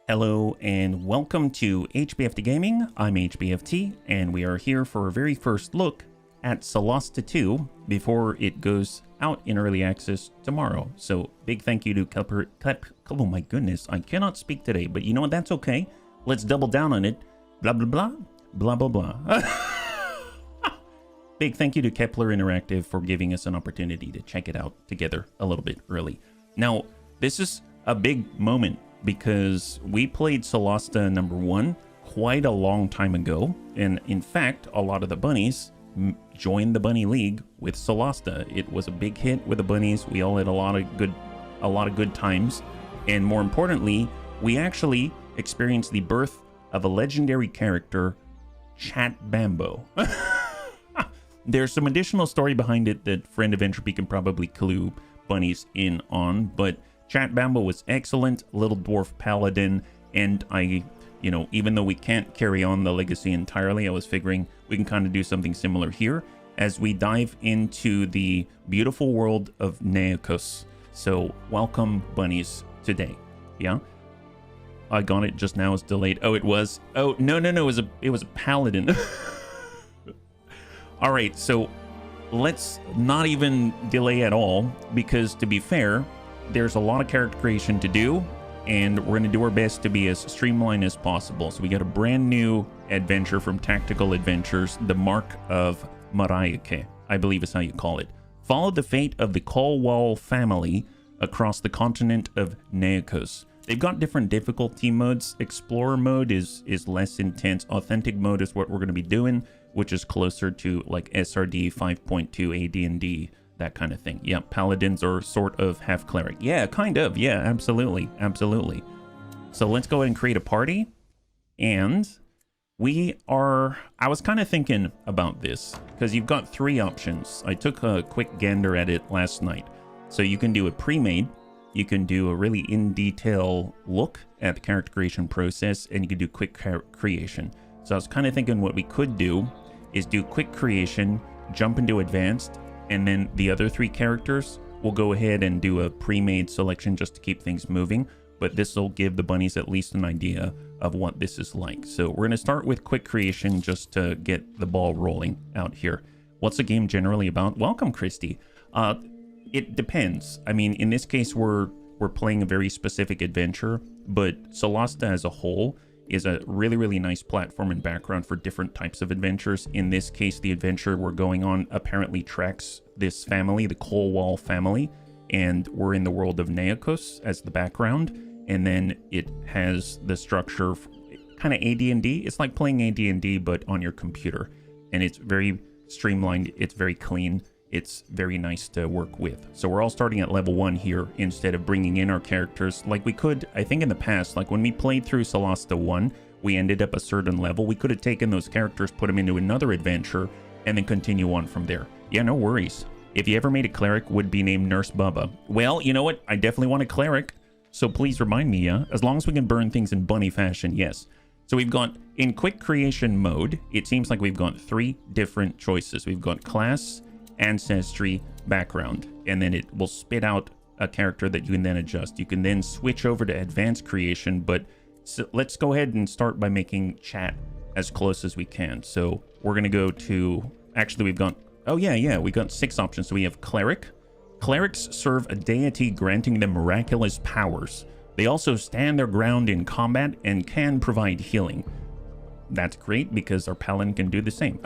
Hello and welcome to HBFT Gaming. I'm HBFT and we are here for our very first look at Solasta II before it goes out in early access tomorrow. So big thank you to oh my goodness, I cannot speak today, but you know what, that's okay. Let's double down on it. Blah blah blah, blah blah blah. Big thank you to Kepler Interactive for giving us an opportunity to check it out together a little bit early. Now, this is a big moment because we played Solasta #1 quite a long time ago, and in fact a lot of the bunnies joined the bunny league with Solasta. It was a big hit with the bunnies. We all had a lot of good times, and more importantly, we actually experienced the birth of a legendary character, Chat Bambo. There's some additional story behind it that Friend of Entropy can probably clue bunnies in on, but Chat Bambo was excellent, little dwarf paladin, and even though we can't carry on the legacy entirely, I was figuring we can kind of do something similar here as we dive into the beautiful world of Neokos. So welcome bunnies today. Yeah, I got it just now. It's delayed. Oh, it was. Oh no, it was a paladin. All right, so let's not even delay at all, because to be fair, there's a lot of character creation to do, and we're going to do our best to be as streamlined as possible. So we got a brand new adventure from Tactical Adventures, the Mark of Mariake, I believe is how you call it. Follow the fate of the Colwall family across the continent of Neokos. They've got different difficulty modes. Explorer mode is less intense. Authentic mode is what we're going to be doing, which is closer to like SRD 5.2 AD&D, that kind of thing. Yeah, paladins are sort of half cleric. Yeah, kind of. Yeah, absolutely. Absolutely. So let's go ahead and create a party. And I was kind of thinking about this because you've got three options. I took a quick gander at it last night. So you can do a pre-made, you can do a really in-detail look at the character creation process, and you can do quick creation. So I was kind of thinking what we could do is do quick creation, jump into advanced, and then the other three characters will go ahead and do a pre-made selection just to keep things moving. But this will give the bunnies at least an idea of what this is like. So we're going to start with quick creation just to get the ball rolling out here. What's the game generally about? Welcome, Christy. It depends. I mean, in this case, we're playing a very specific adventure, but Solasta as a whole is a really, really nice platform and background for different types of adventures. In this case, the adventure we're going on apparently tracks this family, the Colwall family, and we're in the world of Neokos as the background, and then it has the structure kind of AD&D. It's like playing AD&D, but on your computer, and it's very streamlined, it's very clean, it's very nice to work with. So we're all starting at level 1 here instead of bringing in our characters like we could, I think in the past, like when we played through Solasta 1, we ended up a certain level. We could have taken those characters, put them into another adventure, and then continue on from there. Yeah, no worries. If you ever made a cleric, would be named Nurse Bubba. Well, you know what? I definitely want a cleric, so please remind me, yeah? As long as we can burn things in bunny fashion, yes. So we've got, in quick creation mode, it seems like we've got 3 different choices. We've got class, ancestry, background, and then it will spit out a character that you can then adjust. You can then switch over to advanced creation, but so let's go ahead and start by making chat as close as we can. So we're going to go to, actually we've got, oh yeah, we got 6 options. So we have cleric. Clerics serve a deity granting them miraculous powers. They also stand their ground in combat and can provide healing. That's great because our paladin can do the same.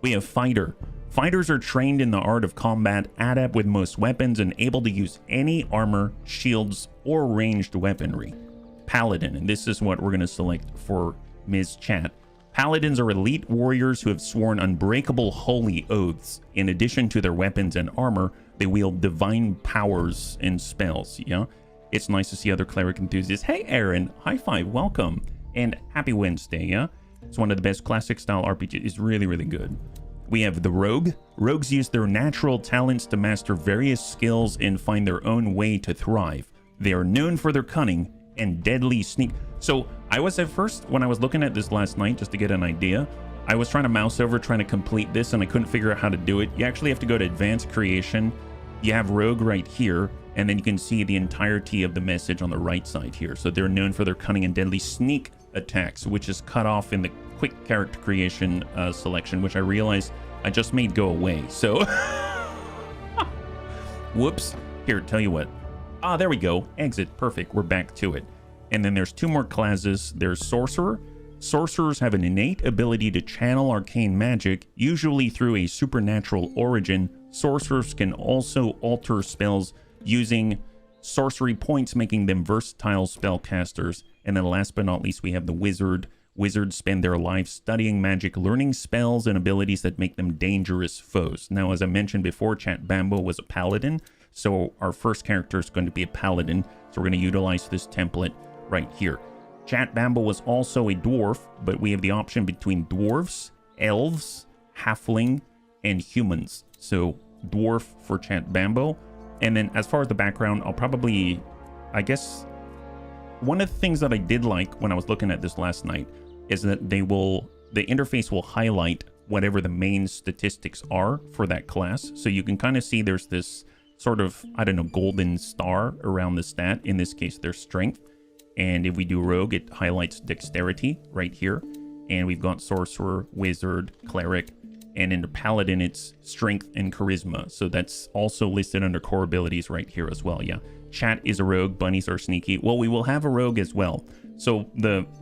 We have fighter. Fighters are trained in the art of combat, adept with most weapons, and able to use any armor, shields, or ranged weaponry. Paladin, and this is what we're going to select for Ms. Chat. Paladins are elite warriors who have sworn unbreakable holy oaths. In addition to their weapons and armor, they wield divine powers and spells, yeah? It's nice to see other cleric enthusiasts. Hey, Aaron, high five, welcome, and happy Wednesday, yeah? It's one of the best classic style RPGs. It's really, really good. We have the rogue. Rogues use their natural talents to master various skills and find their own way to thrive. They are known for their cunning and deadly sneak. So I was at first, when I was looking at this last night, just to get an idea, I was trying to mouse over, trying to complete this, and I couldn't figure out how to do it. You actually have to go to advanced creation. You have rogue right here, And then you can see the entirety of the message on the right side here. So they're known for their cunning and deadly sneak attacks, which is cut off in the quick character creation selection, which I realized I just made go away. So, whoops. Here, tell you what. Ah, there we go. Exit. Perfect. We're back to it. And then there's two more classes. There's Sorcerer. Sorcerers have an innate ability to channel arcane magic, usually through a supernatural origin. Sorcerers can also alter spells using sorcery points, making them versatile spellcasters. And then last but not least, we have the Wizard. Wizards spend their lives studying magic, learning spells and abilities that make them dangerous foes. Now, as I mentioned before, Chat Bambo was a paladin, so our first character is going to be a paladin. So we're going to utilize this template right here. Chat Bambo was also a dwarf, but we have the option between dwarves, elves, halfling, and humans. So dwarf for Chat Bambo. And then as far as the background, I'll probably, I guess, one of the things that I did like when I was looking at this last night is that the interface will highlight whatever the main statistics are for that class. So you can kind of see there's this sort of, I don't know, golden star around the stat. In this case, there's strength. And if we do rogue, it highlights dexterity right here. And we've got sorcerer, wizard, cleric, and in the paladin, it's strength and charisma. So that's also listed under core abilities right here as well. Yeah. Chat is a rogue. Bunnies are sneaky. Well, we will have a rogue as well. So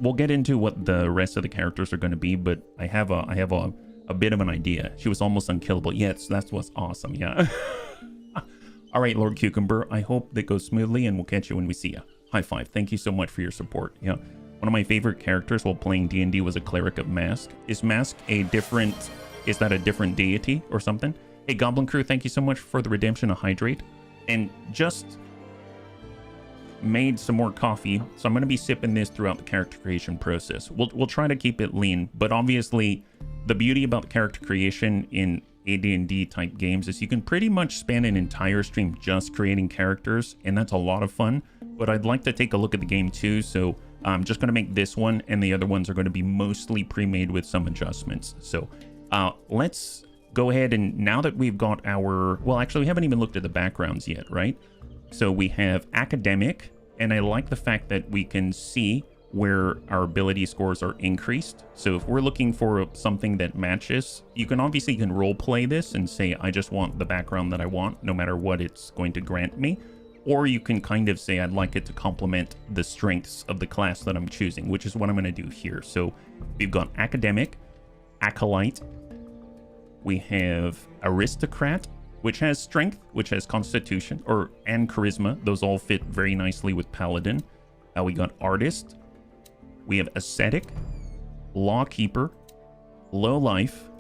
we'll get into what the rest of the characters are going to be, but I have a bit of an idea. She was almost unkillable. Yes, that's what's awesome. Yeah. All right, Lord Cucumber. I hope that goes smoothly, and we'll catch you when we see you. High five. Thank you so much for your support. Yeah. One of my favorite characters while playing D&D was a cleric of Mask. Is Mask a different... Is that a different deity or something? Hey, Goblin Crew, thank you so much for the redemption of Hydrate. And just made some more coffee, so I'm going to be sipping this throughout the character creation process. We'll try to keep it lean, but obviously the beauty about character creation in AD&D type games is you can pretty much spend an entire stream just creating characters, and that's a lot of fun. But I'd like to take a look at the game too, so I'm just going to make this one, and the other ones are going to be mostly pre-made with some adjustments. So let's go ahead, and now that we've got our... Well, actually, we haven't even looked at the backgrounds yet, right? So we have academic, and I like the fact that we can see where our ability scores are increased. So if we're looking for something that matches, you can role play this and say, I just want the background that I want, no matter what it's going to grant me. Or you can kind of say, I'd like it to complement the strengths of the class that I'm choosing, which is what I'm going to do here. So we've got academic, acolyte, we have aristocrat, which has strength, which has constitution, and charisma. Those all fit very nicely with paladin. We got artist. We have ascetic, lawkeeper, low life,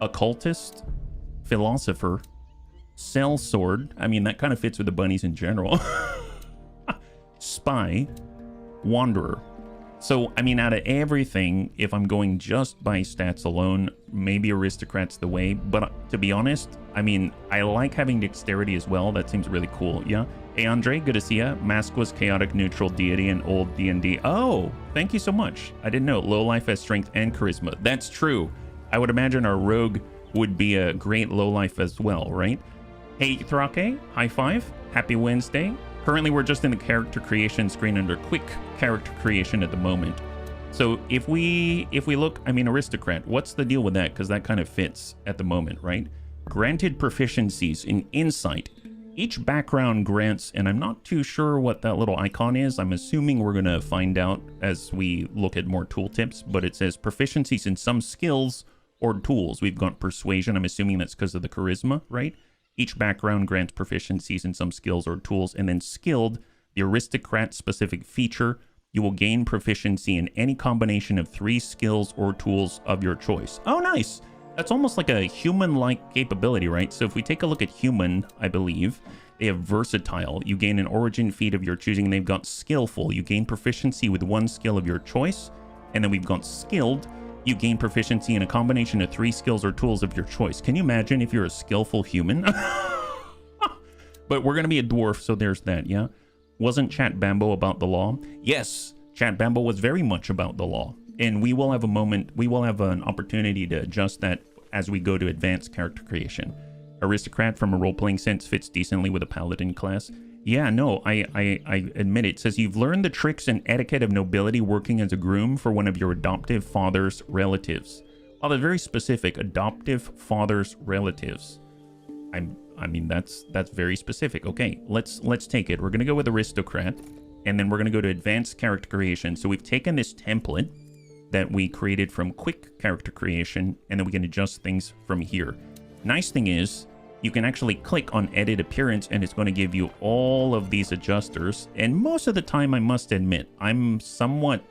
occultist, philosopher, sellsword. I mean, that kind of fits with the bunnies in general. Spy, wanderer. So, I mean, out of everything, if I'm going just by stats alone, maybe aristocrat's the way. But to be honest, I mean, I like having dexterity as well. That seems really cool. Yeah. Hey, Andre, good to see ya. Mask was chaotic neutral deity and old D&D. Oh, thank you so much. I didn't know. Low life has strength and charisma. That's true. I would imagine our rogue would be a great low life as well, right? Hey, Thrake, high five. Happy Wednesday. Currently, we're just in the character creation screen under quick character creation at the moment. So if we look, I mean, aristocrat, what's the deal with that? Because that kind of fits at the moment, right? Granted proficiencies in insight. Each background grants, and I'm not too sure what that little icon is. I'm assuming we're going to find out as we look at more tooltips, but it says proficiencies in some skills or tools. We've got persuasion. I'm assuming that's because of the charisma, right? Each background grants proficiencies in some skills or tools, and then skilled, the aristocrat specific feature, you will gain proficiency in any combination of 3 skills or tools of your choice. Oh, nice. That's almost like a human-like capability, right? So if we take a look at human, I believe, they have versatile. You gain an origin feat of your choosing. They've got skillful. You gain proficiency with 1 skill of your choice. And then we've got skilled. You gain proficiency in a combination of 3 skills or tools of your choice. Can you imagine if you're a skillful human? But we're going to be a dwarf, so there's that, yeah? Wasn't Chat Bambo about the law? Yes, Chat Bambo was very much about the law. And we will have a moment, we will have an opportunity to adjust that as we go to advanced character creation. Aristocrat, from a role-playing sense, fits decently with a paladin class. Yeah, no, I admit it. It says you've learned the tricks and etiquette of nobility working as a groom for one of your adoptive father's relatives. Oh, they're very specific. Adoptive father's relatives. I mean, that's very specific. Okay, let's take it. We're gonna go with aristocrat, and then we're gonna go to advanced character creation. So we've taken this template that we created from quick character creation, and then we can adjust things from here. Nice thing is, you can actually click on edit appearance and it's going to give you all of these adjusters. And most of the time, I must admit, I'm somewhat,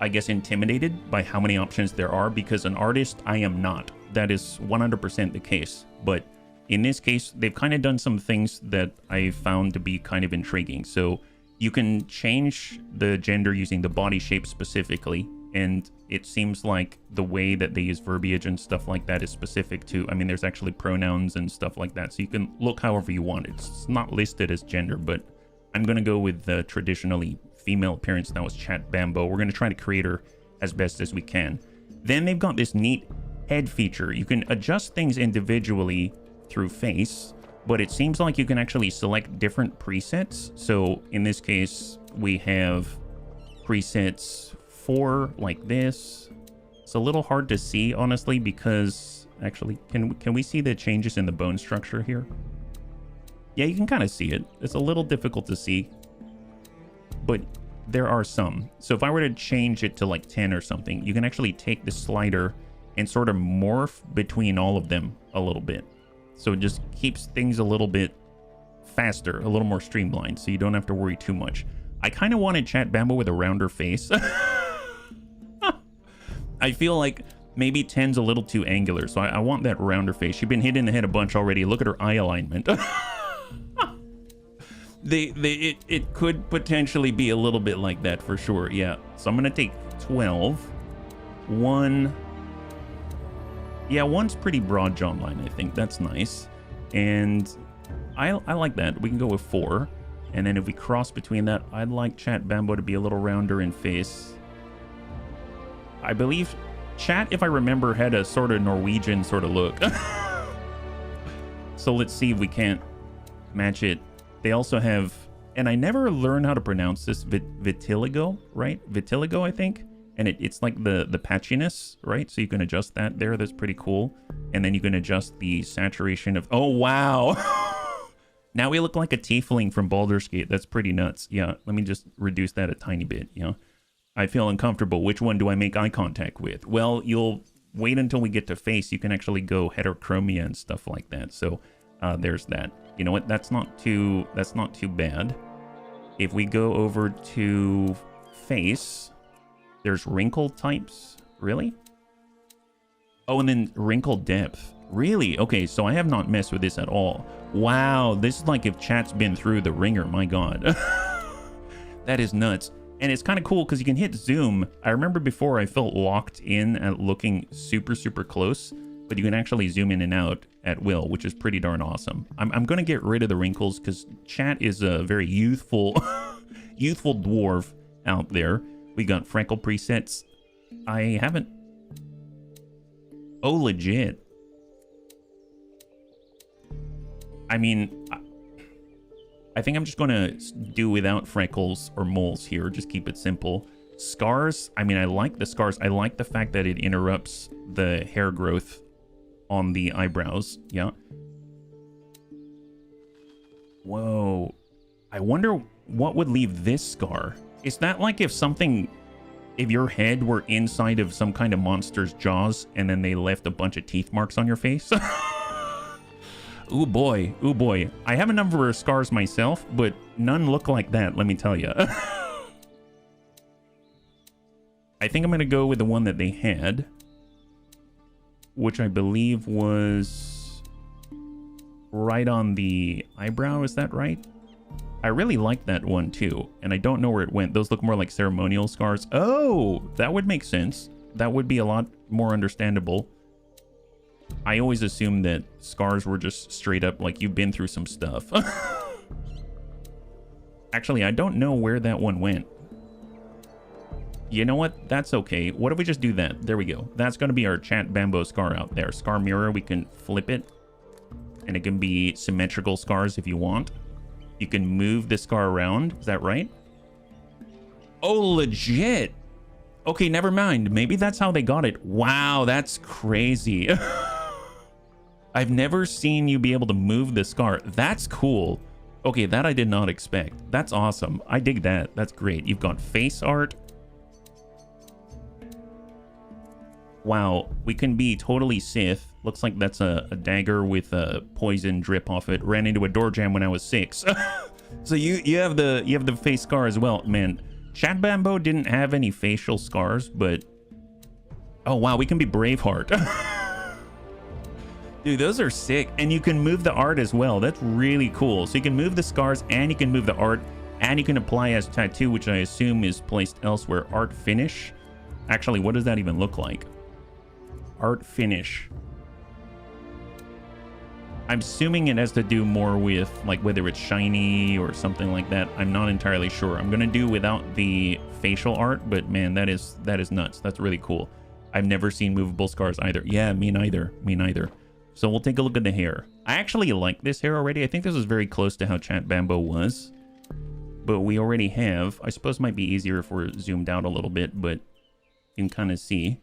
I guess, intimidated by how many options there are, because an artist, I am not. That is 100% the case. But in this case, they've kind of done some things that I found to be kind of intriguing. So you can change the gender using the body shape specifically. And it seems like the way that they use verbiage and stuff like that is specific to, I mean, there's actually pronouns and stuff like that. So you can look however you want. It's not listed as gender, but I'm going to go with the traditionally female appearance. That was Chat Bambo. We're going to try to create her as best as we can. Then they've got this neat head feature. You can adjust things individually through face, but it seems like you can actually select different presets. So in this case, we have presets like this. It's a little hard to see, honestly, because actually, can we see the changes in the bone structure here? Yeah, you can kind of see it. It's a little difficult to see, but there are some. So if I were to change it to like 10 or something, you can actually take the slider and sort of morph between all of them a little bit. So it just keeps things a little bit faster, a little more streamlined, so you don't have to worry too much. I kind of wanted Chat Bambo with a rounder face. I feel like maybe 10's a little too angular, so I want that rounder face. She's been hit in the head a bunch already. Look at her eye alignment. It could potentially be a little bit like that for sure. Yeah, so I'm gonna take 12. 1. Yeah, 1's pretty broad jawline, I think. That's nice. And I like that. We can go with 4. And then if we cross between that, I'd like Chat Bambo to be a little rounder in face. I believe Chat, if I remember, had a sort of Norwegian sort of look. So let's see if we can't match it. They also have, and I never learned how to pronounce this, vitiligo, right? Vitiligo, I think. And it's like the patchiness, right? So you can adjust that there. That's pretty cool. And then you can adjust the saturation of, oh, wow. Now we look like a tiefling from Baldur's Gate. That's pretty nuts. Yeah, let me just reduce that a tiny bit, you know. I feel uncomfortable. Which one do I make eye contact with? Well, you'll wait until we get to face. You can actually go heterochromia and stuff like that. So there's that. You know what? That's not too bad. If we go over to face, there's wrinkle types. Really? Oh, and then wrinkle depth. Really? Okay, so I have not messed with this at all. Wow, this is like if Chat's been through the ringer. My God. That is nuts. And it's kind of cool because you can hit zoom. I remember before I felt locked in at looking super, super close, but you can actually zoom in and out at will, which is pretty darn awesome. I'm going to get rid of the wrinkles because Chat is a very youthful, youthful dwarf out there. We got freckle presets. I haven't. Oh, legit. I mean, I think I'm just going to do without freckles or moles here. Just keep it simple. Scars. I mean, I like the scars. I like the fact that it interrupts the hair growth on the eyebrows. Yeah. Whoa. I wonder what would leave this scar. Is that like if your head were inside of some kind of monster's jaws and then they left a bunch of teeth marks on your face? Ooh boy, ooh boy. I have a number of scars myself, but none look like that, let me tell you. I think I'm going to go with the one that they had, which I believe was right on the eyebrow. Is that right? I really like that one too, and I don't know where it went. Those look more like ceremonial scars. Oh, that would make sense. That would be a lot more understandable. I always assumed that scars were just straight up like you've been through some stuff. Actually, I don't know where that one went. You know what? That's okay. What if we just do that? There we go. That's going to be our Chat Bambo scar out there. Scar mirror, we can flip it. And it can be symmetrical scars if you want. You can move the scar around. Is that right? Oh, legit. Okay, never mind. Maybe that's how they got it. Wow, that's crazy. I've never seen you be able to move the scar. That's cool. Okay, that I did not expect. That's awesome. I dig that. That's great. You've got face art. Wow, we can be totally Sith. Looks like that's a dagger with a poison drip off it. Ran into a door jam when I was 6. So you have the face scar as well. Man, Chat Bambo didn't have any facial scars, but oh wow, we can be Braveheart. Dude, those are sick. And you can move the art as well. That's really cool. So you can move the scars and you can move the art and you can apply as tattoo, which I assume is placed elsewhere. Art finish. Actually, what does that even look like? Art finish. I'm assuming it has to do more with like whether it's shiny or something like that. I'm not entirely sure. I'm gonna do without the facial art, but man, that is nuts. That's really cool. I've never seen movable scars either. Yeah, me neither. Me neither. So we'll take a look at the hair. I actually like this hair already. I think this is very close to how Chat Bambo was. But we already have. I suppose it might be easier if we're zoomed out a little bit, but you can kind of see.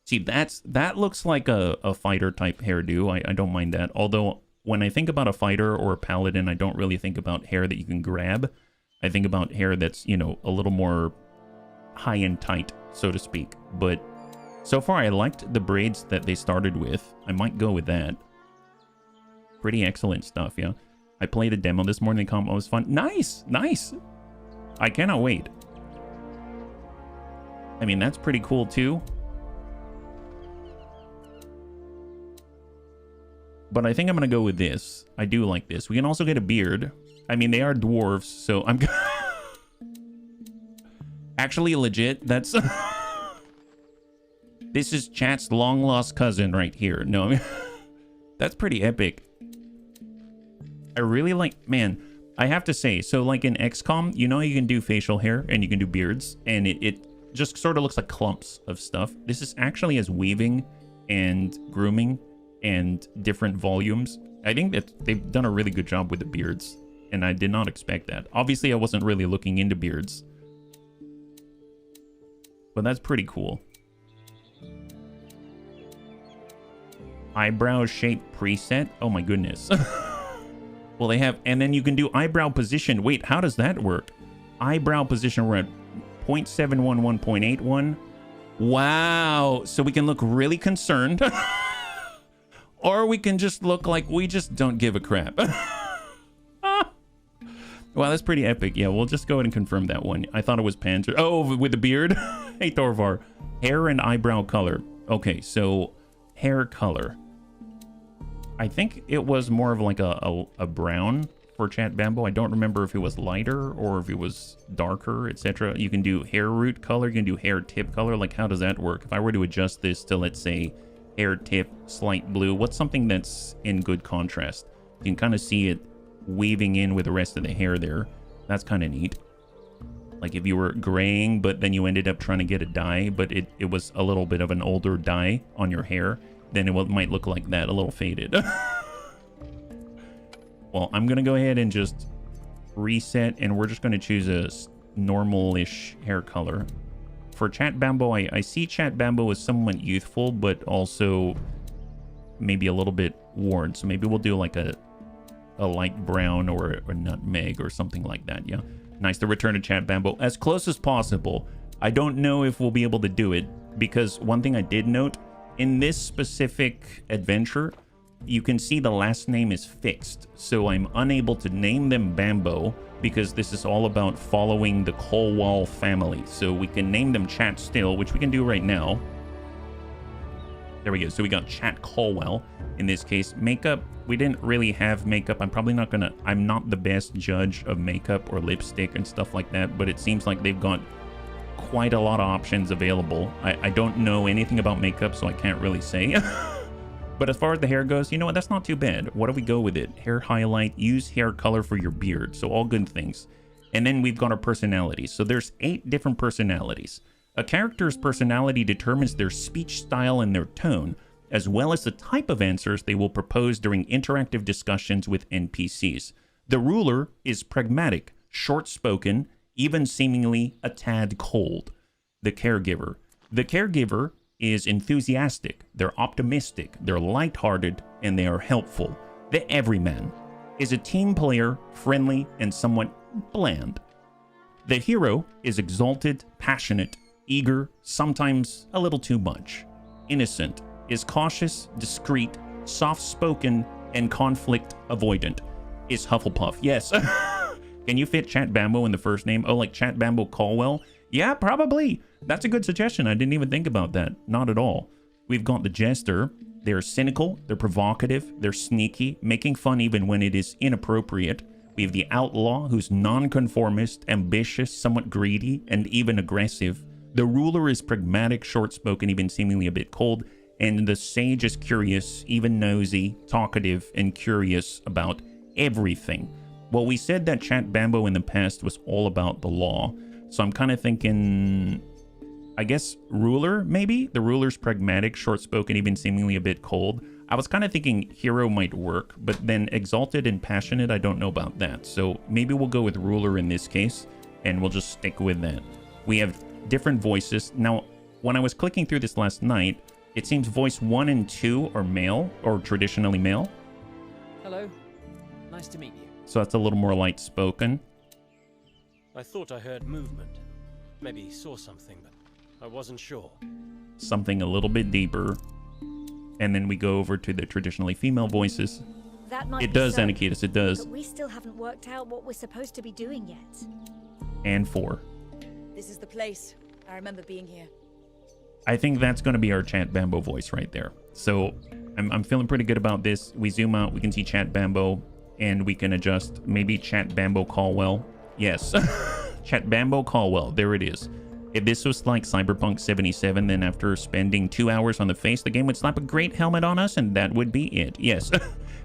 See, that looks like a fighter type hairdo. I don't mind that. Although when I think about a fighter or a paladin, I don't really think about hair that you can grab. I think about hair that's, you know, a little more high and tight, so to speak. But so far, I liked the braids that they started with. I might go with that. Pretty excellent stuff, yeah. I played a demo this morning. The combo was fun. Nice, nice. I cannot wait. I mean, that's pretty cool too. But I think I'm going to go with this. I do like this. We can also get a beard. I mean, they are dwarves, so I'm... Actually, legit, that's... This is Chat's long-lost cousin right here. No, I mean... That's pretty epic. I really like... Man, I have to say, so like in XCOM, you know you can do facial hair and you can do beards, and it just sort of looks like clumps of stuff. This is actually as weaving and grooming and different volumes. I think that they've done a really good job with the beards, and I did not expect that. Obviously, I wasn't really looking into beards, but that's pretty cool. Eyebrow shape preset. Oh my goodness. Well, they have, and then you can do eyebrow position. Wait, how does that work? Eyebrow position, we're at 0.711.81. Wow. So we can look really concerned. Or we can just look like we just don't give a crap. Wow, that's pretty epic. Yeah, we'll just go ahead and confirm that one. I thought it was Panther. Oh, with the beard? Hey, Thorvar. Hair and eyebrow color. Okay, so hair color. I think it was more of like a brown for Chat Bambo. I don't remember if it was lighter or if it was darker, etc. You can do hair root color. You can do hair tip color. Like, how does that work? If I were to adjust this to, let's say, hair tip, slight blue, what's something that's in good contrast? You can kind of see it weaving in with the rest of the hair there. That's kind of neat. Like if you were graying, but then you ended up trying to get a dye, but it was a little bit of an older dye on your hair, then it might look like that, a little faded. Well, I'm going to go ahead and just reset, and we're just going to choose a normal-ish hair color. For Chat Bambo, I see Chat Bambo as somewhat youthful, but also maybe a little bit worn. So maybe we'll do like a light brown or a nutmeg or something like that, yeah. Nice to return to Chat Bambo as close as possible. I don't know if we'll be able to do it, because one thing I did note, in this specific adventure, you can see the last name is fixed. So I'm unable to name them Bambo, because this is all about following the Colwall family. So we can name them Chat still, which we can do right now. There we go. So we got Chat Colwell in this case. Makeup, we didn't really have makeup. I'm not the best judge of makeup or lipstick and stuff like that, but it seems like they've got quite a lot of options available. I don't know anything about makeup, so I can't really say. But as far as the hair goes, you know what? That's not too bad. What do we go with it? Hair highlight, use hair color for your beard. So all good things. And then we've got our personalities. So there's 8 different personalities. A character's personality determines their speech style and their tone, as well as the type of answers they will propose during interactive discussions with NPCs. The ruler is pragmatic, short-spoken, even seemingly a tad cold. The caregiver. The caregiver is enthusiastic, they're optimistic, they're lighthearted, and they are helpful. The everyman is a team player, friendly, and somewhat bland. The hero is exalted, passionate, eager, sometimes a little too much. Innocent is cautious, discreet, soft-spoken, and conflict avoidant. Is Hufflepuff. Yes. Can you fit Chat Bambo in the first name? Oh, like Chat Bambo Caldwell? Yeah, probably. That's a good suggestion. I didn't even think about that. Not at all. We've got the Jester. They're cynical, they're provocative, they're sneaky, making fun even when it is inappropriate. We have the Outlaw, who's nonconformist, ambitious, somewhat greedy, and even aggressive. The Ruler is pragmatic, short-spoken, even seemingly a bit cold. And the Sage is curious, even nosy, talkative, and curious about everything. Well, we said that Chat Bambo in the past was all about the law. So I'm kind of thinking, I guess, Ruler, maybe? The Ruler's pragmatic, short-spoken, even seemingly a bit cold. I was kind of thinking Hero might work, but then Exalted and Passionate, I don't know about that. So maybe we'll go with Ruler in this case, and we'll just stick with that. We have different voices. Now, when I was clicking through this last night, it seems voice 1 and 2 are male, or traditionally male. Hello. Nice to meet you. So that's a little more light-spoken. I thought I heard movement. Maybe saw something, but I wasn't sure. Something a little bit deeper. And then we go over to the traditionally female voices. That might it does, so, Anakitis, it does. But we still haven't worked out what we're supposed to be doing yet. And 4. This is the place. I remember being here. I think that's going to be our Chat Bambo voice right there. So I'm feeling pretty good about this. We zoom out, we can see Chat Bambo, and we can adjust maybe Chat Bambo Caldwell. Yes, Chat Bambo Caldwell, there it is. If this was like Cyberpunk 77, then after spending 2 hours on the face, the game would slap a great helmet on us, and that would be it. Yes,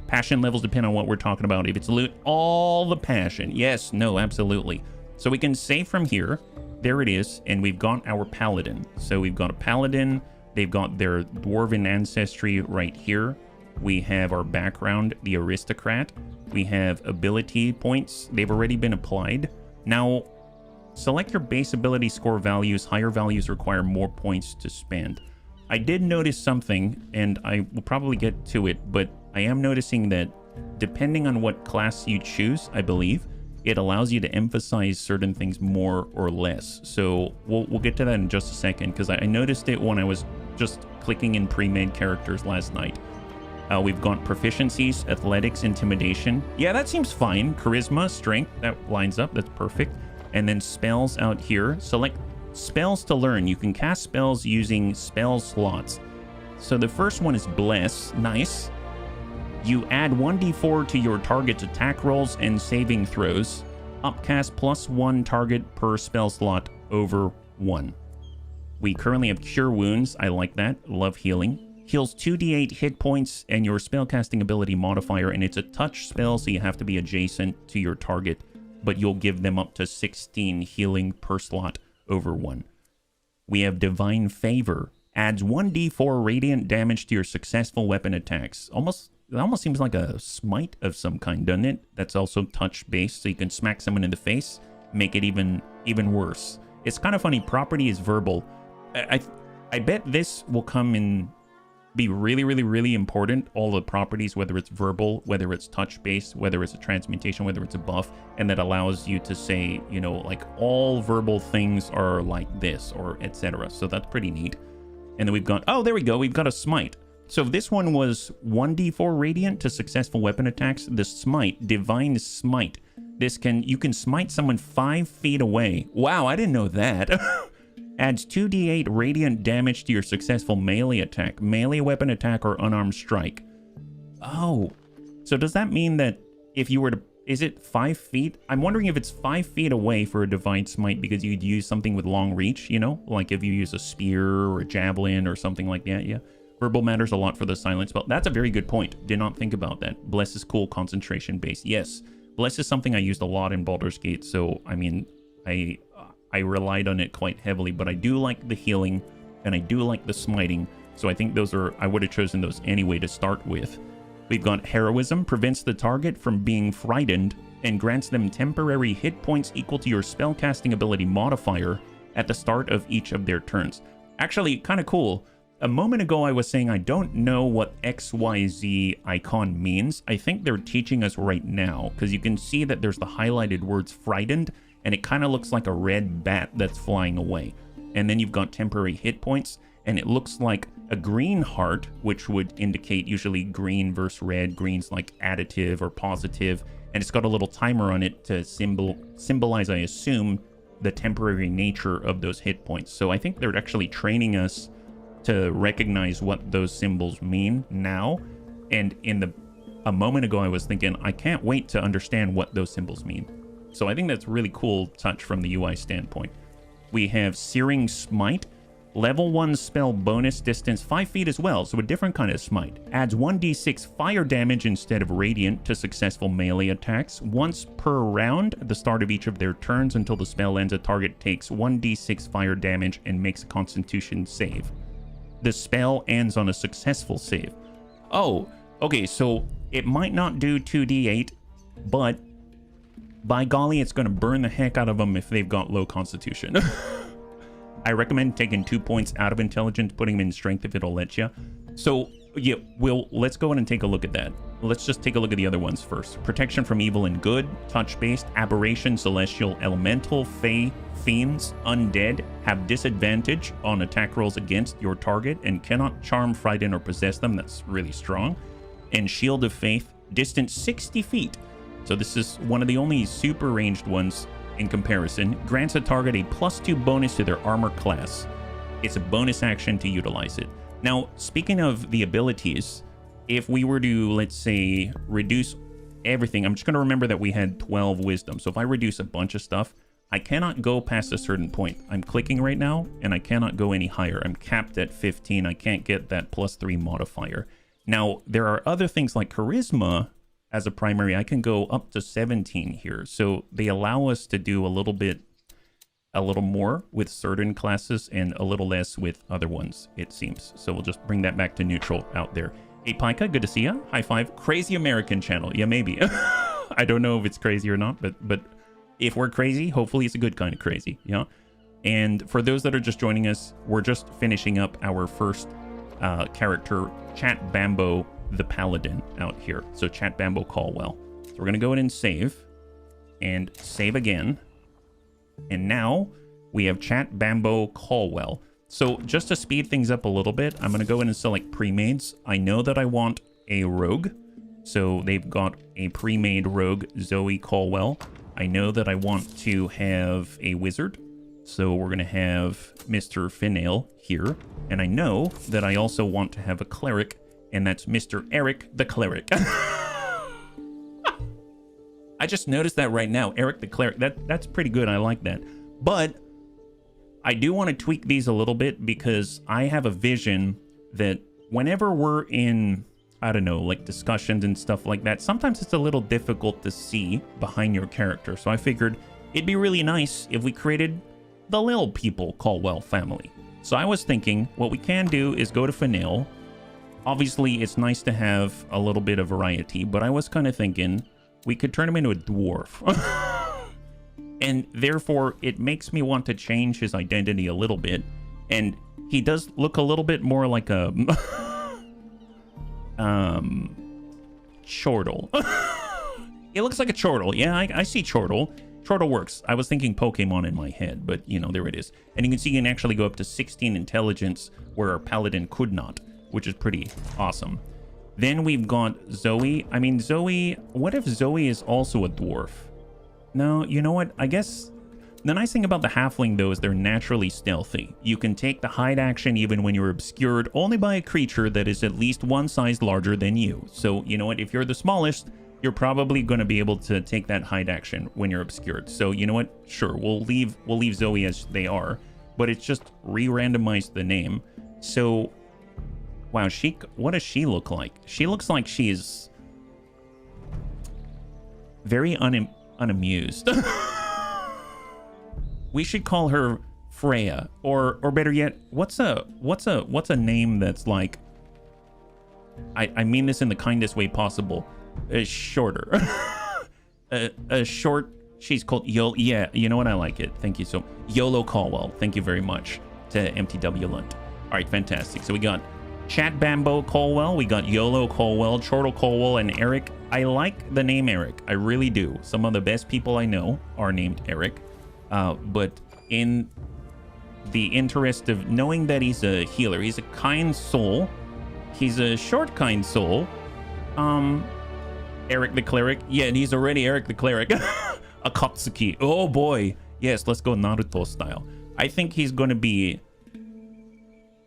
passion levels depend on what we're talking about. If it's loot, all the passion. Yes, no, absolutely. So we can save from here. There it is, and we've got our Paladin. So we've got a Paladin. They've got their Dwarven ancestry right here. We have our background, the Aristocrat. We have ability points. They've already been applied. Now, select your base ability score values. Higher values require more points to spend. I did notice something, and I will probably get to it, but I am noticing that depending on what class you choose, I believe, it allows you to emphasize certain things more or less. So we'll get to that in just a second, because I noticed it when I was just clicking in pre-made characters last night. We've got proficiencies, athletics, intimidation. Yeah, that seems fine. Charisma, strength, that lines up. That's perfect. And then spells out here. Select spells to learn. You can cast spells using spell slots. So the first one is Bless. Nice. You add 1d4 to your target's attack rolls and saving throws. Upcast +1 target per spell slot over 1. We currently have Cure Wounds. I like that. Love healing. Heals 2d8 hit points and your spellcasting ability modifier, and it's a touch spell, so you have to be adjacent to your target, but you'll give them up to 16 healing per slot over 1. We have Divine Favor. Adds 1d4 radiant damage to your successful weapon attacks. It almost seems like a smite of some kind, doesn't it? That's also touch-based, so you can smack someone in the face, make it even worse. It's kind of funny. Property is verbal. I bet this will come in... be really, really, really important. All the properties, whether it's verbal, whether it's touch-based, whether it's a transmutation, whether it's a buff, and that allows you to say, you know, like all verbal things are like this, or etc. So that's pretty neat. And then we've got, oh, there we go. We've got a smite. So this one was 1d4 radiant to successful weapon attacks. The smite, divine smite. You can smite someone 5 feet away. Wow, I didn't know that. Adds 2d8 radiant damage to your successful melee attack, melee weapon attack, or unarmed strike. Oh, so does that mean that if you were to... is it 5 feet? I'm wondering if it's 5 feet away for a divine smite because you'd use something with long reach, you know? Like if you use a spear or a javelin or something like that, yeah. Verbal matters a lot for the silent spell. That's a very good point. Did not think about that. Bless is cool, concentration based. Yes, Bless is something I used a lot in Baldur's Gate, so I mean, I relied on it quite heavily, but I do like the healing, and I do like the smiting, so I think those are... I would have chosen those anyway to start with. We've got Heroism. Prevents the target from being frightened and grants them temporary hit points equal to your spellcasting ability modifier at the start of each of their turns. Actually, kind of cool. A moment ago, I was saying I don't know what XYZ icon means. I think they're teaching us right now, because you can see that there's the highlighted words frightened, and it kind of looks like a red bat that's flying away. And then you've got temporary hit points, and it looks like a green heart, which would indicate usually green versus red. Green's like additive or positive, and it's got a little timer on it to symbolize, I assume, the temporary nature of those hit points. So I think they're actually training us to recognize what those symbols mean now. And a moment ago, I was thinking, I can't wait to understand what those symbols mean. So I think that's a really cool touch from the UI standpoint. We have Searing Smite. Level 1 spell bonus distance 5 feet as well, so a different kind of smite. Adds 1d6 fire damage instead of radiant to successful melee attacks. Once per round, at the start of each of their turns until the spell ends, a target takes 1d6 fire damage and makes a constitution save. The spell ends on a successful save. Oh, okay, so it might not do 2d8, but by golly, it's going to burn the heck out of them if they've got low constitution. I recommend taking 2 points out of intelligence, putting them in strength if it'll let you. So, yeah, let's go in and take a look at that. Let's just take a look at the other ones first. Protection from evil and good, touch-based, aberration, celestial, elemental, fey, fiends, undead, have disadvantage on attack rolls against your target and cannot charm, frighten, or possess them. That's really strong. And shield of faith, distance 60 feet. So this is one of the only super ranged ones in comparison. Grants a target a +2 bonus to their armor class. It's a bonus action to utilize it. Now, speaking of the abilities, if we were to, let's say, reduce everything, I'm just going to remember that we had 12 wisdom. So if I reduce a bunch of stuff, I cannot go past a certain point. I'm clicking right now, and I cannot go any higher. I'm capped at 15. I can't get that +3 modifier. Now, there are other things like charisma. As a primary, I can go up to 17 here. So they allow us to do a little more with certain classes and a little less with other ones, it seems. So we'll just bring that back to neutral out there. Hey, Pika, good to see ya. High five. Crazy American channel. Yeah, maybe. I don't know if it's crazy or not, but if we're crazy, hopefully it's a good kind of crazy, yeah? And for those that are just joining us, we're just finishing up our first character, Chat Bambo the Paladin, out here. So Chat Bambo Caldwell. So we're going to go in and save again. And now we have Chat Bambo Caldwell. So just to speed things up a little bit, I'm going to go in and select pre-mades. I know that I want a rogue. So they've got a pre-made rogue, Zoe Caldwell. I know that I want to have a wizard. So we're going to have Mr. Finale here. And I know that I also want to have a cleric, and that's Mr. Eric the Cleric. I just noticed that right now. Eric the Cleric. That's pretty good. I like that. But I do want to tweak these a little bit because I have a vision that whenever we're in, I don't know, like discussions and stuff like that, sometimes it's a little difficult to see behind your character. So I figured it'd be really nice if we created the Lil People Caldwell family. So I was thinking what we can do is go to Finale. Obviously, it's nice to have a little bit of variety, but I was kind of thinking we could turn him into a dwarf. And therefore, it makes me want to change his identity a little bit. And he does look a little bit more like a... chortle. It looks like a chortle. Yeah, I see chortle. Chortle works. I was thinking Pokemon in my head, but, you know, there it is. And you can see you can actually go up to 16 intelligence, where our paladin could not, which is pretty awesome. Then we've got Zoe. I mean, Zoe, what if Zoe is also a dwarf? No, you know what? I guess the nice thing about the halfling, though, is they're naturally stealthy. You can take the hide action even when you're obscured only by a creature that is at least one size larger than you. So, you know what? If you're the smallest, you're probably going to be able to take that hide action when you're obscured. So, you know what? Sure, we'll leave Zoe as they are, but it's just re-randomized the name. So, wow, what does she look like? She looks like she's very unamused. We should call her Freya, or better yet, what's a name that's like, I mean this in the kindest way possible, shorter. a short. She's called Yo. Yeah, you know what? I like it. Thank you so. YOLO Caldwell. Thank you very much to MTW Lund. All right, fantastic. So we got Chat Bambo Caldwell, we got YOLO Caldwell, Chortle Caldwell, and Eric. I like the name Eric. I really do. Some of the best people I know are named Eric. But in the interest of knowing that he's a healer, he's a kind soul. He's a short, kind soul. Eric the Cleric. Yeah, and he's already Eric the Cleric. Akatsuki. Oh boy. Yes, let's go Naruto style. I think he's going to be...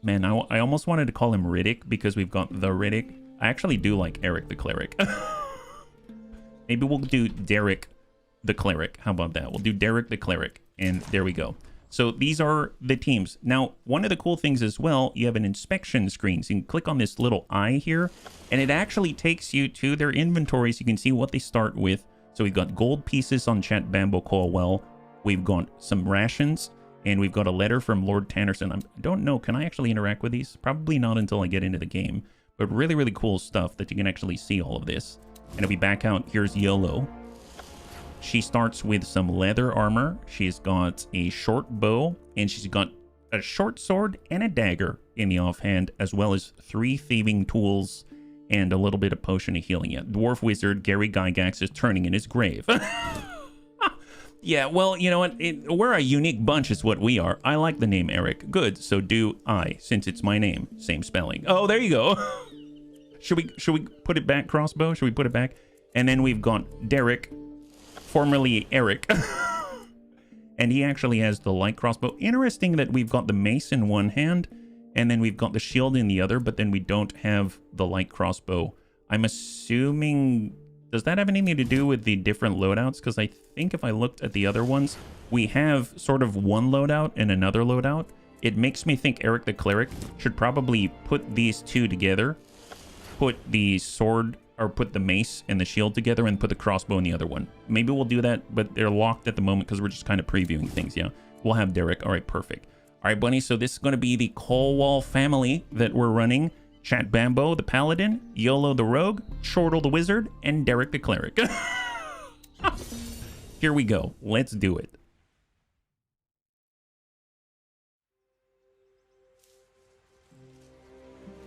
Man, I almost wanted to call him Riddick because we've got the Riddick. I actually do like Eric the Cleric. Maybe we'll do Derek the Cleric. How about that? We'll do Derek the Cleric. And there we go. So these are the teams. Now, one of the cool things as well, you have an inspection screen. So you can click on this little eye here, and it actually takes you to their inventory so you can see what they start with. So we've got gold pieces on Chat Bambo Caldwell. We've got some rations. And we've got a letter from Lord Tannerson. I don't know, can I actually interact with these? Probably not until I get into the game. But really, really cool stuff that you can actually see all of this. And if we back out, here's YOLO. She starts with some leather armor. She's got a short bow. And she's got a short sword and a dagger in the offhand. As well as 3 thieving tools and a little bit of potion of healing. Yeah, Dwarf Wizard Gary Gygax is turning in his grave. Yeah, well, you know what? We're a unique bunch is what we are. I like the name Eric. Good, so do I, since it's my name. Same spelling. Oh, there you go. Should we put it back, Crossbow? Should we put it back? And then we've got Derek, formerly Eric. And he actually has the light crossbow. Interesting that we've got the mace in one hand, and then we've got the shield in the other, but then we don't have the light crossbow. I'm assuming... Does that have anything to do with the different loadouts? Because I think if I looked at the other ones, we have sort of one loadout and another loadout. It makes me think Eric the Cleric should probably put these two together, put the sword, or put the mace and the shield together, and put the crossbow in the other one. Maybe we'll do that, but they're locked at the moment because we're just kind of previewing things, yeah. We'll have Derek. All right, perfect. All right, Bunny, so this is going to be the Caldwell family that we're running. Chat Bambo, the Paladin, YOLO the Rogue, Chortle the Wizard, and Derek the Cleric. Here we go. Let's do it.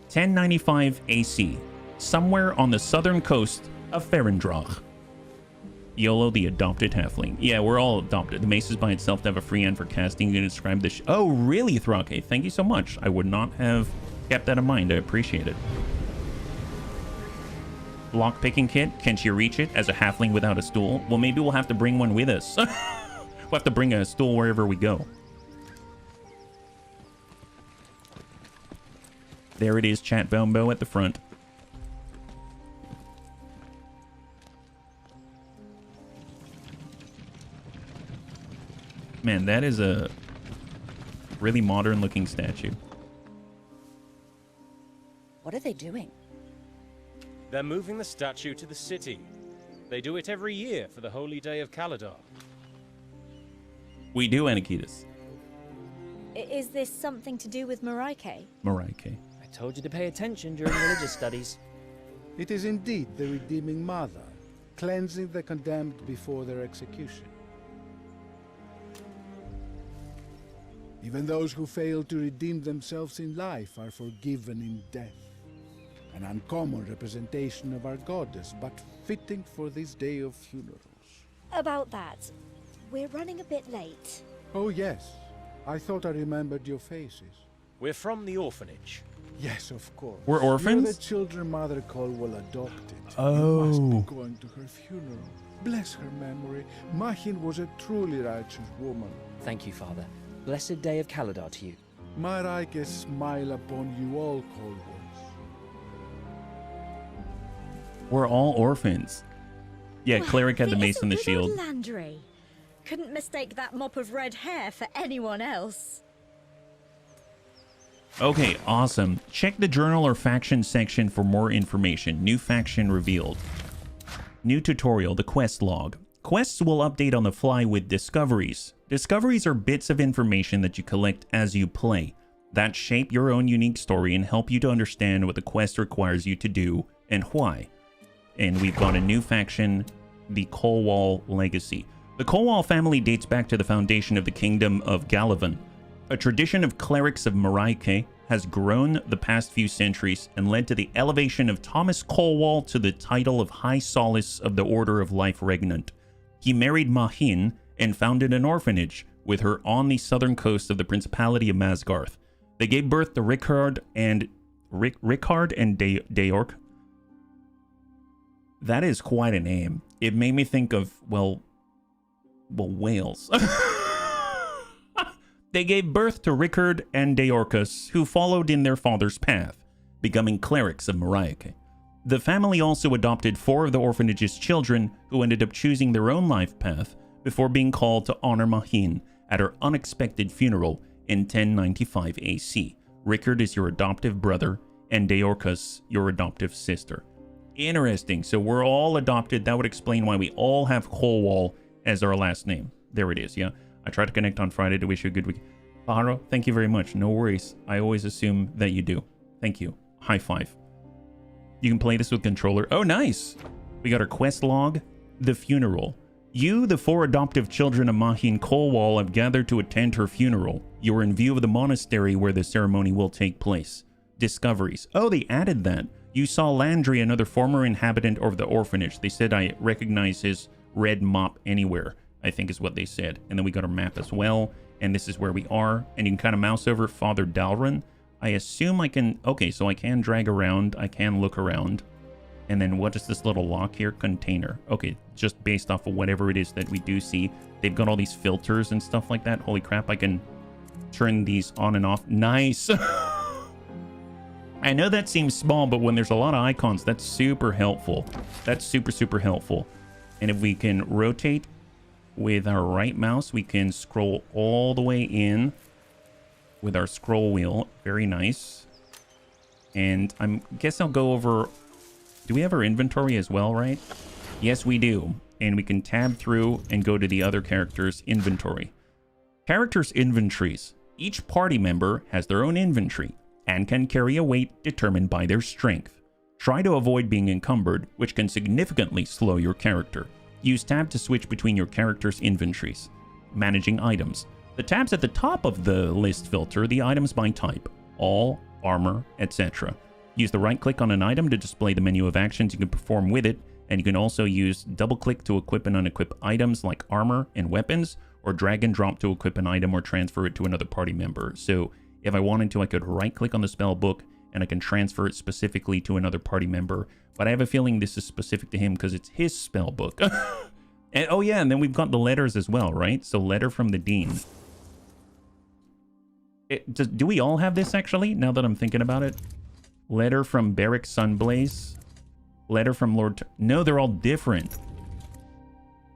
$10.95 AC, somewhere on the southern coast of Ferendrach. YOLO the adopted halfling. Yeah, we're all adopted. The mace is by itself to have a free hand for casting. You can describe this. Oh, really, Thrake? Thank you so much. I would not have kept that in mind. I appreciate it. Lockpicking kit. Can she reach it as a halfling without a stool? Well, maybe we'll have to bring one with us. We'll have to bring a stool wherever we go. There it is, Chat Bambo at the front. Man, that is a really modern looking statue. What are they doing? They're moving the statue to the city. They do it every year for the holy day of Kaladar. We do, Anakitas. Is this something to do with Marike? Marike. I told you to pay attention during religious studies. It is indeed the Redeeming Mother, cleansing the condemned before their execution. Even those who fail to redeem themselves in life are forgiven in death. An uncommon representation of our goddess, but fitting for this day of funerals. About that, we're running a bit late. Oh yes, I thought I remembered your faces. We're from the orphanage. Yes, of course. We're orphans? You're the children Mother Caldwell adopted. Oh. You must be going to her funeral. Bless her memory. Mahin was a truly righteous woman. Thank you, Father. Blessed day of Kaladar to you. Marike smile upon you all, Caldwells. We're all orphans. Yeah, Cleric had the mace and the shield. Landry. Couldn't mistake that mop of red hair for anyone else. Okay, awesome. Check the journal or faction section for more information. New faction revealed. New tutorial, the quest log. Quests will update on the fly with discoveries. Discoveries are bits of information that you collect as you play that shape your own unique story and help you to understand what the quest requires you to do and why. And we've got a new faction the Colwall legacy. The Colwall family dates back to the foundation of the Kingdom of Galavan. A tradition of clerics of Mareike has grown the past few centuries and led to the elevation of Thomas Colwall to the title of High Solace of the Order of Life Regnant. He married Mahin and founded an orphanage with her on the southern coast of the Principality of Masgarth. They gave birth to Rickard and Deork. That is quite a name. It made me think of, well, whales. They gave birth to Rickard and Deorcus, who followed in their father's path, becoming clerics of Mareike. The family also adopted 4 of the orphanage's children, who ended up choosing their own life path before being called to honor Mahin at her unexpected funeral in 1095 AC. Rickard is your adoptive brother, and Deorcus your adoptive sister. Interesting. So we're all adopted. That would explain why we all have Colwall as our last name. There it is, yeah. I tried to connect on Friday to wish you a good week. Pajaro, thank you very much. No worries. I always assume that you do. Thank you. High five. You can play this with controller. Oh, nice. We got our quest log. The funeral. You, the 4 adoptive children of Mahin Colwall, have gathered to attend her funeral. You are in view of the monastery where the ceremony will take place. Discoveries. Oh, they added that. You saw Landry, another former inhabitant of the orphanage. They said I recognize his red mop anywhere, I think is what they said. And then we got our map as well. And this is where we are. And you can kind of mouse over Father Dalrun. I assume I can... Okay, so I can drag around. I can look around. And then what is this little lock here? Container. Okay, just based off of whatever it is that we do see. They've got all these filters and stuff like that. Holy crap, I can turn these on and off. Nice! I know that seems small, but when there's a lot of icons, that's super helpful. That's super, super helpful. And if we can rotate with our right mouse, we can scroll all the way in with our scroll wheel. Very nice. And I guess I'll go over... Do we have our inventory as well, right? Yes, we do. And we can tab through and go to the other character's inventory. Characters' inventories. Each party member has their own inventory and can carry a weight determined by their strength. Try to avoid being encumbered, which can significantly slow your character. Use tab to switch between your character's inventories. Managing items. The tabs at the top of the list filter the items by type. All, armor, etc. Use the right click on an item to display the menu of actions you can perform with it, and you can also use double click to equip and unequip items like armor and weapons, or drag and drop to equip an item or transfer it to another party member. So if I wanted to, I could right click on the spell book and I can transfer it specifically to another party member. But I have a feeling this is specific to him because it's his spell book. And oh yeah, and then we've got the letters as well, right? So letter from the Dean. Do we all have this actually, now that I'm thinking about it? Letter from Beric Sunblaze. Letter from Lord... No, they're all different.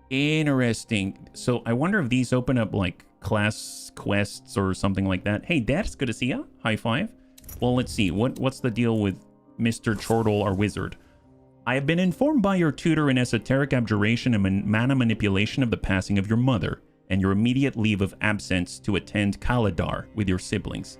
Interesting. So I wonder if these open up like class quests or something like that. Hey, Dad, it's good to see ya. High five. Well, let's see. What's the deal with Mr. Chortle, our wizard? I have been informed by your tutor in esoteric abjuration and mana manipulation of the passing of your mother and your immediate leave of absence to attend Kaladar with your siblings.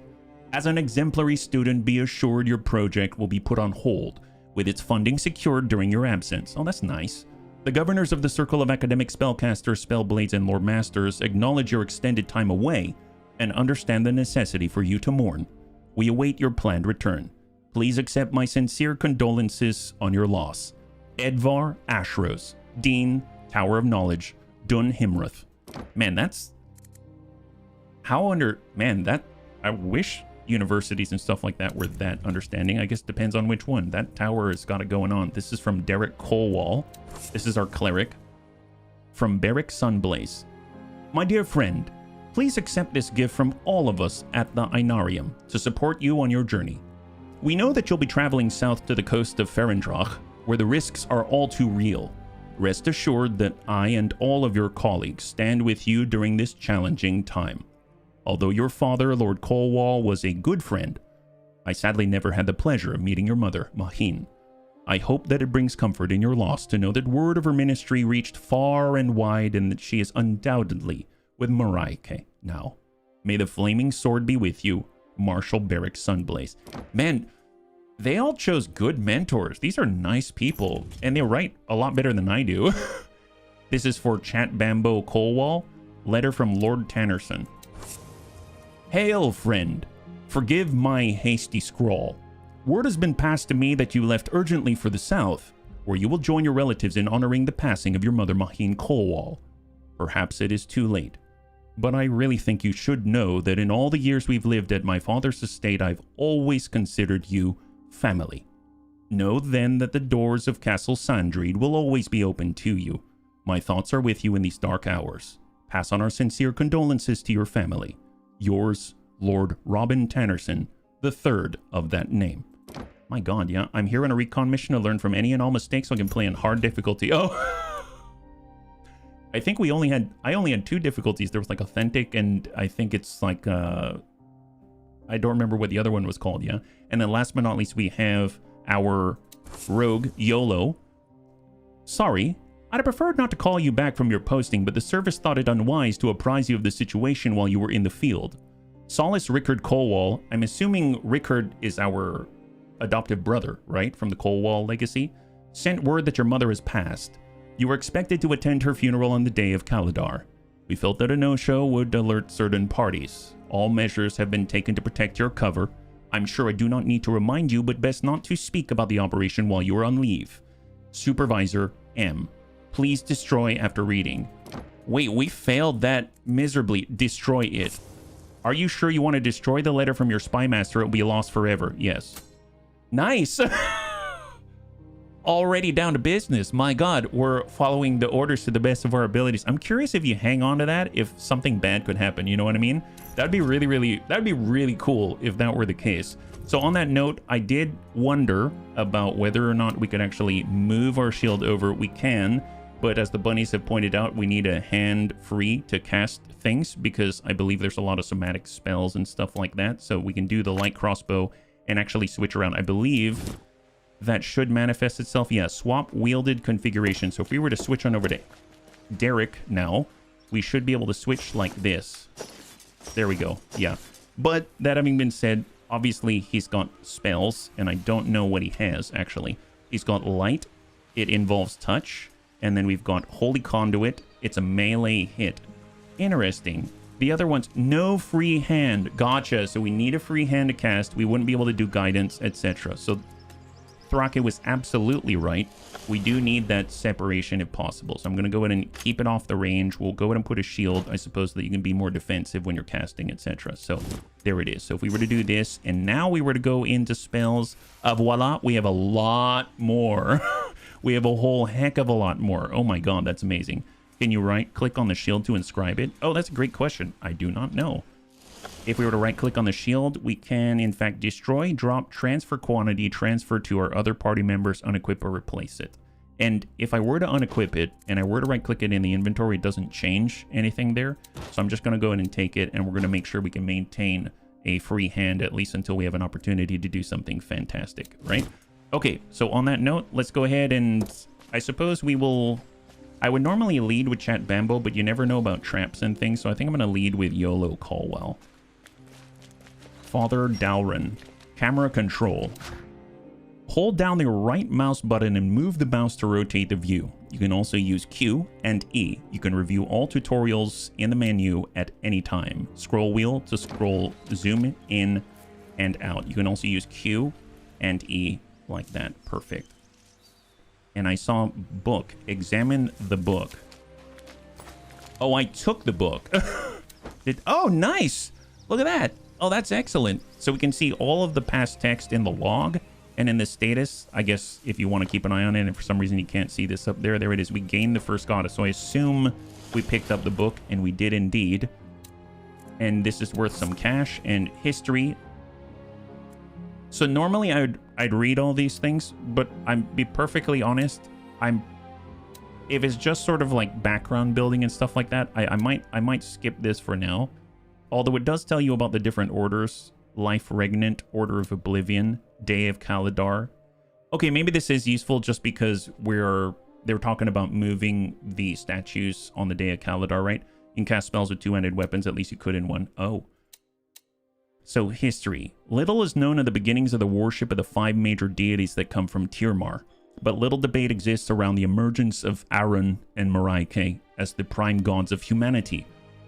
As an exemplary student, be assured your project will be put on hold, with its funding secured during your absence. Oh, that's nice. The governors of the Circle of Academic Spellcasters, Spellblades, and Lord Masters acknowledge your extended time away and understand the necessity for you to mourn. We await your planned return. Please accept my sincere condolences on your loss. Edvar Ashros, Dean, Tower of Knowledge, Dun Himruth. Man, that's... I wish universities and stuff like that were that understanding. I guess it depends on which one. That tower has got it going on. This is from Derek Colwall. This is our cleric. From Beric Sunblaze. My dear friend, please accept this gift from all of us at the Inarium to support you on your journey. We know that you'll be traveling south to the coast of Ferendrach, where the risks are all too real. Rest assured that I and all of your colleagues stand with you during this challenging time. Although your father, Lord Colwall, was a good friend, I sadly never had the pleasure of meeting your mother, Mahin. I hope that it brings comfort in your loss to know that word of her ministry reached far and wide and that she is undoubtedly with Mareike now. May the flaming sword be with you, Marshal Beric Sunblaze. Man, they all chose good mentors. These are nice people, and they write a lot better than I do. This is for Chat Bambo Colwall. Letter from Lord Tannerson. Hail, friend. Forgive my hasty scrawl. Word has been passed to me that you left urgently for the south, where you will join your relatives in honoring the passing of your mother Maheen Colwall. Perhaps it is too late, but I really think you should know that in all the years we've lived at my father's estate, I've always considered you family. Know then that the doors of Castle Sandreed will always be open to you. My thoughts are with you in these dark hours. Pass on our sincere condolences to your family. Yours, Lord Robin Tannerson, the third of that name. My god, yeah. I'm here on a recon mission to learn from any and all mistakes so I can play on hard difficulty. Oh! I think I only had 2 difficulties. There was like authentic and I think it's like, I don't remember what the other one was called, yeah? And then last but not least, we have our rogue, YOLO. Sorry, I'd have preferred not to call you back from your posting, but the service thought it unwise to apprise you of the situation while you were in the field. Solace Rickard Colwall, I'm assuming Rickard is our adoptive brother, right? From the Colwall legacy, sent word that your mother has passed. You were expected to attend her funeral on the day of Kaladar. We felt that a no-show would alert certain parties. All measures have been taken to protect your cover. I'm sure I do not need to remind you, but best not to speak about the operation while you are on leave. Supervisor M. Please destroy after reading. Wait, we failed that miserably. Destroy it. Are you sure you want to destroy the letter from your spy master? It will be lost forever. Yes. Nice. Already down to business. My god, we're following the orders to the best of our abilities. I'm curious if you hang on to that, if something bad could happen. You know what I mean? That'd be really cool if that were the case. So on that note, I did wonder about whether or not we could actually move our shield over. We can, but as the bunnies have pointed out, we need a hand free to cast things because I believe there's a lot of somatic spells and stuff like that. So we can do the light crossbow and actually switch around. I believe that should manifest itself. Yeah, swap wielded configuration. So if we were to switch on over to Derek now, we should be able to switch like this. There we go. Yeah. But that having been said, obviously he's got spells, and I don't know what he has, actually. He's got light. It involves touch. And then we've got Holy Conduit. It's a melee hit. Interesting. The other one's no free hand. Gotcha. So we need a free hand to cast. We wouldn't be able to do guidance, etc. So Thrake was absolutely right. We do need that separation if possible. So I'm going to go ahead and keep it off the range. We'll go ahead and put a shield, I suppose, so that you can be more defensive when you're casting, etc. So there it is. So if we were to do this, and now we were to go into spells, voila, we have a lot more. We have a whole heck of a lot more. Oh my god, that's amazing. Can you right-click on the shield to inscribe it? Oh, that's a great question. I do not know. If we were to right-click on the shield, we can, in fact, destroy, drop, transfer quantity, transfer to our other party members, unequip, or replace it. And if I were to unequip it, and I were to right-click it in the inventory, it doesn't change anything there. So I'm just going to go ahead and take it, and we're going to make sure we can maintain a free hand, at least until we have an opportunity to do something fantastic, right? Okay, so on that note, let's go ahead and I suppose we will... I would normally lead with Chat Bambo, but you never know about traps and things, so I think I'm going to lead with YOLO Colwell. Father Dalrin. Camera control. Hold down the right mouse button and move the mouse to rotate the view. You can also use Q and E. You can review all tutorials in the menu at any time. Scroll wheel to scroll, zoom in and out. You can also use Q and E like that. Perfect. And I saw book. Examine the book. Oh, I took the book. Oh, nice. Look at that. Oh, that's excellent. So we can see all of the past text in the log and in the status. I guess if you want to keep an eye on it, and for some reason you can't see this up there, there it is. We gained the first goddess. So I assume we picked up the book, and we did indeed. And this is worth some cash and history. So normally I'd read all these things, but be perfectly honest, if it's just sort of like background building and stuff like that, I might skip this for now. Although it does tell you about the different orders: Life Regnant, Order of Oblivion, Day of Kaladar. Okay, maybe this is useful just because they're talking about moving the statues on the Day of Kaladar, right? You can cast spells with two-handed weapons, at least you could in one. Oh. So, history. Little is known of the beginnings of the worship of the 5 major deities that come from Tirmar. but little debate exists around the emergence of Arun and Maraike as the prime gods of humanity.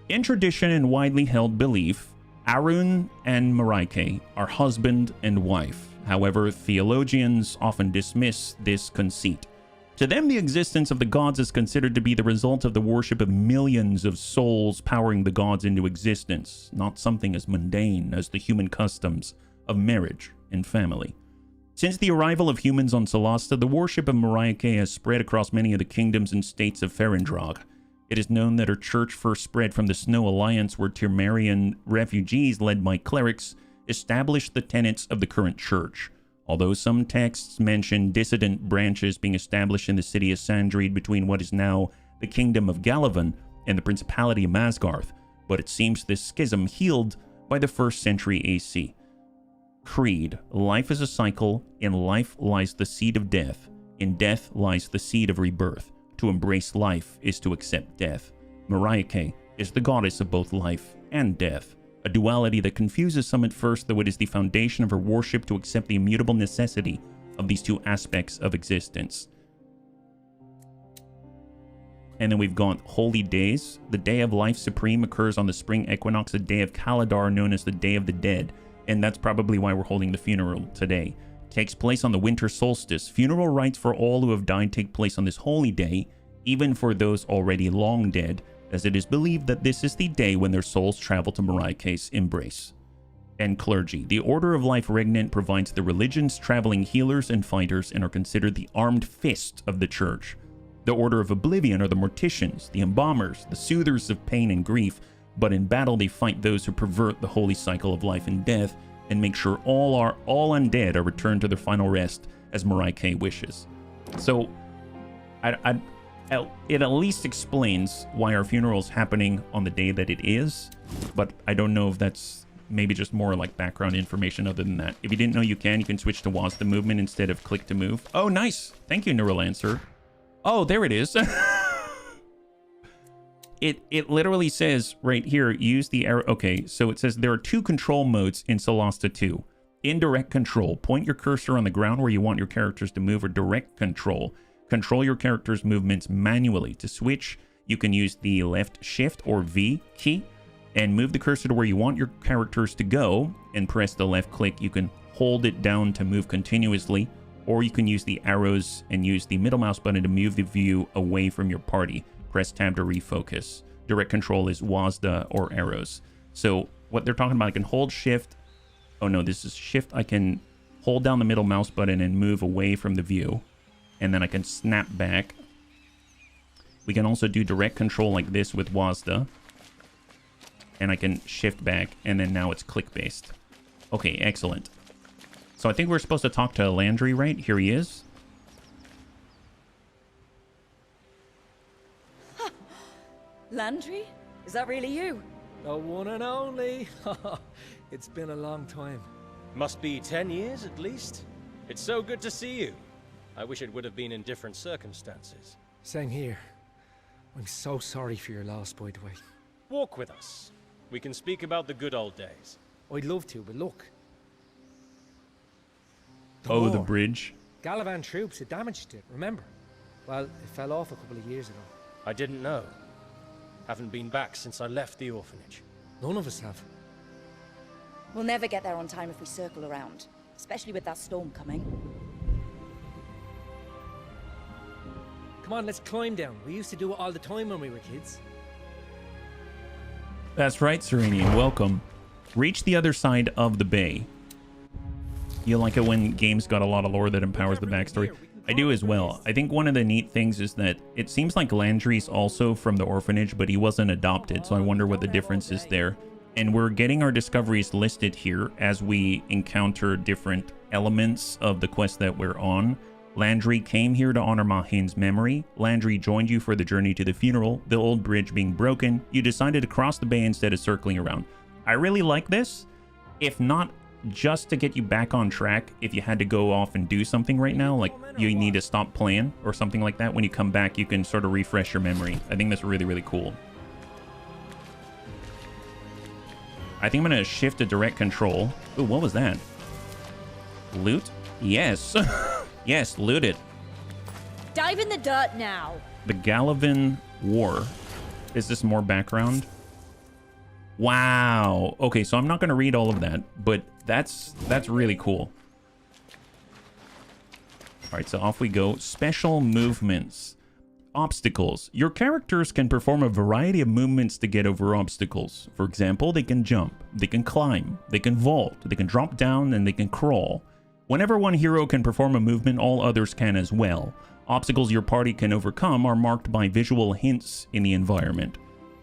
In tradition and widely held belief, Arun and Maraike are husband and wife. However, theologians often dismiss this conceit. To them, the existence of the gods is considered to be the result of the worship of millions of souls powering the gods into existence, not something as mundane as the human customs of marriage and family. Since the arrival of humans on Solasta, the worship of Maraike has spread across many of the kingdoms and states of Ferendrag. It is known that her church first spread from the Snow Alliance, where Termarian refugees led by clerics established the tenets of the current church. Although some texts mention dissident branches being established in the city of Sandreed between what is now the Kingdom of Galavan and the Principality of Masgarth, but it seems this schism healed by the 1st century AC. Creed: life is a cycle, in life lies the seed of death, in death lies the seed of rebirth. To embrace life is to accept death. Maraike is the goddess of both life and death, a duality that confuses some at first, though it is the foundation of her worship to accept the immutable necessity of these two aspects of existence. And then we've got holy days. The day of life supreme occurs on the spring equinox, a day of Kaladar known as the Day of the Dead, and that's probably why we're holding the funeral today. Takes place on the winter solstice. Funeral rites for all who have died take place on this holy day, even for those already long dead, as it is believed that this is the day when their souls travel to Maraike's embrace. And clergy. The Order of Life Regnant provides the religion's traveling healers and fighters and are considered the armed fist of the church. The Order of Oblivion are the morticians, the embalmers, the soothers of pain and grief, but in battle they fight those who pervert the holy cycle of life and death and make sure all undead are returned to their final rest as Maraike wishes. So, it at least explains why our funeral is happening on the day that it is, but I don't know if that's maybe just more like background information other than that. If you didn't know, you can switch to WASD the movement instead of click to move. Oh, nice. Thank you, Neurolancer. Oh, there it is. It literally says right here, use the arrow. Okay, so it says there are 2 control modes in Solasta II. Indirect control. Point your cursor on the ground where you want your characters to move, or direct control. Control your character's movements manually. To switch, you can use the left shift or V key and move the cursor to where you want your characters to go and press the left click. You can hold it down to move continuously, or you can use the arrows and use the middle mouse button to move the view away from your party. Press tab to refocus. Direct control is WASD or arrows. So what they're talking about, I can hold shift. Oh no, this is shift. I can hold down the middle mouse button and move away from the view. And then I can snap back. We can also do direct control like this with WASD. And I can shift back, and then now it's click-based. Okay, excellent. So I think we're supposed to talk to Landry, right? Here he is. Landry? Is that really you? The one and only. It's been a long time. Must be 10 years at least. It's so good to see you. I wish it would have been in different circumstances. Same here. I'm so sorry for your loss, by the way. Walk with us. We can speak about the good old days. I'd love to, but look. The war. bridge. Galavan troops had damaged it, remember? Well, it fell off a couple of years ago. I didn't know. Haven't been back since I left the orphanage. None of us have. We'll never get there on time if we circle around, especially with that storm coming. Come on, let's climb down. We used to do it all the time when we were kids. That's right, Serenian. Welcome. Reach the other side of the bay. You like it when games got a lot of lore that empowers the backstory? I do as well. I think one of the neat things is that it seems like Landry's also from the orphanage, but he wasn't adopted, so I wonder what the difference is there. And we're getting our discoveries listed here as we encounter different elements of the quest that we're on. Landry came here to honor Mahin's memory. Landry joined you for the journey to the funeral. The old bridge being broken, you decided to cross the bay instead of circling around. I really like this. If not just to get you back on track, if you had to go off and do something right now, like you need to stop playing or something like that, when you come back you can sort of refresh your memory. I think that's really, really cool. I think I'm going to shift to direct control. Ooh, what was that? Loot? Yes. Yes, loot it. Dive in the dirt now. The Galavan War. Is this more background? Wow. Okay, so I'm not going to read all of that, but that's really cool. All right, so off we go. Special movements. Obstacles. Your characters can perform a variety of movements to get over obstacles. For example, they can jump, they can climb, they can vault, they can drop down, and they can crawl. Whenever one hero can perform a movement, all others can as well. Obstacles your party can overcome are marked by visual hints in the environment.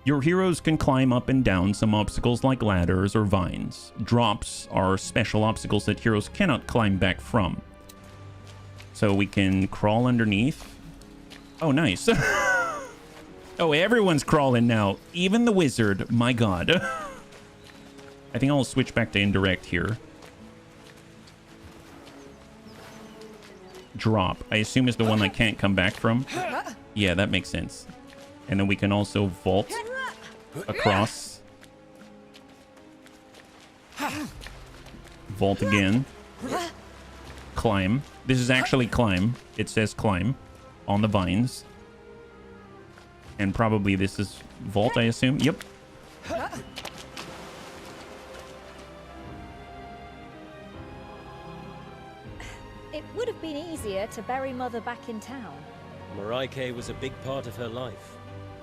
Your heroes can climb up and down some obstacles like ladders or vines. Drops are special obstacles that heroes cannot climb back from. So we can crawl underneath. Oh, nice. Oh, everyone's crawling now. Even the wizard. My god. I think I'll switch back to indirect here. Drop. I assume is the one I can't come back from. Yeah, that makes sense. And then we can also vault across. Vault again. Climb. This is actually climb. It says climb on the vines. And probably this is vault, I assume. Yep. It would have been easier to bury Mother back in town. Marike was a big part of her life.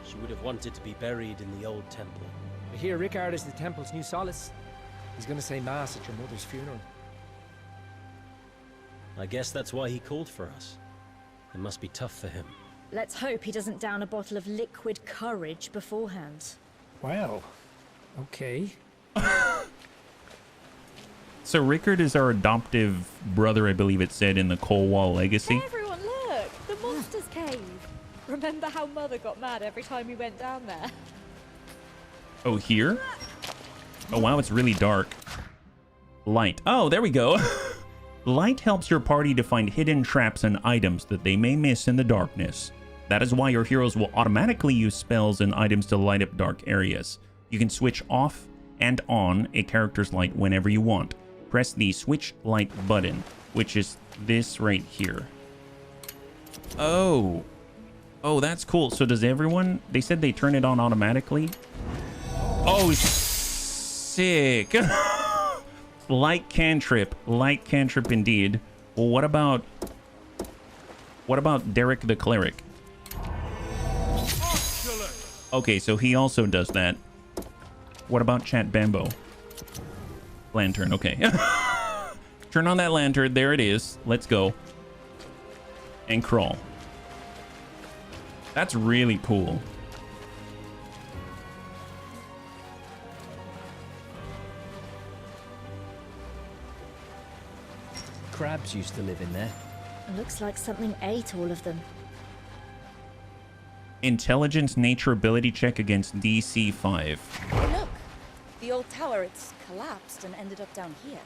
She would have wanted to be buried in the old temple. I hear Rickard is the temple's new solace. He's gonna say mass at your mother's funeral. I guess that's why he called for us. It must be tough for him. Let's hope he doesn't down a bottle of liquid courage beforehand. Well, okay. So Rickard is our adoptive brother, I believe it said in the Coalwall Legacy. Everyone, look! The monster's cave! Remember how Mother got mad every time we went down there? Oh, here? Oh, wow, it's really dark. Light. Oh, there we go. Light helps your party to find hidden traps and items that they may miss in the darkness. That is why your heroes will automatically use spells and items to light up dark areas. You can switch off and on a character's light whenever you want. Press the switch light button, which is this right here. Oh. Oh, that's cool. So does everyone... They said they turn it on automatically. Oh, sick. Light cantrip. Light cantrip indeed. Well, what about Derek the Cleric? Okay, so he also does that. What about Chat Bambo? Lantern, okay. Turn on that lantern. There it is. Let's go. And crawl. That's really cool. Crabs used to live in there. Looks like something ate all of them. Intelligence nature ability check against DC 5. Hey, look! The old tower, it's collapsed and ended up down here.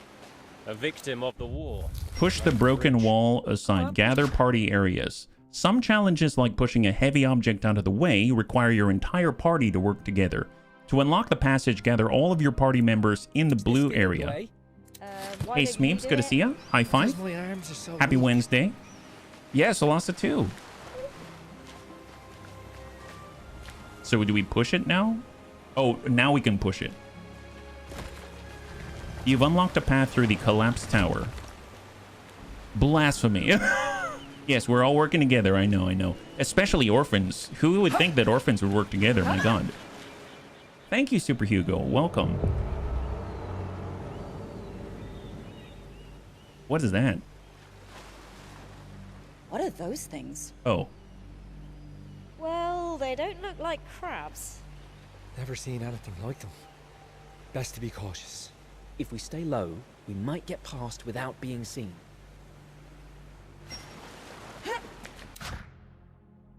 A victim of the war. Push the broken wall aside. Gather party areas. Some challenges, like pushing a heavy object out of the way, require your entire party to work together. To unlock the passage, gather all of your party members in the blue area. Hey Smeeps, good to see ya. High five. My arms are so Happy weak. Wednesday. Yeah, Solasta II. So do we push it now? Oh, now we can push it. You've unlocked a path through the collapsed tower. Blasphemy. Yes, we're all working together. I know. Especially orphans. Who would think that orphans would work together? My god. Thank you, Super Hugo. Welcome. What is that? What are those things? Oh. Well, they don't look like crabs. Never seen anything like them. Best to be cautious. If we stay low, we might get past without being seen.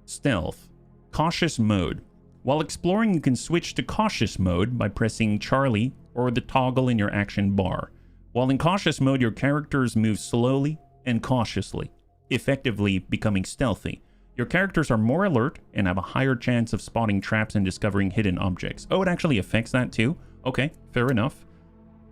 Stealth. Cautious mode. While exploring, you can switch to cautious mode by pressing Charlie or the toggle in your action bar. While in cautious mode, your characters move slowly and cautiously, effectively becoming stealthy. Your characters are more alert and have a higher chance of spotting traps and discovering hidden objects. Oh, it actually affects that too? Okay, fair enough.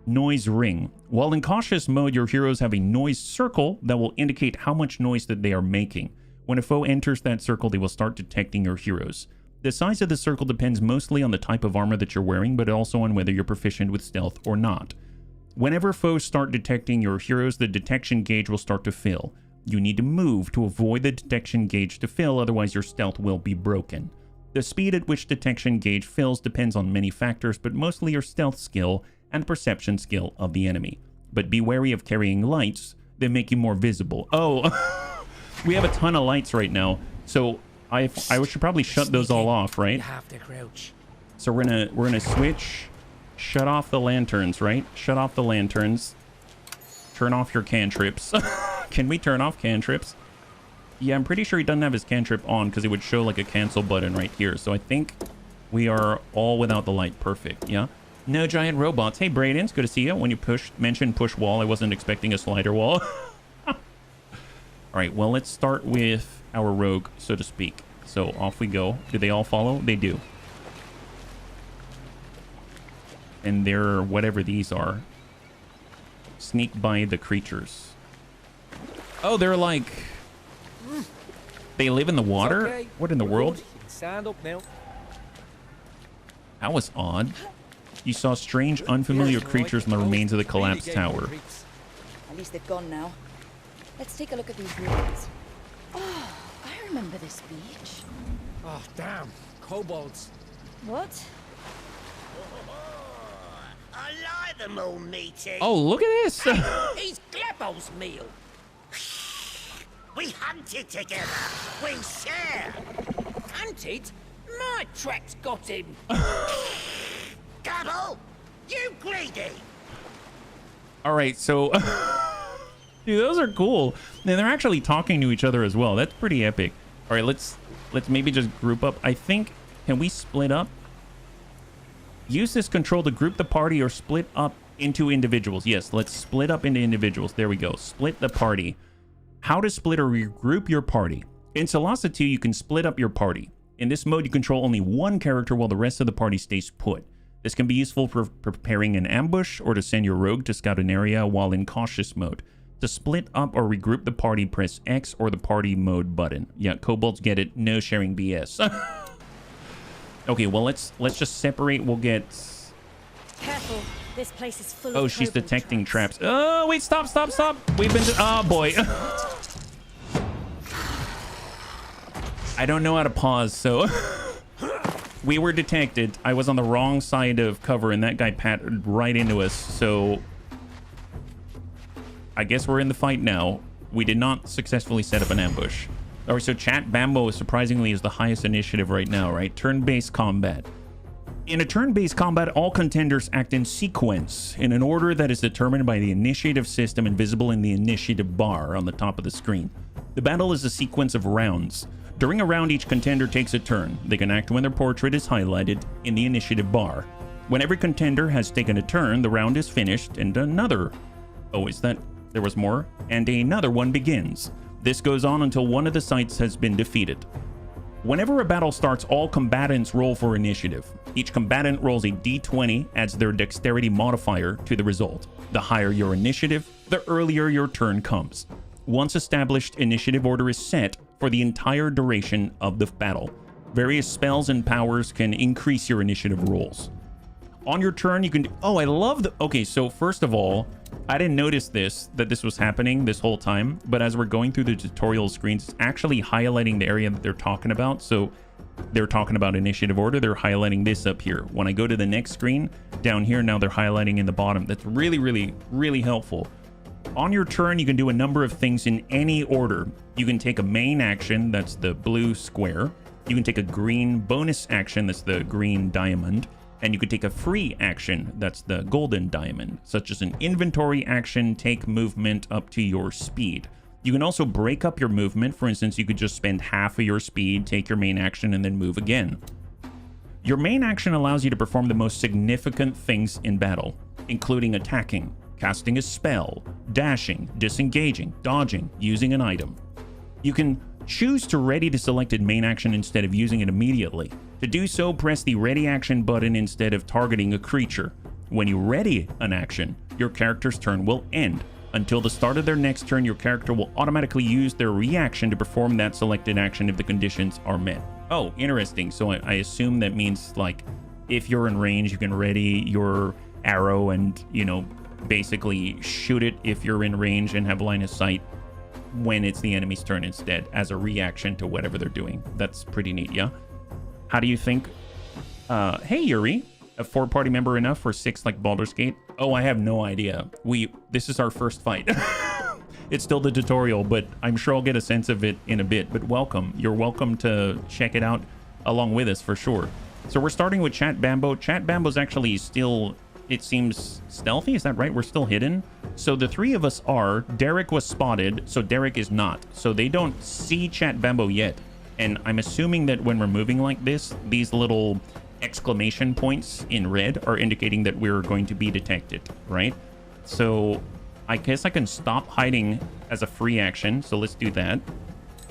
Noise ring. While in cautious mode, your heroes have a noise circle that will indicate how much noise that they are making. When a foe enters that circle, they will start detecting your heroes. The size of the circle depends mostly on the type of armor that you're wearing, but also on whether you're proficient with stealth or not. Whenever foes start detecting your heroes, the detection gauge will start to fill. You need to move to avoid the detection gauge to fill, otherwise your stealth will be broken. The speed at which detection gauge fills depends on many factors, but mostly your stealth skill and perception skill of the enemy. But be wary of carrying lights, they make you more visible. Oh, we have a ton of lights right now, so I should probably shut those all off, right? You have to crouch. So we're gonna switch, shut off the lanterns, right? Shut off the lanterns. Turn off your cantrips. Can we turn off cantrips? Yeah, I'm pretty sure he doesn't have his cantrip on because it would show like a cancel button right here. So I think we are all without the light. Perfect. Yeah. No giant robots. Hey, Brayden, it's good to see you. When you mentioned push wall, I wasn't expecting a slider wall. All right, well, let's start with our rogue, so to speak. So off we go. Do they all follow? They do. And they're whatever these are. Sneak by the creatures. Oh, they're like... They live in the water? Okay. What in the world? You can stand up now. That was odd. You saw strange, unfamiliar creatures in the remains of the collapsed tower. At least they've gone now. Let's take a look at these ruins. Oh, I remember this beach. Oh, damn. Kobolds. What? I like them all meaty. Oh, look at this! He's Glebbo's meal. We hunted together. We share. Hunted? My track's got him. Gobble, you greedy. All right, so... Dude, those are cool. And they're actually talking to each other as well. That's pretty epic. All right, let's maybe just group up. I think... Can we split up? Use this control to group the party or split up into individuals. Yes, let's split up into individuals. There we go. Split the party. How to split or regroup your party. In Solasta II, you can split up your party. In this mode, you control only one character while the rest of the party stays put. This can be useful for preparing an ambush or to send your rogue to scout an area while in cautious mode. To split up or regroup the party, press X or the party mode button. Yeah, kobolds get it. No sharing BS. Okay, well, let's just separate. We'll get... Careful. This place is full Oh, of she's kobold detecting traps. Oh, wait, stop. We've been... Oh, boy. I don't know how to pause, so... We were detected. I was on the wrong side of cover, and that guy pattered right into us, so... I guess we're in the fight now. We did not successfully set up an ambush. All right, so chat, Bambo surprisingly is the highest initiative right now, right? Turn-based combat. In a turn-based combat, all contenders act in sequence in an order that is determined by the initiative system and visible in the initiative bar on the top of the screen. The battle is a sequence of rounds. During a round, each contender takes a turn. They can act when their portrait is highlighted in the initiative bar. When every contender has taken a turn, the round is finished and another... Oh, is that... There was more? And another one begins. This goes on until one of the sites has been defeated. Whenever a battle starts, all combatants roll for initiative. Each combatant rolls a d20, adds their dexterity modifier to the result. The higher your initiative, the earlier your turn comes. Once established, initiative order is set for the entire duration of the battle. Various spells and powers can increase your initiative rolls. On your turn, you can... Oh, I love the... Okay, so first of all, I didn't notice that this was happening this whole time, but as we're going through the tutorial screens, it's actually highlighting the area that they're talking about. So they're talking about initiative order. They're highlighting this up here. When I go to the next screen, down here, now they're highlighting in the bottom. That's really, really, really helpful. On your turn, you can do a number of things in any order. You can take a main action, that's the blue square. You can take a green bonus action, that's the green diamond. And you could take a free action, that's the golden diamond, such as an inventory action, take movement up to your speed. You can also break up your movement. For instance, you could just spend half of your speed, take your main action, and then move again. Your main action allows you to perform the most significant things in battle, including attacking, casting a spell, dashing, disengaging, dodging, using an item. You can choose to ready the selected main action instead of using it immediately. To do so, press the ready action button instead of targeting a creature. When you ready an action, your character's turn will end. Until the start of their next turn, your character will automatically use their reaction to perform that selected action if the conditions are met. Oh, interesting. So I assume that means, like, if you're in range, you can ready your arrow and, you know, basically shoot it if you're in range and have line of sight when it's the enemy's turn instead, as a reaction to whatever they're doing. That's pretty neat, yeah? How do you think... hey, Yuri. A 4-party member enough for 6 like Baldur's Gate? Oh, I have no idea. This is our first fight. It's still the tutorial, but I'm sure I'll get a sense of it in a bit. But welcome. You're welcome to check it out along with us for sure. So we're starting with Chat Bambo. Chat Bambo's actually still, it seems, stealthy. Is that right? We're still hidden. So the 3 of us are. Derek was spotted, so Derek is not. So they don't see Chat Bambo yet. And I'm assuming that when we're moving like this, these little exclamation points in red are indicating that we're going to be detected, right? So I guess I can stop hiding as a free action. So let's do that.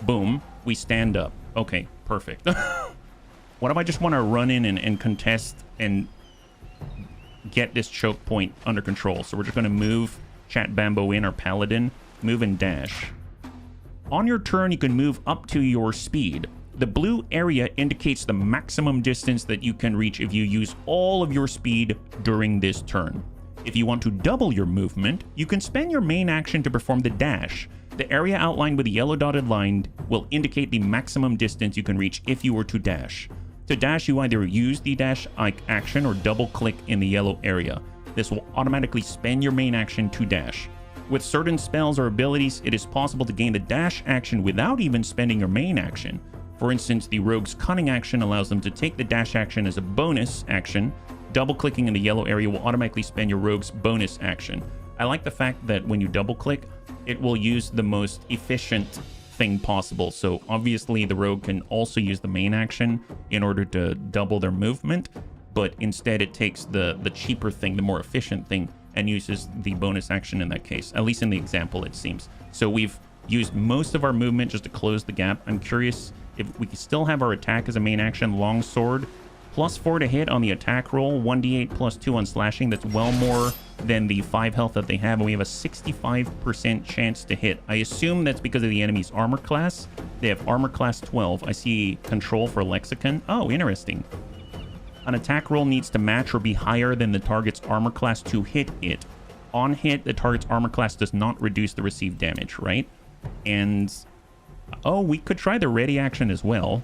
Boom. We stand up. Okay, perfect. What if I just want to run in and contest and get this choke point under control? So we're just going to move Chat Bambo in, our paladin, move and dash. On your turn, you can move up to your speed. The blue area indicates the maximum distance that you can reach if you use all of your speed during this turn. If you want to double your movement, you can spend your main action to perform the dash. The area outlined with the yellow dotted line will indicate the maximum distance you can reach if you were to dash. To dash, you either use the dash action or double click in the yellow area. This will automatically spend your main action to dash. With certain spells or abilities, it is possible to gain the dash action without even spending your main action. For instance, the Rogue's Cunning action allows them to take the dash action as a bonus action. Double-clicking in the yellow area will automatically spend your Rogue's bonus action. I like the fact that when you double-click, it will use the most efficient thing possible. So obviously, the Rogue can also use the main action in order to double their movement, but instead it takes the cheaper thing, the more efficient thing, and uses the bonus action in that case, at least in the example, it seems. So we've used most of our movement just to close the gap. I'm curious if we can still have our attack as a main action. Longsword, +4 to hit on the attack roll, 1d8 +2 on slashing. That's well more than the 5 health that they have, and we have a 65% chance to hit. I assume that's because of the enemy's armor class. They have armor class 12. I see control for lexicon. Oh, interesting. An attack roll needs to match or be higher than the target's armor class to hit it. On hit, the target's armor class does not reduce the received damage, right? And oh, we could try the ready action as well.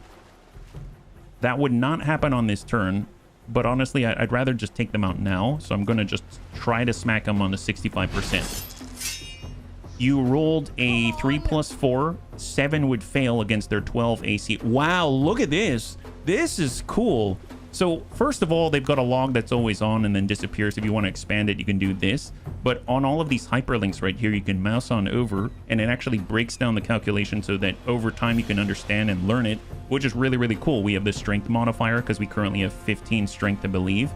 That would not happen on this turn, but honestly, I'd rather just take them out now. So I'm going to just try to smack them on the 65%. You rolled a 3 + 4. 7 would fail against their 12 AC. Wow, look at this. This is cool. So first of all, they've got a log that's always on and then disappears. If you want to expand it, you can do this. But on all of these hyperlinks right here, you can mouse on over, and it actually breaks down the calculation so that over time you can understand and learn it, which is really, really cool. We have the strength modifier because we currently have 15 strength, I believe.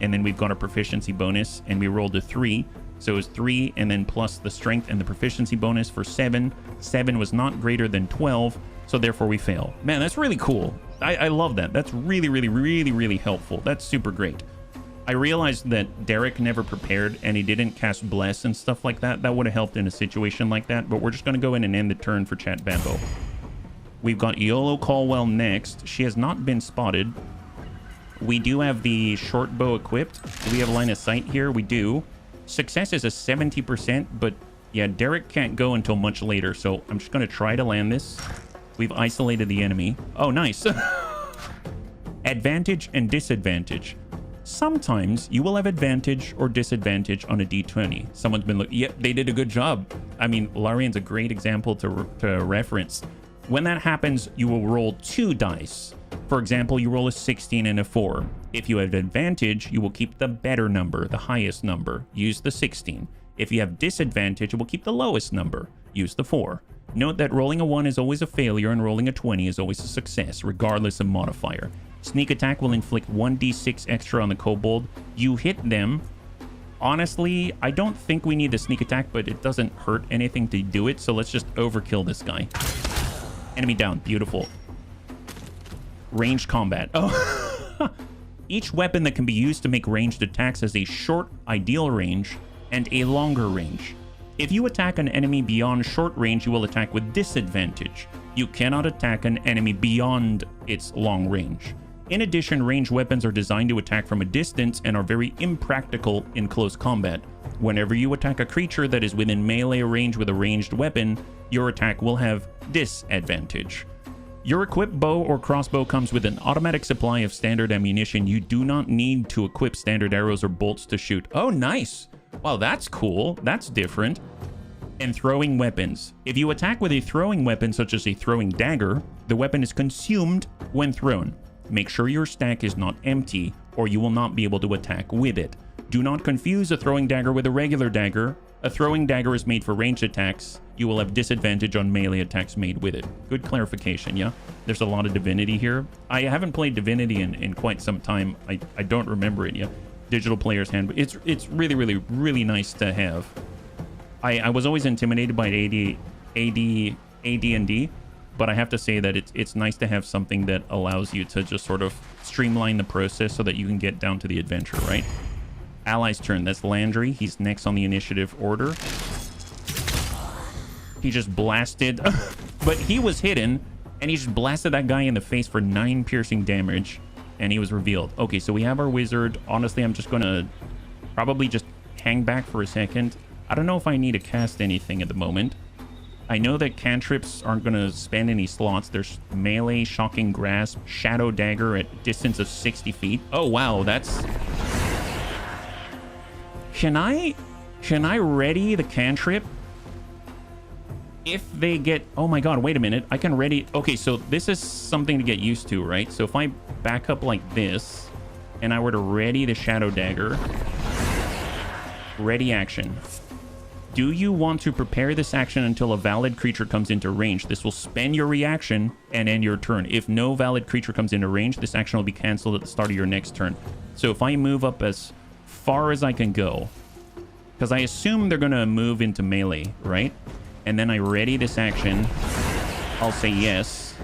And then we've got a proficiency bonus, and we rolled a 3. So it was 3, and then plus the strength and the proficiency bonus for 7. 7 was not greater than 12, so therefore we fail. Man, that's really cool. I love that. That's really, really, really, really helpful. That's super great. I realized that Derek never prepared and he didn't cast Bless and stuff like that. That would have helped in a situation like that, but we're just going to go in and end the turn for Chat Bambo. We've got Yolo Caldwell next. She has not been spotted. We do have the short bow equipped. Do we have line of sight here? We do. Success is a 70%, but yeah, Derek can't go until much later, so I'm just going to try to land this. We've isolated the enemy. Oh, nice. Advantage and disadvantage. Sometimes you will have advantage or disadvantage on a d20. Someone's been looking. Yep, they did a good job. I mean, Larian's a great example to reference. When that happens, you will roll 2 dice. For example, you roll a 16 and a 4. If you have advantage, you will keep the better number, the highest number. Use the 16. If you have disadvantage, you will keep the lowest number. Use the 4. Note that rolling a 1 is always a failure and rolling a 20 is always a success, regardless of modifier. Sneak attack will inflict 1d6 extra on the kobold. You hit them. Honestly, I don't think we need a sneak attack, but it doesn't hurt anything to do it, so let's just overkill this guy. Enemy down. Beautiful. Ranged combat. Oh. Each weapon that can be used to make ranged attacks has a short ideal range and a longer range. If you attack an enemy beyond short range, you will attack with disadvantage. You cannot attack an enemy beyond its long range. In addition, ranged weapons are designed to attack from a distance and are very impractical in close combat. Whenever you attack a creature that is within melee range with a ranged weapon, your attack will have disadvantage. Your equipped bow or crossbow comes with an automatic supply of standard ammunition. You do not need to equip standard arrows or bolts to shoot. Oh, nice. Wow, that's cool. That's different. And throwing weapons. If you attack with a throwing weapon, such as a throwing dagger, the weapon is consumed when thrown. Make sure your stack is not empty, or you will not be able to attack with it. Do not confuse a throwing dagger with a regular dagger. A throwing dagger is made for ranged attacks. You will have disadvantage on melee attacks made with it. Good clarification, yeah? There's a lot of Divinity here. I haven't played Divinity in quite some time. I don't remember it yet. Digital Player's Handbook. It's really, really, really nice to have. I was always intimidated by AD&D, but I have to say that it's nice to have something that allows you to just sort of streamline the process so that you can get down to the adventure, right? Ally's turn. That's Landry. He's next on the initiative order. He just blasted, but he was hidden, and he just blasted that guy in the face for 9 piercing damage, and he was revealed. Okay, so we have our wizard. Honestly, I'm just gonna probably just hang back for a second. I don't know if I need to cast anything at the moment. I know that cantrips aren't going to spend any slots. There's melee, shocking grasp, shadow dagger at distance of 60 feet. Oh, wow, that's... Can I ready the cantrip? If they get... Oh my god, wait a minute. I can ready... Okay, so this is something to get used to, right? So if I back up like this, and I were to ready the shadow dagger... Ready action. Do you want to prepare this action until a valid creature comes into range? This will spend your reaction and end your turn. If no valid creature comes into range, this action will be cancelled at the start of your next turn. So if I move up as far as I can go, because I assume they're going to move into melee, right? And then I ready this action, I'll say yes.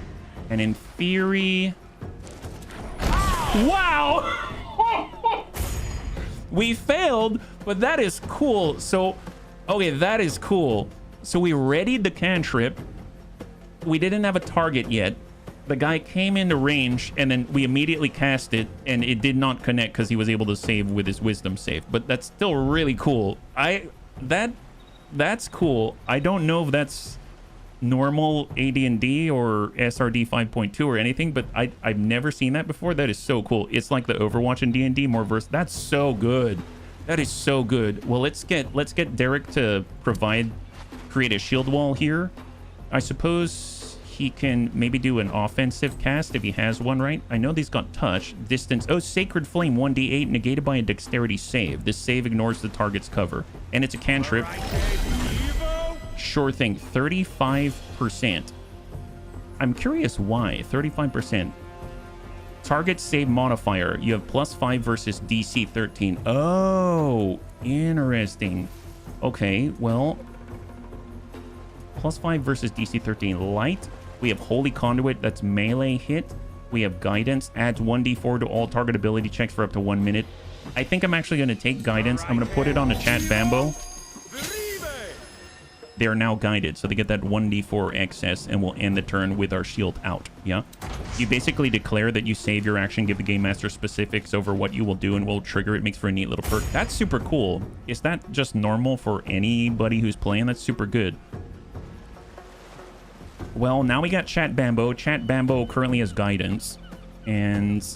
And in theory... Wow! We failed, but that is cool. So... Okay, that is cool. So we readied the cantrip. We didn't have a target yet. The guy came into range, and then we immediately cast it, and it did not connect because he was able to save with his wisdom save. But that's still really cool. That's cool. I don't know if that's normal AD&D or SRD 5.2 or anything, but I've never seen that before. That is so cool. It's like the Overwatch in D&D, more verse. That's so good. That is so good. Well, let's get Derek to create a shield wall here. I suppose he can maybe do an offensive cast if he has one, right? I know these got touch. Distance. Oh, Sacred Flame 1d8 negated by a dexterity save. This save ignores the target's cover. And it's a cantrip. Sure thing. 35%. I'm curious why. 35%. Target save modifier. You have +5 versus DC 13. Oh, interesting. Okay, well, +5 versus DC 13. Light. We have Holy Conduit. That's melee hit. We have Guidance. Adds 1d4 to all target ability checks for up to 1 minute. I think I'm actually going to take Guidance. I'm going to put it on the chat Bambo. They're now guided, so they get that 1d4 excess, and we'll end the turn with our shield out, yeah? You basically declare that you save your action, give the Game Master specifics over what you will do, and will trigger it. Makes for a neat little perk. That's super cool. Is that just normal for anybody who's playing? That's super good. Well, now we got Chat Bambo. Chat Bambo currently has Guidance, and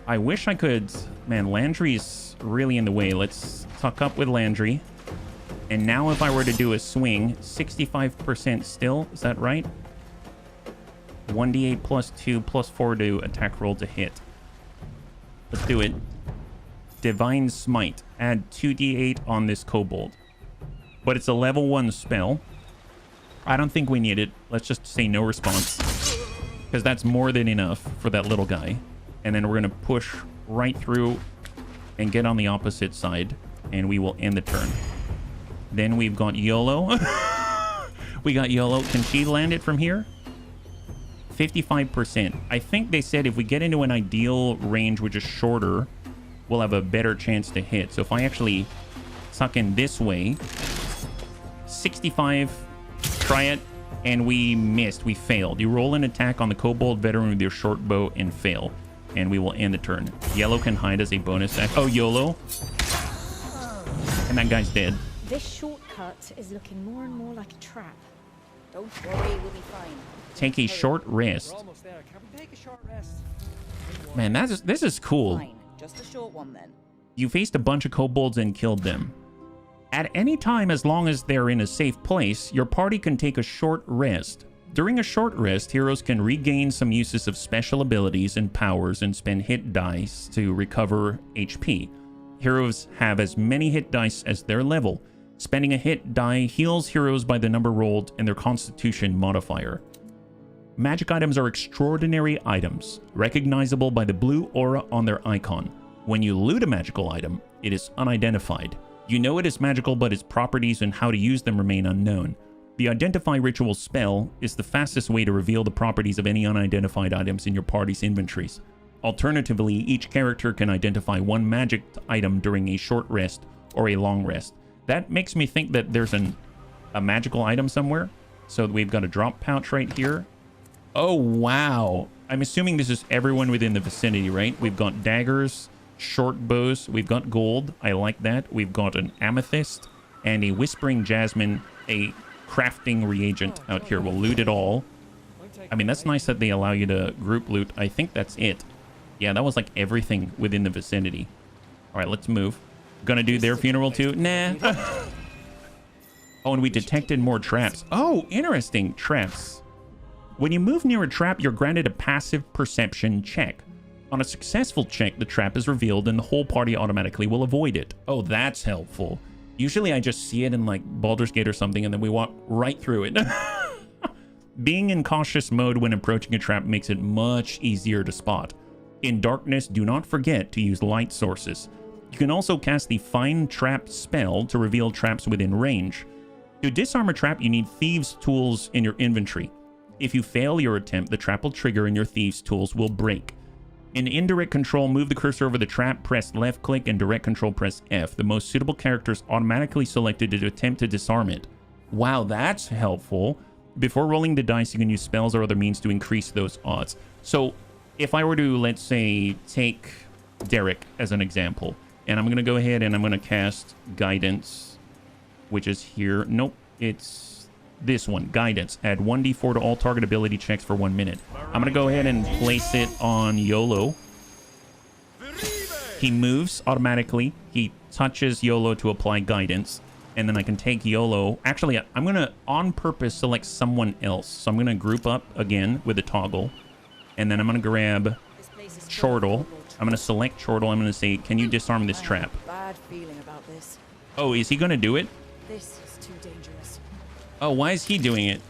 I wish I could... Man, Landry's really in the way. Let's tuck up with Landry. And now if I were to do a swing, 65% still, is that right? 1d8 +2 +4 to attack roll to hit. Let's do it. Divine Smite. Add 2d8 on this kobold. But it's a level 1 spell. I don't think we need it. Let's just say no response. Because that's more than enough for that little guy. And then we're going to push right through and get on the opposite side. And we will end the turn. Then we've got YOLO. We got YOLO. Can she land it from here? 55%. I think they said if we get into an ideal range, which is shorter, we'll have a better chance to hit. So if I actually suck in this way, 65. Try it. And we missed. We failed. You roll an attack on the kobold veteran with your short bow and fail. And we will end the turn. Yellow can hide as a bonus action. Oh, YOLO. And that guy's dead. This shortcut is looking more and more like a trap. Don't worry, we'll be fine. Take a short rest. We're almost there. Can we take a short rest? Man, this is cool. Fine, just a short one then. You faced a bunch of kobolds and killed them. At any time, as long as they're in a safe place, your party can take a short rest. During a short rest, heroes can regain some uses of special abilities and powers and spend hit dice to recover HP. Heroes have as many hit dice as their level. Spending a hit die heals heroes by the number rolled and their constitution modifier. Magic items are extraordinary items, recognizable by the blue aura on their icon. When you loot a magical item, it is unidentified. You know it is magical, but its properties and how to use them remain unknown. The Identify Ritual spell is the fastest way to reveal the properties of any unidentified items in your party's inventories. Alternatively, each character can identify one magic item during a short rest or a long rest. That makes me think that there's a magical item somewhere. So we've got a drop pouch right here. Oh, wow. I'm assuming this is everyone within the vicinity, right? We've got daggers, short bows, we've got gold. I like that. We've got an amethyst and a whispering jasmine, a crafting reagent out here. We'll loot it all. I mean, that's nice that they allow you to group loot. I think that's it. Yeah, that was like everything within the vicinity. All right, let's move. Gonna do their funeral too? Nah. Oh, and we detected more traps. Oh, interesting. Traps. When you move near a trap, you're granted a passive perception check. On a successful check, the trap is revealed and the whole party automatically will avoid it. Oh, that's helpful. Usually I just see it in like Baldur's Gate or something and then we walk right through it. Being in cautious mode when approaching a trap makes it much easier to spot. In darkness, do not forget to use light sources. You can also cast the Find Trap spell to reveal traps within range. To disarm a trap, you need Thieves' Tools in your inventory. If you fail your attempt, the trap will trigger and your Thieves' Tools will break. In indirect control, move the cursor over the trap, press left click, and direct control press F. The most suitable character is automatically selected to attempt to disarm it. Wow, that's helpful. Before rolling the dice, you can use spells or other means to increase those odds. So if I were to, let's say, take Derek as an example, and I'm going to go ahead and I'm going to cast Guidance, which is here. Nope, it's this one, Guidance. Add 1d4 to all target ability checks for 1 minute. I'm going to go ahead and place it on YOLO. He moves automatically. He touches YOLO to apply Guidance. And then I can take YOLO. Actually, I'm going to, on purpose, select someone else. So I'm going to group up again with a toggle. And then I'm going to grab Chortle. I'm going to select Chortle. I'm going to say, can you disarm this trap? Bad feeling about this. Oh, is he going to do it? This is too dangerous. Oh, why is he doing it?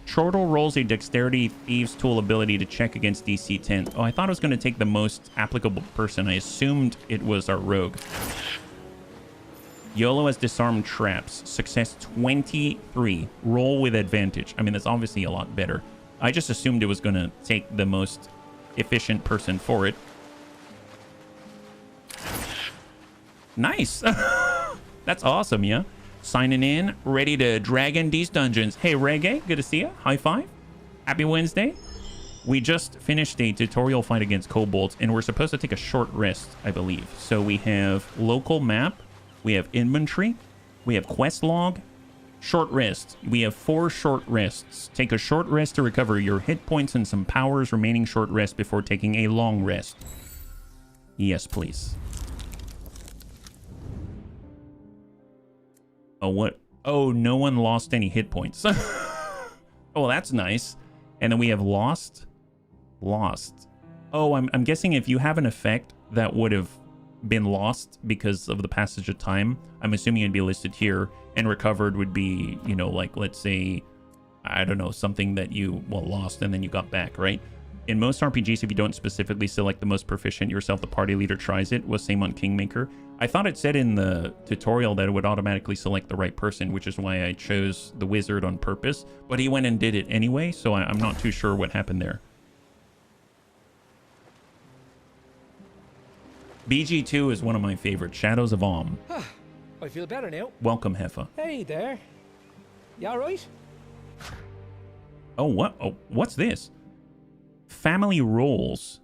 Chortle rolls a Dexterity Thieves Tool ability to check against DC 10. Oh, I thought it was going to take the most applicable person. I assumed it was our rogue. YOLO has disarmed traps. Success 23. Roll with advantage. I mean, that's obviously a lot better. I just assumed it was going to take the most efficient person for it. Nice. That's awesome, yeah? Signing in, ready to drag in these dungeons. Hey, Reggae, good to see you. High five. Happy Wednesday. We just finished a tutorial fight against kobolds, and we're supposed to take a short rest, I believe. So we have local map. We have inventory, we have quest log, short rest. We have 4 short rests. Take a short rest to recover your hit points and some powers, remaining short rest before taking a long rest. Yes, please. Oh, what? Oh, no one lost any hit points. Oh, that's nice. And then we have lost. Oh, I'm guessing if you have an effect that would have been lost because of the passage of time, I'm assuming it'd be listed here, and recovered would be, you know, like, let's say, I don't know, something that you, well, lost and then you got back, right? In most RPGs, if you don't specifically select the most proficient yourself, the party leader tries it. Was same on Kingmaker. I thought it said in the tutorial that it would automatically select the right person, which is why I chose the wizard on purpose, but he went and did it anyway, so I'm not too sure what happened there. BG2 is one of my favorites, Shadows of Om. I feel better now. Welcome, Heffa. Hey there. You alright? Oh, what? Oh, what's this? Family roles.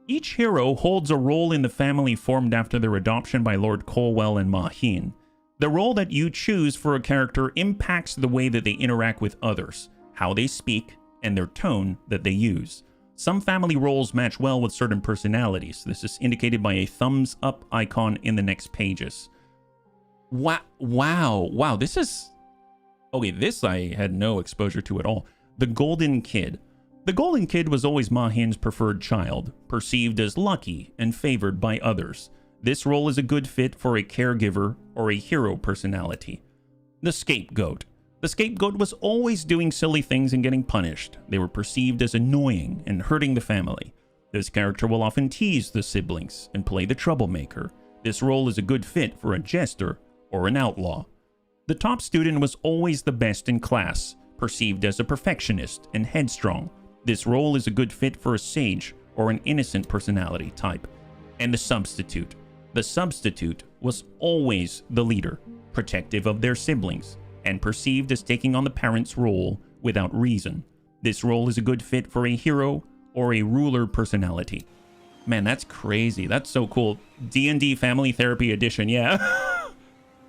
Each hero holds a role in the family formed after their adoption by Lord Colwell and Mahin. The role that you choose for a character impacts the way that they interact with others, how they speak, and their tone that they use. Some family roles match well with certain personalities. This is indicated by a thumbs up icon in the next pages. Wow, this is... Okay, this I had no exposure to at all. The Golden Kid. The Golden Kid was always Mahin's preferred child, perceived as lucky and favored by others. This role is a good fit for a caregiver or a hero personality. The Scapegoat. The Scapegoat was always doing silly things and getting punished. They were perceived as annoying and hurting the family. This character will often tease the siblings and play the troublemaker. This role is a good fit for a jester or an outlaw. The top student was always the best in class, perceived as a perfectionist and headstrong. This role is a good fit for a sage or an innocent personality type. And the Substitute. The Substitute was always the leader, protective of their siblings, and perceived as taking on the parent's role without reason. This role is a good fit for a hero or a ruler personality. Man, that's crazy. That's so cool. D&D Family Therapy Edition, yeah.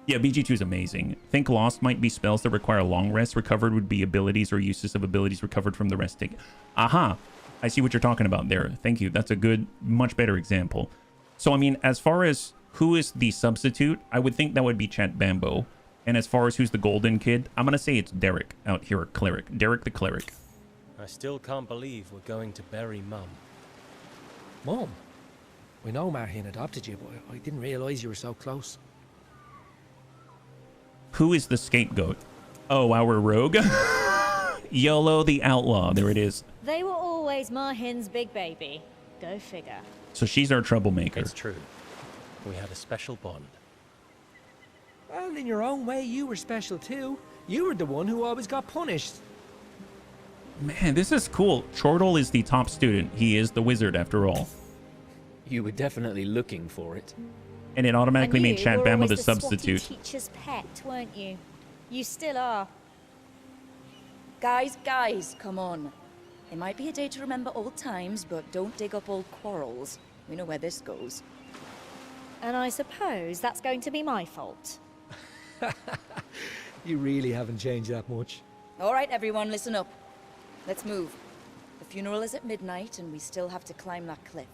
Yeah, BG2 is amazing. Think lost might be spells that require a long rest. Recovered would be abilities or uses of abilities recovered from the rest take. Aha, I see what you're talking about there. Thank you. That's a good, much better example. So, I mean, as far as who is the substitute, I would think that would be Chat Bambo. And as far as who's the Golden Kid, I'm going to say it's Derek out here, Cleric. Derek the Cleric. I still can't believe we're going to bury Mum. Mum? We know Mahin adopted you, but I didn't realise you were so close. Who is the Scapegoat? Oh, our rogue? YOLO the Outlaw. There it is. They were always Mahin's big baby. Go figure. So she's our troublemaker. It's true. We had a special bond. Well, in your own way, you were special too. You were the one who always got punished. Man, this is cool. Chortle is the top student. He is the wizard after all. You were definitely looking for it. And it automatically made Chat Bambo the the substitute. teacher's pet, weren't you? You still are. Guys, come on. It might be a day to remember old times, but don't dig up old quarrels. We know where this goes. And I suppose that's going to be my fault. You really haven't changed that much. All right, everyone, listen up. Let's move. The funeral is at midnight, and we still have to climb that cliff.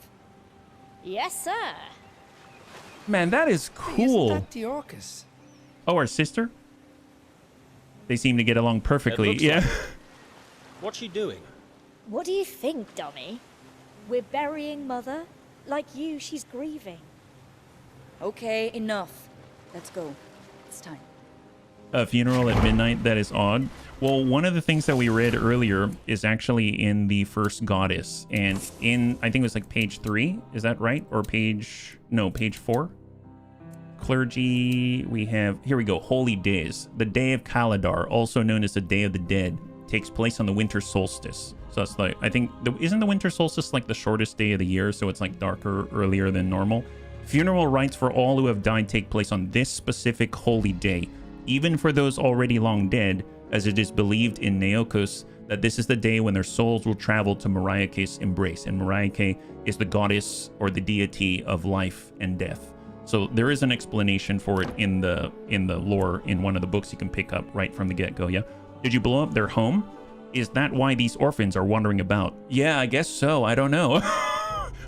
Yes, sir. Man, that is cool. Isn't that Neokos? Oh, our sister? They seem to get along perfectly. It looks Yeah. like What's she doing? What do you think, dummy? We're burying Mother? Like you, she's grieving. Okay, enough. Let's go. It's time. A funeral at midnight, that is odd. Well, one of the things that we read earlier is actually in the first goddess, and in, I think it was like page 3, is that right? Or page 4? Clergy, we have, here we go, Holy Days. The Day of Kaladar, also known as the Day of the Dead, takes place on the winter solstice. So that's like, I think, isn't the winter solstice like the shortest day of the year, so it's like darker earlier than normal? Funeral rites for all who have died take place on this specific holy day, even for those already long dead, as it is believed in Neokos that this is the day when their souls will travel to Mariake's embrace, and Mariake is the goddess or the deity of life and death. So there is an explanation for it in the lore in one of the books you can pick up right from the get-go. Yeah, did you blow up their home? Is that why these orphans are wandering about? Yeah, I guess so. I don't know.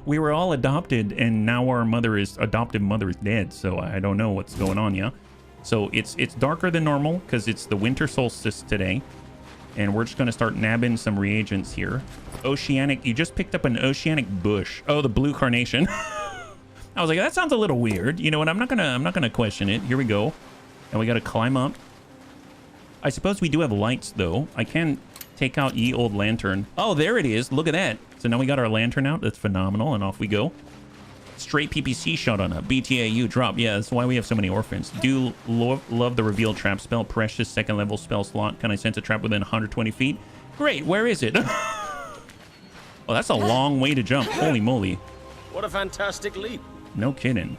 We were all adopted, and now our adoptive mother is dead, so I don't know what's going on. Yeah. So it's darker than normal because it's the winter solstice today. And we're just going to start nabbing some reagents here. Oceanic, you just picked up an oceanic bush. Oh, the blue carnation. I was like, that sounds a little weird. You know what? I'm not gonna question it. Here we go. And we got to climb up. I suppose we do have lights though. I can take out ye old lantern. Oh, there it is. Look at that. So now we got our lantern out. That's phenomenal. And off we go. Straight PPC shot on a BTAU drop. Yeah, that's why we have so many orphans. Do love the reveal trap spell. Precious second level spell slot. Can I sense a trap within 120 feet? Great. Where is it? Oh, that's a long way to jump. Holy moly. What a fantastic leap. No kidding.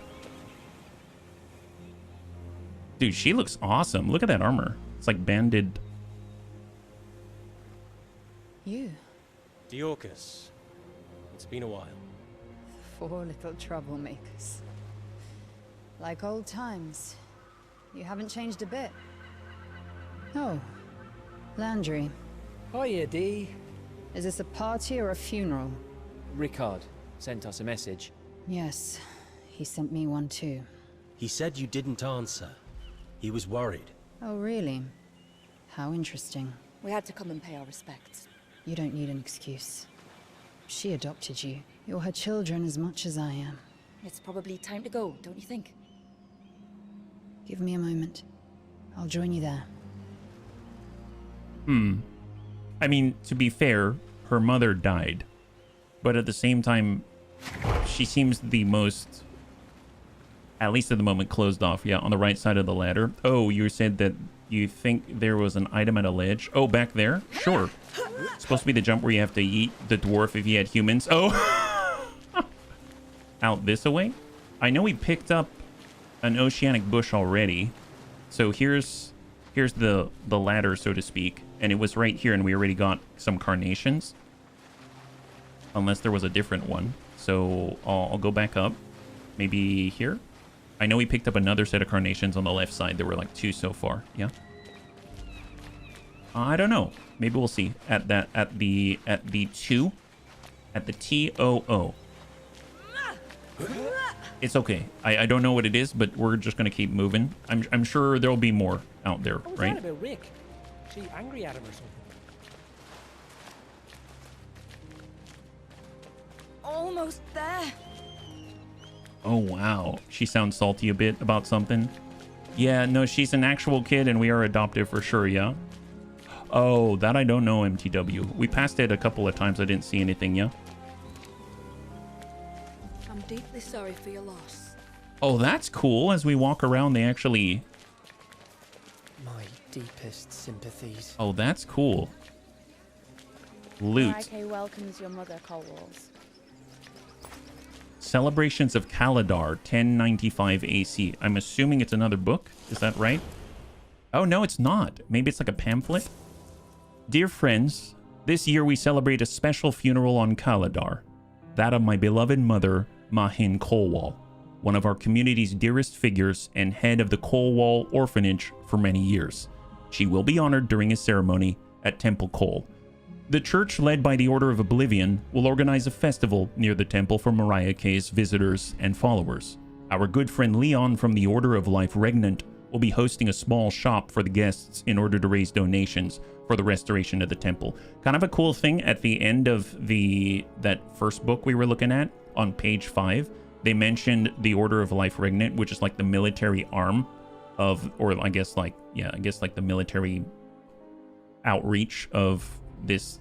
Dude, she looks awesome. Look at that armor. It's like banded. You? Neokos. It's been a while. 4 little troublemakers. Like old times. You haven't changed a bit. Oh, Landry. Hiya, Dee. Is this a party or a funeral? Rickard sent us a message. Yes, he sent me one too. He said you didn't answer. He was worried. Oh, really? How interesting. We had to come and pay our respects. You don't need an excuse. She adopted you. You're her children as much as I am. It's probably time to go, don't you think? Give me a moment. I'll join you there. I mean, to be fair, her mother died. But at the same time, she seems the most, at least at the moment, closed off. Yeah, on the right side of the ladder. Oh, you said that you think there was an item at a ledge. Oh, back there? Sure. It's supposed to be the jump where you have to eat the dwarf if you had humans. Oh! Out this way? I know we picked up an oceanic bush already. So here's the ladder, so to speak. And it was right here, and we already got some carnations. Unless there was a different one. So I'll go back up. Maybe here? I know we picked up another set of carnations on the left side. There were like 2 so far. Yeah. I don't know. Maybe we'll see at the 2 at the TOO. It's okay. I don't know what it is, but we're just gonna keep moving. I'm sure there'll be more out there, What was right? that about Rick? She angry at him or something? Almost there. Oh wow, she sounds salty a bit about something. Yeah, no, she's an actual kid, and we are adoptive for sure. Yeah. Oh, that I don't know, MTW. We passed it a couple of times. I didn't see anything. Yeah. I'm deeply sorry for your loss. Oh, that's cool. As we walk around, they actually... My deepest sympathies. Oh, that's cool. Loot. Marike welcomes your mother, Colwalls. Celebrations of Kaladar, 1095 AC. I'm assuming it's another book. Is that right? Oh, no, it's not. Maybe it's like a pamphlet. Dear friends, this year we celebrate a special funeral on Kaladar. That of my beloved mother, Mahin Colwall, one of our community's dearest figures and head of the Colwall orphanage for many years. She will be honored during a ceremony at Temple Cole. The church, led by the Order of Oblivion, will organize a festival near the temple for Mariah K's visitors and followers. Our good friend Leon from the Order of Life Regnant will be hosting a small shop for the guests in order to raise donations for the restoration of the temple. Kind of a cool thing at the end of that first book we were looking at on page 5. They mentioned the Order of Life Regnant, which is like the military arm of, or I guess like the military outreach of this,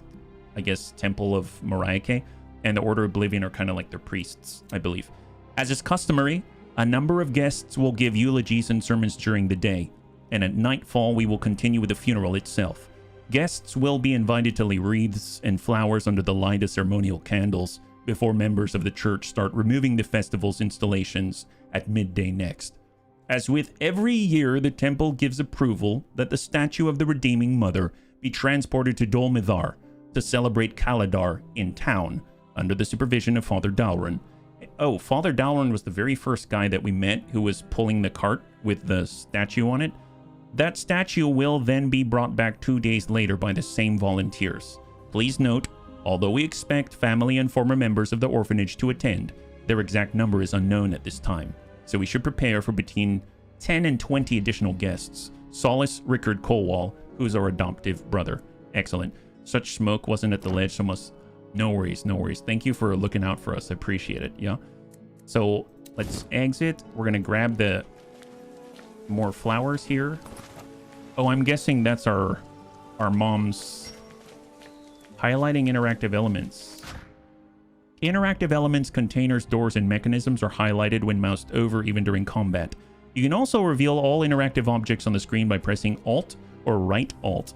I guess, Temple of Mariah, and the Order of Oblivion are kind of like their priests, I believe. As is customary, a number of guests will give eulogies and sermons during the day, and at nightfall we will continue with the funeral itself. Guests will be invited to lay wreaths and flowers under the light of ceremonial candles before members of the church start removing the festival's installations at midday next. As with every year, the temple gives approval that the statue of the Redeeming Mother be transported to Dol Mithar to celebrate Kaladar in town under the supervision of Father Dalrun. Oh, Father Dalrun was the very first guy that we met who was pulling the cart with the statue on it. That statue will then be brought back 2 days later by the same volunteers. Please note, although we expect family and former members of the orphanage to attend, their exact number is unknown at this time, so we should prepare for between 10 and 20 additional guests. Solace Rickard Colwall, who's our adoptive brother. Excellent. Such smoke wasn't at the ledge, so must... No worries, no worries. Thank you for looking out for us. I appreciate it, yeah? So, let's exit. We're gonna grab the more flowers here. Oh, I'm guessing that's our mom's... Highlighting interactive elements. Interactive elements, containers, doors, and mechanisms are highlighted when moused over, even during combat. You can also reveal all interactive objects on the screen by pressing Alt or right Alt.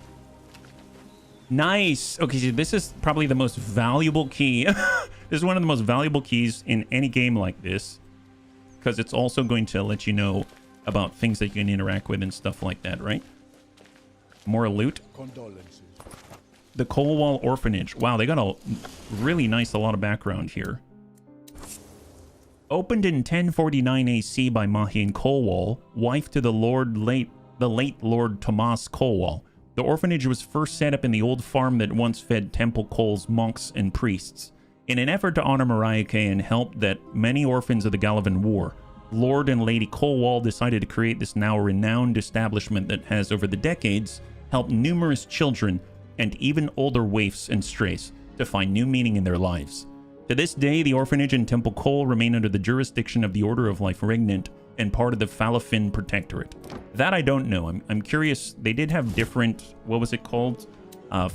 Nice. Okay, so this is probably the most valuable key. This is one of the most valuable keys in any game like this, because it's also going to let you know about things that you can interact with and stuff like that, right? More loot. Condolences. The Colwall Orphanage. Wow, they got a really nice, a lot of background here. Opened in 1049 AC by Mahin Colwall, wife to the late Lord Tomas Colwall. The orphanage was first set up in the old farm that once fed Temple Col's monks and priests. In an effort to honor Mariake and help that many orphans of the Galavan War, Lord and Lady Colwall decided to create this now renowned establishment that has, over the decades, helped numerous children and even older waifs and strays to find new meaning in their lives. To this day, the orphanage and Temple Cole remain under the jurisdiction of the Order of Life Regnant and part of the Falafin Protectorate. That I don't know. I'm curious. They did have different, what was it called?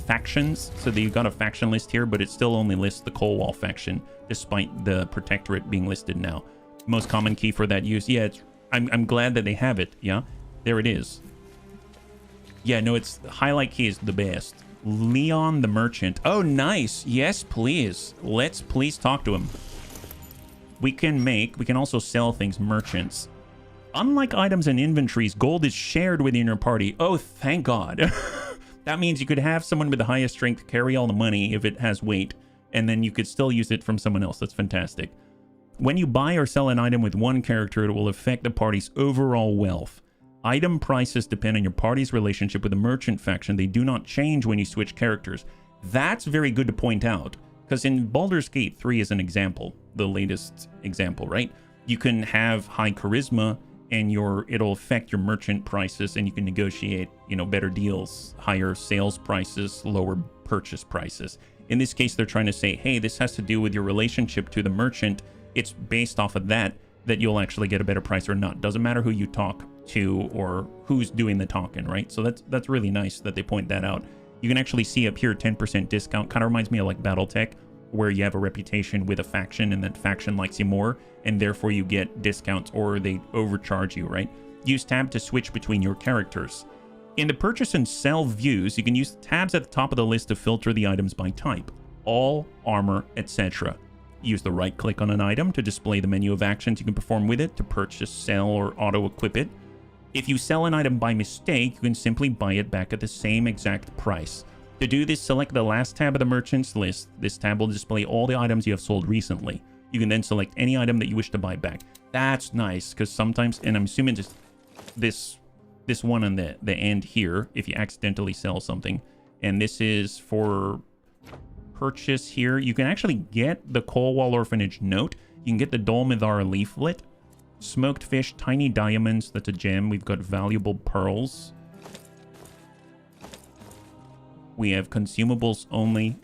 Factions. So you've got a faction list here, but it still only lists the Colwall faction, despite the Protectorate being listed now. Most common key for that use. Yeah, I'm glad that they have it. Yeah, there it is. Yeah, no, it's highlight key is the best. Leon the Merchant. Oh, nice. Yes, please. Let's please talk to him. We can also sell things, merchants. Unlike items and inventories, gold is shared within your party. Oh, thank God. That means you could have someone with the highest strength carry all the money if it has weight, and then you could still use it from someone else. That's fantastic. When you buy or sell an item with one character, it will affect the party's overall wealth. Item prices depend on your party's relationship with the merchant faction. They do not change when you switch characters. That's very good to point out, because in Baldur's Gate 3 as an example, the latest example, right? You can have high charisma and it'll affect your merchant prices, and you can negotiate, better deals, higher sales prices, lower purchase prices. In this case, they're trying to say, hey, this has to do with your relationship to the merchant. It's based off of that you'll actually get a better price or not. Doesn't matter who you talk to or who's doing the talking, right? So that's really nice that they point that out. You can actually see up here 10% discount. Kind of reminds me of like Battletech, where you have a reputation with a faction and that faction likes you more, and therefore you get discounts or they overcharge you, right? Use tab to switch between your characters. In the purchase and sell views, you can use tabs at the top of the list to filter the items by type, all, armor, etc. Use the right click on an item to display the menu of actions you can perform with it to purchase, sell, or auto-equip it. If you sell an item by mistake, you can simply buy it back at the same exact price. To do this, select the last tab of the merchant's list. This tab will display all the items you have sold recently. You can then select any item that you wish to buy back. That's nice, because sometimes, and I'm assuming just this one on the end here, if you accidentally sell something, and this is for purchase here, you can actually get the Colwall Orphanage note. You can get the Dolmithar leaflet, smoked fish, tiny diamonds, that's a gem. We've got valuable pearls. We have consumables only.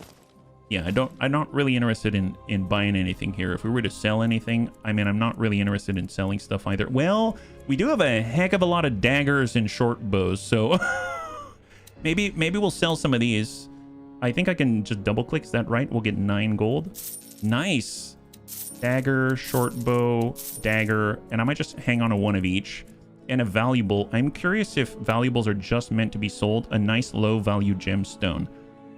Yeah, I'm not really interested in buying anything here. If we were to sell anything, I mean, I'm not really interested in selling stuff either. Well, we do have a heck of a lot of daggers and short bows, so maybe we'll sell some of these. I think I can just double click. Is that right? We'll get 9 gold. Nice. Dagger, short bow, dagger, and I might just hang on to one of each. And a valuable. I'm curious if valuables are just meant to be sold. A nice low value gemstone.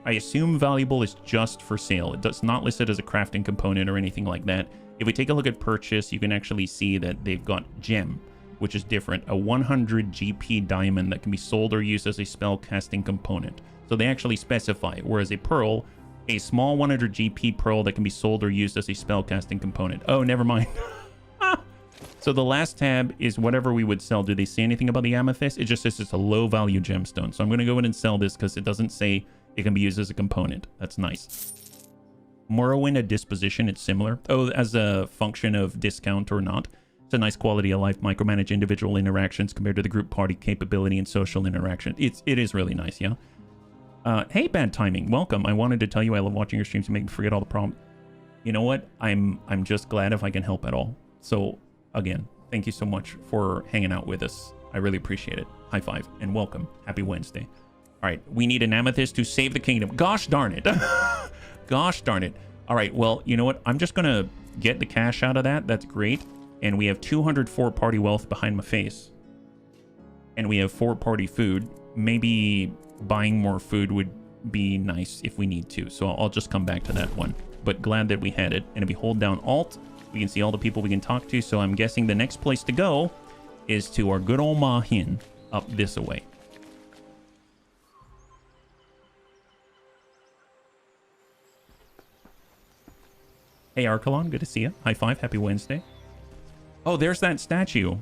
I assume valuable is just for sale. It's not listed as a crafting component or anything like that. If we take a look at purchase, you can actually see that they've got gem, which is different. A 100 GP diamond that can be sold or used as a spell casting component. So they actually specify, whereas a pearl, a small 100 GP pearl that can be sold or used as a spellcasting component. Oh, never mind. So the last tab is whatever we would sell. Do they say anything about the amethyst? It just says it's a low value gemstone. So I'm going to go in and sell this because it doesn't say it can be used as a component. That's nice. Morrowind, a disposition, it's similar. Oh, as a function of discount or not. It's a nice quality of life. Micromanage individual interactions compared to the group party capability and social interaction. It is really nice, yeah? Hey, bad timing. Welcome. I wanted to tell you I love watching your streams. You make me forget all the problems. You know what? I'm just glad if I can help at all. So, again, thank you so much for hanging out with us. I really appreciate it. High five and welcome. Happy Wednesday. All right, we need an amethyst to save the kingdom. Gosh darn it. Gosh darn it. All right, well, you know what? I'm just going to get the cash out of that. That's great. And we have 204 party wealth behind my face. And we have 4 party food. Maybe buying more food would be nice if we need to. So I'll just come back to that one. But glad that we had it. And if we hold down Alt, we can see all the people we can talk to. So I'm guessing the next place to go is to our good old Mahin up this way. Hey, Archelon, good to see you. High five, happy Wednesday. Oh, there's that statue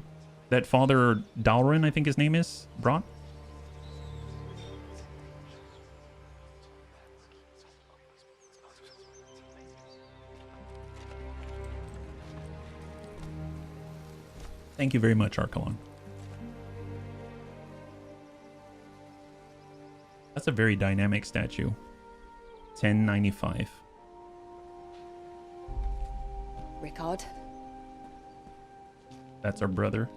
that Father Dalrin, I think his name is, brought. Thank you very much, Archelon. That's a very dynamic statue. 1095. Ricard. That's our brother.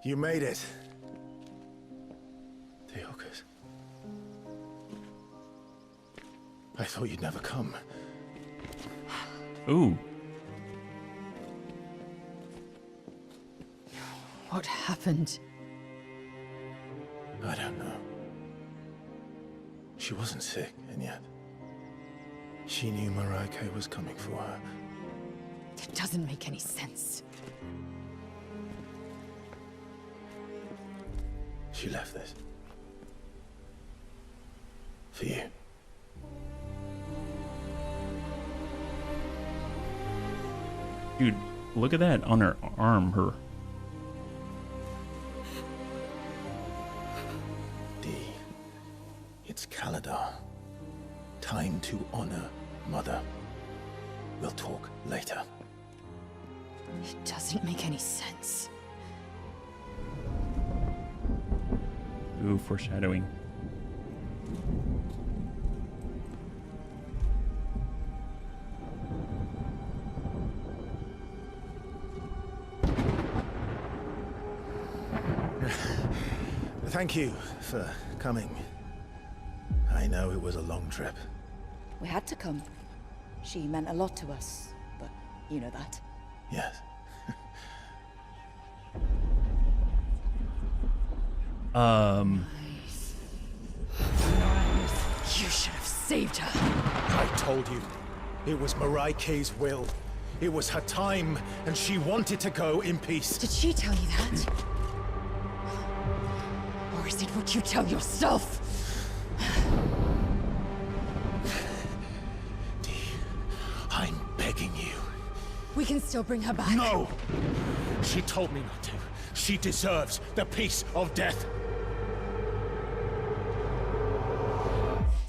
You made it. Neokos. I thought you'd never come. Ooh. What happened? I don't know. She wasn't sick, and yet she knew Marike was coming for her. It doesn't make any sense. She left this. For you. Dude, look at that on her arm, her. It's Caladar. Time to honor Mother. We'll talk later. It doesn't make any sense. Ooh, foreshadowing. Thank you for coming. I know it was a long trip. We had to come. She meant a lot to us, but you know that. Yes. You should have saved her. I told you. It was Marike's will. It was her time, and she wanted to go in peace. Did she tell you that? Or is it what you tell yourself? Dee, I'm begging you. We can still bring her back. No! She told me not to. She deserves the peace of death.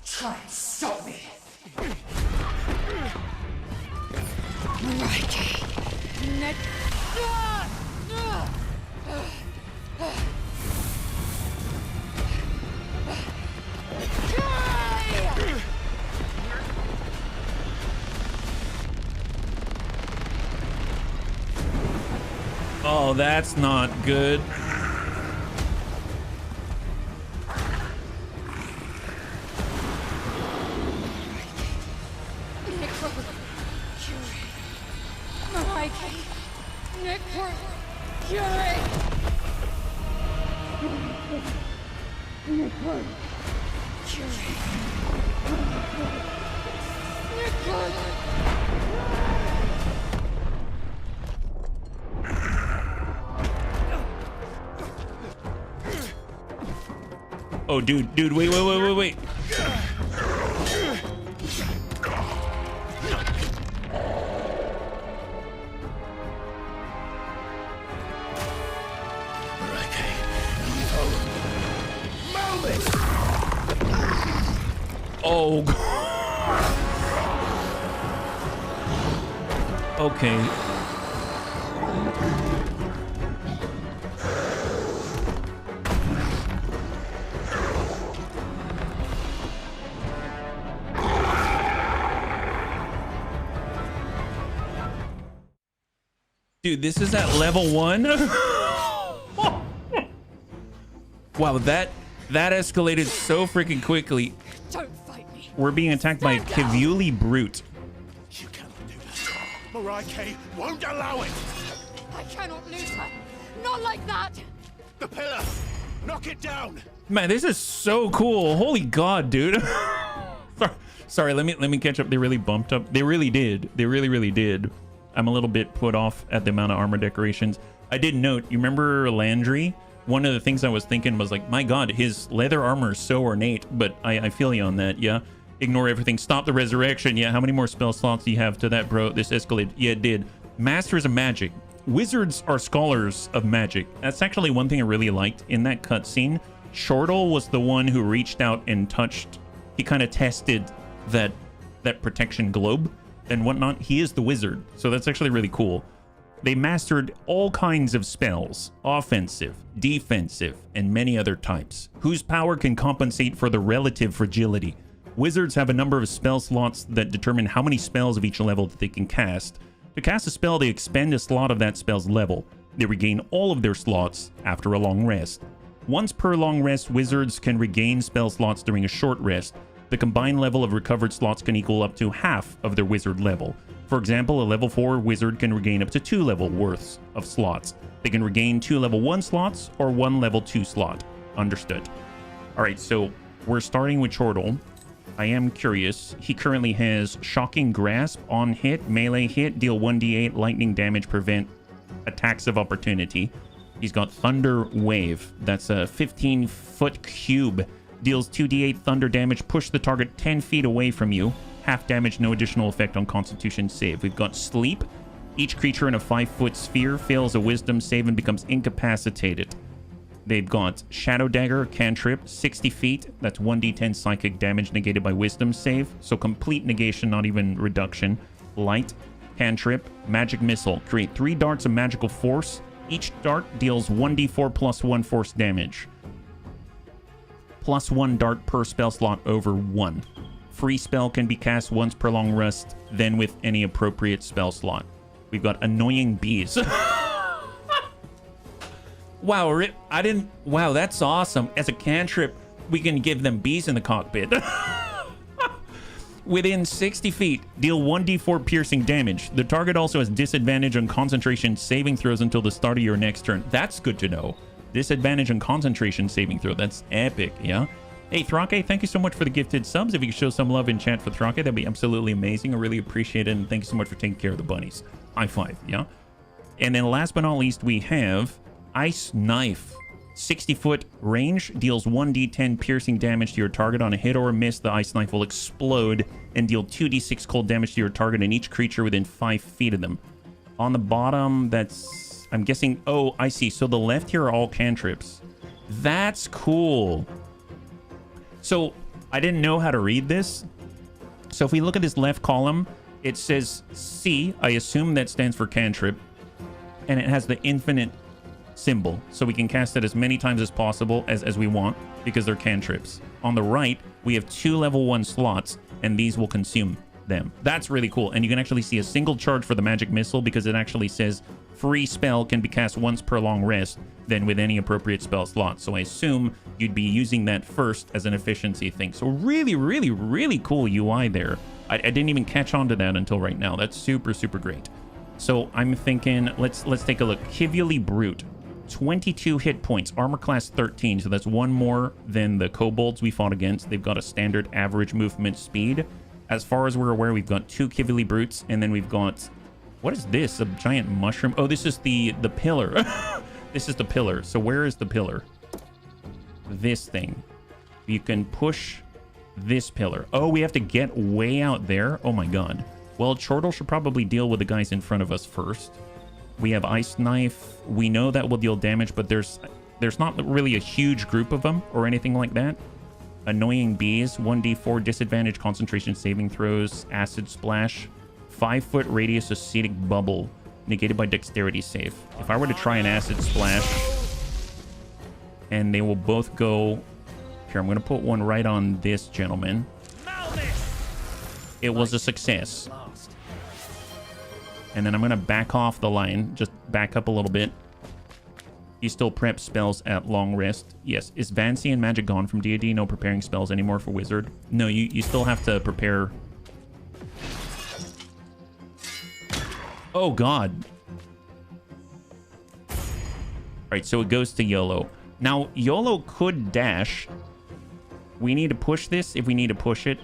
Try and stop me. Marike. Oh, that's not good. Oh, dude, wait. Oh. Okay. Dude, this is at level 1? Wow, that escalated so freaking quickly. Don't fight me. We're being attacked by a Kivuli brute. You cannot do that. Marike won't allow it. I cannot lose her. Not like that. The pillar. Knock it down. Man, this is so cool. Holy God, dude. Sorry, let me catch up. They really bumped up. They really did. They really did. I'm a little bit put off at the amount of armor decorations. I did note, you remember Landry? One of the things I was thinking was like, my god, his leather armor is so ornate, but I feel you on that, yeah? Ignore everything, stop the resurrection, yeah? How many more spell slots do you have to that, bro? This escalated. Yeah, it did. Masters of magic. Wizards are scholars of magic. That's actually one thing I really liked in that cutscene. Shortle was the one who reached out and touched, he kind of tested that protection globe and whatnot. He is the wizard, so that's actually really cool. They mastered all kinds of spells, offensive, defensive, and many other types, whose power can compensate for the relative fragility. Wizards have a number of spell slots that determine how many spells of each level that they can cast. To cast a spell, they expend a slot of that spell's level. They regain all of their slots after a long rest. Once per long rest, wizards can regain spell slots during a short rest. The combined level of recovered slots can equal up to half of their wizard level. For example, a level 4 wizard can regain up to 2 level worths of slots. They can regain 2 level 1 slots or 1 level 2 slot. Understood. Alright, so we're starting with Chortle. I am curious. He currently has Shocking Grasp on hit, melee hit, deal 1d8 lightning damage, prevent attacks of opportunity. He's got Thunder Wave. That's a 15-foot cube. Deals 2d8 thunder damage, push the target 10 feet away from you. Half damage, no additional effect on Constitution save. We've got Sleep. Each creature in a 5-foot sphere fails a Wisdom save and becomes incapacitated. They've got Shadow Dagger, cantrip, 60 feet. That's 1d10 psychic damage negated by Wisdom save. So complete negation, not even reduction. Light, cantrip, Magic Missile. Create 3 darts of magical force. Each dart deals 1d4 plus 1 force damage. Plus 1 dart per spell slot over 1. Free spell can be cast once per long rest, then with any appropriate spell slot. We've got Annoying Bees. Wow, wow, that's awesome. As a cantrip, we can give them bees in the cockpit. Within 60 feet, deal 1d4 piercing damage. The target also has disadvantage on concentration saving throws until the start of your next turn. That's good to know. Disadvantage on concentration saving throw. That's epic, yeah? Hey, Thrake, thank you so much for the gifted subs. If you could show some love in chat for Thrake, that'd be absolutely amazing. I really appreciate it, and thank you so much for taking care of the bunnies. High five, yeah? And then last but not least, we have Ice Knife. 60-foot range, deals 1d10 piercing damage to your target. On a hit or a miss, the Ice Knife will explode and deal 2d6 cold damage to your target and each creature within 5 feet of them. On the bottom, that's... I'm guessing... Oh, I see. So the left here are all cantrips. That's cool. So I didn't know how to read this. So if we look at this left column, it says C. I assume that stands for cantrip. And it has the infinite symbol, so we can cast it as many times as possible as we want, because they're cantrips. On the right, we have 2 level 1 slots, and these will consume them. That's really cool. And you can actually see a single charge for the Magic Missile, because it actually says free spell can be cast once per long rest, then with any appropriate spell slot. So I assume you'd be using that first as an efficiency thing. So really, really, really cool UI there. I didn't even catch on to that until right now. That's super, super great. So I'm thinking, let's take a look. Kivuli Brute. 22 hit points, armor class 13, so that's 1 more than the kobolds we fought against. They've got a standard average movement speed. As far as we're aware, we've got 2 Kivuli Brutes, and then we've got... What is this? A giant mushroom? Oh, this is the pillar. This is the pillar. So where is the pillar? This thing. You can push this pillar. Oh, we have to get way out there? Oh my god. Well, Chortle should probably deal with the guys in front of us first. We have Ice Knife. We know that will deal damage, but there's not really a huge group of them or anything like that. Annoying Bees, 1d4 disadvantage concentration saving throws, Acid Splash, 5-foot radius acidic bubble, negated by dexterity save. If I were to try an Acid Splash, and they will both go... Here, I'm going to put one right on this gentleman. It was a success. And then I'm going to back off the line. Just back up a little bit. You still prep spells at long rest. Yes. Is Vancian magic gone from D&D? No preparing spells anymore for wizard? No, you still have to prepare. Oh, God. Alright, so it goes to YOLO. Now, YOLO could dash. We need to push this if we need to push it.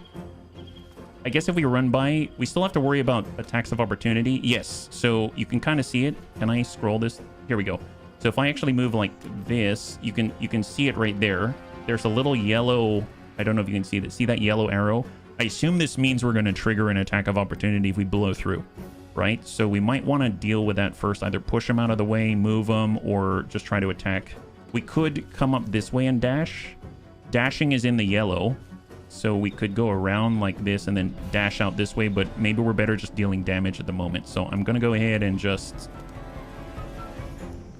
I guess if we run by, we still have to worry about attacks of opportunity. Yes, so you can kind of see it. Can I scroll this Here we go. So if I actually move like this, you can see it right there. There's a little yellow, I don't know if you can see that. See that yellow arrow? I assume this means we're going to trigger an attack of opportunity if we blow through, right? So we might want to deal with that first. Either push them out of the way, move them, or just try to attack. We could come up this way and dash. Dashing is in the yellow, so we could go around like this and then dash out this way, but maybe we're better just dealing damage at the moment. So I'm going to go ahead and just...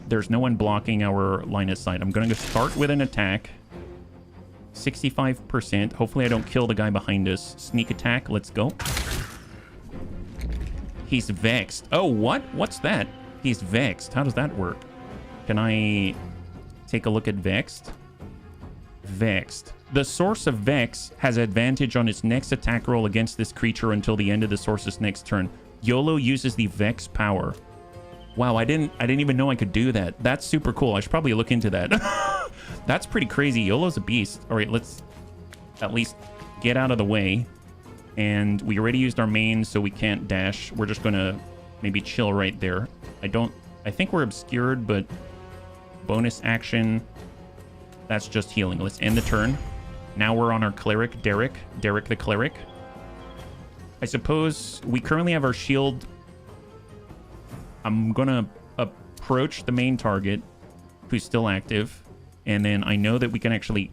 There's no one blocking our line of sight. I'm going to start with an attack. 65%. Hopefully I don't kill the guy behind us. Sneak attack. Let's go. He's vexed. Oh, what? What's that? He's vexed. How does that work? Can I take a look at vexed? Vexed. The source of Vex has advantage on its next attack roll against this creature until the end of the source's next turn. YOLO uses the Vex power. Wow, I didn't even know I could do that. That's super cool. I should probably look into that. That's pretty crazy. YOLO's a beast. All right, let's at least get out of the way. And we already used our main, so we can't dash. We're just gonna maybe chill right there. I think we're obscured, but bonus action. That's just healing. Let's end the turn. Now we're on our cleric, Derek the cleric. I suppose we currently have our shield. I'm gonna approach the main target, who's still active. And then I know that we can actually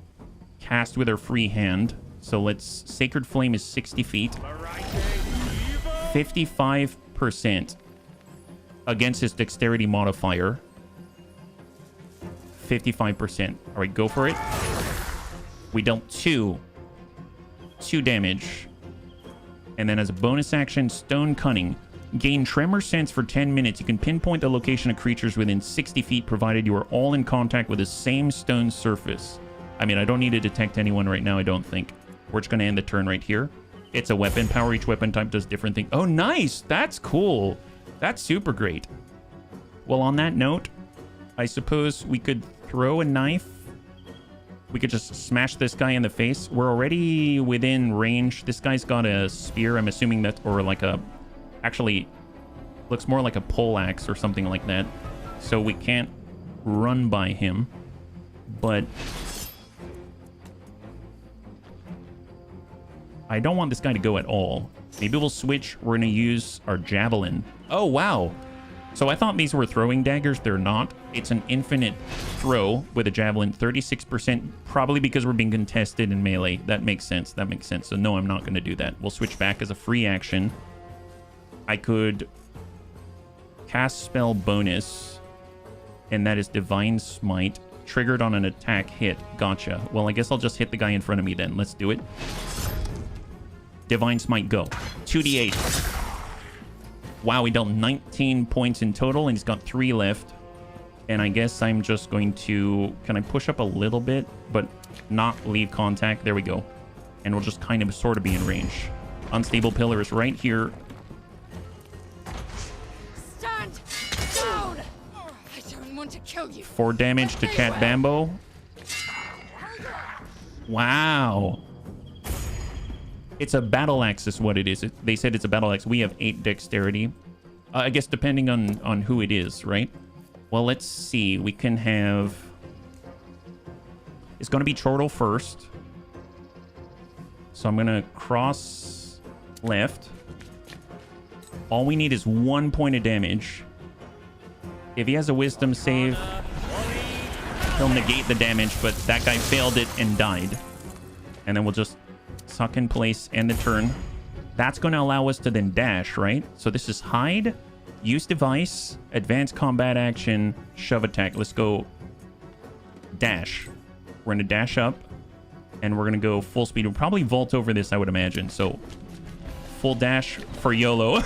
cast with our free hand. So let's... Sacred Flame is 60 feet. 55% against his dexterity modifier. 55%. All right, go for it. We dealt 2 damage. And then as a bonus action, Stone Cunning. Gain Tremor Sense for 10 minutes. You can pinpoint the location of creatures within 60 feet, provided you are all in contact with the same stone surface. I mean, I don't need to detect anyone right now, I don't think. We're just going to end the turn right here. It's a weapon power. Each weapon type does different things. Oh, nice! That's cool. That's super great. Well, on that note, I suppose we could throw a knife. We could just smash this guy in the face. We're already within range. This guy's got a spear, I'm assuming that, or like a... Actually, looks more like a pole axe or something like that. So we can't run by him. But I don't want this guy to go at all. Maybe we'll switch. We're going to use our javelin. Oh, wow. So I thought these were throwing daggers. They're not. It's an infinite throw with a javelin. 36%, probably because we're being contested in melee. That makes sense. That makes sense. So no, I'm not going to do that. We'll switch back as a free action. I could cast spell bonus, and that is Divine Smite, triggered on an attack hit. Gotcha. Well, I guess I'll just hit the guy in front of me then. Let's do it. Divine Smite, go. 2d8. Wow, he dealt 19 points in total, and he's got 3 left. And I guess I'm just going to... Can I push up a little bit, but not leave contact? There we go. And we'll just kind of sort of be in range. Unstable Pillar is right here. To kill you. 4 damage to Cat Bambo. Wow. It's a battle axe is what it is. They said it's a battle axe. We have 8 dexterity. I guess depending on who it is, right? Well, let's see. We can have... It's going to be Chortle first. So I'm going to cross left. All we need is 1 point of damage. If he has a wisdom save, he'll negate the damage, but that guy failed it and died. And then we'll just suck in place, end the turn. That's going to allow us to then dash, right? So this is hide, use device, advanced combat action, shove attack. Let's go dash. We're going to dash up, and we're going to go full speed. We'll probably vault over this, I would imagine. So full dash for YOLO.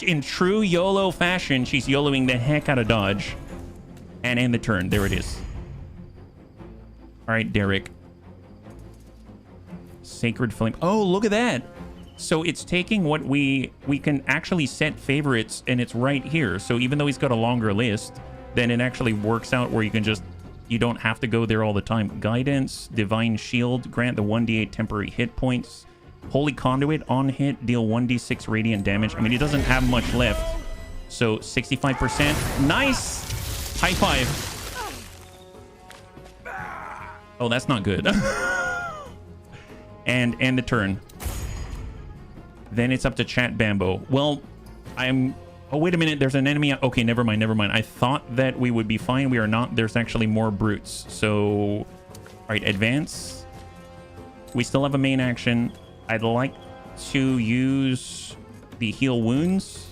In true YOLO fashion, she's YOLOing the heck out of dodge. And end the turn. There it is. All right, Derek. Sacred Flame. Oh, look at that. So it's taking what we can actually set favorites, and it's right here. So even though he's got a longer list, then it actually works out where you can just... You don't have to go there all the time. Guidance, Divine Shield, grant the 1d8 temporary hit points. Holy Conduit, on hit, deal 1d6 radiant damage. I mean, he doesn't have much left. So 65%. Nice! High five. Oh, that's not good. and end the turn. Then it's up to Chat Bambo. Well, oh, wait a minute. There's an enemy. Okay, never mind. I thought that we would be fine. We are not. There's actually more brutes. So, all right, advance. We still have a main action. I'd like to use the heal wounds,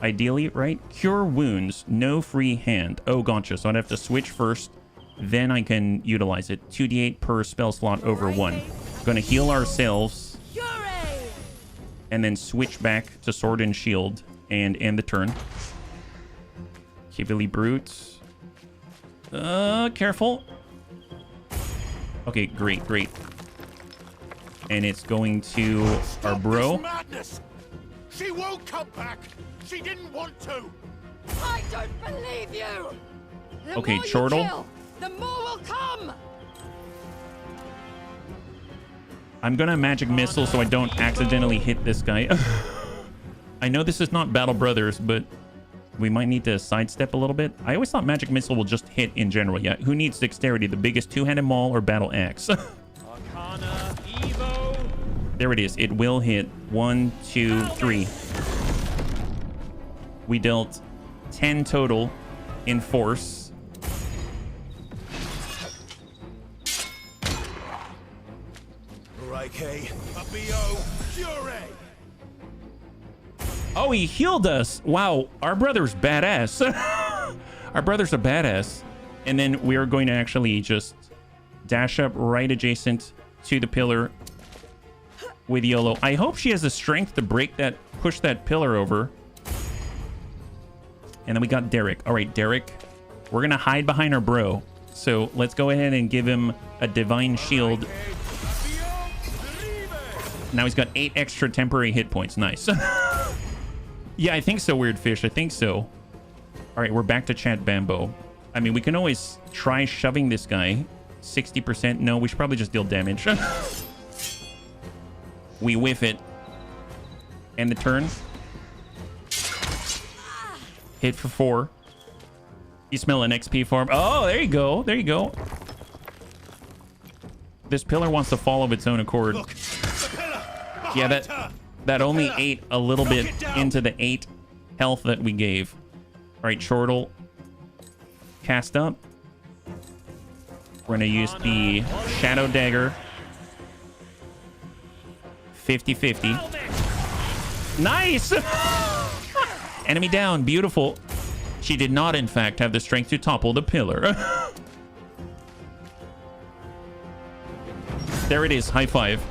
ideally, right? Cure wounds, no free hand. Oh, gotcha. So I'd have to switch first. Then I can utilize it. 2d8 per spell slot over 1. Gonna heal ourselves. And then switch back to sword and shield. And end the turn. Kibili brutes. Careful. Okay, great. And it's going to our bro. Madness! She won't come back! She didn't want to! I don't believe you! The Okay, more you Chortle. kill, the more will come! I'm gonna magic missile so I don't accidentally hit this guy. I know this is not Battle Brothers, but we might need to sidestep a little bit. I always thought magic missile will just hit in general. Yeah, who needs dexterity? The biggest two-handed maul or battle axe? Arcana, Evo. There it is. It will hit. 1, 2, 3. We dealt 10 total in force. Raike, a BO, Cure! Oh, he healed us. Wow, our brother's badass. Our brother's a badass. And then we are going to actually just dash up right adjacent to the pillar with YOLO. I hope she has the strength to push that pillar over. And then we got Derek. All right, Derek, we're going to hide behind our bro. So let's go ahead and give him a divine shield. Now he's got 8 extra temporary hit points. Nice. Yeah, I think so, Weird Fish. I think so. All right, we're back to Chat Bambo. I mean, we can always try shoving this guy. 60%. No, we should probably just deal damage. We whiff it. End the turn. Hit for 4. You smell an XP farm. Oh, there you go. There you go. This pillar wants to fall of its own accord. Look, the pillar! Yeah, Behind her! that only ate a little bit into the 8 health that we gave. All right, Chortle. Cast up. We're going to use the Shadow Dagger. 50-50. Nice! Enemy down. Beautiful. She did not, in fact, have the strength to topple the pillar. There it is. High five.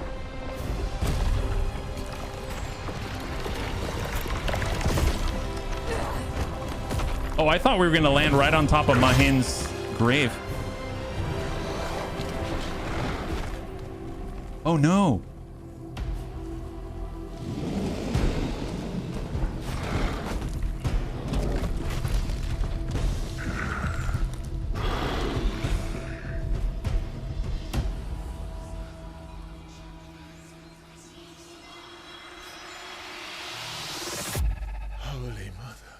Oh, I thought we were going to land right on top of Mahin's grave. Oh, no. Holy Mother.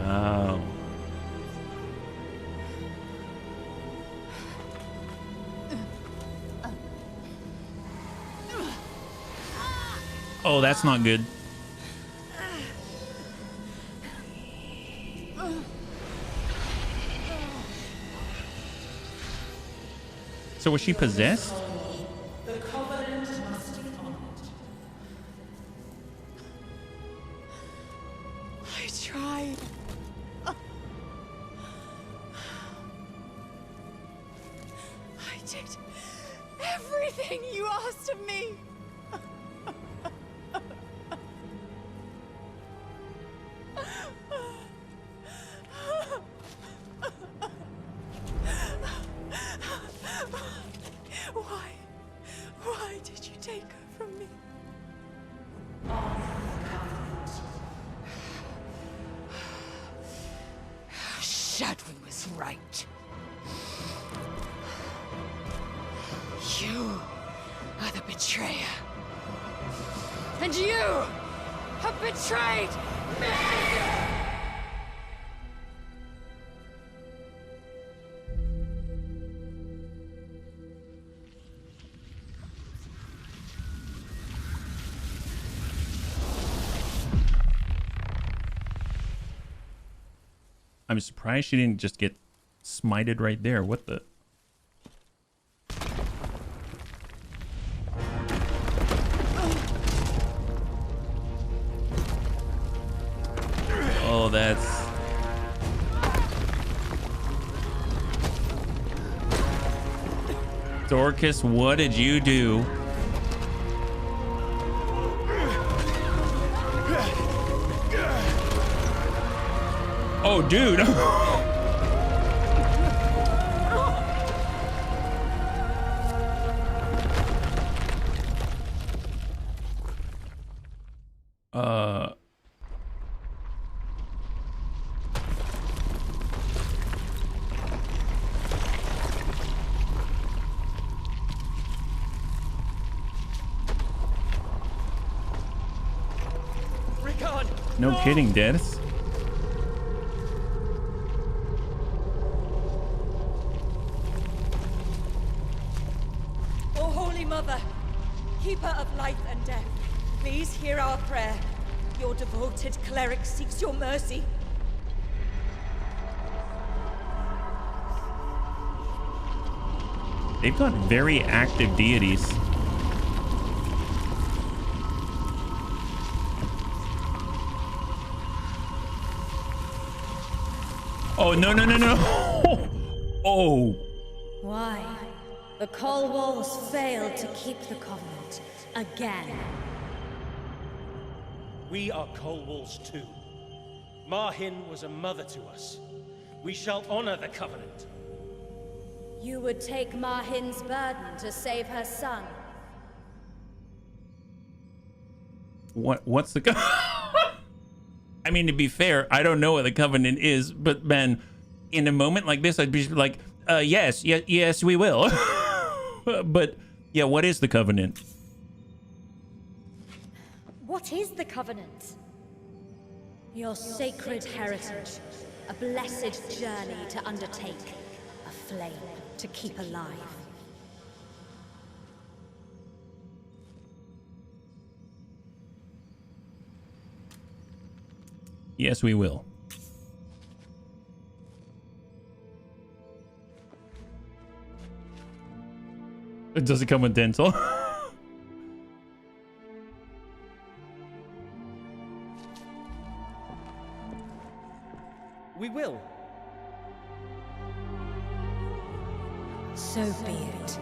Wow. Oh, that's not good. So was she possessed? The covenant must be honored. I tried. I did everything you asked of me. take her from me. Shadwyn was right. You are the betrayer. And you have betrayed me! I'm surprised she didn't just get smited right there. What the? Oh, that's... Dorcas, what did you do? Oh, dude. No kidding, Dennis. O Holy Mother, keeper of life and death, please hear our prayer. Your devoted cleric seeks your mercy. They've got very active deities. Oh, no, no, no, no. Oh. Why? The Cold Walls failed to keep the Covenant. Again. We are Cold Walls too. Marhin was a mother to us. We shall honor the Covenant. You would take Marhin's burden to save her son. What's the... I mean, to be fair, I don't know what the Covenant is, but man, in a moment like this, I'd be like, yes, we will. But yeah, what is the Covenant? What is the Covenant? Your sacred heritage. A blessed journey to undertake. A flame to keep alive. Yes, we will. Does it come with dental? We will. So be it.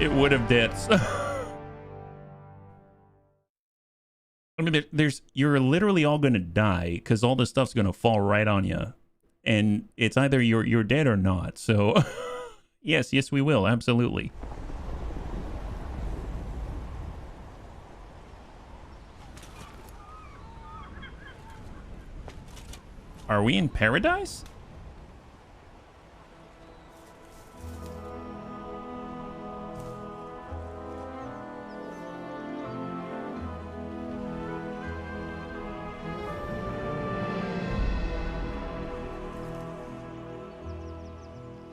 It would have debts. I mean, you're literally all gonna die because all this stuff's gonna fall right on you, and it's either you're dead or not. So, yes, we will, absolutely. Are we in paradise?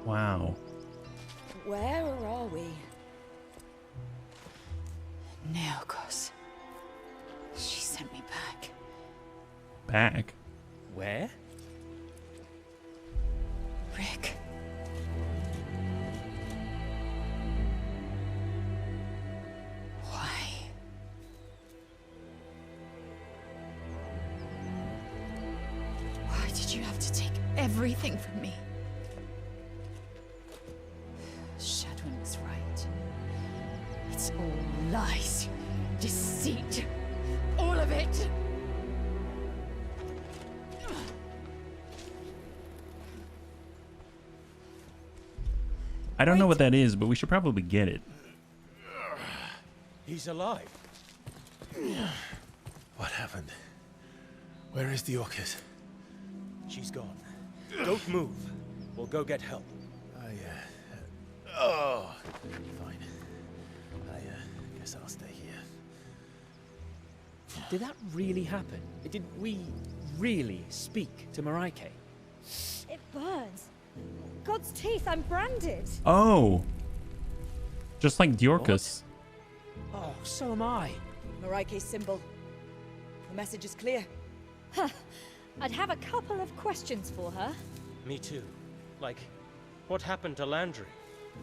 Wow. Where are we? Neokos. She sent me back. Back? Where? Rick. Why? Why did you have to take everything from me? Shadwyn was right. It's all lies. Deceit. All of it. I don't know what that is, but we should probably get it. He's alive. What happened? Where is Neokos? She's gone. Don't move. We'll go get help. Oh, fine. Guess I'll stay here. Did that really happen? Did we really speak to Mareike? It burns. God's teeth, I'm branded. Oh. Just like Neokos. Oh, so am I. Mareike's symbol. The message is clear. Huh. I'd have a couple of questions for her. Me too. Like, what happened to Landry?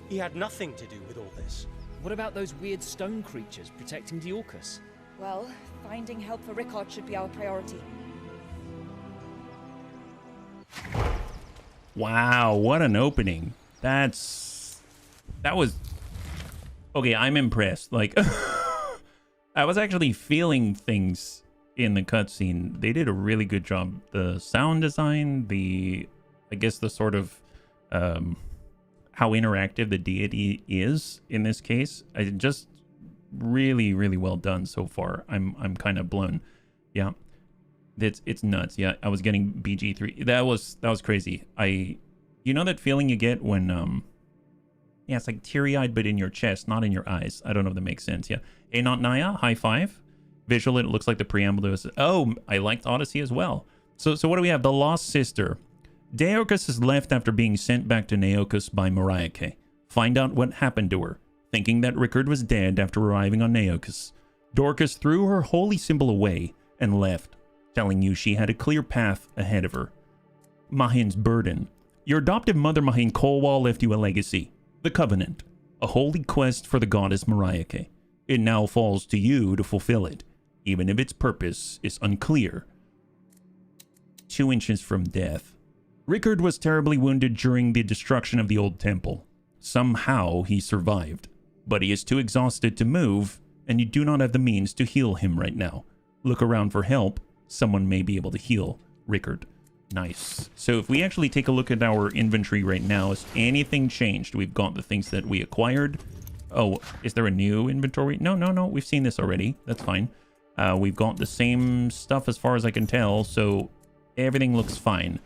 He had nothing to do with all this. What about those weird stone creatures protecting Neokos? Well, finding help for Rickard should be our priority. Wow, what an opening. That was... Okay, I'm impressed. Like, I was actually feeling things in the cutscene. They did a really good job. The sound design, I guess the sort of, how interactive the deity is in this case. I just really, really well done so far. I'm kind of blown. Yeah. It's nuts. Yeah, I was getting BG3. That was crazy. You know that feeling you get when yeah, it's like teary-eyed but in your chest, not in your eyes. I don't know if that makes sense. Yeah. Hey, not Naya, high five. Visual, it looks like the preamble to us. Oh, I liked Odyssey as well. So what do we have? The Lost Sister. Neokos is left after being sent back to Neokos by Mareike. Find out what happened to her. Thinking that Rickard was dead after arriving on Neokos, Dorcas threw her holy symbol away and left, telling you she had a clear path ahead of her. Mahin's burden. Your adoptive mother Mahin Kolwal left you a legacy. The Covenant. A holy quest for the goddess Mareike. It now falls to you to fulfill it, even if its purpose is unclear. 2 inches from death. Rickard was terribly wounded during the destruction of the old temple. Somehow he survived, but he is too exhausted to move, and you do not have the means to heal him right now. Look around for help. Someone may be able to heal Rickard. Nice. So if we actually take a look at our inventory right now, has anything changed? We've got the things that we acquired. Oh, is there a new inventory? No. We've seen this already. That's fine. We've got the same stuff as far as I can tell, so everything looks fine.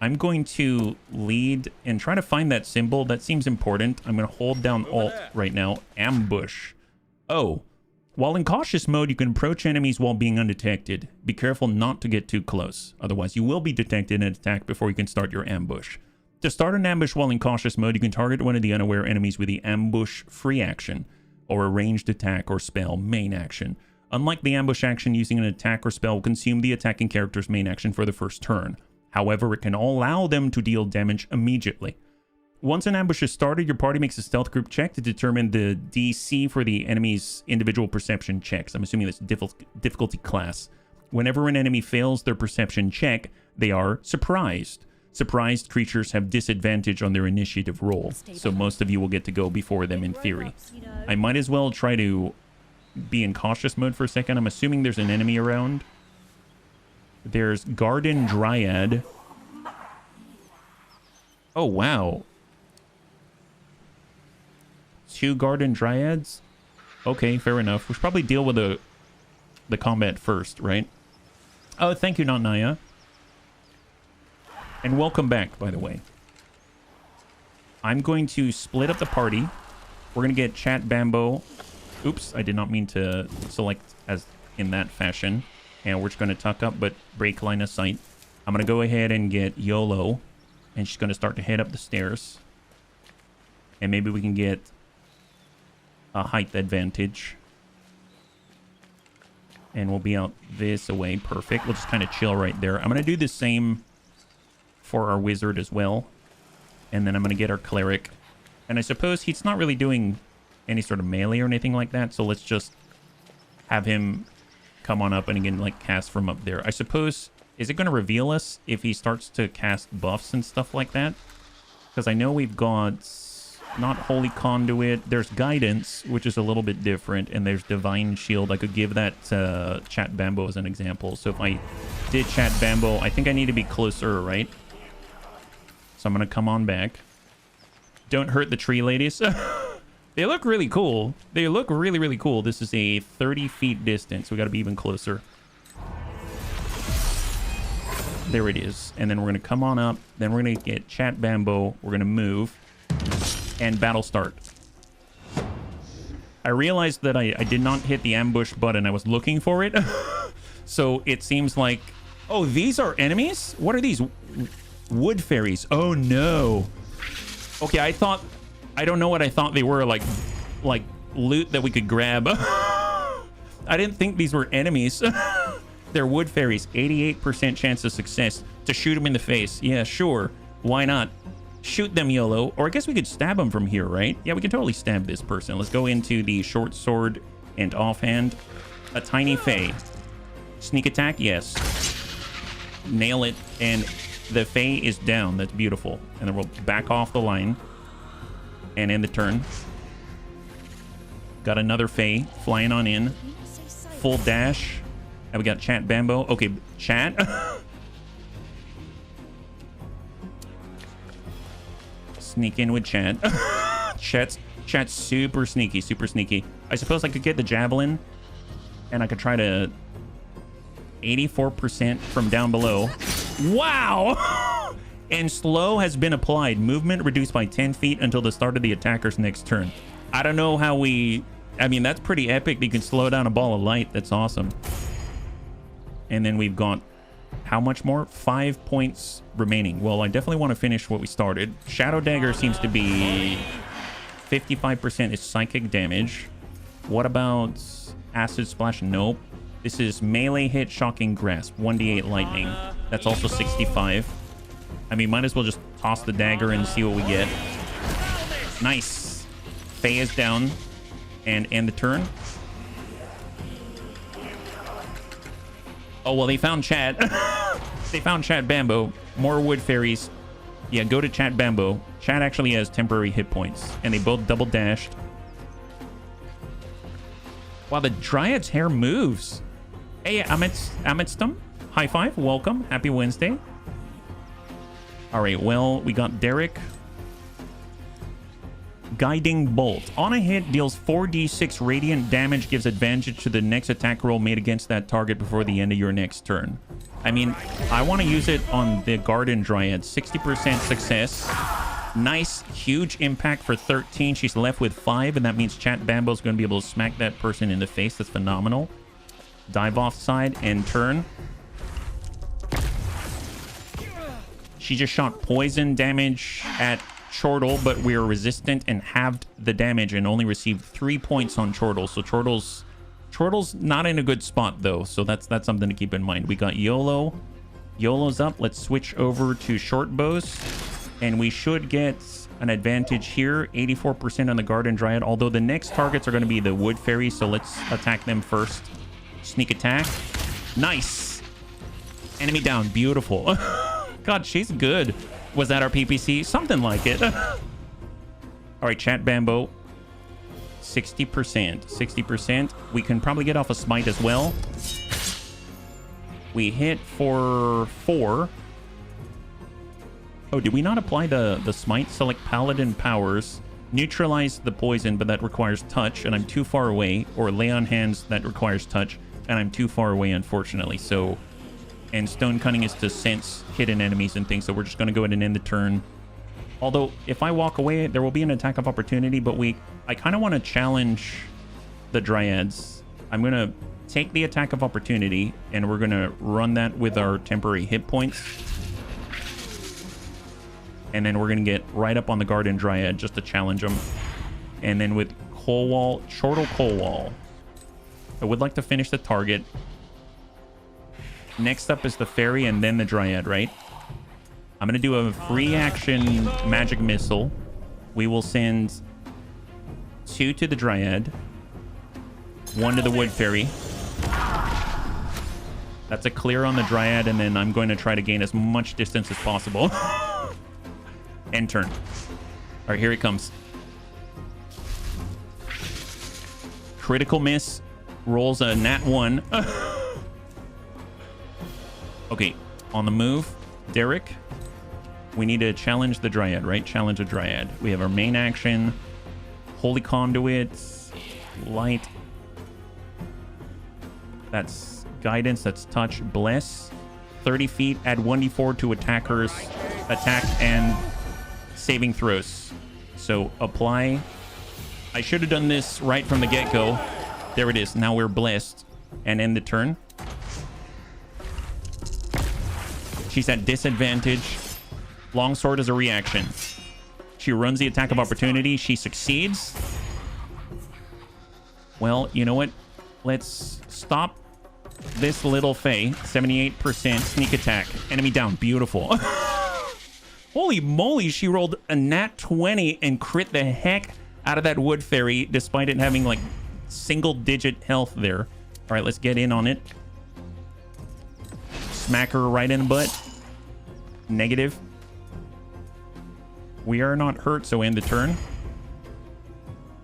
I'm going to lead and try to find that symbol. That seems important. I'm going to hold down Alt right now. Ambush. Oh. While in cautious mode, you can approach enemies while being undetected. Be careful not to get too close. Otherwise, you will be detected and attacked before you can start your ambush. To start an ambush while in cautious mode, you can target one of the unaware enemies with the ambush free action, or a ranged attack or spell main action. Unlike the ambush action, using an attack or spell will consume the attacking character's main action for the first turn. However, it can allow them to deal damage immediately. Once an ambush is started, your party makes a stealth group check to determine the DC for the enemy's individual perception checks. I'm assuming that's difficulty class. Whenever an enemy fails their perception check, they are surprised. Surprised creatures have disadvantage on their initiative roll, so most of you will get to go before them in theory. I might as well try to be in cautious mode for a second. I'm assuming there's an enemy around. There's Garden Dryad. Oh, wow. 2 Garden Dryads? Okay, fair enough. We should probably deal with the combat first, right? Oh, thank you, Not Naya. And welcome back, by the way. I'm going to split up the party. We're going to get Chat Bambo. Oops, I did not mean to select as in that fashion. And we're just going to tuck up, but break line of sight. I'm going to go ahead and get YOLO. And she's going to start to head up the stairs. And maybe we can get a height advantage. And we'll be out this away. Perfect. We'll just kind of chill right there. I'm going to do the same for our wizard as well. And then I'm going to get our cleric. And I suppose he's not really doing any sort of melee or anything like that. So let's just have him come on up and again, like, cast from up there. I suppose, is it going to reveal us if he starts to cast buffs and stuff like that? Because I know we've got not Holy Conduit. There's Guidance, which is a little bit different, and there's Divine Shield. I could give that Chat Bambo as an example. So if I did Chat Bambo, I think I need to be closer, right? So I'm going to come on back. Don't hurt the tree ladies. They look really cool. They look really, really cool. This is a 30 feet distance. We got to be even closer. There it is. And then we're going to come on up. Then we're going to get Chat Bambo. We're going to move. And battle start. I realized that I did not hit the ambush button. I was looking for it. So it seems like... Oh, these are enemies? What are these? Wood fairies. Oh, no. Okay, I thought... I don't know what I thought they were. Like loot that we could grab. I didn't think these were enemies. They're wood fairies. 88% chance of success to shoot them in the face. Yeah, sure. Why not? Shoot them, YOLO. Or I guess we could stab them from here, right? Yeah, we can totally stab this person. Let's go into the short sword and offhand. A tiny fae. Sneak attack, yes. Nail it. And the fae is down. That's beautiful. And then we'll back off the line. And end the turn. Got another fae flying on in. Full dash. And we got Chat Bambo. Okay, Chat. Sneak in with Chat. Chat's super sneaky, super sneaky. I suppose I could get the javelin, and I could try to 84% from down below. Wow! And slow has been applied. Movement reduced by 10 feet until the start of the attacker's next turn. I don't know how we... I mean, that's pretty epic. You can slow down a ball of light. That's awesome. And then we've got... How much more? 5 points remaining. Well, I definitely want to finish what we started. Shadow Dagger seems to be 55% is psychic damage. What about Acid Splash? Nope. This is melee hit, shocking grasp, 1d8 lightning. That's also 65. I mean, might as well just toss the dagger and see what we get. Nice. Fae is down. And end the turn. Oh, well, they found Chat. They found Chat Bambo. More wood fairies. Yeah, go to Chat Bambo. Chat actually has temporary hit points. And they both double dashed. Wow, the Dryad's hair moves. Hey, Amitstum. High five. Welcome. Happy Wednesday. All right, well, we got Derek. Guiding Bolt. On a hit, deals 4d6 radiant damage, gives advantage to the next attack roll made against that target before the end of your next turn. I mean, I want to use it on the Garden Dryad. 60% success. Nice, huge impact for 13. She's left with 5, and that means Chat Bambo's going to be able to smack that person in the face. That's phenomenal. Dive off side and turn. She just shot poison damage at Chortle, but we are resistant and halved the damage and only received 3 points on Chortle. So Chortle's not in a good spot though, so that's something to keep in mind. We got YOLO. YOLO's up. Let's switch over to short bows, and we should get an advantage here. 84% on the Garden Dryad, although the next targets are going to be the Wood Fairy, so let's attack them first. Sneak attack. Nice. Enemy down. Beautiful. God, she's good. Was that our PPC? Something like it. All right, Chat Bambo. 60%. 60%. We can probably get off a smite as well. We hit for 4. Oh, did we not apply the smite? Select Paladin powers. Neutralize the poison, but that requires touch, and I'm too far away. Or lay on hands, that requires touch, and I'm too far away, unfortunately. So... And Stone Cunning is to sense hidden enemies and things, so we're just going to go ahead and end the turn. Although, if I walk away, there will be an attack of opportunity, but I kind of want to challenge the Dryads. I'm going to take the attack of opportunity, and we're going to run that with our temporary hit points. And then we're going to get right up on the Garden Dryad just to challenge them. And then with Chortle Coalwall, I would like to finish the target. Next up is the Fairy and then the Dryad, right? I'm going to do a free action magic missile. We will send 2 to the Dryad, 1 to the Wood Fairy. That's a clear on the Dryad, and then I'm going to try to gain as much distance as possible. End turn. All right, here it comes. Critical miss. Rolls a nat 1. Okay, on the move. Derek. We need to challenge the Dryad, right? Challenge a Dryad. We have our main action. Holy Conduits. Light. That's guidance. That's touch. Bless. 30 feet. Add 1d4 to attackers. Attack and saving throws. So apply. I should have done this right from the get-go. There it is. Now we're blessed. And end the turn. She's at disadvantage. Longsword is a reaction. She runs the attack of opportunity. She succeeds. Well, you know what? Let's stop this little Fae. 78% sneak attack. Enemy down. Beautiful. Holy moly, she rolled a nat 20 and crit the heck out of that wood fairy, despite it having like single-digit health there. All right, let's get in on it. Smack her right in the butt. Negative. We are not hurt, so end the turn.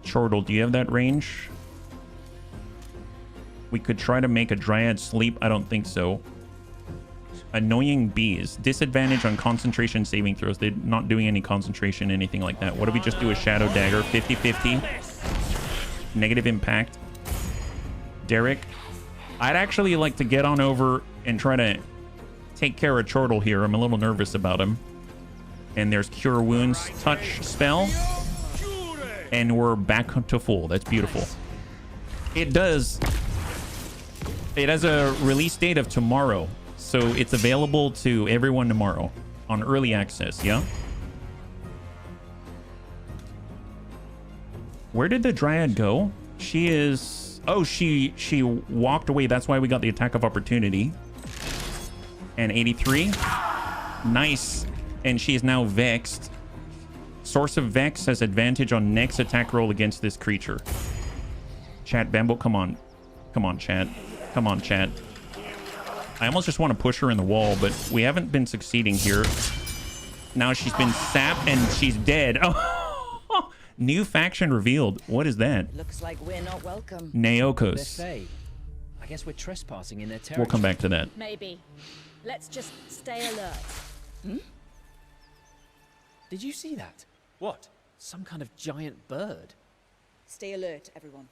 Chortle, do you have that range? We could try to make a Dryad sleep. I don't think so. Annoying bees. Disadvantage on concentration saving throws. They're not doing any concentration, anything like that. What if we just do a Shadow Dagger? 50-50. Negative impact. Derek. I'd actually like to get on over and try to take care of Chortle here. I'm a little nervous about him. And there's Cure Wounds touch spell. And we're back up to full. That's beautiful. It does. It has a release date of tomorrow. So it's available to everyone tomorrow on early access, yeah? Where did the Dryad go? She is... Oh, she walked away. That's why we got the attack of opportunity. And 83. Nice. And she is now vexed. Source of Vex has advantage on next attack roll against this creature. Chat, Bambo, come on. Come on, chat. Come on, chat. I almost just want to push her in the wall, but we haven't been succeeding here. Now she's been sapped and she's dead. Oh, new faction revealed. What is that? Looks like we're not welcome. Neokos. I guess we're trespassing in their territory. We'll come back to that. Maybe. Let's just stay alert. Hmm? Did you see that? What? Some kind of giant bird. Stay alert, everyone.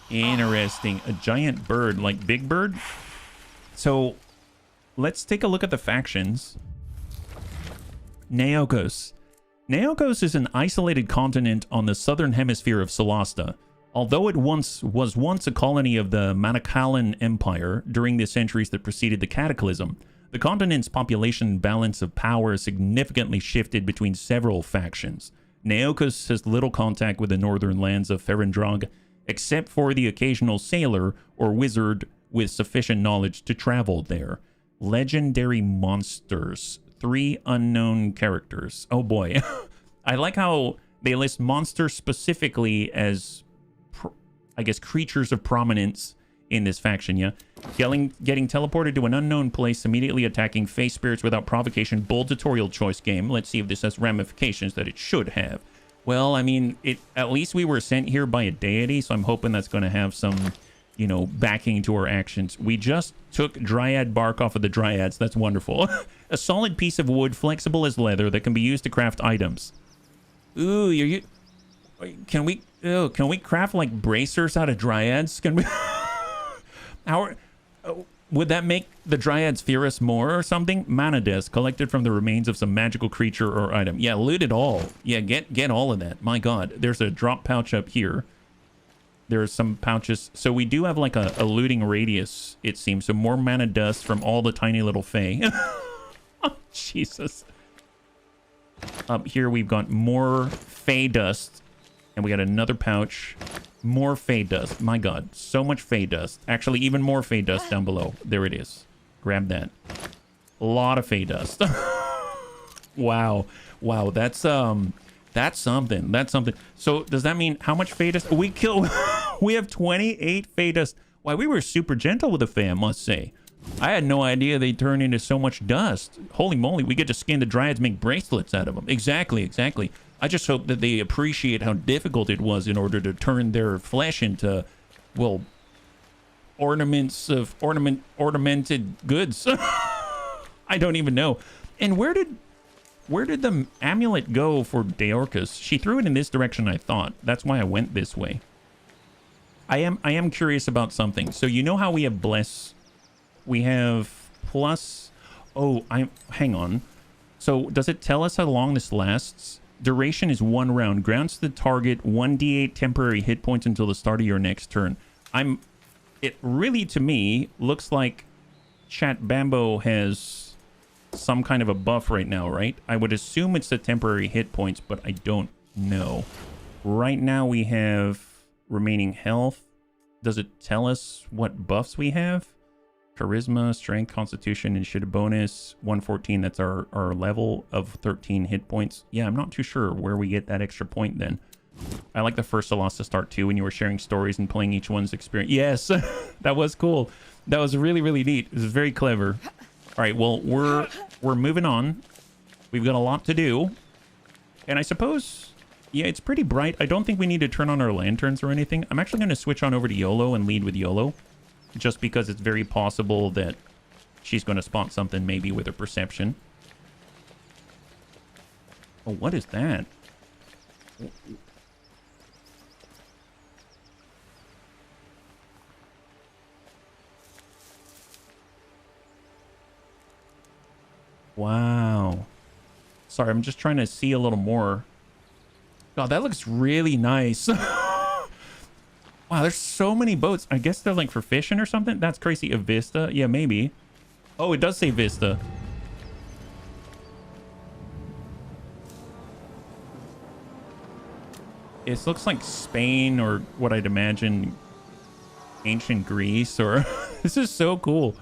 Interesting. A giant bird, like Big Bird. So let's take a look at the factions. Neokos. Neokos is an isolated continent on the southern hemisphere of Solasta. Although it was once a colony of the Manakalan Empire during the centuries that preceded the Cataclysm, the continent's population balance of power significantly shifted between several factions. Neokos has little contact with the northern lands of Ferendrag, except for the occasional sailor or wizard with sufficient knowledge to travel there. Legendary monsters. 3 unknown characters. Oh boy. I like how they list monsters specifically as, I guess, creatures of prominence in this faction, yeah? Getting teleported to an unknown place, immediately attacking face spirits without provocation. Bold tutorial choice game. Let's see if this has ramifications that it should have. Well, I mean, at least we were sent here by a deity, so I'm hoping that's going to have some, you know, backing to our actions. We just took Dryad bark off of the Dryads. That's wonderful. A solid piece of wood, flexible as leather, that can be used to craft items. Ooh, can we craft like bracers out of Dryads? Can we? Would that make the Dryads fear us more or something? Mana disc collected from the remains of some magical creature or item. Yeah, loot it all. Yeah, get all of that. My God, there's a drop pouch up here. There's some pouches. So we do have like a looting radius, it seems. So more mana dust from all the tiny little Fae. Oh, Jesus. Up here we've got more Fae dust. And we got another pouch. More Fae dust. My God, so much Fae dust. Actually, even more Fae dust down below. There it is. Grab that. A lot of Fae dust. Wow. Wow, that's something. That's something. So does that mean how much Fae dust? We have 28 Fae dust. Why, we were super gentle with the Fae, I must say. I had no idea they turn into so much dust. Holy moly, we get to skin the Dryads, make bracelets out of them. Exactly. I just hope that they appreciate how difficult it was in order to turn their flesh into, well, ornamented goods. I don't even know. And where did the amulet go for Neokos? She threw it in this direction, I thought. That's why I went this way. I am curious about something. So you know how we have bless, we have plus. Oh, hang on. So does it tell us how long this lasts? Duration is 1 round. Grants the target 1d8 temporary hit points until the start of your next turn. It really, to me, looks like Chat Bambo has some kind of a buff right now, right? I would assume it's the temporary hit points, but I don't know. Right now we have remaining health. Does it tell us what buffs we have? Charisma, strength, constitution, initiative bonus, 114. That's our level of 13 hit points. Yeah, I'm not too sure where we get that extra point then. I like the first Solasta Start 2 when you were sharing stories and playing each one's experience. Yes, that was cool. That was really, really neat. It was very clever. All right, well, we're moving on. We've got a lot to do. And I suppose, yeah, it's pretty bright. I don't think we need to turn on our lanterns or anything. I'm actually going to switch on over to YOLO and lead with YOLO. Just because it's very possible that she's going to spot something maybe with her perception. Oh, what is that? Wow. Sorry, I'm just trying to see a little more. God, that looks really nice. Wow, there's so many boats. I guess they're like for fishing or something. That's crazy. A Vista? Yeah, maybe. Oh, it does say Vista. It looks like Spain or what I'd imagine ancient Greece or... This is so cool.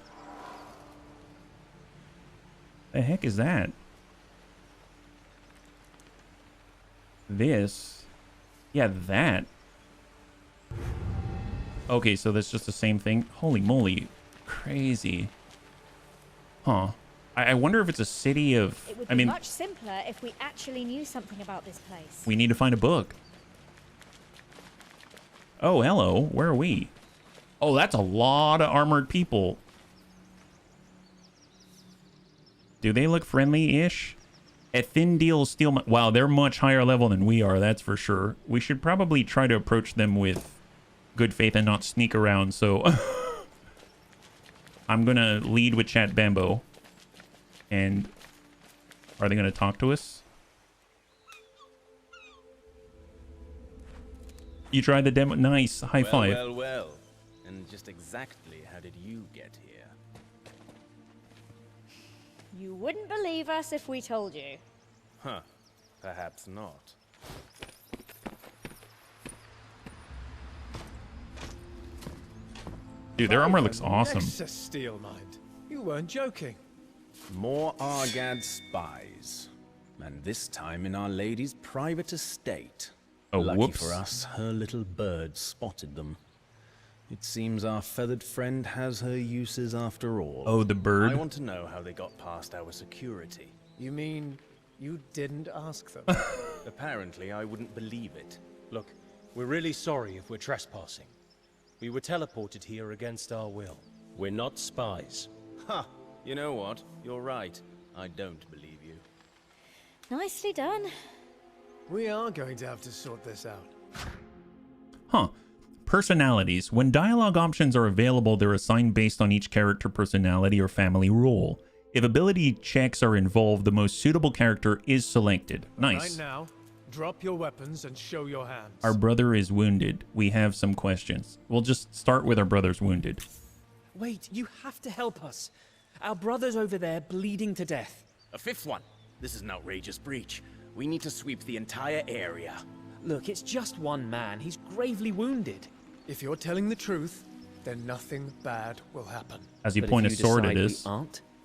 The heck is that? This? Yeah, that. Okay, so that's just the same thing. Holy moly. Crazy. Huh. I wonder if it's a city of... It would be much simpler if we actually knew something about this place. We need to find a book. Oh, hello. Where are we? Oh, that's a lot of armored people. Do they look friendly-ish? A thin deal steel... Wow, they're much higher level than we are, that's for sure. We should probably try to approach them with good faith and not sneak around, so... I'm gonna lead with Chat Bambo. And... Are they gonna talk to us? You tried the demo? Nice. High five. Well. And just exactly how did you get here? You wouldn't believe us if we told you. Huh. Perhaps not. Dude, their armor looks awesome. Excess steel mind. You weren't joking. More Argad spies. And this time in Our Lady's private estate. Oh, Lucky whoops. for us, her little bird spotted them. It seems our feathered friend has her uses after all. Oh, the bird? I want to know how they got past our security. You mean you didn't ask them? Apparently, I wouldn't believe it. Look, we're really sorry if we're trespassing. We were teleported here against our will. We're not spies. Ha! You know what? You're right. I don't believe you. Nicely done. We are going to have to sort this out. Huh. Personalities. When dialogue options are available, they're assigned based on each character personality or family role. If ability checks are involved, the most suitable character is selected. Nice. Right now, drop your weapons and show your hands. Our brother is wounded. We have some questions. We'll just start with our brother's wounded. Wait, you have to help us. Our brother's over there bleeding to death. A fifth one. This is an outrageous breach. We need to sweep the entire area. Look, it's just one man. He's gravely wounded. If you're telling the truth, then nothing bad will happen. As you point a sword at us.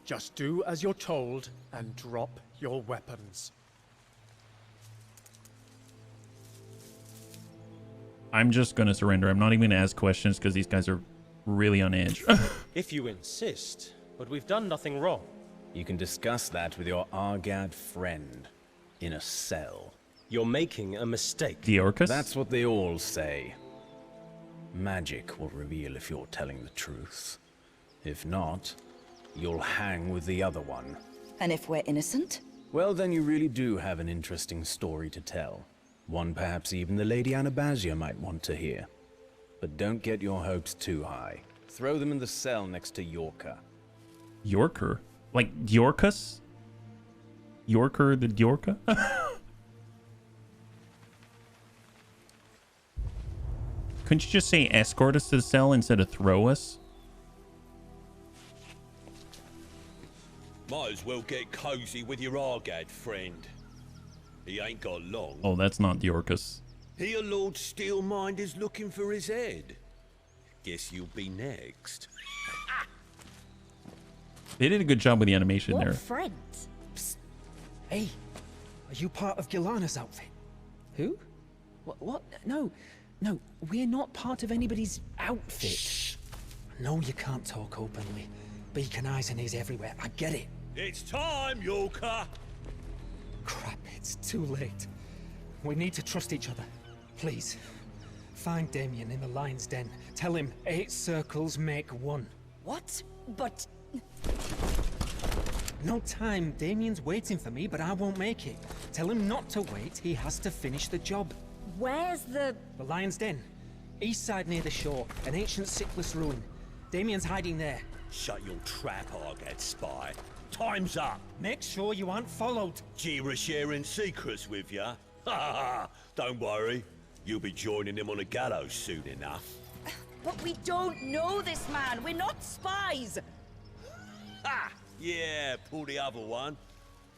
Just do as you're told and drop your weapons. I'm just going to surrender. I'm not even going to ask questions because these guys are really on edge. If you insist, but we've done nothing wrong. You can discuss that with your Argad friend in a cell. You're making a mistake. The Orcus? That's what they all say. Magic will reveal if you're telling the truth. If not, you'll hang with the other one. And if we're innocent? Well, then you really do have an interesting story to tell. One perhaps even the Lady Anabasia might want to hear. But don't get your hopes too high. Throw them in the cell next to Yorker. Yorker? Like Yorkus? Yorker the Yorka? Couldn't you just say escort us to the cell instead of throw us? Might as well get cozy with your Argad friend. He ain't got long. Oh, that's not the Orcus. Here Lord Steelmind is looking for his head. Guess you'll be next. They did a good job with the animation What there. friends? Psst. Hey, are you part of Gilana's outfit? Who? What? No, we're not part of anybody's outfit. Shh. No, you can't talk openly. Beacon eyes and ears everywhere. I get it. It's time, Yorker! Crap, it's too late. We need to trust each other. Please, find Damien in the lion's den. Tell him 8 circles make 1. What? But... No time. Damien's waiting for me, but I won't make it. Tell him not to wait. He has to finish the job. Where's the lion's den? East side near the shore. An ancient sickless ruin. Damien's hiding there. Shut your trap, Argad spy. Time's up. Make sure you aren't followed. Jira sharing secrets with ya? Ha ha ha! Don't worry. You'll be joining him on a gallows soon enough. But we don't know this man. We're not spies. Ha! Yeah, pull the other one.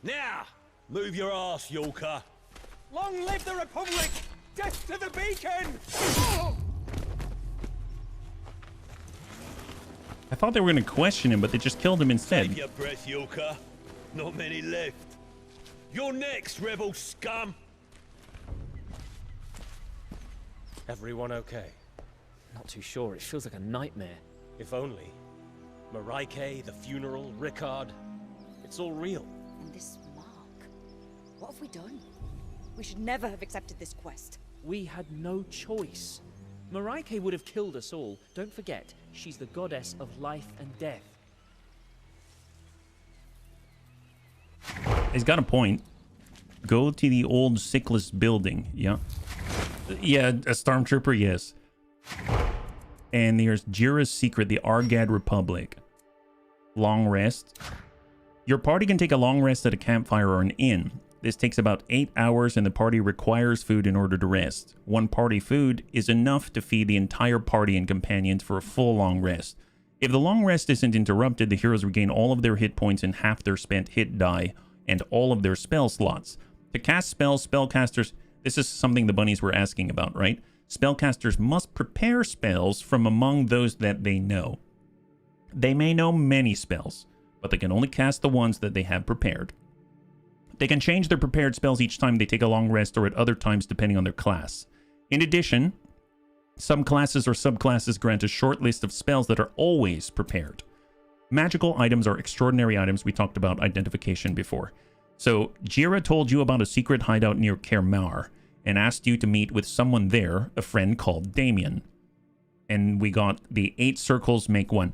Now, move your ass, Yorker. Long live the Republic! Death to the beacon! I thought they were going to question him, but they just killed him instead. Take your breath, Yorker. Not many left. You're next, rebel scum! Everyone okay? Not too sure. It feels like a nightmare. If only. Mareike, the funeral, Rickard. It's all real. And this mark. What have we done? We should never have accepted this quest. We had no choice. Mareike would have killed us all. Don't forget, she's the goddess of life and death. He's got a point. Go to the old sickless building. Yeah. Yeah, a stormtrooper, yes. And there's Jira's secret, the Argad Republic. Long rest. Your party can take a long rest at a campfire or an inn. This takes about 8 hours and the party requires food in order to rest. One party food is enough to feed the entire party and companions for a full long rest. If the long rest isn't interrupted, the heroes regain all of their hit points and half their spent hit die and all of their spell slots. To cast spells, spellcasters... This is something the bunnies were asking about, right? Spellcasters must prepare spells from among those that they know. They may know many spells, but they can only cast the ones that they have prepared. They can change their prepared spells each time they take a long rest or at other times depending on their class. In addition, some classes or subclasses grant a short list of spells that are always prepared. Magical items are extraordinary items. We talked about identification before. So, Jira told you about a secret hideout near Kermar and asked you to meet with someone there, a friend called Damien. And we got the 8 circles make 1.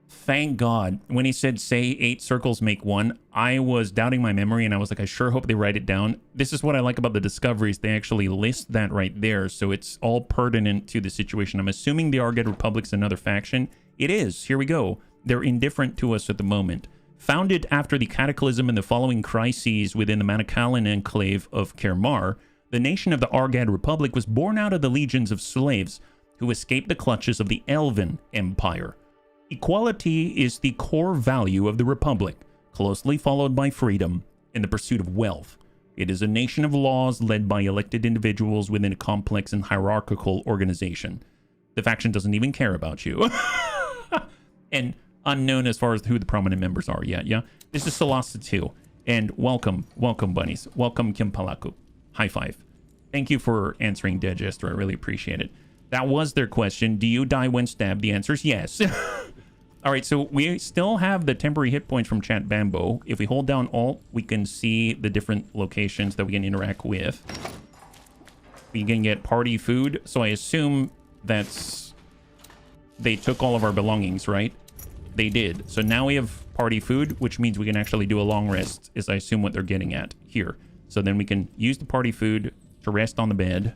Thank God. When he said, say 8 circles make 1, I was doubting my memory and I was like, I sure hope they write it down. This is what I like about the discoveries. They actually list that right there, so it's all pertinent to the situation. I'm assuming the Argad Republic's another faction. It is. Here we go. They're indifferent to us at the moment. Founded after the Cataclysm and the following crises within the Manakalan enclave of Kermar, the nation of the Argad Republic was born out of the legions of slaves who escaped the clutches of the Elven Empire. Equality is the core value of the Republic, closely followed by freedom and the pursuit of wealth. It is a nation of laws led by elected individuals within a complex and hierarchical organization. The faction doesn't even care about you. And unknown as far as who the prominent members are. Yeah. This is Solasta II. And welcome, bunnies. Welcome, Kim Palaku. High five. Thank you for answering, Digester. I really appreciate it. That was their question. Do you die when stabbed? The answer is yes. All right, so we still have the temporary hit points from Chat Bambo. If we hold down Alt, we can see the different locations that we can interact with. We can get party food. So I assume that's... They took all of our belongings, right? They did. So now we have party food, which means we can actually do a long rest, is I assume what they're getting at here. So then we can use the party food to rest on the bed.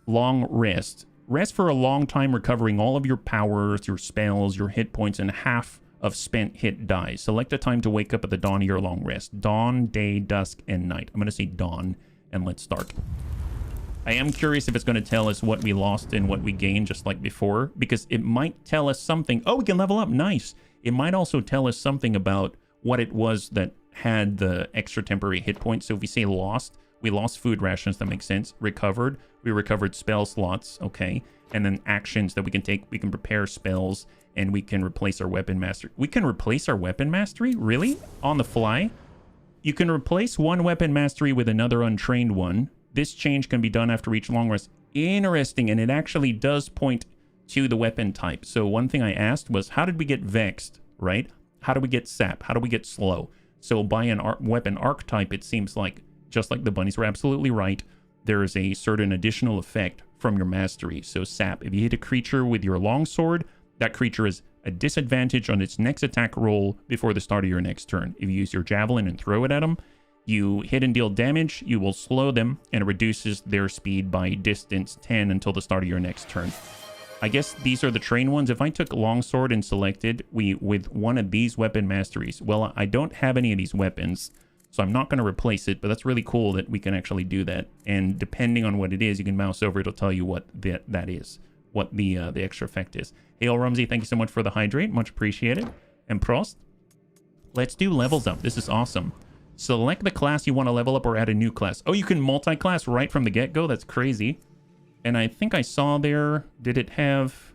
Long rest. Rest for a long time, recovering all of your powers, your spells, your hit points, and half of spent hit dies. Select a time to wake up at the dawn of your long rest. Dawn, day, dusk, and night. I'm going to say dawn, and let's start. I am curious if it's going to tell us what we lost and what we gained, just like before, because it might tell us something. Oh, we can level up. Nice. It might also tell us something about what it was that had the extra temporary hit points. So if we say lost, we lost food rations. That makes sense. Recovered. We recovered spell slots. Okay. And then actions that we can take. We can prepare spells and we can replace our weapon mastery. We can replace our weapon mastery? Really? On the fly? You can replace one weapon mastery with another untrained one. This change can be done after each long rest. Interesting. And it actually does point to the weapon type. So one thing I asked was, how did we get vexed, right? How do we get sap? How do we get slow? So by an weapon archetype, it seems like, just like the bunnies were absolutely right, there is a certain additional effect from your mastery. So sap, if you hit a creature with your longsword, that creature is a disadvantage on its next attack roll before the start of your next turn. If you use your javelin and throw it at them, you hit and deal damage, you will slow them, and it reduces their speed by distance 10 until the start of your next turn. I guess these are the train ones. If I took longsword and selected with one of these weapon masteries, well, I don't have any of these weapons, so I'm not going to replace it, but that's really cool that we can actually do that. And depending on what it is, you can mouse over, it'll tell you what that is, what the extra effect is. Hail Rumsey, thank you so much for the hydrate, much appreciated. And Prost, let's do levels up. This is awesome. Select the class you want to level up or add a new class. Oh, you can multi-class right from the get-go? That's crazy. And I think I saw there, did it have...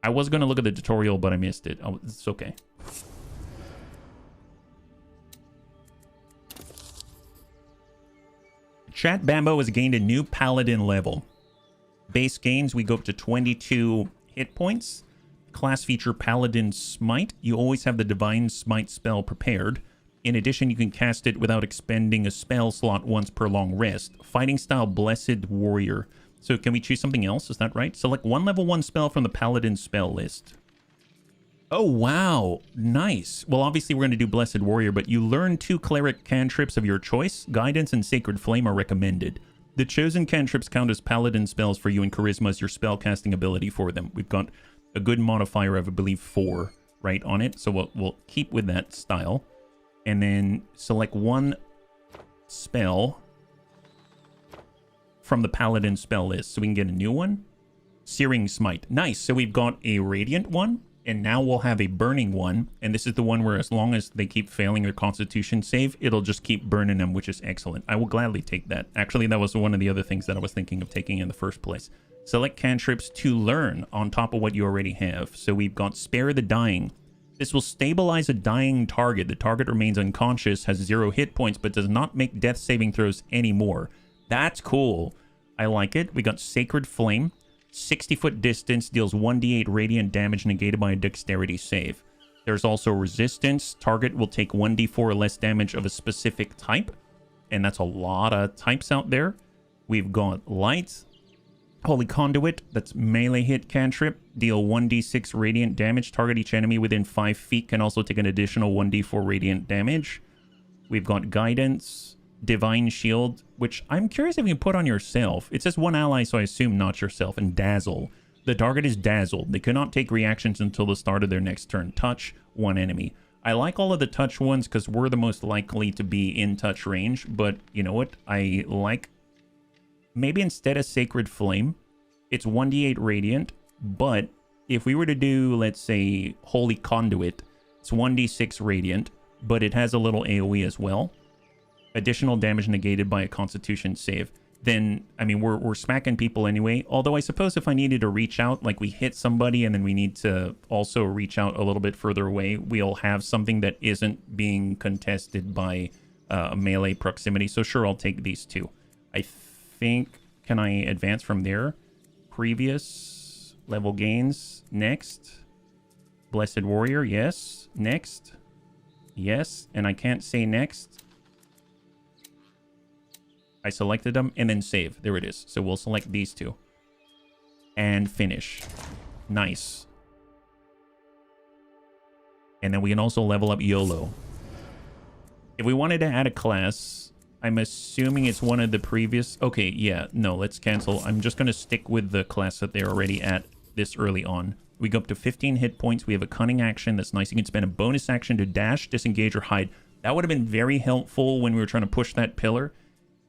I was going to look at the tutorial, but I missed it. Oh, it's okay. Chat Bambo has gained a new paladin level. Base gains, we go up to 22 hit points. Class feature Paladin Smite. You always have the Divine Smite spell prepared. In addition, you can cast it without expending a spell slot once per long rest. Fighting style Blessed Warrior. So can we choose something else? Is that right? Select one level 1 spell from the Paladin spell list. Oh, wow. Nice. Well, obviously we're going to do Blessed Warrior, but you learn 2 cleric cantrips of your choice. Guidance and Sacred Flame are recommended. The chosen cantrips count as Paladin spells for you, and Charisma is your spell casting ability for them. We've got a good modifier of, I believe, 4 right on it. So we'll keep with that style. And then select one spell from the Paladin spell list. So we can get a new one. Searing Smite. Nice. So we've got a Radiant one. And now we'll have a Burning one. And this is the one where as long as they keep failing their Constitution save, it'll just keep burning them, which is excellent. I will gladly take that. Actually, that was one of the other things that I was thinking of taking in the first place. Select cantrips to learn on top of what you already have. So we've got Spare the Dying. This will stabilize a dying target. The target remains unconscious, has 0 hit points, but does not make death saving throws anymore. That's cool. I like it. We got Sacred Flame. 60-foot distance, deals 1d8 radiant damage negated by a dexterity save. There's also resistance. Target will take 1d4 less damage of a specific type. And that's a lot of types out there. We've got Light. Holy Conduit, that's melee hit cantrip. Deal 1d6 radiant damage. Target each enemy within 5 feet can also take an additional 1d4 radiant damage. We've got Guidance, Divine Shield, which I'm curious if you can put on yourself. It says one ally, so I assume not yourself. And Dazzle. The target is dazzled. They cannot take reactions until the start of their next turn. Touch one enemy. I like all of the touch ones because we're the most likely to be in touch range. But you know what? I like... Maybe instead of Sacred Flame, it's 1d8 radiant, but if we were to do, let's say, Holy Conduit, it's 1d6 radiant, but it has a little AoE as well. Additional damage negated by a Constitution save. Then, I mean, we're smacking people anyway. Although I suppose if I needed to reach out, like we hit somebody and then we need to also reach out a little bit further away, we'll have something that isn't being contested by melee proximity. So sure, I'll take these two. I think, can I advance from there? Previous, Level gains. Next. Blessed Warrior. Yes. Next. Yes. And I can't say next. I selected them and then save. There it is. So we'll select these two. And finish. Nice. And then we can also level up YOLO. If we wanted to add a class, I'm assuming it's one of the previous... Okay, yeah, no, let's cancel. I'm just going to stick with the class that they're already at this early on. We go up to 15 hit points. We have a cunning action that's nice. You can spend a bonus action to dash, disengage, or hide. That would have been very helpful when we were trying to push that pillar.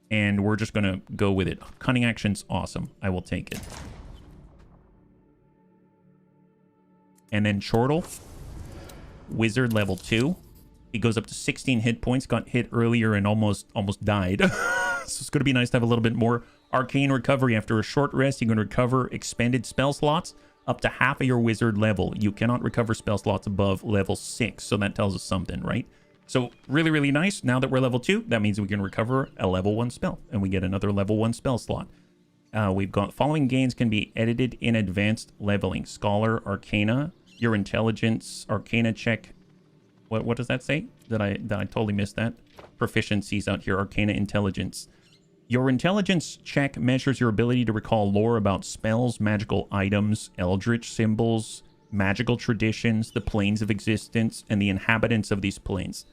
And we're just going to go with it. Cunning action's awesome. I will take it. And then Chortle. Wizard level 2. He goes up to 16 hit points. Got hit earlier and almost died. So it's going to be nice to have a little bit more. Arcane recovery. After a short rest, you can recover expended spell slots up to half of your wizard level. You cannot recover spell slots above level 6. So that tells us something, right? So really, really nice. Now that we're level 2, that means we can recover a level 1 spell. And we get another level 1 spell slot. We've got following gains can be edited in advanced leveling. Scholar, Arcana, your intelligence, Arcana check. What does that say? Did I totally miss that? Proficiencies out here, Arcana intelligence. Your intelligence check measures your ability to recall lore about spells, magical items, eldritch symbols, magical traditions, the planes of existence, and the inhabitants of these planes.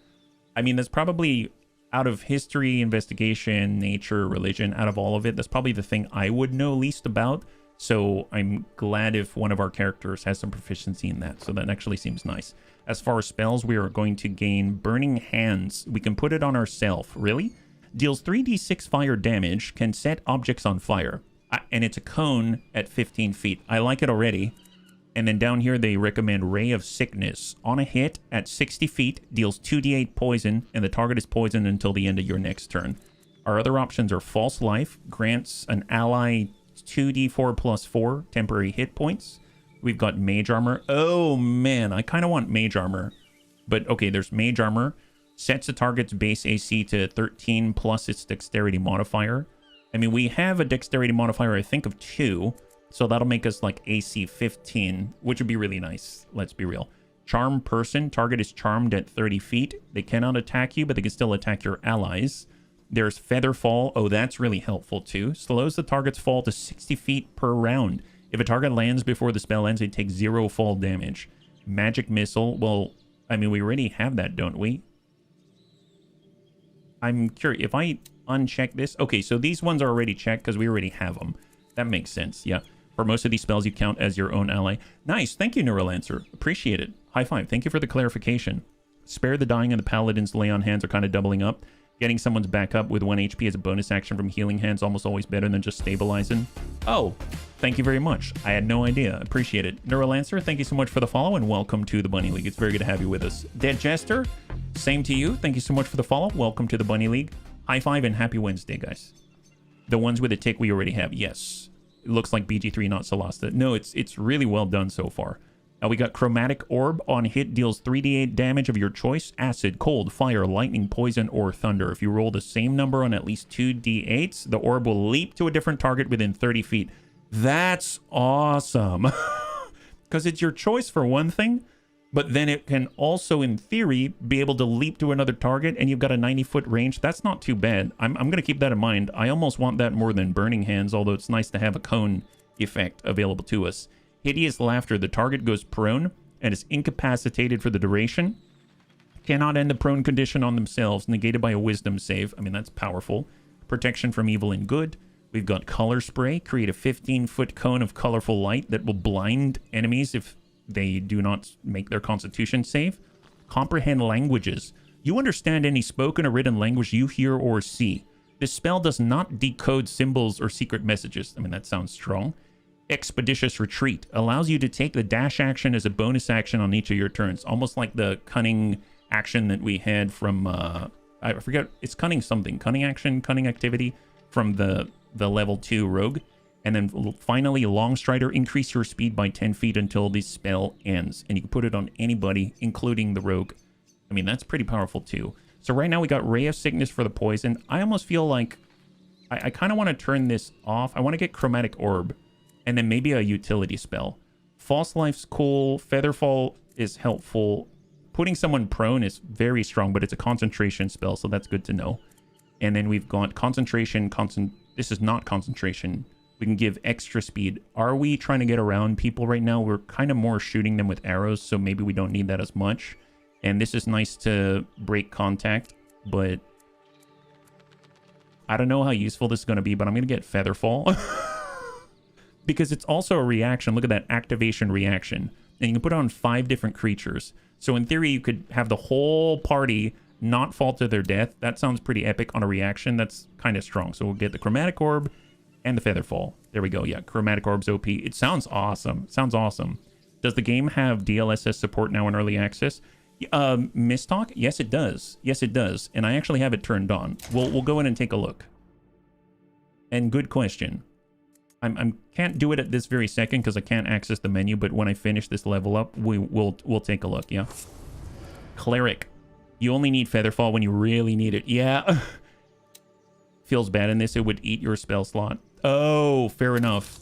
I mean, that's probably out of history, investigation, nature, religion, out of all of it, that's probably the thing I would know least about. So I'm glad if one of our characters has some proficiency in that. So that actually seems nice. As far as spells, we are going to gain Burning Hands. We can put it on ourselves. Really? Deals 3d6 fire damage, can set objects on fire. And it's a cone at 15 feet. I like it already. And then down here, they recommend Ray of Sickness. On a hit at 60 feet, deals 2d8 poison, and the target is poisoned until the end of your next turn. Our other options are False Life, grants an ally 2d4 plus 4 temporary hit points. We've got Mage Armor. Oh, man, I kind of want Mage Armor. But, okay, there's Mage Armor. Sets the target's base AC to 13 plus its Dexterity modifier. I mean, we have a Dexterity modifier, I think, of 2. So that'll make us like AC 15, which would be really nice. Let's be real. Charm Person. Target is charmed at 30 feet. They cannot attack you, but they can still attack your allies. There's Feather Fall. Oh, that's really helpful too. Slows the target's fall to 60 feet per round. If a target lands before the spell ends, they take 0 fall damage. Magic Missile. Well, I mean, we already have that, don't we? I'm curious. If I uncheck this... Okay, so these ones are already checked because we already have them. That makes sense, yeah. For most of these spells, you count as your own ally. Nice. Thank you, Neurolancer. Appreciate it. High five. Thank you for the clarification. Spare the Dying and the Paladin's Lay on Hands are kind of doubling up. Getting someone's back up with 1 HP as a bonus action from Healing Hands almost always better than just stabilizing. Oh, thank you very much. I had no idea. Appreciate it. Neurolancer, thank you so much for the follow and welcome to the Bunny League. It's very good to have you with us. Dead Jester, same to you. Thank you so much for the follow. Welcome to the Bunny League. High five and happy Wednesday, guys. The ones with a tick we already have. Yes. It looks like BG3, not Solasta. No, it's really well done so far. We got Chromatic Orb. On hit, deals 3d8 damage of your choice. Acid, cold, fire, lightning, poison, or thunder. If you roll the same number on at least 2d8s, the orb will leap to a different target within 30 feet. That's awesome. Because it's your choice for one thing, but then it can also, in theory, be able to leap to another target, and you've got a 90-foot range. That's not too bad. I'm going to keep that in mind. I almost want that more than Burning Hands, although it's nice to have a cone effect available to us. Hideous Laughter. The target goes prone and is incapacitated for the duration. Cannot end the prone condition on themselves. Negated by a wisdom save. I mean, that's powerful. Protection from evil and good. We've got Color Spray. Create a 15-foot cone of colorful light that will blind enemies if they do not make their constitution save. Comprehend languages. You understand any spoken or written language you hear or see. This spell does not decode symbols or secret messages. I mean, that sounds strong. Expeditious Retreat allows you to take the dash action as a bonus action on each of your turns, almost like the cunning action that we had from I forget, it's cunning something, cunning action, cunning activity from the level 2 rogue. And then finally, Longstrider. Increase your speed by 10 feet until the spell ends, and you can put it on anybody, including the rogue. I mean, that's pretty powerful too. So right now we got Ray of Sickness for the poison. I almost feel like I kind of want to turn this off. I want to get Chromatic Orb. and then maybe a utility spell. False Life's cool. Featherfall is helpful. Putting someone prone is very strong, but it's a concentration spell, so that's good to know. And then we've got concentration. This is not concentration. We can give extra speed. Are we trying to get around people right now? We're kind of more shooting them with arrows, so maybe we don't need that as much. And this is nice to break contact, but I don't know how useful this is going to be, but I'm going to get Featherfall. Because it's also a reaction. Look at that activation reaction. And you can put it on 5 different creatures. So in theory, you could have the whole party not fall to their death. That sounds pretty epic on a reaction. That's kind of strong. So we'll get the Chromatic Orb and the Featherfall. There we go. Yeah, Chromatic Orb's OP. It sounds awesome. Sounds awesome. Does the game have DLSS support now in early access? Mistalk? Yes, it does. Yes, it does. And I actually have it turned on. We'll go in and take a look. And good question. I can't do it at this very second because I can't access the menu, but when I finish this level up, we'll take a look, yeah? Cleric. You only need Featherfall when you really need it. Yeah. Feels bad in this. It would eat your spell slot. Oh, fair enough.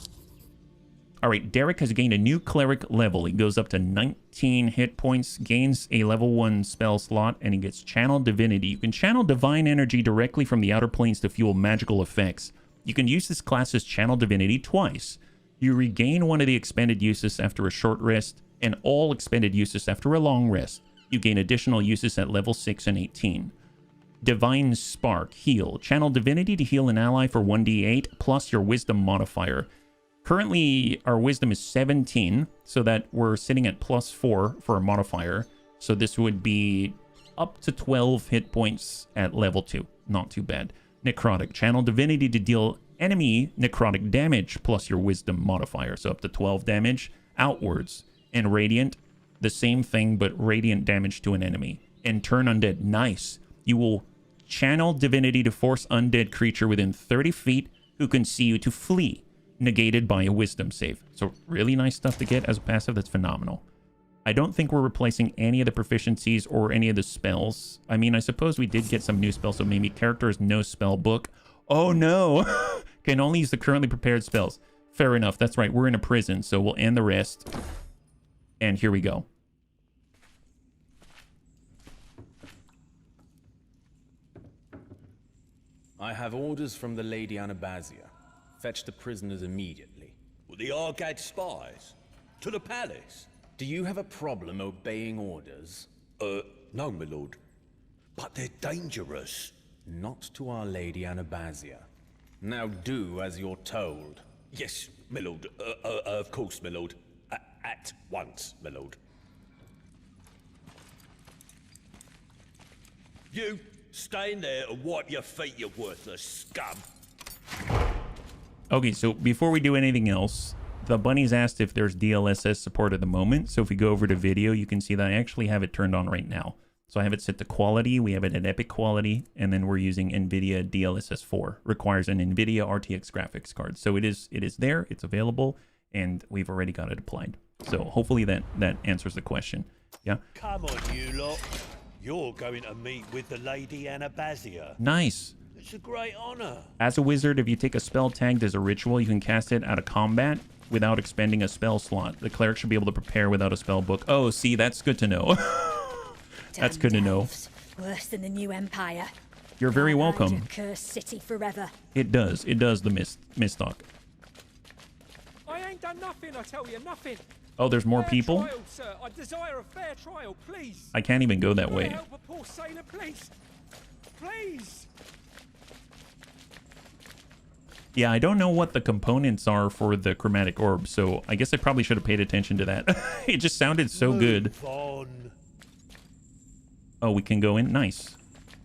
All right, Derek has gained a new cleric level. He goes up to 19 hit points, gains a level 1 spell slot, and he gets Channel Divinity. You can channel divine energy directly from the outer planes to fuel magical effects. You can use this class's Channel Divinity twice. You regain one of the expended uses after a short rest, and all expended uses after a long rest. You gain additional uses at level 6 and 18. Divine Spark, heal. Channel Divinity to heal an ally for 1d8 plus your Wisdom modifier. Currently, our Wisdom is 17, so that we're sitting at +4 for a modifier. So this would be up to 12 hit points at level 2. Not too bad. Necrotic. Channel Divinity to deal enemy necrotic damage plus your Wisdom modifier. So up to 12 damage outwards. And Radiant, the same thing, but Radiant damage to an enemy. And Turn Undead. Nice. You will channel Divinity to force undead creature within 30 feet who can see you to flee. Negated by a Wisdom save. So really nice stuff to get as a passive. That's phenomenal. I don't think we're replacing any of the proficiencies or any of the spells. I mean, I suppose we did get some new spells, so maybe characters no spell book. Oh no! Can only use the currently prepared spells. Fair enough. That's right. We're in a prison, so we'll end the rest. And here we go. I have orders from the Lady Anabasia. Fetch the prisoners immediately. Well, the Argad spies? To the palace? Do you have a problem obeying orders? No, my lord. But they're dangerous. Not to Our Lady Anabasia. Now do as you're told. Yes, my lord. Of course, my lord. At once, my lord. You, stay in there and wipe your feet, you worthless scum. Okay, so before we do anything else, the bunny's asked if there's DLSS support at the moment. So if we go over to video, you can see that I actually have it turned on right now. So I have it set to quality. We have it at epic quality. And then we're using NVIDIA DLSS 4. Requires an NVIDIA RTX graphics card. So it is there. It's available. And we've already got it applied. So hopefully that answers the question. Yeah. Come on, you lot. You're going to meet with the Lady Anabasia. Nice. It's a great honor. As a wizard, if you take a spell tagged as a ritual, you can cast it out of combat without expending a spell slot. The cleric should be able to prepare without a spell book. Oh, see, that's good to know. That's good to know. Worse than the new empire. You're very welcome. A cursed city forever. It does. It does, the Mistalk. I ain't done nothing, I tell you, nothing. Oh, there's more people? Trial, sir. I desire a fair trial, please. I can't even go that way. Help a poor sailor, please. Please. Yeah, I don't know what the components are for the chromatic orb, so I guess I probably should have paid attention to that. It just sounded so good. Oh, we can go in? Nice.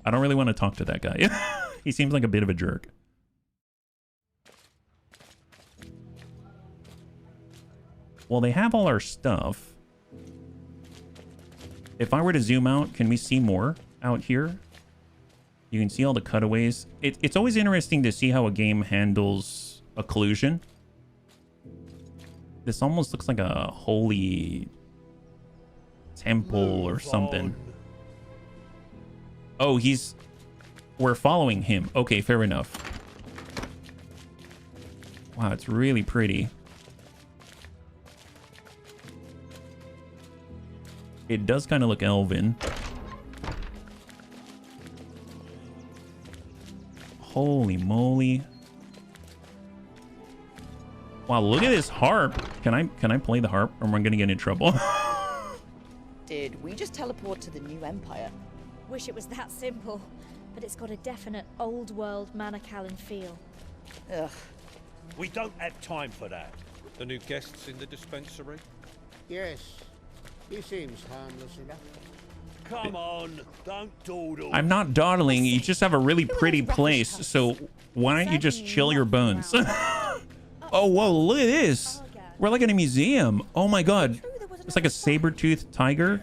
I don't really want to talk to that guy. He seems like a bit of a jerk. Well, they have all our stuff. If I were to zoom out, can we see more out here? You can see all the cutaways. It's always interesting to see how a game handles occlusion. This almost looks like a holy temple or something. Oh, we're following him. Okay, fair enough. Wow, it's really pretty. It does kind of look elven. Holy moly. Wow, look at this harp. Can I play the harp or am I gonna get in trouble? Did we just teleport to the new empire? Wish it was that simple, but it's got a definite old world Mana-infused feel. Ugh. We don't have time for that. The new guests in the dispensary? Yes. He seems harmless enough. Come on, don't dawdle. I'm not dawdling. You just have a really pretty place, so why don't you just chill your bones? Oh, whoa, look at this. We're like in a museum. Oh my god. It's like a saber-toothed tiger.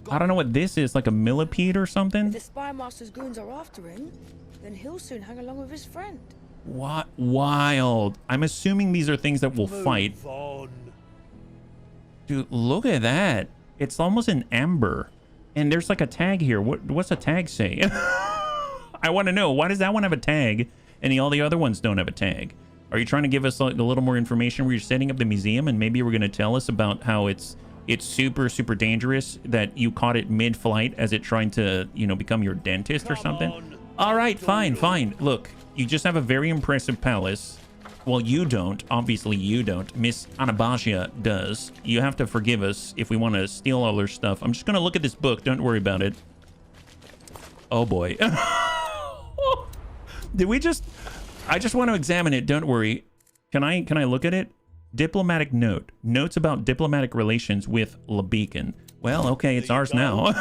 I don't know what this is, like a millipede or something. If the Spy Master's goons are after him, then he'll soon hang along with his friend. What? Wild. I'm assuming these are things that will fight. Dude, look at that. It's almost an amber. And there's like a tag here. What's the tag say? I want to know. Why does that one have a tag and all the other ones don't have a tag? Are you trying to give us like a little more information where you're setting up the museum and maybe we're going to tell us about how it's super, super dangerous that you caught it mid-flight as it trying to, you know, become your dentist or something? All right, fine, fine. Look, you just have a very impressive palace. Well, you don't. Obviously, you don't. Miss Anabasia does. You have to forgive us if we want to steal all her stuff. I'm just going to look at this book. Don't worry about it. Oh, boy. Did we just... I just want to examine it. Don't worry. Can I look at it? Diplomatic note. Notes about diplomatic relations with Labeacon. Well, okay, it's ours now.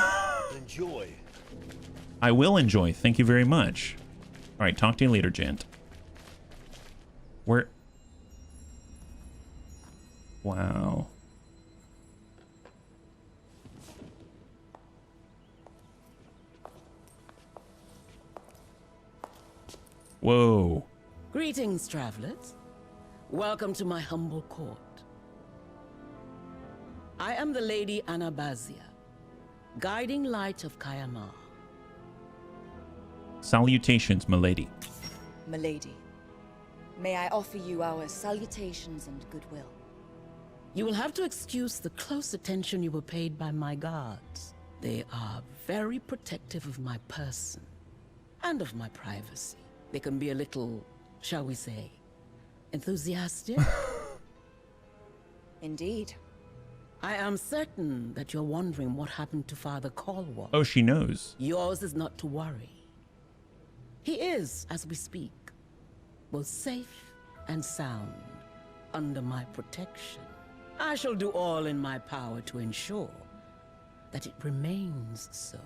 Enjoy. I will enjoy. Thank you very much. All right, talk to you later, gent. Where? Wow. Whoa. Greetings, travelers. Welcome to my humble court. I am the Lady Anabasia, guiding light of Kayamar. Salutations, milady. Milady, may I offer you our salutations and goodwill? You will have to excuse the close attention you were paid by my guards. They are very protective of my person and of my privacy. They can be a little, shall we say, enthusiastic. Indeed. I am certain that you're wondering what happened to Father Caldwell. Oh, she knows. Yours is not to worry. He is, as we speak, both safe and sound under my protection. I shall do all in my power to ensure that it remains so.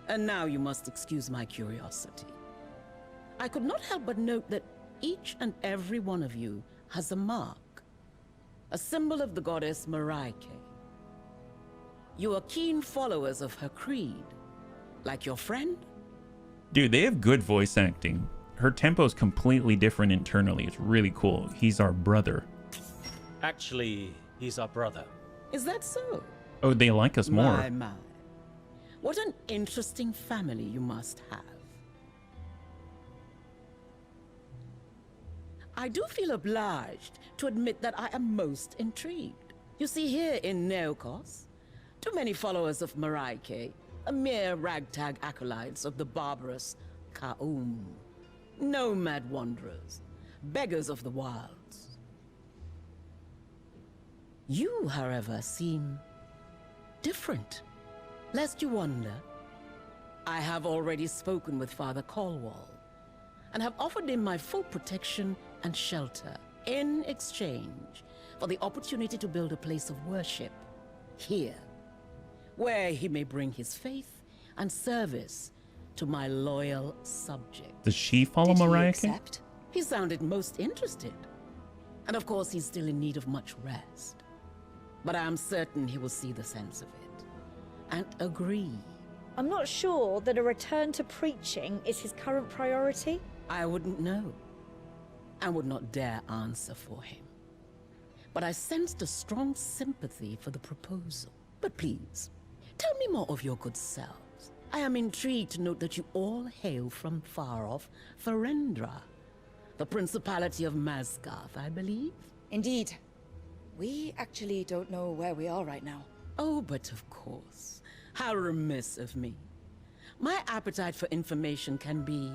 And now you must excuse my curiosity. I could not help but note that each and every one of you has a mark, a symbol of the goddess Marike. You are keen followers of her creed, like your friend? Dude, they have good voice acting. Her tempo is completely different internally. It's really cool. He's our brother. Actually, he's our brother. Is that so? Oh, they like us more. My. What an interesting family you must have. I do feel obliged to admit that I am most intrigued. You see, here in Neokos, too many followers of Marike are mere ragtag acolytes of the barbarous Ka'um. Nomad wanderers, beggars of the wilds. You, however, seem different. Lest you wonder, I have already spoken with Father Caldwell and have offered him my full protection and shelter in exchange for the opportunity to build a place of worship here, where he may bring his faith and service to my loyal subjects. Does she follow Mariah? He sounded most interested. And of course, he's still in need of much rest. But I am certain he will see the sense of it and agree. I'm not sure that a return to preaching is his current priority. I wouldn't know, and would not dare answer for him. But I sensed a strong sympathy for the proposal. But please, tell me more of your good selves. I am intrigued to note that you all hail from far-off Ferendra, the Principality of Masgarth, I believe. Indeed. We actually don't know where we are right now. Oh, but of course. How remiss of me. My appetite for information can be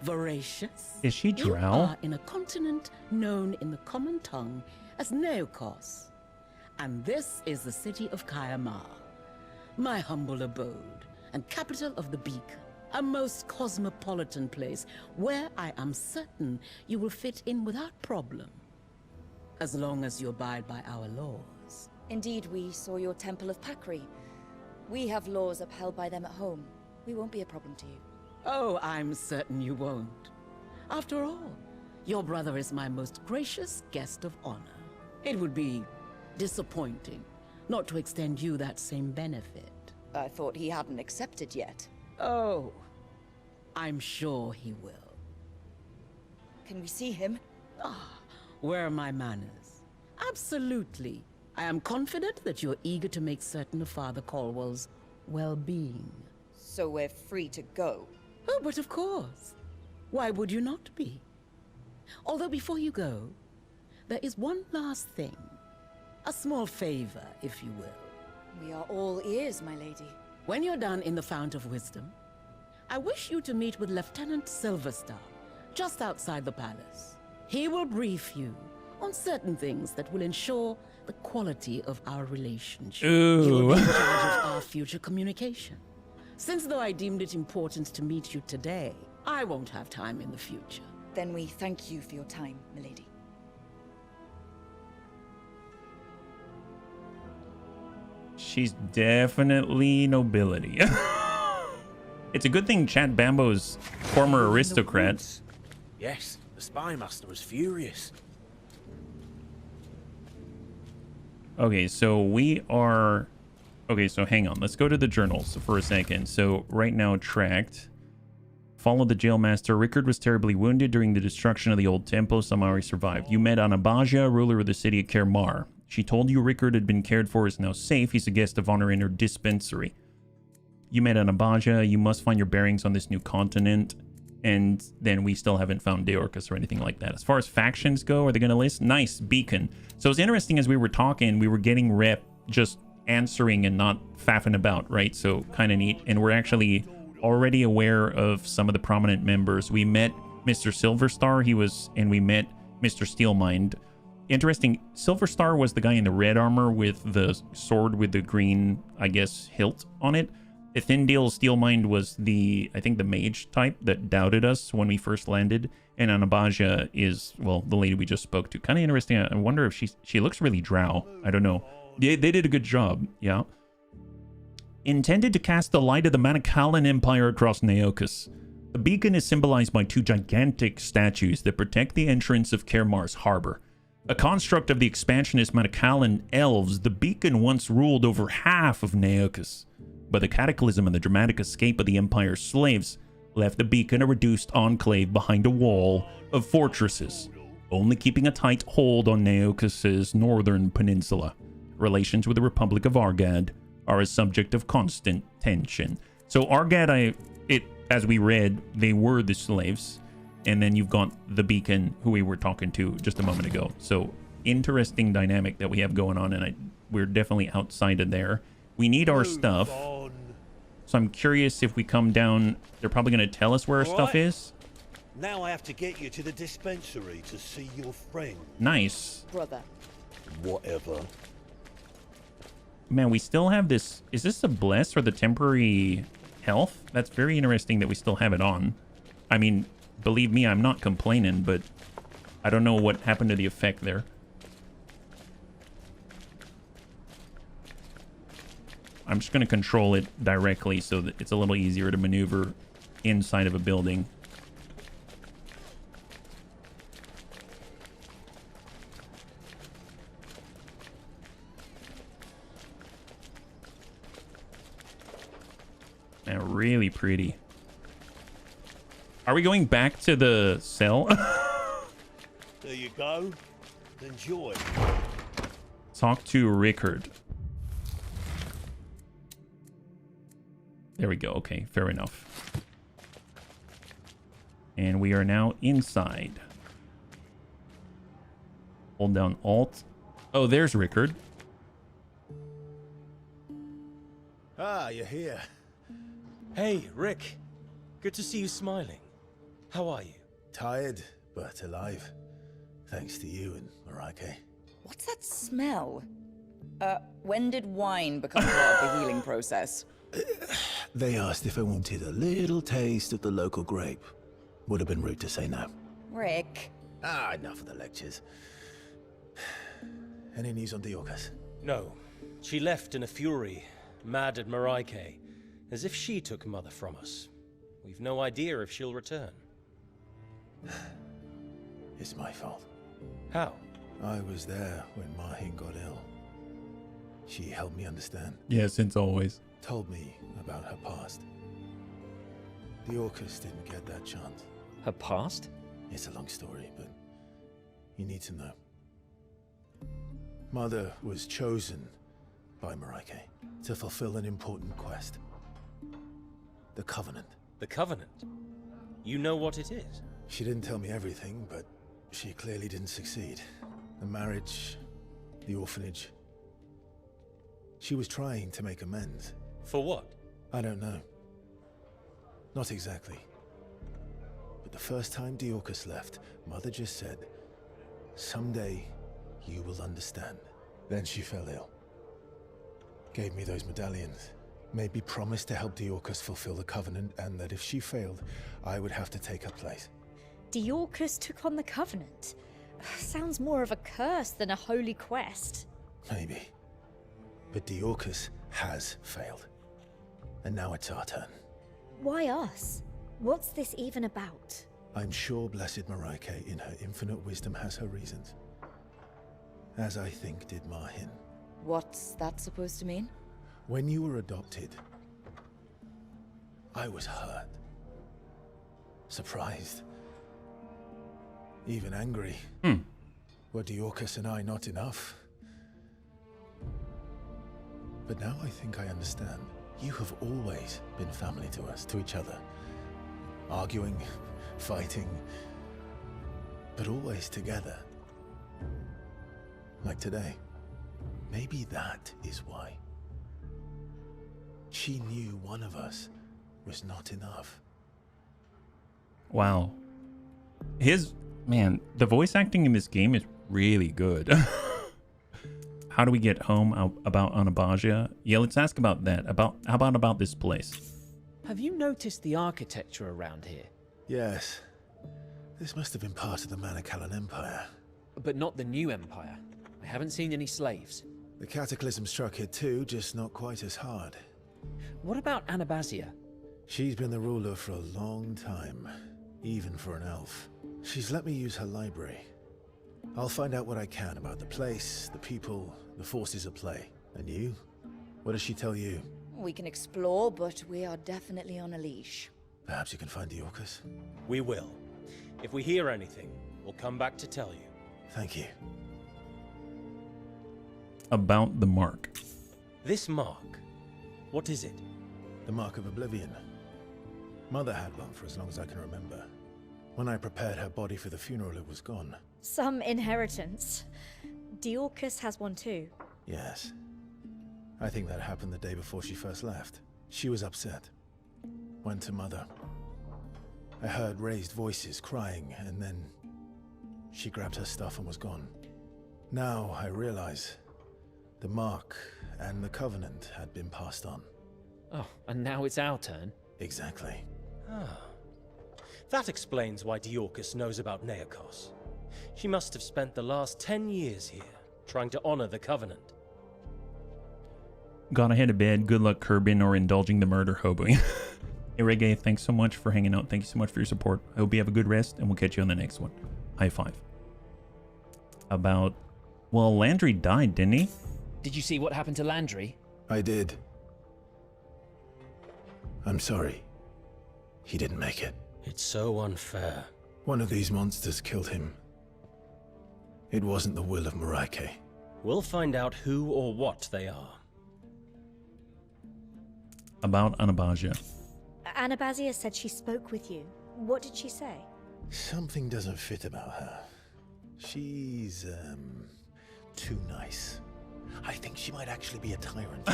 voracious. Is she You drow? are in a continent known in the common tongue as Neokos. And this is the city of Kayamar, my humble abode and capital of the Beacon. A most cosmopolitan place where I am certain you will fit in without problem. As long as you abide by our laws. Indeed, we saw your Temple of Pakri. We have laws upheld by them at home. We won't be a problem to you. Oh, I'm certain you won't. After all, your brother is my most gracious guest of honor. It would be disappointing not to extend you that same benefit. I thought he hadn't accepted yet. Oh, I'm sure he will. Can we see him? Ah, where are my manners? Absolutely. I am confident that you're eager to make certain of Father Caldwell's well-being. So we're free to go? Oh, but of course. Why would you not be? Although before you go, there is one last thing. A small favor, if you will. We are all ears, my lady. When you're done in the Fount of Wisdom, I wish you to meet with Lieutenant Silverstar, just outside the palace. He will brief you on certain things that will ensure the quality of our relationship. Ooh. He will be in charge of our future communication. Since though I deemed it important to meet you today, I won't have time in the future. Then we thank you for your time, milady. She's definitely nobility. It's a good thing Chat Bambo's former aristocrat. Yes, the spy master was furious. Okay, so we are... Okay, so hang on. Let's go to the journals for a second. So right now, tracked. Followed the jailmaster. Rickard was terribly wounded during the destruction of the old temple. Somehow he survived. You met Anabasia, ruler of the city of Kermar. She told you Rickard had been cared for, is now safe. He's a guest of honor in her dispensary. You met Anabasia. You must find your bearings on this new continent. And then we still haven't found Deorcus or anything like that. As far as factions go, are they going to list? Nice, Beacon. So it's interesting as we were talking, we were getting rep just answering and not faffing about, right? So kind of neat. And we're actually already aware of some of the prominent members. We met Mr. Silverstar. And we met Mr. Steelmind. Interesting. Silverstar was the guy in the red armor with the sword with the green, I guess, hilt on it. Ithindil Steelmind was I think the mage type that doubted us when we first landed. And Anabasia is, well, the lady we just spoke to. Kind of interesting. I wonder if she looks really drow. I don't know. They did a good job. Yeah. Intended to cast the light of the Mana-infused Empire across Neokos. The beacon is symbolized by two gigantic statues that protect the entrance of Kermar's harbor. A construct of the expansionist Mana-infused elves, the beacon once ruled over half of Neokos. But the cataclysm and the dramatic escape of the Empire's slaves left the beacon a reduced enclave behind a wall of fortresses, only keeping a tight hold on Neokos' northern peninsula. Relations with the Republic of Argad are a subject of constant tension. So Argad, as we read, they were the slaves. And then you've got the beacon, who we were talking to just a moment ago. So interesting dynamic that we have going on, and we're definitely outside of there. We need our stuff. So I'm curious if we come down, they're probably going to tell us where our stuff is. Now I have to get you to the dispensary to see your friend. Nice. Brother. Whatever. Man, we still have this. Is this the bless or the temporary health? That's very interesting that we still have it on. I mean, believe me, I'm not complaining, but I don't know what happened to the effect there. I'm just going to control it directly so that it's a little easier to maneuver inside of a building. And really pretty. Are we going back to the cell? There you go. Enjoy. Talk to Rickard. There we go. Okay, fair enough. And we are now inside. Hold down Alt. Oh, there's Rickard. Ah, you're here. Hey, Rick. Good to see you smiling. How are you? Tired, but alive. Thanks to you and Mareike. What's that smell? When did wine become part of the healing process? They asked if I wanted a little taste of the local grape. Would have been rude to say no. Rick. Ah, enough of the lectures. Any news on Neokos? No. She left in a fury, mad at Mareike, as if she took Mother from us. We've no idea if she'll return. It's my fault. How? I was there when Martín got ill. She helped me understand. Yeah, since always. Told me about her past. Neokos didn't get that chance. Her past? It's a long story, but you need to know. Mother was chosen by Mareike to fulfill an important quest. The Covenant. The Covenant? You know what it is? She didn't tell me everything, but she clearly didn't succeed. The marriage, the orphanage. She was trying to make amends. For what? I don't know. Not exactly. But the first time Neokos left, Mother just said, "Someday, you will understand." Then she fell ill. Gave me those medallions. Made me promise to help Neokos fulfill the Covenant, and that if she failed, I would have to take her place. Neokos took on the Covenant. Sounds more of a curse than a holy quest. Maybe. But Neokos has failed. And now it's our turn. Why us? What's this even about? I'm sure Blessed Mareike, in her infinite wisdom, has her reasons. As I think did Martín. What's that supposed to mean? When you were adopted, I was hurt. Surprised. Even angry. Were Neokos and I not enough? But now I think I understand. You have always been family to us, to each other. Arguing, fighting, but always together. Like today. Maybe that is why. She knew one of us was not enough. Wow. Man, the voice acting in this game is really good. How do we get home about Anabasia? Yeah, let's ask about that. How about this place? Have you noticed the architecture around here? Yes. This must have been part of the Mana Empire. But not the new empire. I haven't seen any slaves. The cataclysm struck here too, just not quite as hard. What about Anabasia? She's been the ruler for a long time, even for an elf. She's let me use her library. I'll find out what I can about the place, the people, the forces at play. And you? What does she tell you? We can explore, but we are definitely on a leash. Perhaps you can find Neokos? We will. If we hear anything, we'll come back to tell you. Thank you. About the mark. This mark, what is it? The Mark of Oblivion. Mother had one for as long as I can remember. When I prepared her body for the funeral, it was gone. Some inheritance. Neokos has one too. Yes. I think that happened the day before she first left. She was upset. Went to Mother. I heard raised voices crying, and then she grabbed her stuff and was gone. Now I realize the Mark and the Covenant had been passed on. Oh, and now it's our turn? Exactly. Ah. That explains why Neokos knows about Neokos. She must have spent the last 10 years here, trying to honor the Covenant. Gone ahead of bed. Good luck curbing or indulging the murder hoboing. Hey, Reggae, thanks so much for hanging out. Thank you so much for your support. I hope you have a good rest, and we'll catch you on the next one. High five. Well, Landry died, didn't he? Did you see what happened to Landry? I did. I'm sorry. He didn't make it. It's so unfair. One of these monsters killed him. It wasn't the will of Mareike. We'll find out who or what they are. About Anabasia. Anabasia said she spoke with you. What did she say? Something doesn't fit about her. She's, too nice. I think she might actually be a tyrant.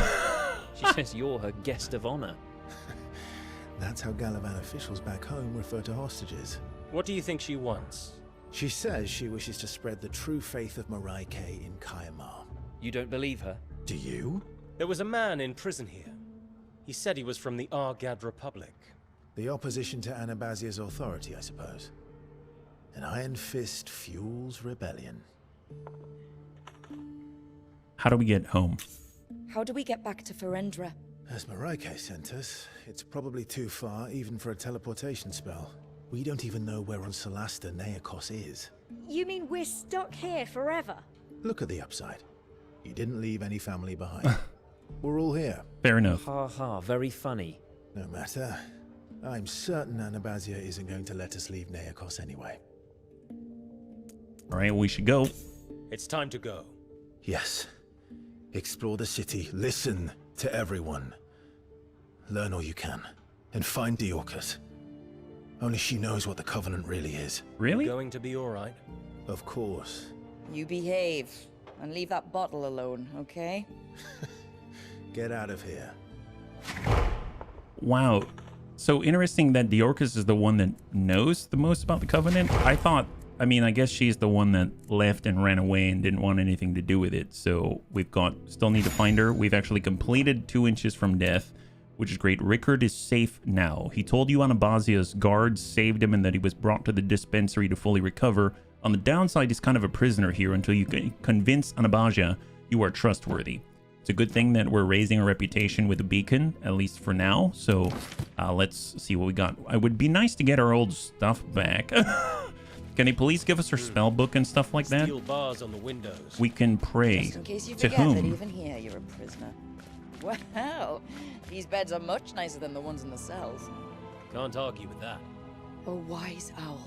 She says you're her guest of honor. That's how Galavan officials back home refer to hostages. What do you think she wants? She says she wishes to spread the true faith of Maraike in Kayamar. You don't believe her? Do you? There was a man in prison here. He said he was from the Argad Republic. The opposition to Anabazia's authority, I suppose. An iron fist fuels rebellion. How do we get home? How do we get back to Ferendra? As Maraike sent us, it's probably too far even for a teleportation spell. We don't even know where on Solasta Neokos is. You mean we're stuck here forever? Look at the upside. You didn't leave any family behind. We're all here. Fair enough. Ha ha, very funny. No matter. I'm certain Anabazia isn't going to let us leave Neokos anyway. All right, we should go. It's time to go. Yes. Explore the city. Listen to everyone. Learn all you can. And find Diorcus. Only she knows what the Covenant really is. Really? Going to be all right. Of course. You behave. And leave that bottle alone, okay? Get out of here. Wow. So interesting that Diorcus is the one that knows the most about the Covenant. I guess she's the one that left and ran away and didn't want anything to do with it. So still need to find her. We've actually completed 2 inches from death, which is great. Rickard is safe now. He told you Anabazia's guards saved him and that he was brought to the dispensary to fully recover. On the downside, he's kind of a prisoner here until you can convince Anabazia you are trustworthy. It's a good thing that we're raising our reputation with the beacon, at least for now. So let's see what we got. It would be nice to get our old stuff back. Can they please give us our spell book and stuff like that? Steel bars on the windows. We can pray. Just in case you To forget that whom? even here you're a prisoner. Wow, these beds are much nicer than the ones in the cells. Can't argue with that. O wise owl,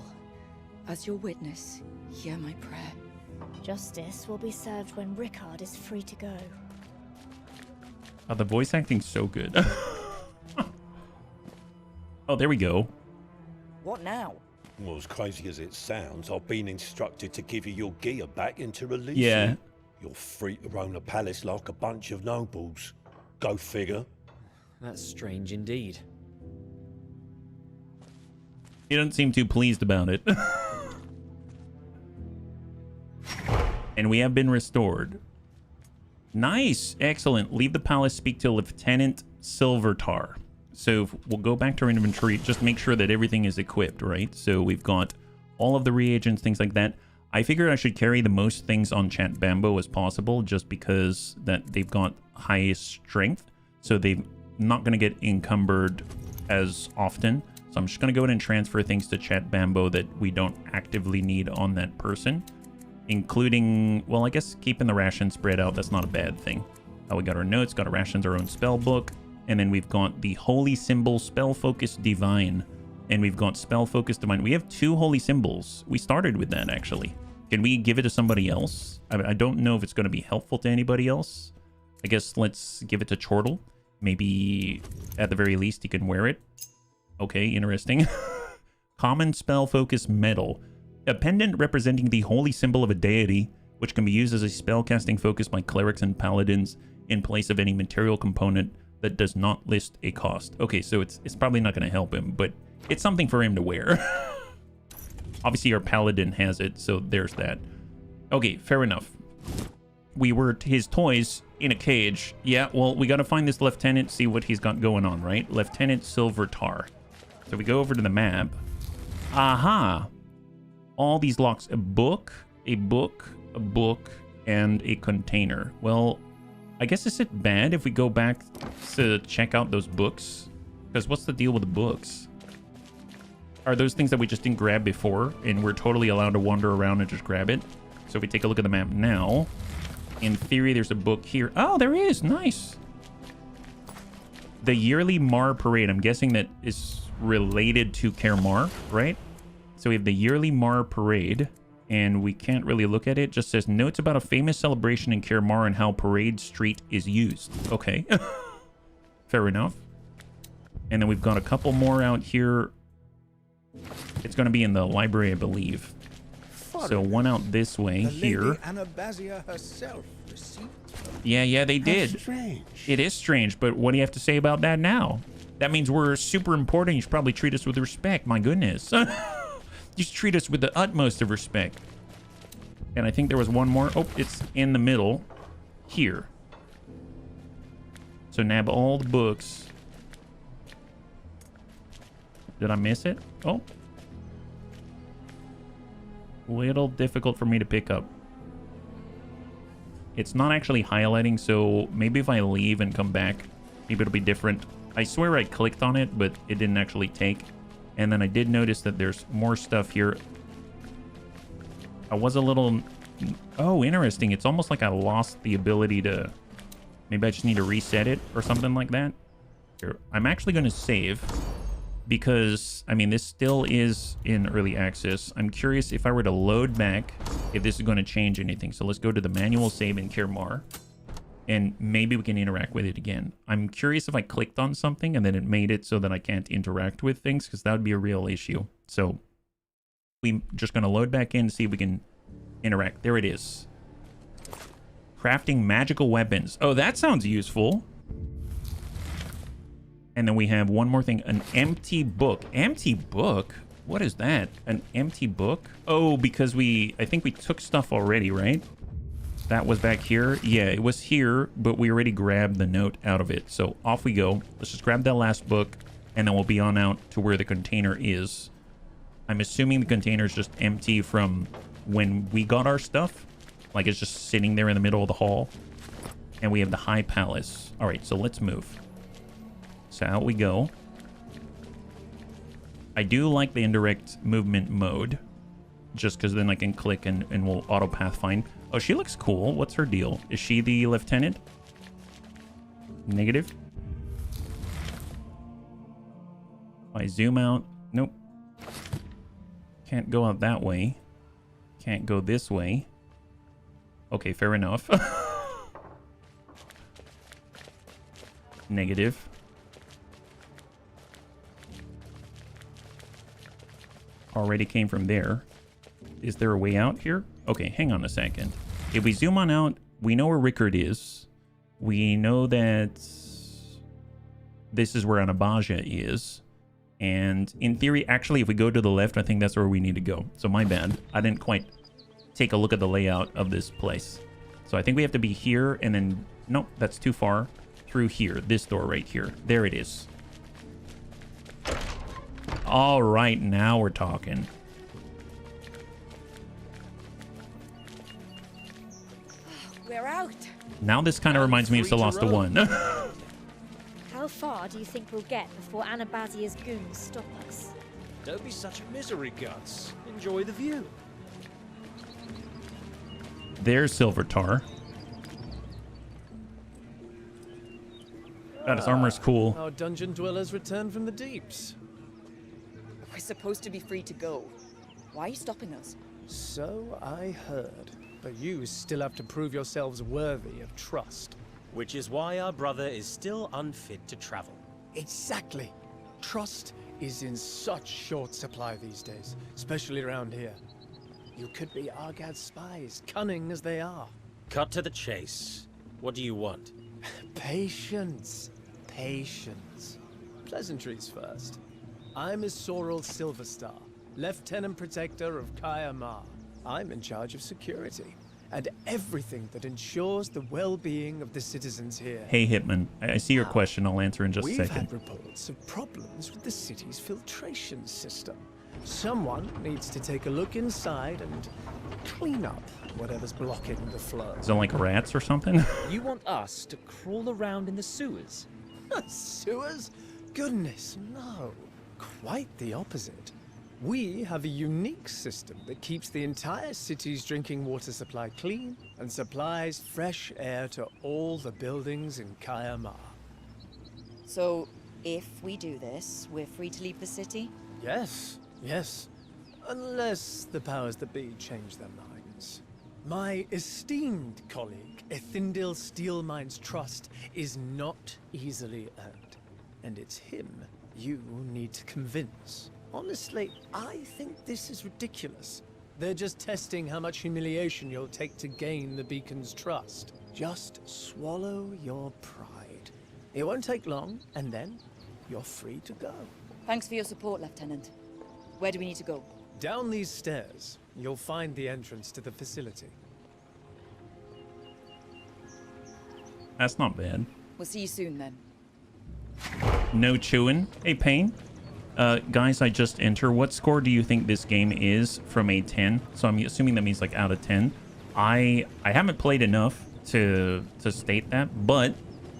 as your witness, hear my prayer. Justice will be served when Rickard is free to go. Oh, the voice acting's so good. Oh, there we go. What now? Well, as crazy as it sounds, I've been instructed to give you your gear back and to release Yeah. you. You're free to roam the palace like a bunch of nobles. Go figure. That's strange indeed. He doesn't seem too pleased about it. And we have been restored. Nice. Excellent. Leave the palace, speak to Lieutenant Silvertar. So we'll go back to our inventory, just make sure that everything is equipped, right? So we've got all of the reagents, things like that. I figured I should carry the most things on Chat Bambo as possible, just because that they've got highest strength. So they're not going to get encumbered as often. So I'm just going to go ahead and transfer things to Chat Bambo that we don't actively need on that person. Including, well, I guess keeping the rations spread out, that's not a bad thing. We got our notes, got our rations, our own spell book. And then we've got the Holy Symbol, Spell Focus Divine. And we've got Spell Focus Divine. We have 2 Holy Symbols. We started with that, actually. Can we give it to somebody else? I don't know if it's going to be helpful to anybody else. I guess let's give it to Chortle. Maybe, at the very least, he can wear it. Okay, interesting. Common Spell Focus Medal. A pendant representing the holy symbol of a deity, which can be used as a spellcasting focus by clerics and paladins in place of any material component that does not list a cost. Okay, so it's probably not going to help him, but it's something for him to wear. Obviously, our paladin has it, so there's that. Okay, fair enough. We were his toys in a cage. Yeah, well, we got to find this lieutenant, see what he's got going on, right? Lieutenant Silvertar. So we go over to the map. Aha! All these locks. A book, a book, a book, and a container. Well, I guess is it bad if we go back to check out those books? Because what's the deal with the books? Are those things that we just didn't grab before, and we're totally allowed to wander around and just grab it? So if we take a look at the map now, in theory, there's a book here. Oh, there is. Nice. The yearly Mar Parade. I'm guessing that is related to Kaer Mar, right? So we have the yearly Mar Parade, and we can't really look at it. It just says notes about a famous celebration in Kaer Mar and how Parade Street is used. Okay. Fair enough. And then we've got a couple more out here. It's going to be in the library, I believe. foreigner. one out this way The here. Lady Anabasia herself received her. Yeah, they How did. strange. It is strange, but what do you have to say about that now? That means we're super important. You should probably treat us with respect. My goodness. You should treat us with the utmost of respect. And I think there was one more. Oh, it's in the middle here. So nab all the books. Did I miss it? Oh. Little difficult for me to pick up. It's not actually highlighting, so maybe if I leave and come back, maybe it'll be different. I swear I clicked on it, but it didn't actually take. And then I did notice that there's more stuff here. I was a little... Oh, interesting. It's almost like I lost the ability to... Maybe I just need to reset it or something like that. Here, I'm actually going to save because, I mean, this still is in early access. I'm curious if I were to load back, if this is going to change anything. So let's go to the manual save in Kirmar. And maybe we can interact with it again. I'm curious if I clicked on something and then it made it so that I can't interact with things, because that would be a real issue. So we're just going to load back in to see if we can interact. There it is. Crafting magical weapons. Oh, that sounds useful. And then we have one more thing. An empty book. Empty book? What is that? An empty book? Oh, because I think we took stuff already, right? That was back here. Yeah, it was here, but we already grabbed the note out of it. So off we go. Let's just grab that last book, and then we'll be on out to where the container is. I'm assuming the container is just empty from when we got our stuff. Like it's just sitting there in the middle of the hall. And we have the High Palace. All right, so let's move. So out we go. I do like the indirect movement mode. Just because then I can click and we'll auto pathfind. Oh, she looks cool. What's her deal? Is she the lieutenant? Negative. If I zoom out. Nope. Can't go out that way. Can't go this way. Okay, fair enough. Negative. Already came from there. Is there a way out here? Okay, hang on a second. If we zoom on out, we know where Rickard is. We know that this is where Anabasia is. And in theory, actually, if we go to the left, I think that's where we need to go. So my bad. I didn't quite take a look at the layout of this place. So I think we have to be here and then... Nope, that's too far. Through here. This door right here. There it is. All right, now we're talking. We're out. Now this kind of reminds me of Solasta I. How far do you think we'll get before Anabasia's goons stop us? Don't be such a misery, Guts. Enjoy the view. There's Silver Tar. God, his armor's cool. Our dungeon dwellers return from the deeps. We're supposed to be free to go. Why are you stopping us? So I heard. But you still have to prove yourselves worthy of trust. Which is why our brother is still unfit to travel. Exactly. Trust is in such short supply these days, especially around here. You could be Argad's spies, cunning as they are. Cut to the chase. What do you want? Patience. Patience. Pleasantries first. I'm Isorel Silverstar, Lieutenant Protector of Kaya Ma. I'm in charge of security and everything that ensures the well-being of the citizens here. Hey, Hitman. I see your question. I'll answer in just a We've second. had reports of problems with the city's filtration system. Someone needs to take a look inside and clean up whatever's blocking the flow. Is it like rats or something? You want us to crawl around in the sewers? Sewers? Goodness, no. Quite the opposite. We have a unique system that keeps the entire city's drinking water supply clean and supplies fresh air to all the buildings in Kaya Ma. So, if we do this, we're free to leave the city? Yes, yes. Unless the powers that be change their minds. My esteemed colleague, Ethindil Steelmine's trust is not easily earned. And it's him you need to convince. Honestly, I think this is ridiculous. They're just testing how much humiliation you'll take to gain the beacon's trust. Just swallow your pride. It won't take long, and then you're free to go. Thanks for your support, Lieutenant. Where do we need to go? Down these stairs, you'll find the entrance to the facility. That's not bad. We'll see you soon, then. No chewing. Hey, Payne. Guys, I just enter. What score do you think this game is from a 10? So I'm assuming that means like out of 10. I haven't played enough to state that, but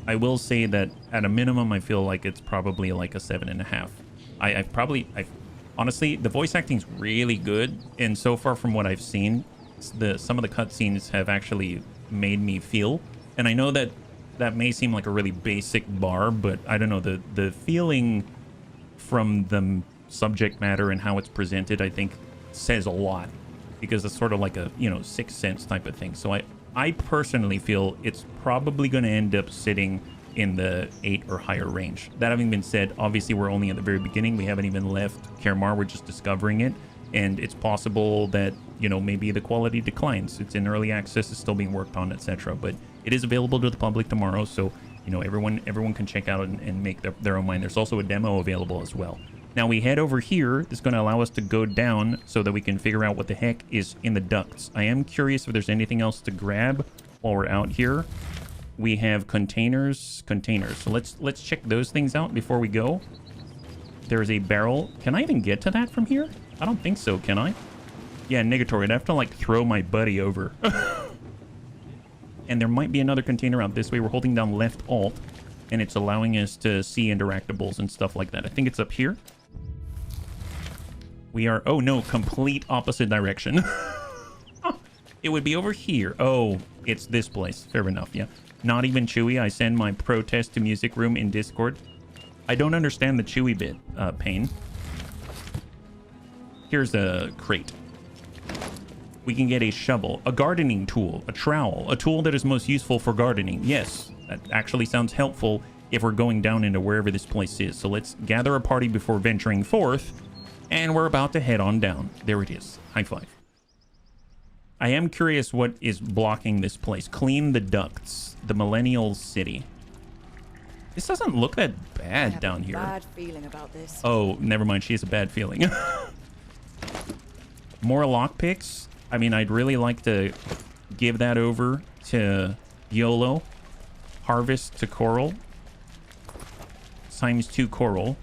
I will say that at a minimum, I feel like it's probably like a 7.5. I've honestly, the voice acting's really good, and so far from what I've seen, some of the cutscenes have actually made me feel. And I know that may seem like a really basic bar, but I don't know, the feeling from the subject matter and how it's presented, I think says a lot, because it's sort of like a, you know, Sixth Sense type of thing. So I personally feel it's probably going to end up sitting in the 8 or higher range. That having been said, obviously we're only at the very beginning. We haven't even left Kermar. We're just discovering it, and it's possible that, you know, maybe the quality declines. It's in early access, it's still being worked on, etc. But it is available to the public tomorrow, so you know, everyone can check out and make their own mind. There's also a demo available as well. Now we head over here. This is going to allow us to go down so that we can figure out what the heck is in the ducts. I am curious if there's anything else to grab while we're out here. We have containers. So let's check those things out before we go. There's a barrel. Can I even get to that from here? I don't think so, can I? Yeah, negatory. I'd have to like throw my buddy over. And there might be another container out this way. We're holding down left alt, and it's allowing us to see interactables and stuff like that. I think it's up here. We are... Oh, no. Complete opposite direction. It would be over here. Oh, it's this place. Fair enough, yeah. Not even Chewy. I send my protest to Music Room in Discord. I don't understand the Chewy bit, Payne. Here's a crate. We can get a shovel, a gardening tool, a trowel, a tool that is most useful for gardening. Yes, that actually sounds helpful if we're going down into wherever this place is. So let's gather a party before venturing forth, and we're about to head on down. There it is. High five. I am curious what is blocking this place. Clean the ducts. The Millennial City. This doesn't look that bad down here. Bad feeling about this. Oh, never mind. She has a bad feeling. More lockpicks. I mean, I'd really like to give that over to YOLO. Harvest to Coral. ×2 Coral.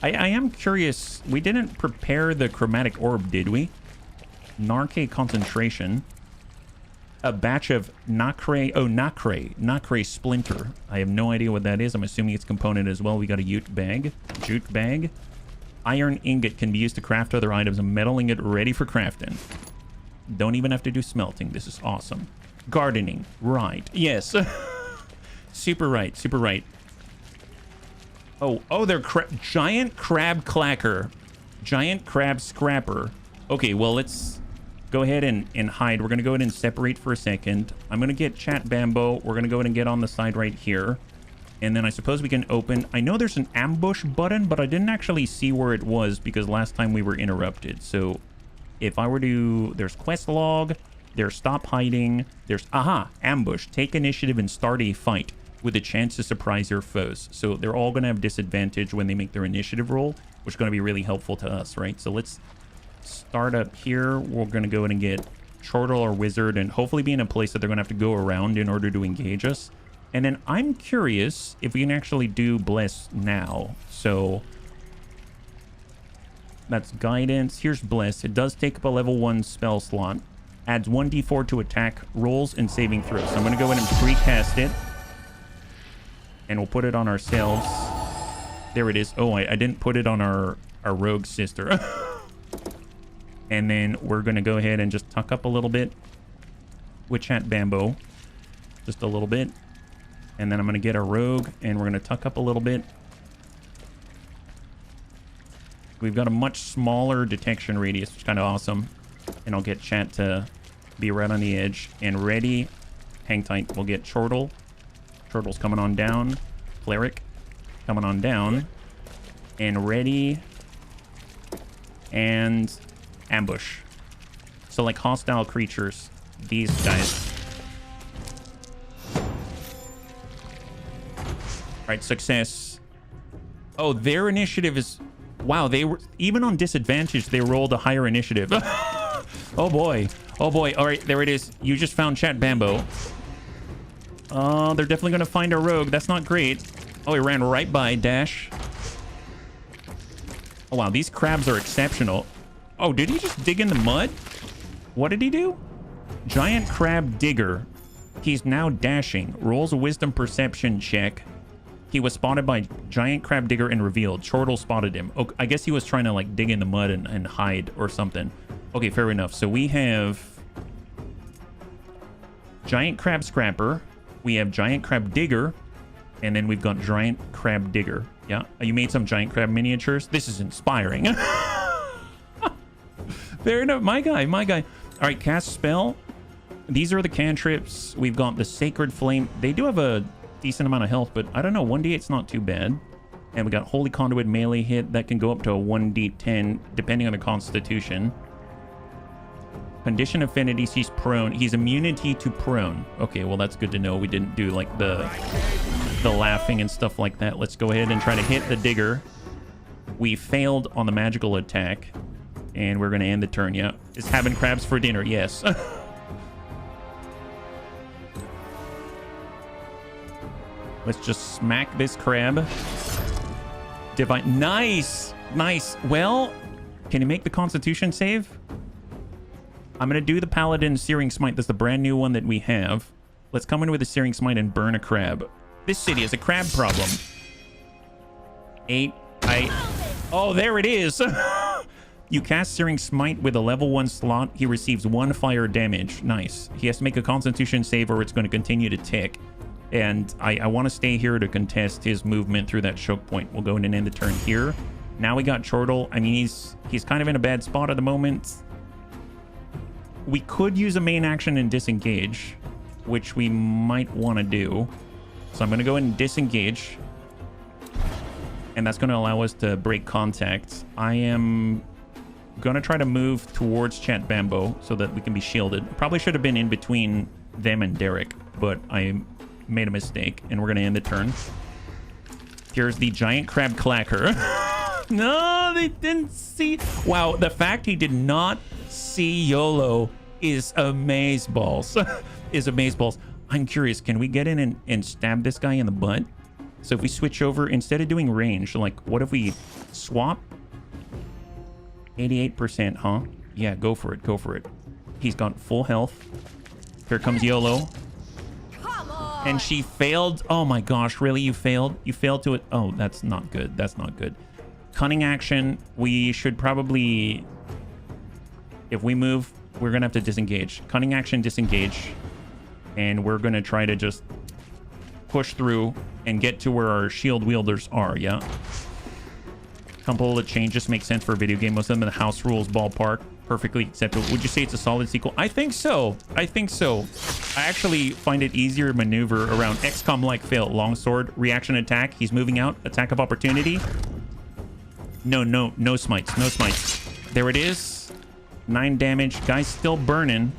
I am curious. We didn't prepare the chromatic orb, did we? Narke concentration. A batch of Nacre. Oh, Nacre splinter. I have no idea what that is. I'm assuming it's component as well. We got a jute bag. Iron ingot can be used to craft other items. A metal ingot ready for crafting. Don't even have to do smelting. This is awesome. Gardening. Right. Yes. Super right. Oh, they're giant crab clacker. Giant crab scrapper. Okay, well, let's go ahead and hide. We're going to go ahead and separate for a second. I'm going to get Chat Bambo. We're going to go ahead and get on the side right here. And then I suppose we can open... I know there's an ambush button, but I didn't actually see where it was because last time we were interrupted. So if I were to... There's quest log. There's stop hiding. There's... Aha! Ambush. Take initiative and start a fight with a chance to surprise your foes. So they're all going to have disadvantage when they make their initiative roll, which is going to be really helpful to us, right? So let's start up here. We're going to go in and get Chortle or Wizard and hopefully be in a place that they're going to have to go around in order to engage us. And then I'm curious if we can actually do Bless now. So that's Guidance. Here's Bless. It does take up a level 1 spell slot. Adds 1d4 to attack rolls and saving throws. So I'm going to go ahead and precast it. And we'll put it on ourselves. There it is. Oh, I didn't put it on our rogue sister. And then we're going to go ahead and just tuck up a little bit with Chat Bambo. Just a little bit. And then I'm going to get our rogue, and we're going to tuck up a little bit. We've got a much smaller detection radius, which is kind of awesome. And I'll get Chat to be right on the edge. And ready. Hang tight. We'll get Chortle. Chortle's coming on down. Cleric coming on down. And ready. And ambush. So like hostile creatures, these guys. Right, success. Oh, their initiative is... Wow, they were... Even on disadvantage, they rolled a higher initiative. Oh boy. Oh boy. All right, there it is. You just found Chat Bambo. Oh, they're definitely going to find our rogue. That's not great. Oh, he ran right by Dash. Oh, wow. These crabs are exceptional. Oh, did he just dig in the mud? What did he do? Giant crab digger. He's now dashing. Rolls a wisdom perception check. He was spotted by giant crab digger and revealed. Chortle spotted him. Okay, I guess he was trying to like dig in the mud and hide or something. Okay, fair enough. So we have giant crab scrapper. We have giant crab digger. And then we've got giant crab digger. Yeah. You made some giant crab miniatures. This is inspiring. Fair enough. My guy. All right, cast spell. These are the cantrips. We've got the Sacred Flame. They do have a decent amount of health, but I don't know. 1d8's not too bad. And we got Holy Conduit melee hit. That can go up to a 1d10, depending on the constitution. Condition affinity, he's prone. He's immunity to prone. Okay, well, that's good to know. We didn't do, like, the laughing and stuff like that. Let's go ahead and try to hit the digger. We failed on the magical attack. And we're going to end the turn, yeah. Is having crabs for dinner? Yes. Let's just smack this crab. Divine. Nice. Nice. Well, can you make the Constitution save? I'm going to do the Paladin Searing Smite. That's the brand new one that we have. Let's come in with a Searing Smite and burn a crab. This city has a crab problem. 8. Oh, there it is. You cast Searing Smite with a level 1 slot. He receives 1 fire damage. Nice. He has to make a Constitution save or it's going to continue to tick. And I want to stay here to contest his movement through that choke point. We'll go in and end the turn here. Now we got Chortle. I mean, he's kind of in a bad spot at the moment. We could use a main action and disengage, which we might want to do. So I'm going to go ahead and disengage. And that's going to allow us to break contact. I am going to try to move towards Chat Bambo so that we can be shielded. Probably should have been in between them and Derek, but I made a mistake, and we're going to end the turn. Here's the giant crab clacker. No, they didn't see. Wow, the fact he did not see YOLO is amazeballs. Is amazeballs. I'm curious, can we get in and stab this guy in the butt? So if we switch over, instead of doing range, like, what if we swap? 88%, huh? Yeah, go for it, go for it. He's got full health. Here comes YOLO. And she failed. Oh my gosh, really? You failed? You failed to it? Oh, that's not good. That's not good. Cunning action. We should probably... If we move, we're going to have to disengage. Cunning action, disengage. And we're going to try to just push through and get to where our shield wielders are, yeah? Couple of changes make sense for a video game. Most of them in the house rules ballpark. Perfectly acceptable. Would you say it's a solid sequel? I think so. I think so. I actually find it easier to maneuver around XCOM-like fail. Longsword, reaction attack. He's moving out. Attack of opportunity. No smites. No smites. There it is. 9 damage. Guy's still burning.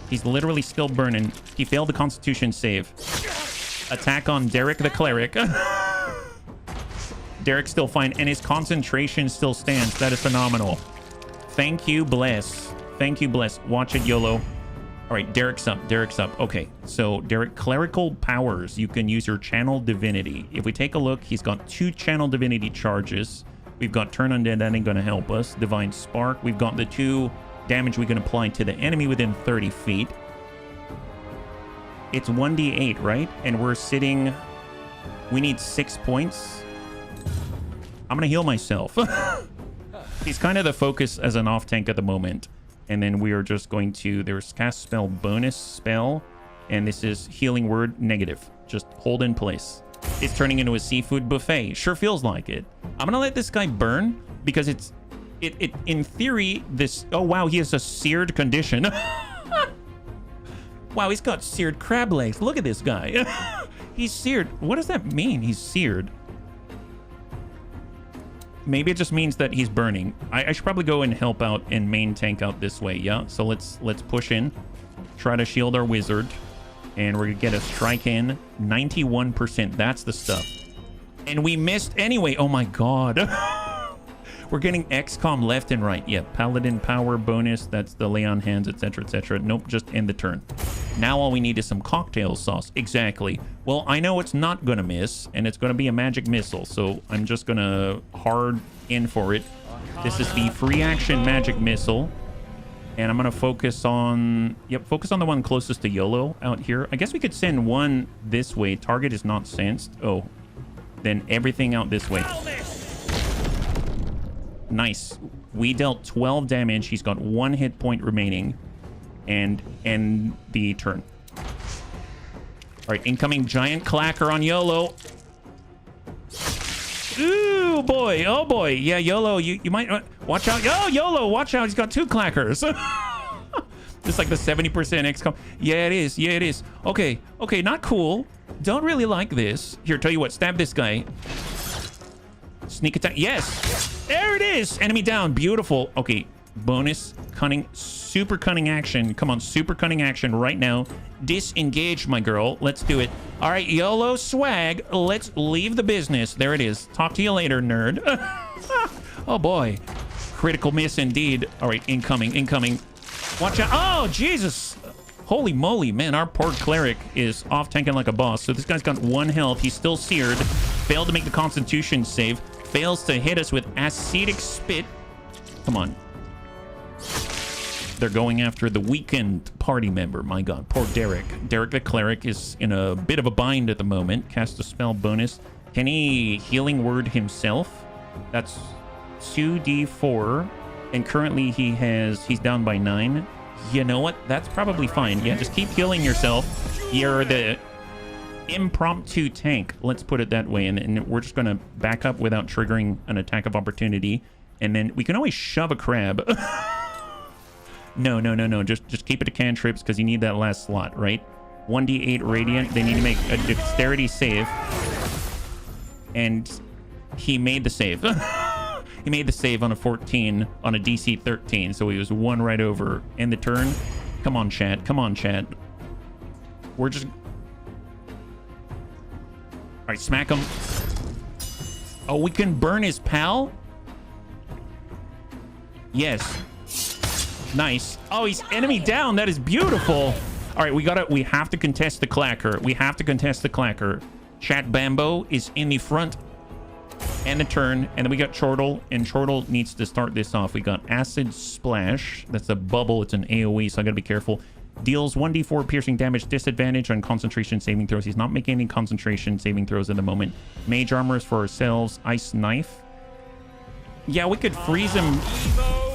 He's literally still burning. He failed the Constitution save. Attack on Derek the Cleric. Derek's still fine, and his concentration still stands. That is phenomenal. Thank you, bless. Thank you, bless. Watch it, YOLO. All right, Derek's up. Derek's up. Okay, so Derek, clerical powers. You can use your channel divinity. If we take a look, he's got 2 channel divinity charges. We've got turn undead. That ain't going to help us. Divine spark. We've got the 2 damage we can apply to the enemy within 30 feet. It's 1d8, right? And we're sitting... We need 6 points. I'm going to heal myself. He's kind of the focus as an off-tank at the moment. And then we are just going to... There's cast spell bonus spell. And this is healing word negative. Just hold in place. It's turning into a seafood buffet. Sure feels like it. I'm going to let this guy burn. Because it's... in theory, this... Oh, wow, he has a seared condition. Wow, he's got seared crab legs. Look at this guy. He's seared. What does that mean? He's seared. Maybe it just means that he's burning. I should probably go and help out and main tank out this way, yeah? So let's push in. Try to shield our wizard. And we're going to get a strike in. 91%. That's the stuff. And we missed anyway. Oh my god. We're getting XCOM left and right. Yeah, Paladin power bonus. That's the lay on hands, etc., etc. Nope, just end the turn. Now all we need is some cocktail sauce. Exactly. Well, I know it's not going to miss, and it's going to be a magic missile, so I'm just going to hard in for it. This is the free action magic missile, and I'm going to focus on... Yep, focus on the one closest to YOLO out here. I guess we could send one this way. Target is not sensed. Oh, then everything out this way. Nice. We dealt 12 damage. He's got 1 hit point remaining. And end the turn. All right, incoming giant clacker on YOLO. Ooh, boy. Oh, boy. Yeah, YOLO, you might... watch out. Oh, YOLO, watch out. He's got 2 clackers. Just like the 70% XCOM. Yeah, it is. Yeah, it is. Okay. Okay, not cool. Don't really like this. Here, tell you what. Stab this guy. Sneak attack. Yes. There it is. Enemy down. Beautiful. Okay. Bonus. Cunning. Super cunning action. Come on. Super cunning action right now. Disengage, my girl. Let's do it. All right. YOLO swag. Let's leave the business. There it is. Talk to you later, nerd. Oh, boy. Critical miss indeed. All right. Incoming. Incoming. Watch out. Oh, Jesus. Holy moly, man. Our poor cleric is off tanking like a boss. So this guy's got 1 health. He's still seared. Failed to make the constitution save. Fails to hit us with acidic spit. Come on. They're going after the weekend party member. My god, poor Derek. Derek the cleric is in a bit of a bind at the moment. Cast a spell bonus. Can he healing word himself? That's 2d4. And currently he's down by 9. You know what? That's probably fine. Yeah, just keep healing yourself. You're the impromptu tank, let's put it that way, and we're just going to back up without triggering an attack of opportunity, and then we can always shove a crab. No, just keep it to cantrips because you need that last slot, right? 1d8 radiant. They need to make a dexterity save, and he made the save. He made the save on a 14 on a DC 13, so he was 1 right over. End the turn. Come on, chat. Come on, chat. We're just... All right, smack him. Oh, we can burn his pal? Yes. Nice. Oh, he's enemy down. That is beautiful. All right, we have to contest the clacker. We have to contest the clacker. Chat Bambo is in the front. And the turn. And then we got Chortle. And Chortle needs to start this off. We got Acid Splash. That's a bubble. It's an AoE, so I gotta be careful. Deals 1d4 piercing damage, disadvantage on concentration saving throws. He's not making any concentration saving throws at the moment. Mage armors for ourselves. Ice knife. Yeah, we could freeze him.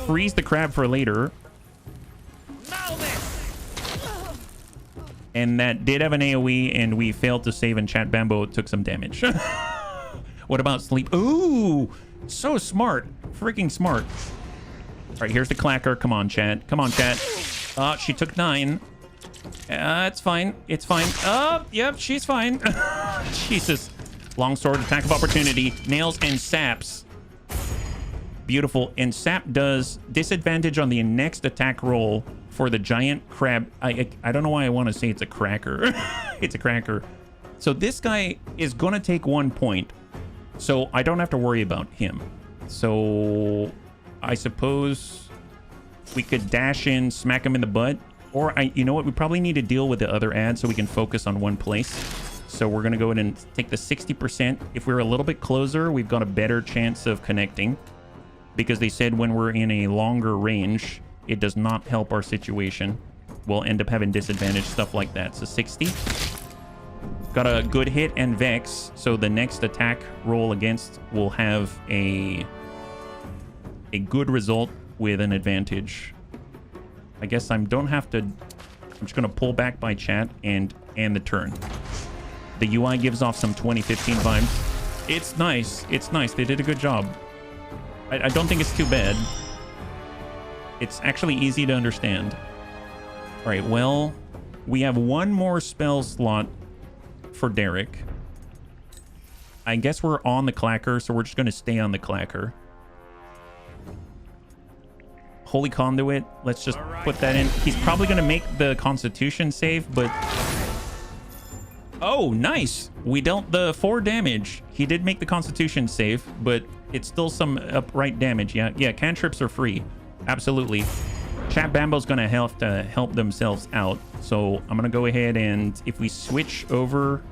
Freeze the crab for later. And that did have an AoE, and we failed to save, and Chat Bambo took some damage. What about sleep? Ooh, so smart. Freaking smart. All right, here's the clacker. Come on, chat. Come on, chat. She took 9. It's fine. It's fine. Yep, she's fine. Jesus. Longsword, attack of opportunity. Nails and saps. Beautiful. And sap does disadvantage on the next attack roll for the giant crab. I don't know why I want to say it's a cracker. It's a cracker. So this guy is going to take 1 point. So I don't have to worry about him. So I suppose we could dash in, smack him in the butt. Or, you know what? We probably need to deal with the other ad so we can focus on one place. So we're going to go ahead and take the 60%. If we're a little bit closer, we've got a better chance of connecting. Because they said when we're in a longer range, it does not help our situation. We'll end up having disadvantage, stuff like that. So 60. Got a good hit and Vex. So the next attack roll against will have a good result with an advantage. I guess I don't have to... I'm just going to pull back by chat and end the turn. The UI gives off some 2015 vibes. It's nice. It's nice. They did a good job. I don't think it's too bad. It's actually easy to understand. All right, well, we have one more spell slot for Derek. I guess we're on the clacker, so we're just going to stay on the clacker. Holy Conduit. Let's just put that in. He's probably going to make the Constitution save, but... Oh, nice. We dealt the 4 damage. He did make the Constitution save, but it's still some upright damage. Yeah, cantrips are free. Absolutely. Chat Bambo's going to have to help themselves out. So I'm going to go ahead and if we switch over,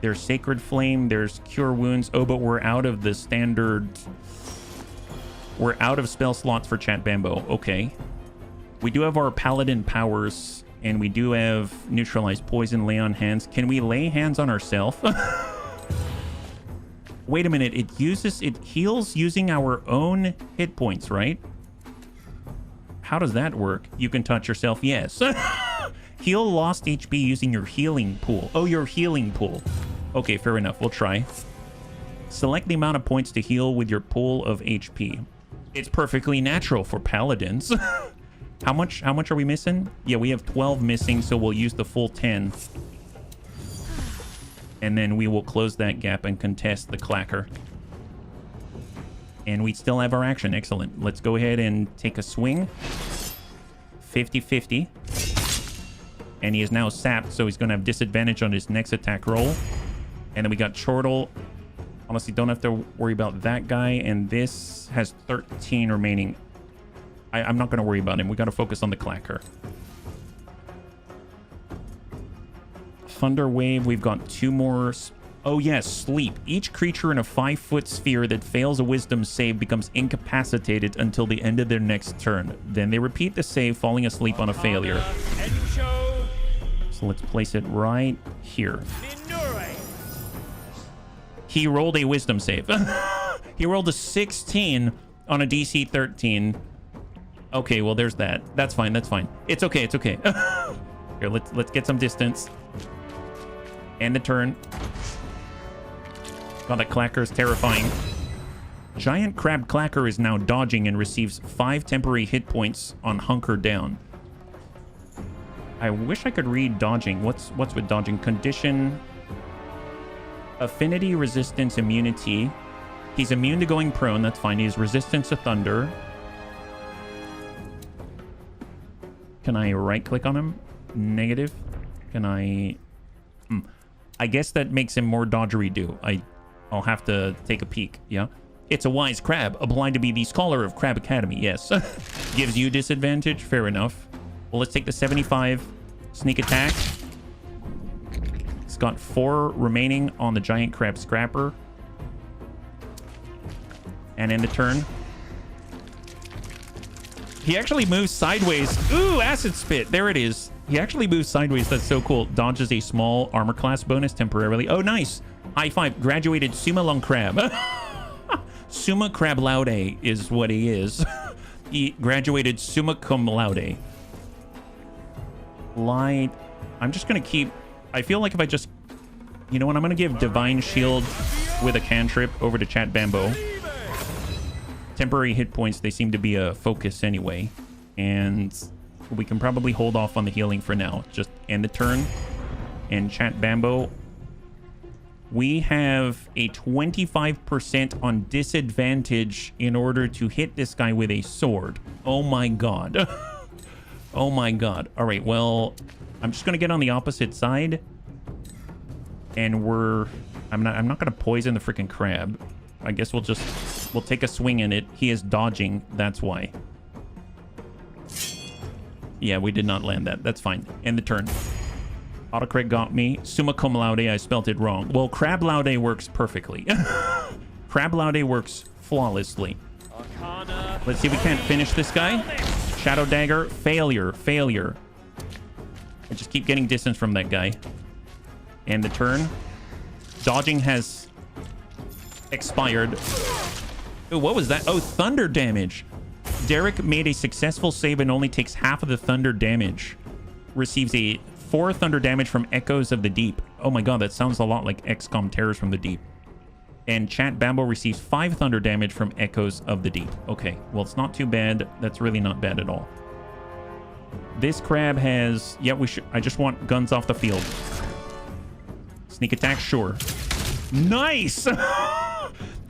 there's Sacred Flame, there's Cure Wounds. Oh, but we're out of the standard... We're out of spell slots for Chat Bambo. Okay. We do have our Paladin powers, and we do have Neutralize Poison, Lay on Hands. Can we lay hands on ourselves? Wait a minute. It heals using our own hit points, right? How does that work? You can touch yourself. Yes. Heal lost HP using your healing pool. Oh, your healing pool. Okay, fair enough. We'll try. Select the amount of points to heal with your pool of HP. It's perfectly natural for paladins. How much are we missing? Yeah, we have 12 missing, so we'll use the full 10. And then we will close that gap and contest the clacker. And we still have our action. Excellent. Let's go ahead and take a swing. 50-50. And he is now sapped, so he's going to have disadvantage on his next attack roll. And then we got Chortle. Honestly, don't have to worry about that guy. And this has 13 remaining. I'm not going to worry about him. We got to focus on the clacker. Thunder Wave. We've got 2 more. Oh, yes. Sleep. Each creature in a 5-foot sphere that fails a wisdom save becomes incapacitated until the end of their next turn. Then they repeat the save, falling asleep on a failure. So let's place it right here. He rolled a wisdom save. He rolled a 16 on a DC 13. Okay, well, there's that. That's fine. That's fine. It's okay. It's okay. Here, let's get some distance. And the turn. God, that clacker is terrifying. Giant Crab Clacker is now dodging and receives 5 temporary hit points on Hunker Down. I wish I could read dodging. What's with dodging? Condition... Affinity, resistance, immunity. He's immune to going prone. That's fine. He has resistance to thunder. Can I right-click on him? Negative. Can I... I guess that makes him more dodgery-do. I'll have to take a peek. Yeah. It's a wise crab. Applied to be the scholar of Crab Academy. Yes. Gives you disadvantage. Fair enough. Well, let's take the 75. Sneak attack. It's got 4 remaining on the giant crab scrapper. And end the turn. He actually moves sideways. Ooh, acid spit. There it is. He actually moves sideways. That's so cool. Dodges a small armor class bonus temporarily. Oh, nice. High 5. Graduated Summa Lung Crab. Summa Crab Laude is what he is. He graduated Summa Cum Laude. Light. I'm just going to keep... I feel like if I just... You know what? I'm going to give Divine Shield with a cantrip over to Chat Bambo. Temporary hit points, they seem to be a focus anyway. And we can probably hold off on the healing for now. Just end the turn. And Chat Bambo... We have a 25% on disadvantage in order to hit this guy with a sword. Oh my god. Oh my god. All right, well, I'm just going to get on the opposite side. And I'm not going to poison the freaking crab. I guess we'll take a swing in it. He is dodging. That's why. Yeah, we did not land that. That's fine. End the turn. Autocorrect got me. Summa cum laude, I spelt it wrong. Well, Crab Laude works perfectly. Crab Laude works flawlessly. Let's see if we can't finish this guy. Shadow Dagger, failure, failure. I just keep getting distance from that guy. And the turn. Dodging has expired. Ooh, what was that? Oh, thunder damage. Derek made a successful save and only takes half of the thunder damage. Receives a 4 thunder damage from Echoes of the Deep. Oh my god, that sounds a lot like XCOM Terrors from the Deep. And Chat Bambo receives 5 thunder damage from Echoes of the Deep. Okay, well, it's not too bad. That's really not bad at all. This crab has... Yeah, I just want guns off the field. Sneak attack, sure. Nice!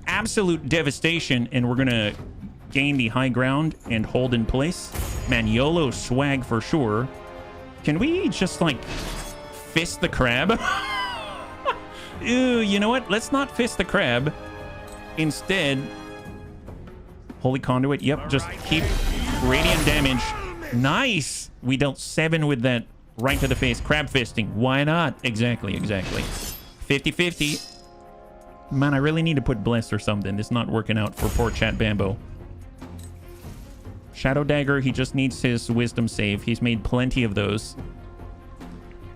Absolute devastation, and we're gonna gain the high ground and hold in place. Man, YOLO swag for sure. Can we just, like, fist the crab? Ew, you know what? Let's not fist the crab. Instead, Holy Conduit. Yep, just keep radiant damage. Nice! We dealt 7 with that right to the face. Crab fisting. Why not? Exactly, exactly. 50-50. Man, I really need to put Bless or something. This is not working out for poor Chat Bambo. Shadow Dagger, he just needs his wisdom save. He's made plenty of those.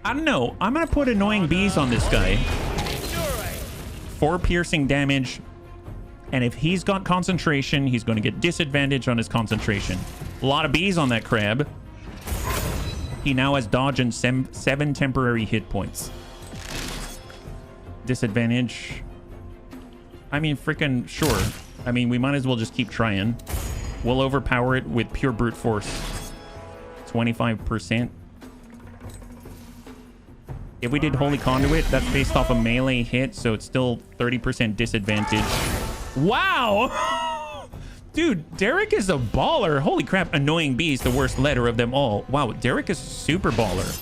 I don't know. I'm going to put Annoying Bees on this guy. 4 piercing damage. And if he's got concentration, he's going to get disadvantage on his concentration. A lot of bees on that crab. He now has dodge and 7 temporary hit points. Disadvantage. I mean, freaking sure. I mean, we might as well just keep trying. We'll overpower it with pure brute force. 25%. If we did Holy Conduit, that's based off a melee hit, so it's still 30% disadvantage. Wow! Dude, Derek is a baller. Holy crap, Annoying Bee is the worst letter of them all. Wow, Derek is super baller.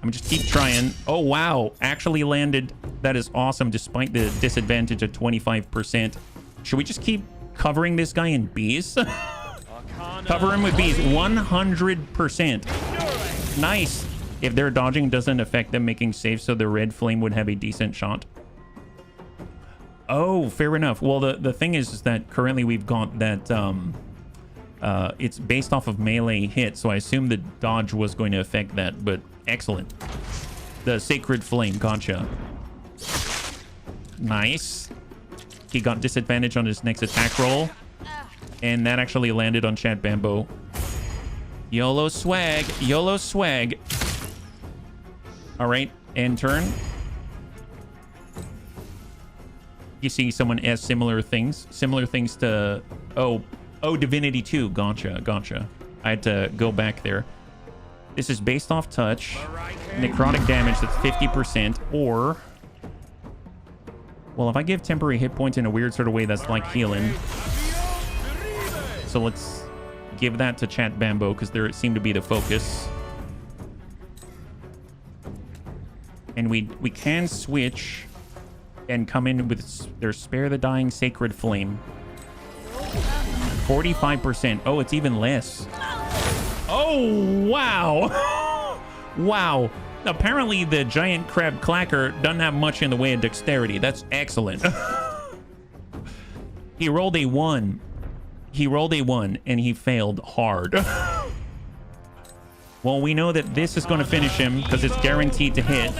I'm just keep trying. Oh, wow. Actually landed. That is awesome, despite the disadvantage of 25%. Should we just keep covering this guy in bees? Cover him with bees. 100%. Nice. If their dodging doesn't affect them making saves, so the red flame would have a decent shot. Oh, fair enough. Well, the thing is that currently we've got that it's based off of melee hit, so I assume the dodge was going to affect that, but excellent. The Sacred Flame, gotcha. Nice. He got disadvantage on his next attack roll, and that actually landed on Chat Bambo. YOLO swag. YOLO swag. All right, end turn. You see someone has similar things to oh Divinity 2. Gotcha. I had to go back there. This is based off touch, necrotic damage that's 50%, or well, if I give temporary hit points in a weird sort of way, that's like healing. So let's give that to Chat Bambo because there seemed to be the focus. And we can switch and come in with their Spare the Dying Sacred Flame. 45%. Oh, it's even less. Oh, wow. Wow. Apparently, the giant crab clacker doesn't have much in the way of dexterity. That's excellent. He rolled a 1. He rolled a 1, and he failed hard. Well, we know that this is going to finish him because it's guaranteed to hit.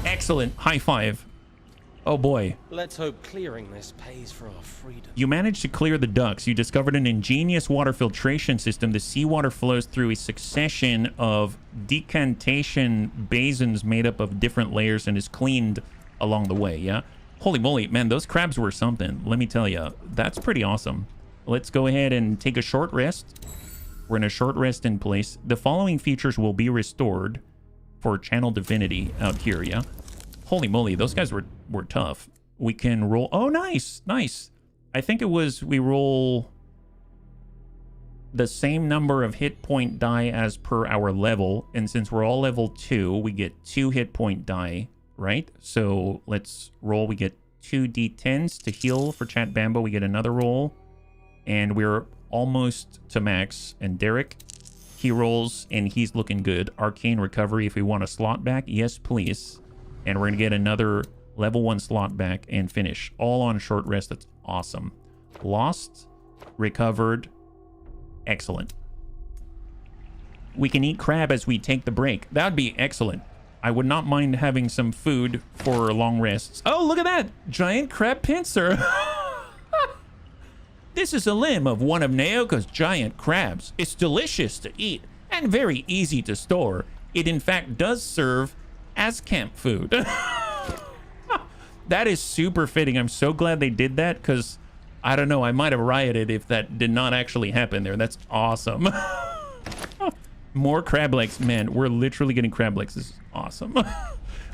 Excellent. High five. Oh boy. Let's hope clearing this pays for our freedom. You managed to clear the ducts. You discovered an ingenious water filtration system. The seawater flows through a succession of decantation basins made up of different layers and is cleaned along the way, yeah? Holy moly, man, those crabs were something. Let me tell you, that's pretty awesome. Let's go ahead and take a short rest. We're in a short rest in place. The following features will be restored for Channel Divinity out here, yeah? Holy moly, those guys were tough. We can roll... Oh, nice, nice. I think it was we roll the same number of hit point die as per our level. And since we're all level 2, we get 2 hit point die, right? So let's roll. We get 2 d10s to heal for Chat Bambo. We get another roll. And we're almost to max. And Derek, he rolls and he's looking good. Arcane Recovery, if we want a slot back, yes, please. And we're going to get another level 1 slot back and finish. All on short rest. That's awesome. Lost. Recovered. Excellent. We can eat crab as we take the break. That would be excellent. I would not mind having some food for long rests. Oh, look at that. Giant crab pincer. This is a limb of one of Neokos' giant crabs. It's delicious to eat and very easy to store. It in fact does serve as camp food. That is super fitting. I'm so glad they did that because I don't know, I might have rioted if that did not actually happen there. That's awesome. More crab legs. Man, we're literally getting crab legs. This is awesome.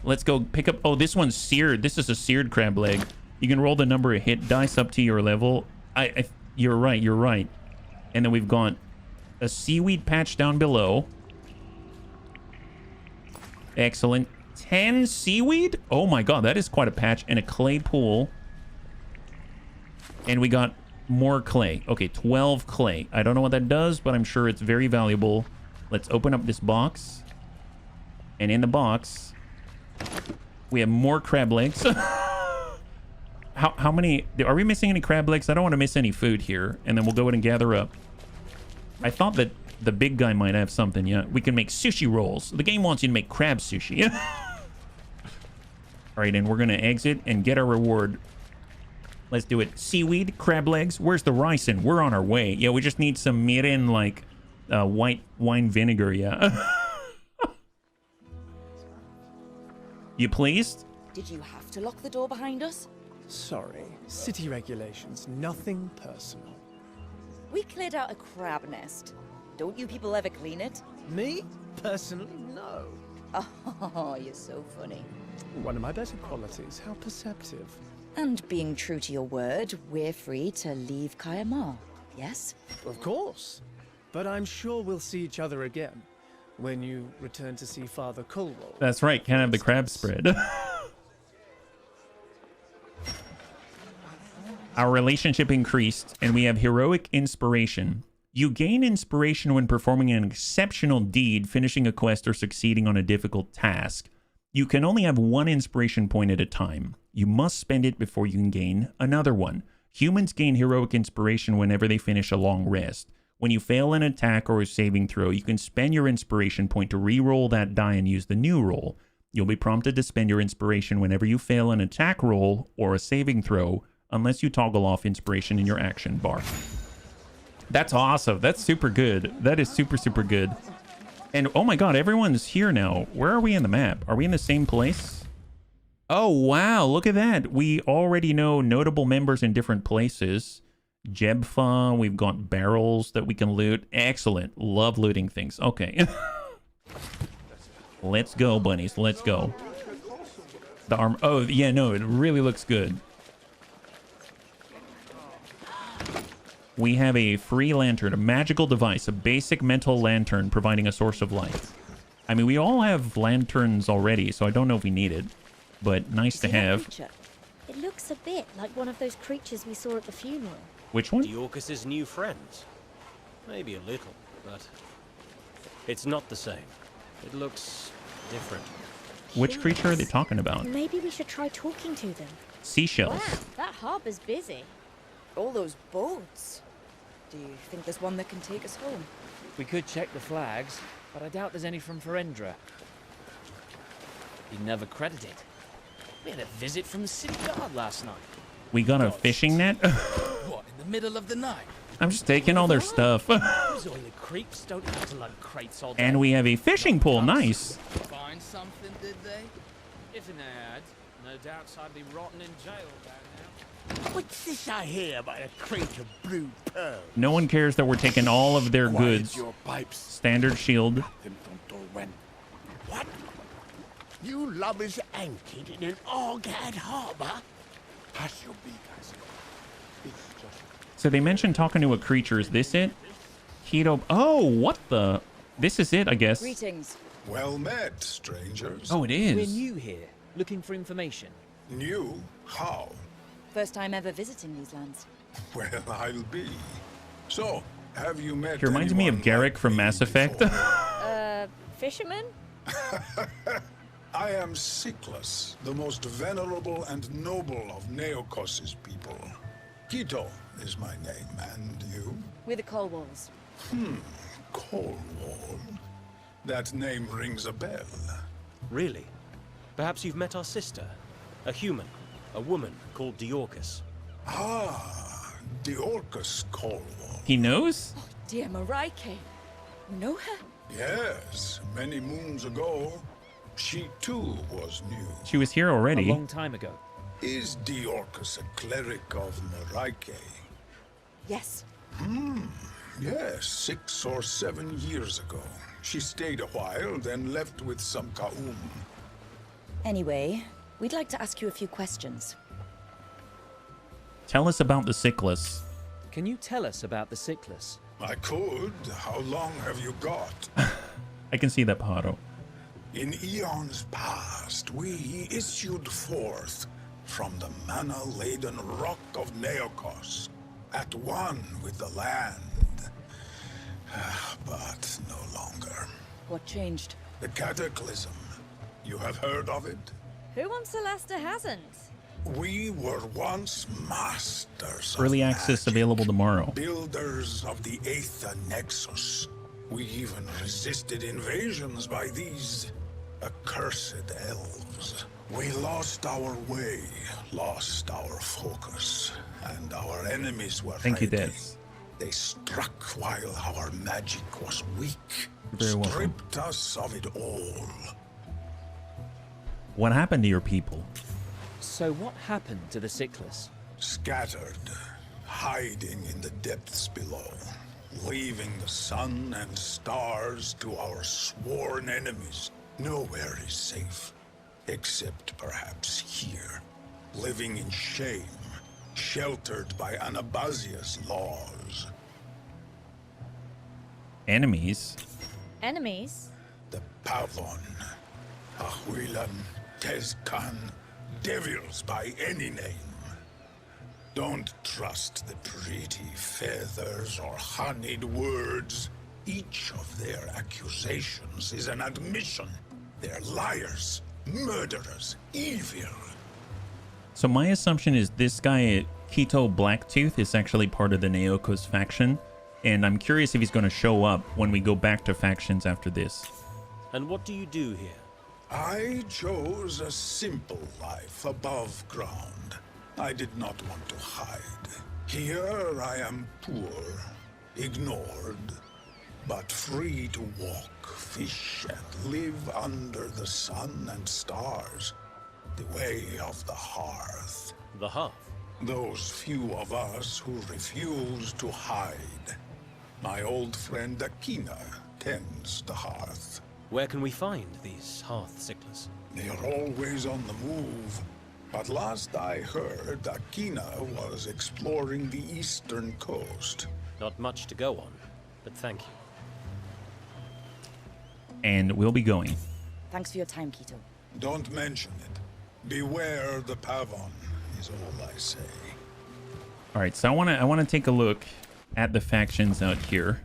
Let's go pick up. Oh, this one's seared. This is a seared crab leg. You can roll the number of hit dice up to your level. You're right, you're right. And then we've got a seaweed patch down below. Excellent. 10 seaweed? Oh my god, that is quite a patch. And a clay pool. And we got more clay. Okay, 12 clay. I don't know what that does, but I'm sure it's very valuable. Let's open up this box. And in the box, we have more crab legs. How many? Are we missing any crab legs? I don't want to miss any food here. And then we'll go ahead and gather up. I thought that the big guy might have something. Yeah, we can make sushi rolls. The game wants you to make crab sushi. All right, and we're going to exit and get our reward. Let's do it. Seaweed, crab legs. Where's the ricin? We're on our way. Yeah, we just need some mirin, like white wine vinegar. Yeah. You pleased? Did you have to lock the door behind us? Sorry. City regulations. Nothing personal. We cleared out a crab nest. Don't you people ever clean it? Me? Personally, no. Oh, you're so funny. One of my better qualities. How perceptive. And being true to your word, we're free to leave Kayamar, yes? Of course. But I'm sure we'll see each other again when you return to see Father Colwell. That's right. Can't have the crab spread. Our relationship increased, and we have heroic inspiration. You gain inspiration when performing an exceptional deed, finishing a quest, or succeeding on a difficult task. You can only have one inspiration point at a time. You must spend it before you can gain another one. Humans gain heroic inspiration whenever they finish a long rest. When you fail an attack or a saving throw, you can spend your inspiration point to re-roll that die and use the new roll. You'll be prompted to spend your inspiration whenever you fail an attack roll or a saving throw, unless you toggle off inspiration in your action bar. That's awesome. That's super good. That is super, super good. And oh my god, everyone's here now. Where are we in the map? Are we in the same place? Oh wow, look at that. We already know notable members in different places. Jebfa, we've got barrels that we can loot. Excellent. Love looting things. Okay. Let's go, bunnies. Let's go. The arm. Oh, yeah, no, it really looks good. We have a free lantern, a magical device, a basic mental lantern providing a source of light. I mean, we all have lanterns already, so I don't know if we need it, but nice to have. It looks a bit like one of those creatures we saw at the funeral. Which one? Diorcus's new friends. Maybe a little, but it's not the same. It looks different. Which creature are they talking about? Maybe we should try talking to them. Seashells. Wow, that harbor's busy. All those boats. Do you think there's one that can take us home? We could check the flags, but I doubt there's any from Ferendra. He never credited. We had a visit from the city guard last night. We got a fishing net? What, in the middle of the night? I'm just taking all their stuff. Those oily creeps don't have to load crates all day. And we have a fishing pole. Nice. Find something, did they? If an ad, no doubt I'd be rotting in jail down now. What's this I hear about a crate of blue pearl? No one cares that we're taking all of their goods. Your pipes. Standard shield. What? You lovers anchored in an Argad harbor? Pass your beakers. So they mentioned talking to a creature. Is this it? Keto. Oh, what the? This is it, I guess. Greetings. Well met, strangers. Oh, it is. We're new here, looking for information. New? How? First time ever visiting these lands. Well, I'll be. So, have you met He reminds me of Garrick from Mass Effect. Fisherman? I am Siklus, the most venerable and noble of Neokos' people. Quito is my name, and you? We're the Colwalls. Colwall. That name rings a bell. Really? Perhaps you've met our sister? A human, a woman called Diorcus. Ah, Diorcus Colwall. He knows? Oh, dear Marike. You know her? Yes, many moons ago. She too was new. She was here already. A long time ago. Is Diorcus a cleric of Marike? Yes. Yes, 6 or 7 years ago. She stayed a while, then left with some Ka'um. Anyway, we'd like to ask you a few questions. Tell us about the Siklus. Can you tell us about the Cyclus? I could. How long have you got? I can see that, Paro. In eons past, we issued forth from the mana-laden rock of Neokos, at one with the land. But no longer. What changed? The Cataclysm. You have heard of it? Who on Solasta hasn't? We were once masters Early of access magic, available tomorrow. builders of the Aether Nexus. We even resisted invasions by these accursed elves. We lost our way, lost our focus, and our enemies were Thank you, ready. Des. They struck while our magic was weak, Very welcome. stripped us of it all. What happened to your people? So what happened to the Cyclus? Scattered, hiding in the depths below, leaving the sun and stars to our sworn enemies. Nowhere is safe, except perhaps here, living in shame, sheltered by Anabazia's laws. Enemies? Enemies? The Pavon, Ahuilan, Tezcan, devils by any name. Don't trust the pretty feathers or honeyed words. Each of their accusations is an admission. They're liars, murderers, evil. So my assumption is this guy, Quito Blacktooth, is actually part of the Neokos faction. And I'm curious if he's going to show up when we go back to factions after this. And what do you do here? I chose a simple life above ground. I did not want to hide. Here I am poor, ignored, but free to walk, fish, and live under the sun and stars. The way of the hearth. The hearth? Those few of us who refuse to hide. My old friend Akina tends the hearth. Where can we find these hearth Cyclus? They are always on the move. But last I heard, Akina was exploring the eastern coast. Not much to go on, but thank you. And we'll be going. Thanks for your time, Quito. Don't mention it. Beware the Pavon, is all I say. All right, so I want to take a look at the factions out here.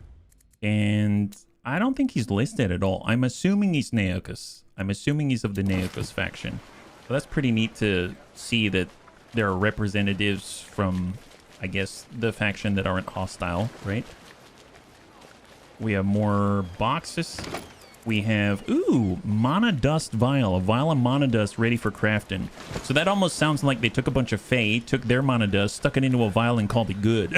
And I don't think he's listed at all. I'm assuming he's Neokos. I'm assuming he's of the Neokos faction. So that's pretty neat to see that there are representatives from, I guess, the faction that aren't hostile, right? We have more boxes. We have, ooh, Mana Dust Vial. A vial of Mana Dust ready for crafting. So that almost sounds like they took a bunch of Fae, took their Mana Dust, stuck it into a vial and called it good.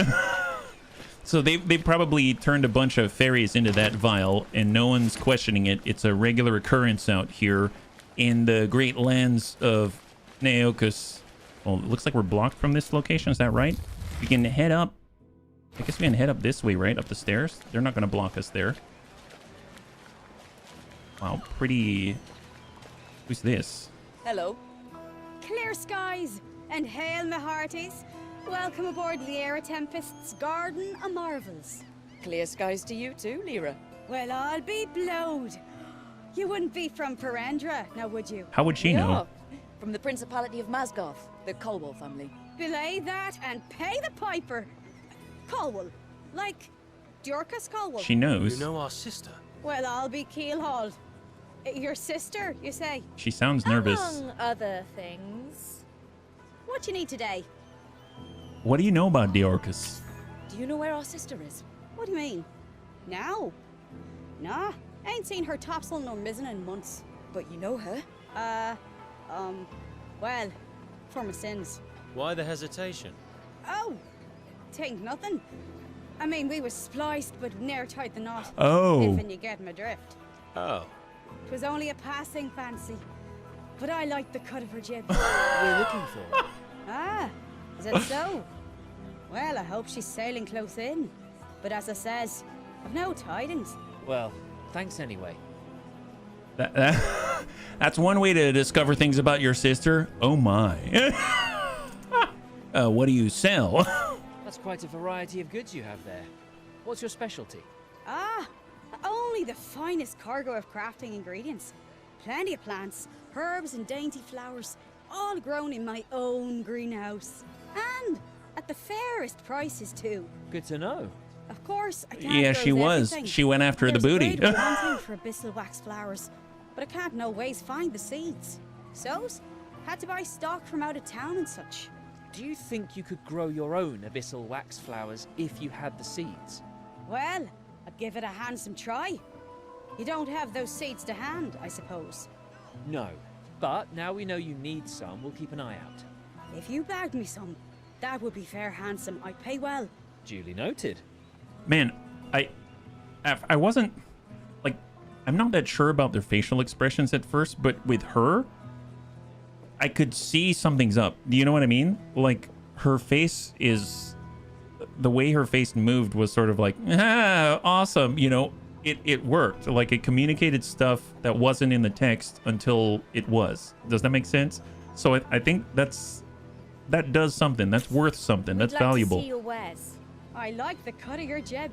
So they probably turned a bunch of fairies into that vial, and no one's questioning it. It's a regular occurrence out here in the great lands of Neokos. Well, it looks like we're blocked from this location. Is that right? We can head up. I guess we can head up this way, right? Up the stairs. They're not going to block us there. Wow, pretty... Who's this? Hello. Clear skies and hail, my hearties. Welcome aboard the Era Tempest's Garden of Marvels. Clear skies to you too, Lyra. Well, I'll be blowed. You wouldn't be from Perendra, now would you? How would she know? From the Principality of Mazgoth, the Colwell family. Belay that and pay the piper. Colwell, like Diorcus Colwell. She knows. You know our sister? Well, I'll be keelhauled. Your sister, you say? She sounds nervous. Among other things. What you need today? What do you know about Diorcus? Do you know where our sister is? What do you mean? Now? Nah, ain't seen her topsail nor mizzen in months. But you know her? Well, for my sins. Why the hesitation? Oh, tain't nothing. I mean, we was spliced, but ne'er tied the knot. Oh. If you get my drift. Oh. 'Twas only a passing fancy. But I liked the cut of her jib. We're looking for her. Ah, is it so? Well, I hope she's sailing close in. But as I says, I've no tidings. Well, thanks anyway. That's one way to discover things about your sister. Oh my. What do you sell? That's quite a variety of goods you have there. What's your specialty? Ah, only the finest cargo of crafting ingredients. Plenty of plants, herbs and dainty flowers, all grown in my own greenhouse. And at the fairest prices too. Good to know. Of course, I can't Yeah, she grow was. everything. She went after the booty. There's great hunting for abyssal wax flowers, but I can't no ways find the seeds. So, had to buy stock from out of town and such. Do you think you could grow your own abyssal wax flowers if you had the seeds? Well, I'd give it a handsome try. You don't have those seeds to hand, I suppose. No, but now we know you need some, we'll keep an eye out. If you bagged me some, that would be fair handsome. I'd pay well. Duly noted. Man, I wasn't, like, I'm not that sure about their facial expressions at first, but with her, I could see something's up. Do you know what I mean? Like, her face is, the way her face moved was sort of like, ah, awesome, you know? It worked. Like, it communicated stuff that wasn't in the text until it was. Does that make sense? So I think that does something. That's worth something. That's valuable. To see your wares. I like the cut of your jib.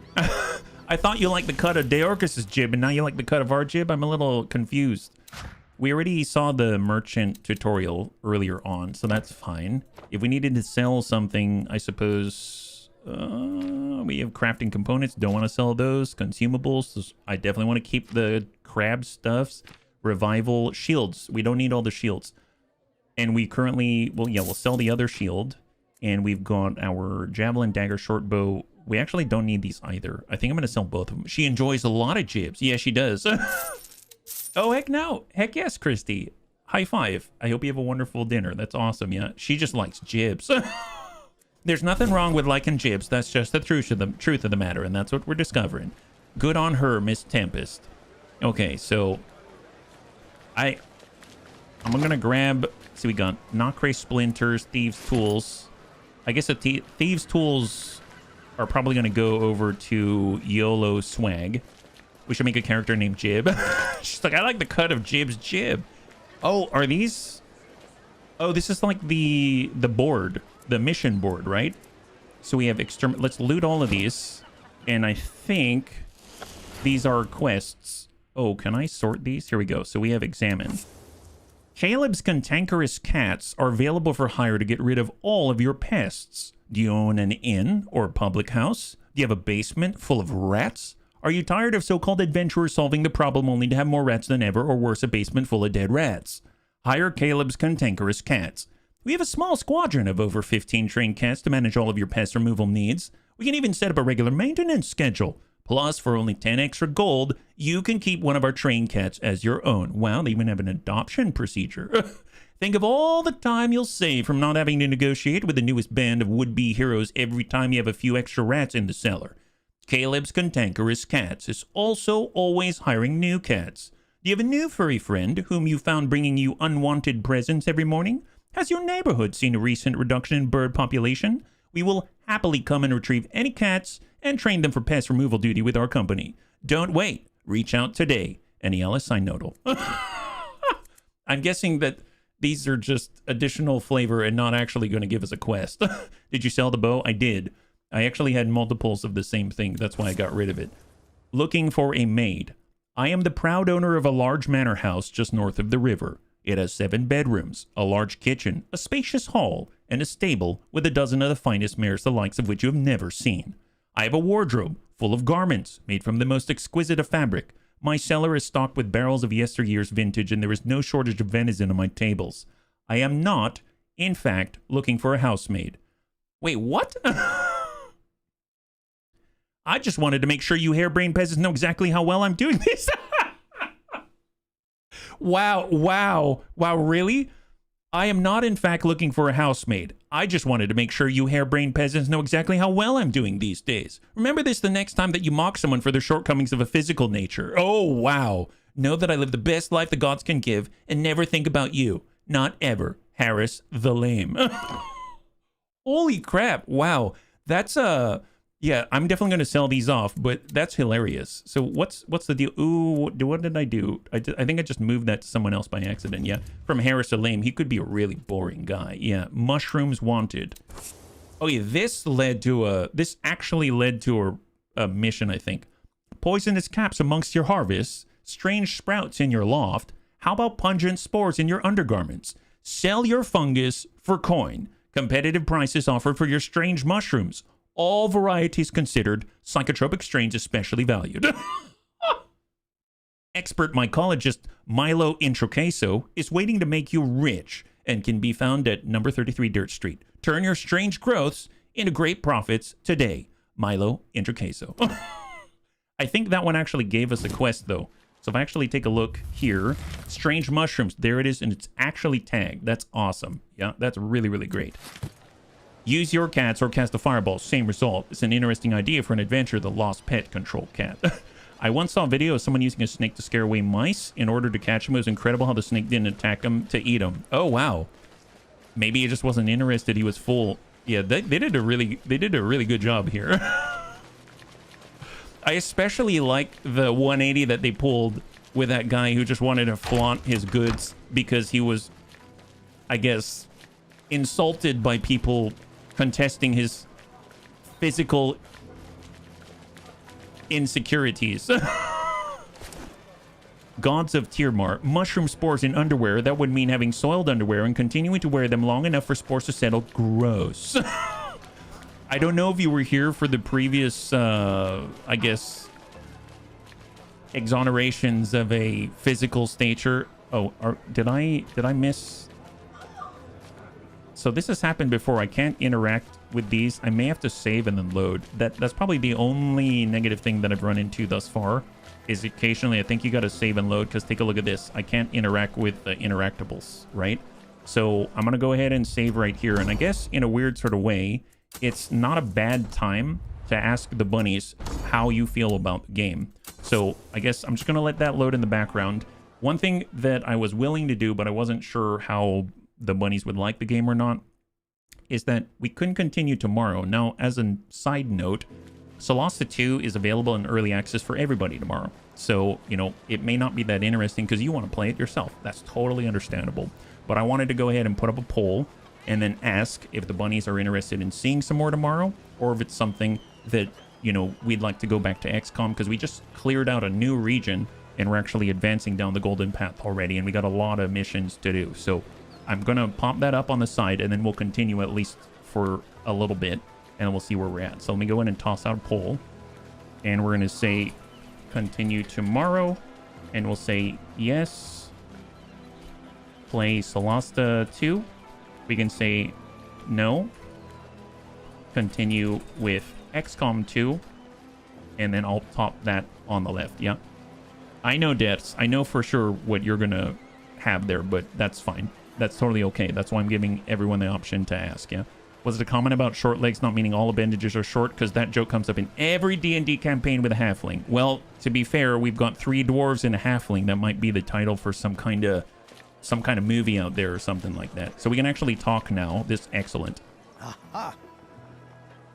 I thought you liked the cut of Deorcus' jib, and now you like the cut of our jib? I'm a little confused. We already saw the merchant tutorial earlier on, so that's fine. If we needed to sell something, I suppose... we have crafting components. Don't want to sell those. Consumables. I definitely want to keep the crab stuffs. Revival. Shields. We don't need all the shields. And we currently... Well, yeah, we'll sell the other shield. And we've got our javelin, dagger, short bow. We actually don't need these either. I think I'm going to sell both of them. She enjoys a lot of jibs. Yeah, she does. Oh, heck no. Heck yes, Christy. High five. I hope you have a wonderful dinner. That's awesome, yeah. She just likes jibs. There's nothing wrong with liking jibs. That's just the truth of the matter, and that's what we're discovering. Good on her, Miss Tempest. Okay, so... I'm going to grab... See, we got Nocre Splinters, Thieves' Tools... I guess the Thieves' Tools are probably going to go over to YOLO Swag. We should make a character named Jib. She's like, I like the cut of Jib's jib. Oh, are these... Oh, this is like the board. The mission board, right? So we have... Let's loot all of these. And I think these are quests. Oh, can I sort these? Here we go. So we have Examine. Caleb's cantankerous cats are available for hire to get rid of all of your pests. Do you own an inn or public house? Do you have a basement full of rats? Are you tired of so-called adventurers solving the problem only to have more rats than ever, or worse, a basement full of dead rats? Hire Caleb's cantankerous cats. We have a small squadron of over 15 trained cats to manage all of your pest removal needs. We can even set up a regular maintenance schedule. Plus, for only 10 extra gold, you can keep one of our trained cats as your own. Wow, they even have an adoption procedure. Think of all the time you'll save from not having to negotiate with the newest band of would-be heroes every time you have a few extra rats in the cellar. Caleb's Cantankerous Cats is also always hiring new cats. Do you have a new furry friend whom you found bringing you unwanted presents every morning? Has your neighborhood seen a recent reduction in bird population? We will happily come and retrieve any cats and train them for pest removal duty with our company. Don't wait. Reach out today. NEL sign nodal. I'm guessing that these are just additional flavor and not actually going to give us a quest. Did you sell the bow? I did. I actually had multiples of the same thing. That's why I got rid of it. Looking for a maid. I am the proud owner of a large manor house just north of the river. It has 7 bedrooms, a large kitchen, a spacious hall, and a stable with a dozen of the finest mares the likes of which you have never seen. I have a wardrobe full of garments made from the most exquisite of fabric. My cellar is stocked with barrels of yesteryear's vintage, and there is no shortage of venison on my tables. I am not, in fact, looking for a housemaid. Wait, what? I just wanted to make sure you harebrained peasants know exactly how well I'm doing this. Wow, really? I am not, in fact, looking for a housemaid. I just wanted to make sure you harebrained peasants know exactly how well I'm doing these days. Remember this the next time that you mock someone for their shortcomings of a physical nature. Oh, wow. Know that I live the best life the gods can give and never think about you. Not ever. Harris the Lame. Holy crap. Wow. That's yeah, I'm definitely going to sell these off, but that's hilarious. So what's the deal? Ooh, what did I do? I think I just moved that to someone else by accident. Yeah, from Harris to Lame. He could be a really boring guy. Yeah, mushrooms wanted. Oh yeah, this actually led to a mission, I think. Poisonous caps amongst your harvests, strange sprouts in your loft. How about pungent spores in your undergarments? Sell your fungus for coin. Competitive prices offered for your strange mushrooms. All varieties considered, psychotropic strains especially valued. Expert mycologist Milo Introcaso is waiting to make you rich and can be found at number 33 Dirt Street. Turn your strange growths into great profits today. Milo Introcaso. I think that one actually gave us a quest, though. So if I actually take a look here, strange mushrooms, there it is, and it's actually tagged. That's awesome. Yeah, that's really, really great. Use your cats or cast a fireball. Same result. It's an interesting idea for an adventure, the Lost Pet Control Cat. I once saw a video of someone using a snake to scare away mice in order to catch them. It was incredible how the snake didn't attack them to eat them. Oh, wow. Maybe he just wasn't interested. He was full. Yeah, they did a really good job here. I especially like the 180 that they pulled with that guy who just wanted to flaunt his goods because he was, I guess, insulted by people contesting his physical insecurities. Gods of Tirmar. Mushroom spores in underwear. That would mean having soiled underwear and continuing to wear them long enough for spores to settle. Gross. I don't know if you were here for the previous, I guess, exonerations of a physical stature. Oh, did I miss? So this has happened before. I can't interact with these. I may have to save and then load. That's probably the only negative thing that I've run into thus far. Is occasionally I think you got to save and load, because take a look at this. I can't interact with the interactables, right? So I'm gonna go ahead and save right here, and I guess in a weird sort of way, it's not a bad time to ask the bunnies how you feel about the game. So I guess I'm just gonna let that load in the background. One thing that I was willing to do, but I wasn't sure how the bunnies would like the game or not, is that we couldn't continue tomorrow. Now, as a side note, Solasta II is available in early access for everybody tomorrow. So, you know, it may not be that interesting because you want to play it yourself. That's totally understandable. But I wanted to go ahead and put up a poll and then ask if the bunnies are interested in seeing some more tomorrow, or if it's something that, you know, we'd like to go back to XCOM, because we just cleared out a new region and we're actually advancing down the Golden Path already, and we got a lot of missions to do. So I'm going to pop that up on the side, and then we'll continue at least for a little bit, and we'll see where we're at. So let me go in and toss out a poll, and we're going to say continue tomorrow, and we'll say yes, play Solasta II. We can say no, continue with XCOM 2, and then I'll top that on the left. Yeah, I know, Deaths. I know for sure what you're going to have there, but that's fine. That's totally okay. That's why I'm giving everyone the option to ask. Yeah. Was it a comment about short legs not meaning all appendages are short? Because that joke comes up in every D&D campaign with a halfling. Well, to be fair, we've got 3 dwarves and a halfling. That might be the title for some kind of movie out there or something like that. So we can actually talk now. This is excellent. Aha!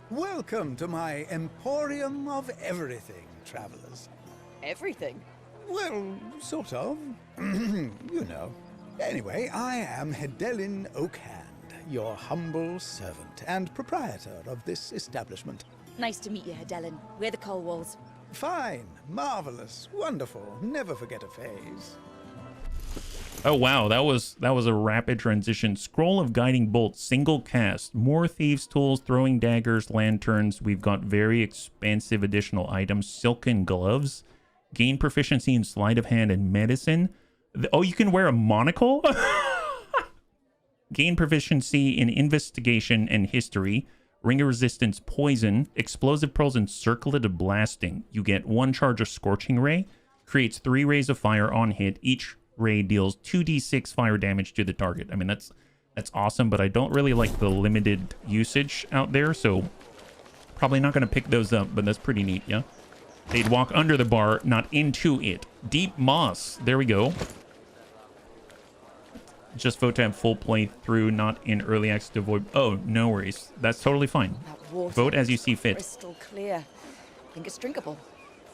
Welcome to my emporium of everything, travelers. Everything? Well, sort of. You know. Anyway, I am Hedelin Oakhand, your humble servant and proprietor of this establishment. Nice to meet you, Hedelin. We're the Colwalls. Fine, marvelous, wonderful. Never forget a phase. Oh wow, that was a rapid transition. Scroll of Guiding Bolt, single cast, more thieves' tools, throwing daggers, lanterns. We've got very expansive additional items, silken gloves, gain proficiency in sleight of hand and medicine. Oh, you can wear a monocle? Gain proficiency in investigation and history, ring of resistance, poison, explosive pearls, and circlet of blasting. You get 1 charge of scorching ray, creates 3 rays of fire on hit. Each ray deals 2d6 fire damage to the target. I mean, that's awesome, but I don't really like the limited usage out there, so probably not going to pick those up, but that's pretty neat. Yeah, they'd walk under the bar, not into it. Deep moss, there we go. Just vote to have full playthrough, not in early access to avoid. Oh, no worries. That's totally fine. Vote as you see fit. Crystal clear. I think it's drinkable.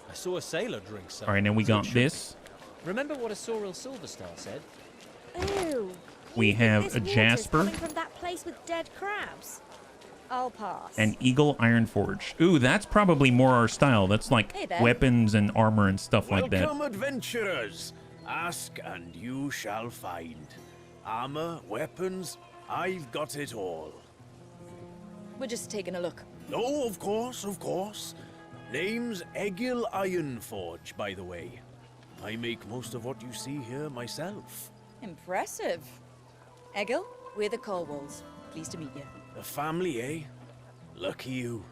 I saw a sailor drink some. All right, now we got this. Remember what a Sorrel Silverstar said? Ew. We have a Jasper. Coming from that place with dead crabs. I'll pass. An Eagle Iron Forge. Ooh, that's probably more our style. That's like Hey there. weapons and armor and stuff like that. Welcome, adventurers. Ask and you shall find. Armor, weapons, I've got it all. We're just taking a look. Oh, of course, of course. Name's Egil Ironforge, by the way. I make most of what you see here myself. Impressive. Egil, we're the Corwalls. Pleased to meet you. A family, eh? Lucky you.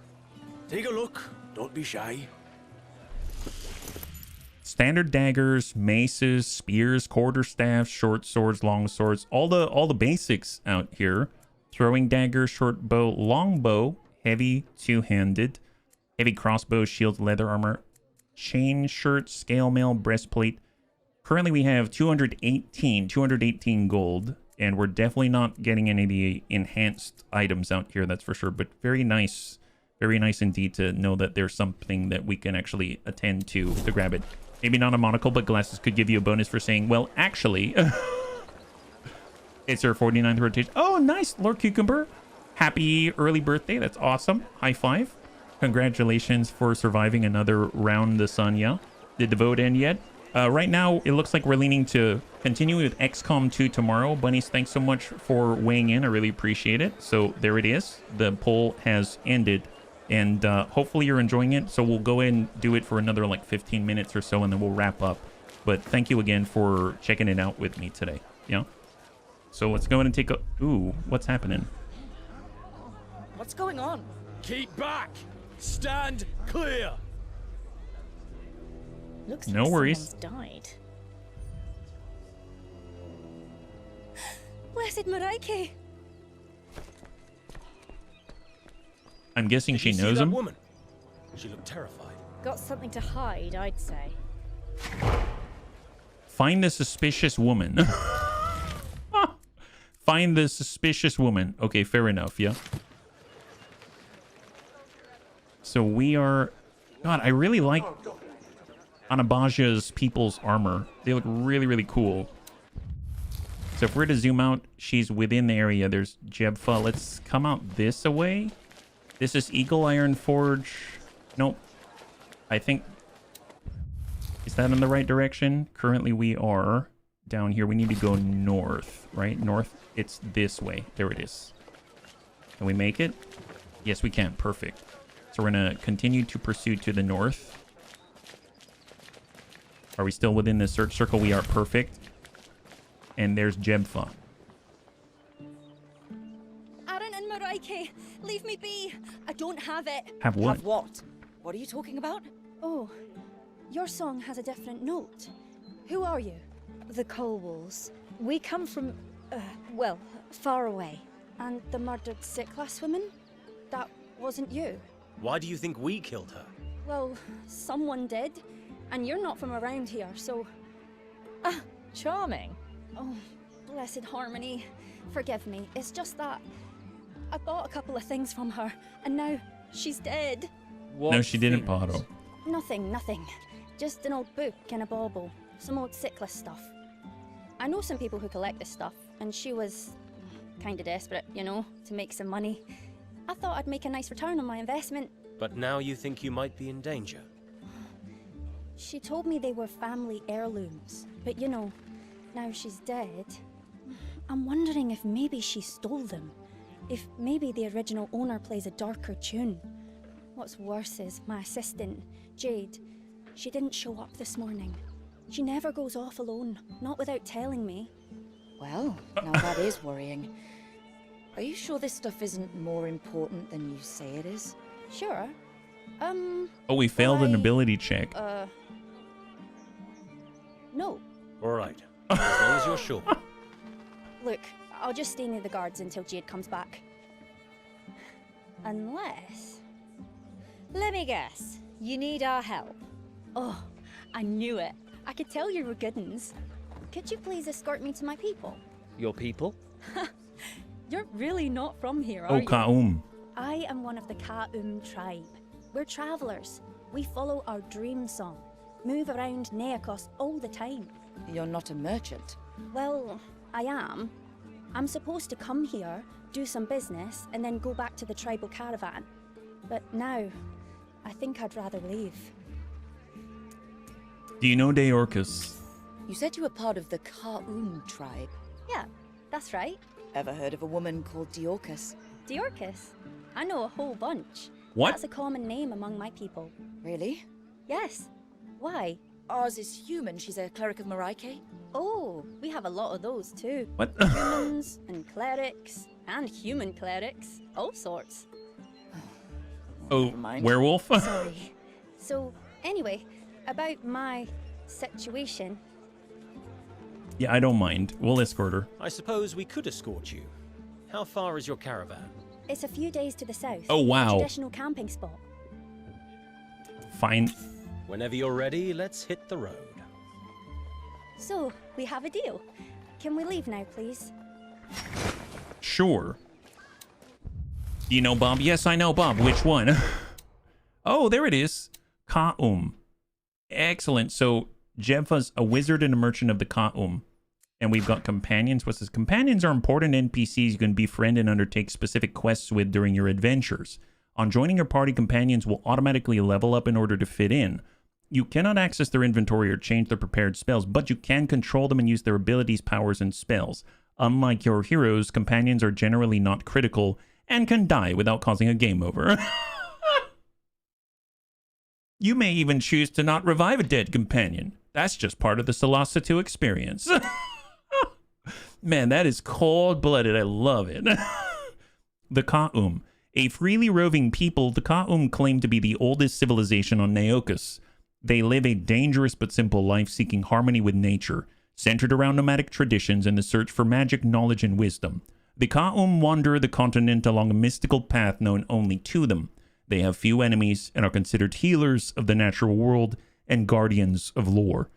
Take a look. Don't be shy. Standard daggers, maces, spears, quarterstaffs, short swords, long swords, all the basics out here. Throwing dagger, short bow, long bow, heavy two-handed, heavy crossbow, shield, leather armor, chain shirt, scale mail, breastplate. Currently we have 218 gold, and we're definitely not getting any of the enhanced items out here, that's for sure. But very nice indeed to know that there's something that we can actually attend to grab it. Maybe not a monocle, but glasses could give you a bonus for saying, well, actually, it's her 49th rotation. Oh, nice, Lord Cucumber. Happy early birthday. That's awesome. High five. Congratulations for surviving another round the sun, yeah? Did the vote end yet? Right now, it looks like we're leaning to continue with XCOM 2 tomorrow. Bunnies, thanks so much for weighing in. I really appreciate it. So there it is. The poll has ended. And hopefully you're enjoying it. So we'll go ahead and do it for another like 15 minutes or so, and then we'll wrap up. But thank you again for checking it out with me today. Yeah? So let's go ahead and take a... Ooh, what's happening? What's going on? Keep back! Stand clear! Looks No like worries. someone's died. Blessed Maraike! I'm guessing she Did you see knows that him. woman? She looked terrified. Got something to hide, I'd say. Find the suspicious woman. Find the suspicious woman. Okay, fair enough, yeah. So we are... God, I really like Anabaja's people's armor. They look really, really cool. So if we're to zoom out, she's within the area. There's Jebfa. Let's come out this way. This is Eagle Iron Forge. Nope. I think... Is that in the right direction? Currently we are down here. We need to go north, right? North. It's this way. There it is. Can we make it? Yes, we can. Perfect. So we're going to continue to pursue to the north. Are we still within the search circle? We are. Perfect. And there's Jebfa. Aaron and Maraike, leave me be. I don't have it. Have what? Have what? What are you talking about? Oh, your song has a different note. Who are you? The Colwalls. We come from, well, far away. And the murdered sick-class woman? That wasn't you. Why do you think we killed her? Well, someone did. And you're not from around here, so... Ah, Charming. oh, blessed Harmony. Forgive me, it's just that... I bought a couple of things from her, and now she's dead. No, she didn't, Pato. Nothing. Just an old book and a bauble. Some old sickless stuff. I know some people who collect this stuff, and she was... kinda desperate, you know, to make some money. I thought I'd make a nice return on my investment. But now you think you might be in danger. She told me they were family heirlooms, but you know, now she's dead. I'm wondering if maybe she stole them. If maybe the original owner plays a darker tune. What's worse is my assistant, Jade. She didn't show up this morning. She never goes off alone, not without telling me. Well, now that is worrying. Are you sure this stuff isn't more important than you say it is? Sure. Oh, we failed an ability check. No. All right. As long as you're sure. Look, I'll just stay near the guards until Jade comes back. Unless... Let me guess. You need our help. Oh, I knew it. I could tell you were good uns. Could you please escort me to my people? Your people? You're really not from here, are Oh, you? Ka'um. I am one of the Ka'um tribe. We're travelers. We follow our dream song. Move around Neokos all the time. You're not a merchant. Well, I am. I'm supposed to come here, do some business, and then go back to the tribal caravan. But now, I think I'd rather leave. Do you know Deorcus? You said you were part of the Ka'um tribe. Yeah, that's right. Ever heard of a woman called Deorcus? Deorcus? I know a whole bunch. What? That's a common name among my people. Really? Yes. Why? Ours is human. She's a cleric of Maraike. Oh, we have a lot of those too. What? Humans and clerics and human clerics, all sorts. Oh, werewolf? Sorry. So, anyway, about my situation. Yeah, I don't mind. We'll escort her. I suppose we could escort you. How far is your caravan? It's a few days to the south. Oh, wow. A traditional camping spot. Fine. Whenever you're ready, let's hit the road. So, we have a deal. Can we leave now, please? Sure. Do you know Bob? Yes, I know Bob. Which one? Oh, there it is. Ka'um. Excellent. So, Jebfa's a wizard and a merchant of the Ka'um. And we've got companions. What's this? Companions are important NPCs you can befriend and undertake specific quests with during your adventures. On joining your party, companions will automatically level up in order to fit in. You cannot access their inventory or change their prepared spells, but you can control them and use their abilities, powers, and spells. Unlike your heroes, companions are generally not critical and can die without causing a game over. You may even choose to not revive a dead companion. That's just part of the Solasta II experience. Man, that is cold-blooded. I love it. The Ka'um. A freely roving people, the Ka'um claim to be the oldest civilization on Neokos. They live a dangerous but simple life, seeking harmony with nature, centered around nomadic traditions and the search for magic, knowledge, and wisdom. The Ka'um wander the continent along a mystical path known only to them. They have few enemies and are considered healers of the natural world and guardians of lore.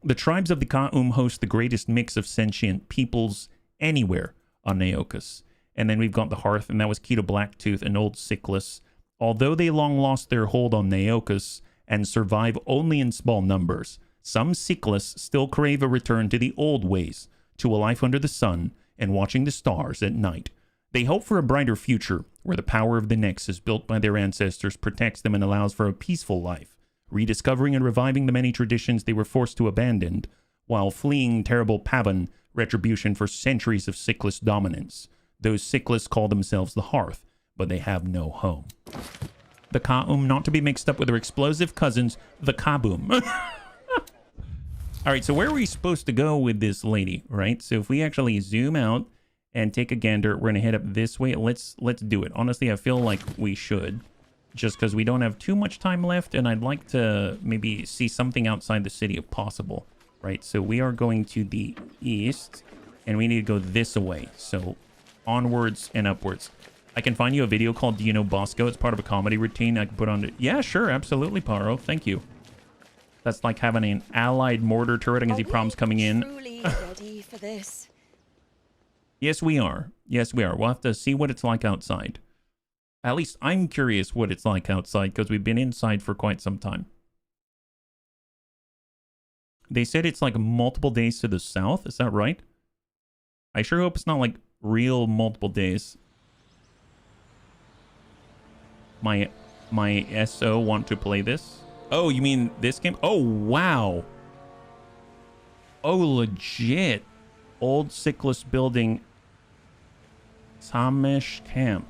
The tribes of the Ka'um host the greatest mix of sentient peoples anywhere on Neokos. And then we've got the Hearth, and that was Keto Blacktooth and Old Sickless. Although they long lost their hold on Neokos and survive only in small numbers, some Sickless still crave a return to the old ways, to a life under the sun and watching the stars at night. They hope for a brighter future, where the power of the Nexus built by their ancestors protects them and allows for a peaceful life, rediscovering and reviving the many traditions they were forced to abandon, while fleeing terrible Pavan retribution for centuries of Sickless dominance. Those Sickless call themselves the Hearth, but they have no home. The Ka'um, not to be mixed up with their explosive cousins, the Kaboom. All right, so where are we supposed to go with this lady, right? So if we actually zoom out and take a gander, we're going to head up this way. Let's do it. Honestly, I feel like we should, just because we don't have too much time left, and I'd like to maybe see something outside the city if possible, right? So we are going to the east, and we need to go this way. So onwards and upwards. I can find you a video called Do You Know Bosco? It's part of a comedy routine I can put on. Yeah, sure, absolutely, Paro. Thank you. That's like having an allied mortar turret. I can see problems coming in. Truly ready for this? Yes, we are. Yes, we are. We'll have to see what it's like outside. At least I'm curious what it's like outside, because we've been inside for quite some time. They said it's like multiple days to the south. Is that right? I sure hope it's not like real multiple days. My SO want to play this. Oh, you mean this game? Oh, wow. Oh, legit. Old Sickless building. Samish camp.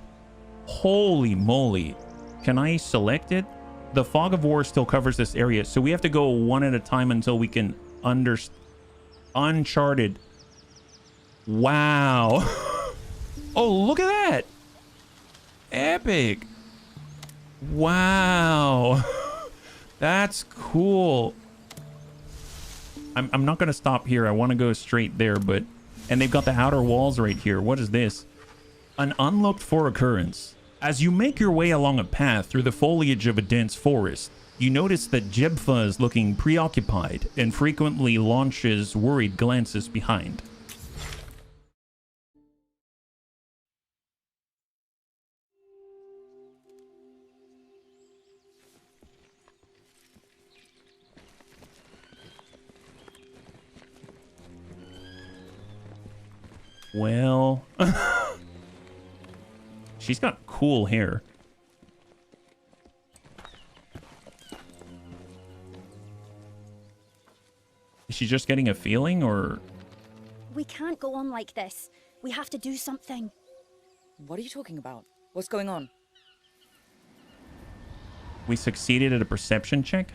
Holy moly. Can I select it? The fog of war still covers this area, so we have to go one at a time until we can Uncharted. Wow. Oh, look at that. Epic. Wow. That's cool. I'm not going to stop here. I want to go straight there, but... And they've got the outer walls right here. What is this? An unlooked-for occurrence. As you make your way along a path through the foliage of a dense forest, you notice that Jebfa is looking preoccupied and frequently launches worried glances behind. Well, She's got cool hair. Is she just getting a feeling, or? We can't go on like this. We have to do something. What are you talking about? What's going on? We succeeded at a perception check?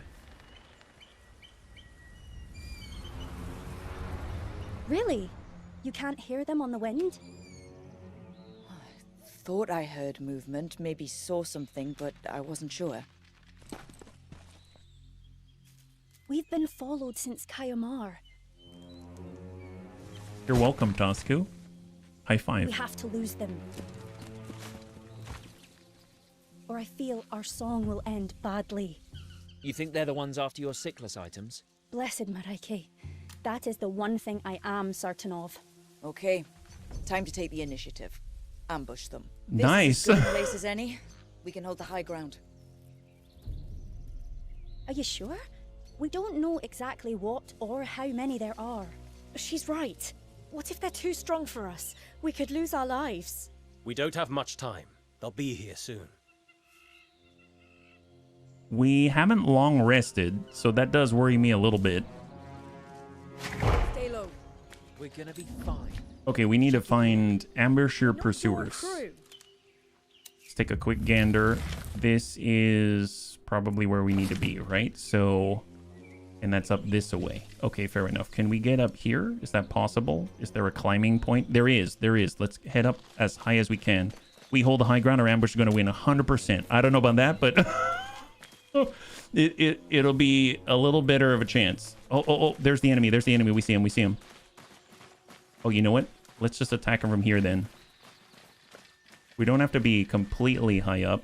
Really? You can't hear them on the wind? Thought I heard movement, maybe saw something, but I wasn't sure. We've been followed since Kayamar. You're welcome, Tosku. High five. We have to lose them. Or I feel our song will end badly. You think they're the ones after your sickless items? Blessed Maraiki. That is the one thing I am certain of. Okay, time to take the initiative. Ambush them. Nice. This is as good a place as any. We can hold the high ground. Are you sure? We don't know exactly what or how many there are. She's right. What if they're too strong for us? We could lose our lives. We don't have much time. They'll be here soon. We haven't long rested, so that does worry me a little bit. Stay low. We're gonna be fine. Okay, we need to find ambush your pursuers. Let's take a quick gander. This is probably where we need to be, right? So, and that's up this way. Okay, fair enough. Can we get up here? Is that possible? Is there a climbing point? There is. Let's head up as high as we can. We hold the high ground, our ambush is going to win 100%. I don't know about that, but it'll be a little better of a chance. Oh, there's the enemy. We see him. Oh, you know what? Let's just attack him from here then. We don't have to be completely high up.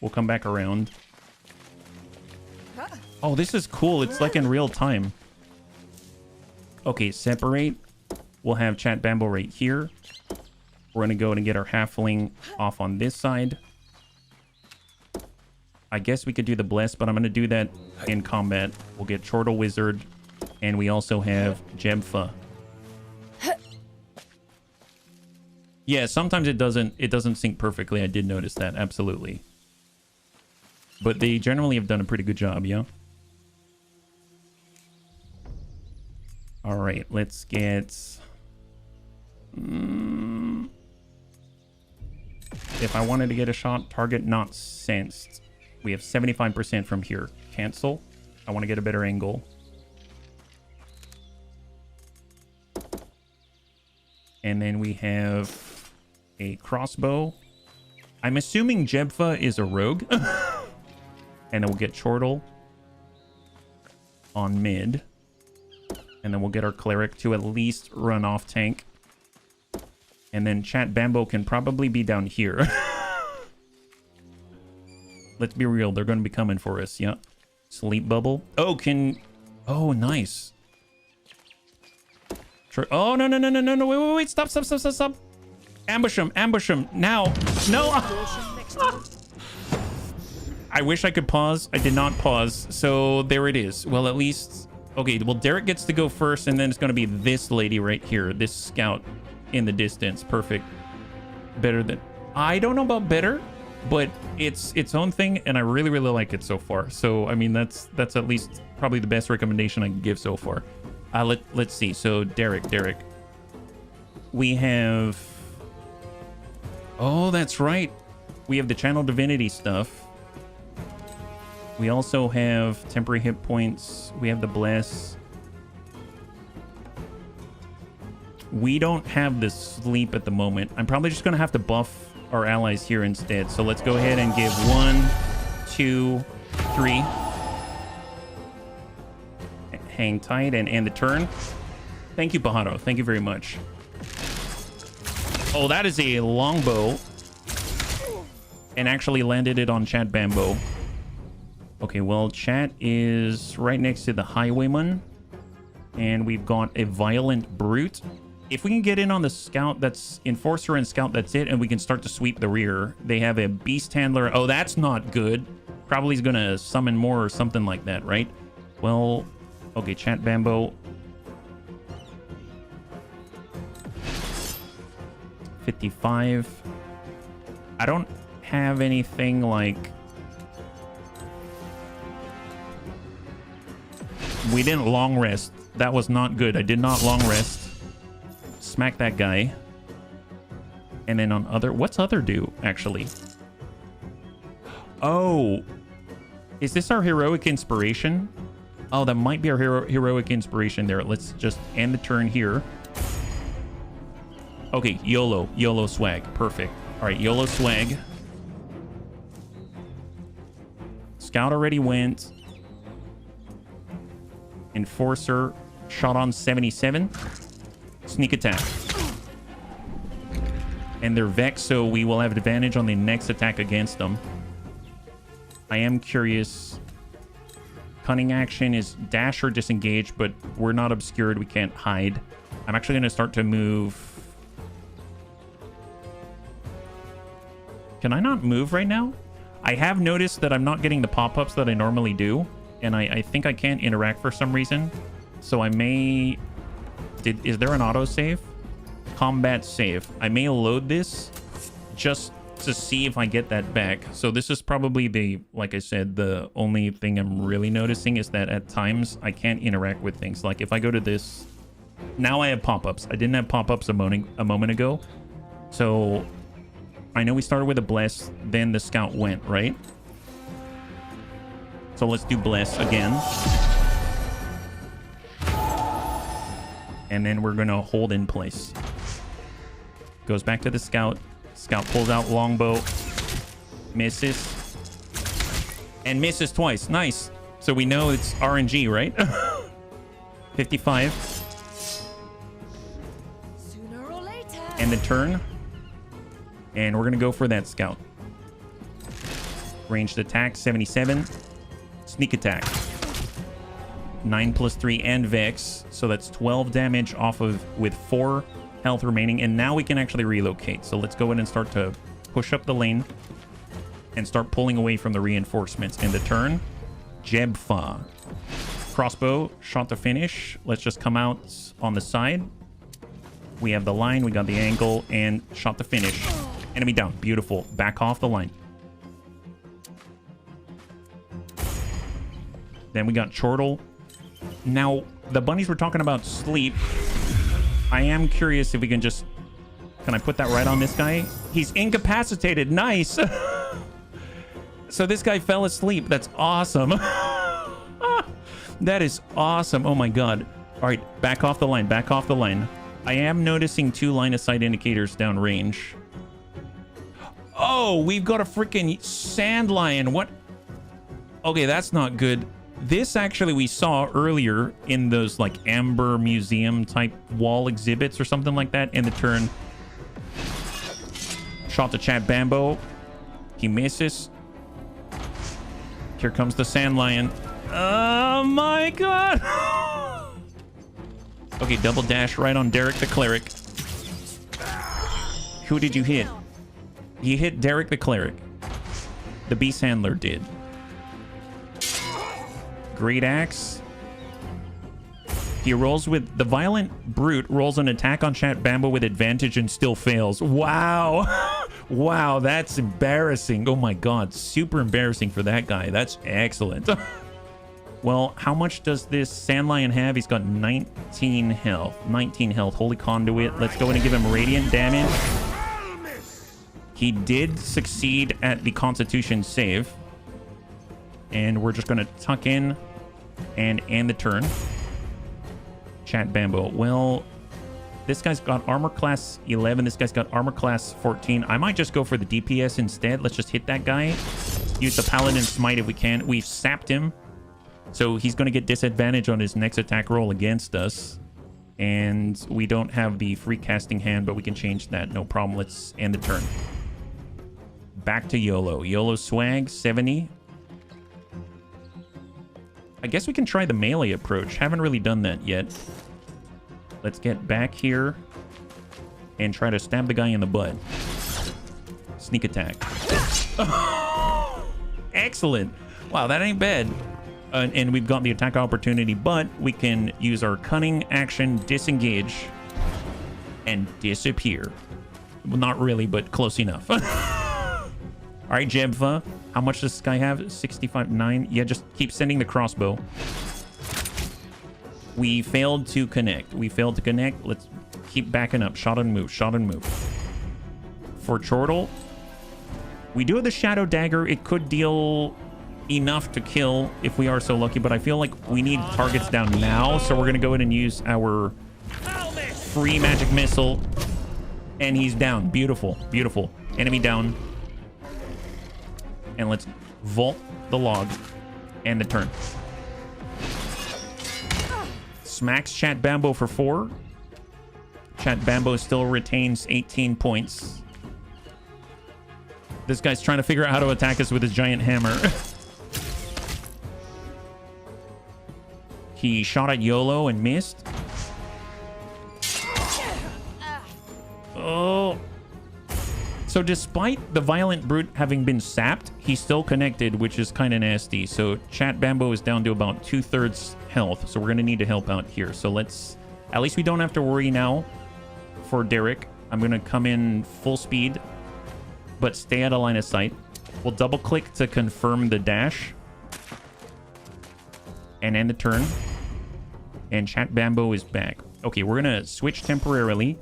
We'll come back around. Oh, this is cool. It's like in real time. Okay, separate. We'll have Chat Bambo right here. We're going to go and get our halfling off on this side. I guess we could do the bless, but I'm going to do that in combat. We'll get Chortle Wizard, and we also have Jebfa. Yeah, sometimes it doesn't sync perfectly. I did notice that, absolutely. But they generally have done a pretty good job, yeah? All right, let's get... If I wanted to get a shot, target not sensed. We have 75% from here. Cancel. I want to get a better angle. And then we have a crossbow. I'm assuming Jebfa is a rogue. And then we'll get Chortle on mid. And then we'll get our cleric to at least run off tank. And then Chat Bambo can probably be down here. Let's be real. They're going to be coming for us. Yeah. Sleep bubble. Oh, oh, nice. Oh, no. Wait. Stop. Ambush him. Now. No. I wish I could pause. I did not pause. So there it is. Well, at least... Okay, well, Derek gets to go first, and then it's going to be this lady right here. This scout in the distance. Perfect. Better than... I don't know about better, but it's its own thing, and I really like it so far. So, I mean, that's at least probably the best recommendation I can give so far. Let's see. So, Derek. We have... Oh, that's right. We have the Channel Divinity stuff. We also have temporary hit points. We have the bless. We don't have the sleep at the moment. I'm probably just going to have to buff our allies here instead. So let's go ahead and give 1, 2, 3. Hang tight and end the turn. Thank you, Pajaro. Thank you very much. Oh, that is a longbow. And actually landed it on Chat Bambo. Okay, well, Chat is right next to the Highwayman. And we've got a Violent Brute. If we can get in on the Scout, that's Enforcer and Scout, that's it. And we can start to sweep the rear. They have a Beast Handler. Oh, that's not good. Probably is going to summon more or something like that, right? Well, okay, Chat Bambo. 55. I don't have anything like... We didn't long rest. That was not good. I did not long rest. Smack that guy. And then on other... What's other do, actually? Oh. Is this our heroic inspiration? Oh, that might be our heroic inspiration there. Let's just end the turn here. Okay, YOLO. YOLO swag. Perfect. All right, YOLO swag. Scout already went. Enforcer shot on 77. Sneak attack. And they're Vex, so we will have advantage on the next attack against them. I am curious. Cunning action is dash or disengage, but we're not obscured. We can't hide. I'm actually going to start to move. Can I not move right now? I have noticed that I'm not getting the pop-ups that I normally do. And I think I can't interact for some reason. So I may... Is there an autosave? Combat save. I may load this just to see if I get that back. So this is probably the, like I said, the only thing I'm really noticing is that at times I can't interact with things. Like if I go to this, now I have pop-ups. I didn't have pop-ups a moment ago. So I know we started with a bless, then the scout went, right? So let's do bless again. And then we're going to hold in place. Goes back to the scout. Scout pulls out longbow. Misses. And misses twice. Nice. So we know it's RNG, right? 55. Sooner or later. And the turn. And we're going to go for that scout. Ranged attack, 77. Sneak attack. 9 plus 3 and Vex. So that's 12 damage off of with 4 health remaining. And now we can actually relocate. So let's go ahead and start to push up the lane and start pulling away from the reinforcements. In the turn, Jebfa. Crossbow, shot to finish. Let's just come out on the side. We have the line, we got the angle, and shot to finish. Enemy down. Beautiful. Back off the line. Then we got Chortle. Now, the bunnies were talking about sleep. I am curious if we can just... Can I put that right on this guy? He's incapacitated. Nice. So this guy fell asleep. That's awesome. That is awesome. Oh my god. All right, back off the line. Back off the line. I am noticing 2 line of sight indicators downrange. Oh, we've got a freaking sand lion. What? Okay, that's not good. This actually we saw earlier in those like amber museum type wall exhibits or something like that. In the turn, shot to Chad Bambo. He misses. Here comes the sand lion. Oh my god. Okay, double dash right on Derek the cleric. Who did you hit? You hit Derek the cleric. The beast handler did. Great axe. He rolls with the violent brute, rolls an attack on Chat Bambo with advantage and still fails. Wow. Wow, that's embarrassing. Oh my god, super embarrassing for that guy. That's excellent. Well, how much does this sand lion have? He's got 19 health. 19 health. Holy conduit. Let's go in and give him radiant damage. He did succeed at the constitution save. And we're just going to tuck in and end the turn. Chat Bambo. Well, this guy's got armor class 11. This guy's got armor class 14. I might just go for the DPS instead. Let's just hit that guy. Use the Paladin Smite if we can. We've sapped him. So he's going to get disadvantage on his next attack roll against us. And we don't have the free casting hand, but we can change that. No problem. Let's end the turn. Back to YOLO. YOLO swag, 70. I guess we can try the melee approach. Haven't really done that yet. Let's get back here and try to stab the guy in the butt. Sneak attack. Excellent. Wow, that ain't bad. And we've got the attack opportunity, but we can use our cunning action, disengage, and disappear. Well, not really, but close enough. All right, Jebva. How much does this guy have? 65, 9. Yeah, just keep sending the crossbow. We failed to connect. Let's keep backing up. Shot and move. For Chortle, we do have the Shadow Dagger. It could deal enough to kill if we are so lucky, but I feel like we need targets down now, so we're going to go ahead and use our free magic missile. And he's down. Beautiful. Enemy down. And let's vault the log and the turn. Smacks Chat Bambo for 4. Chat Bambo still retains 18 points. This guy's trying to figure out how to attack us with his giant hammer. He shot at YOLO and missed. Oh. So despite the Violent Brute having been sapped, he's still connected, which is kind of nasty. So Chat Bambo is down to about 2/3 health. So we're going to need to help out here. So let's... At least we don't have to worry now for Derek. I'm going to come in full speed, but stay out of line of sight. We'll double click to confirm the dash. And end the turn. And Chat Bambo is back. Okay, we're going to switch temporarily.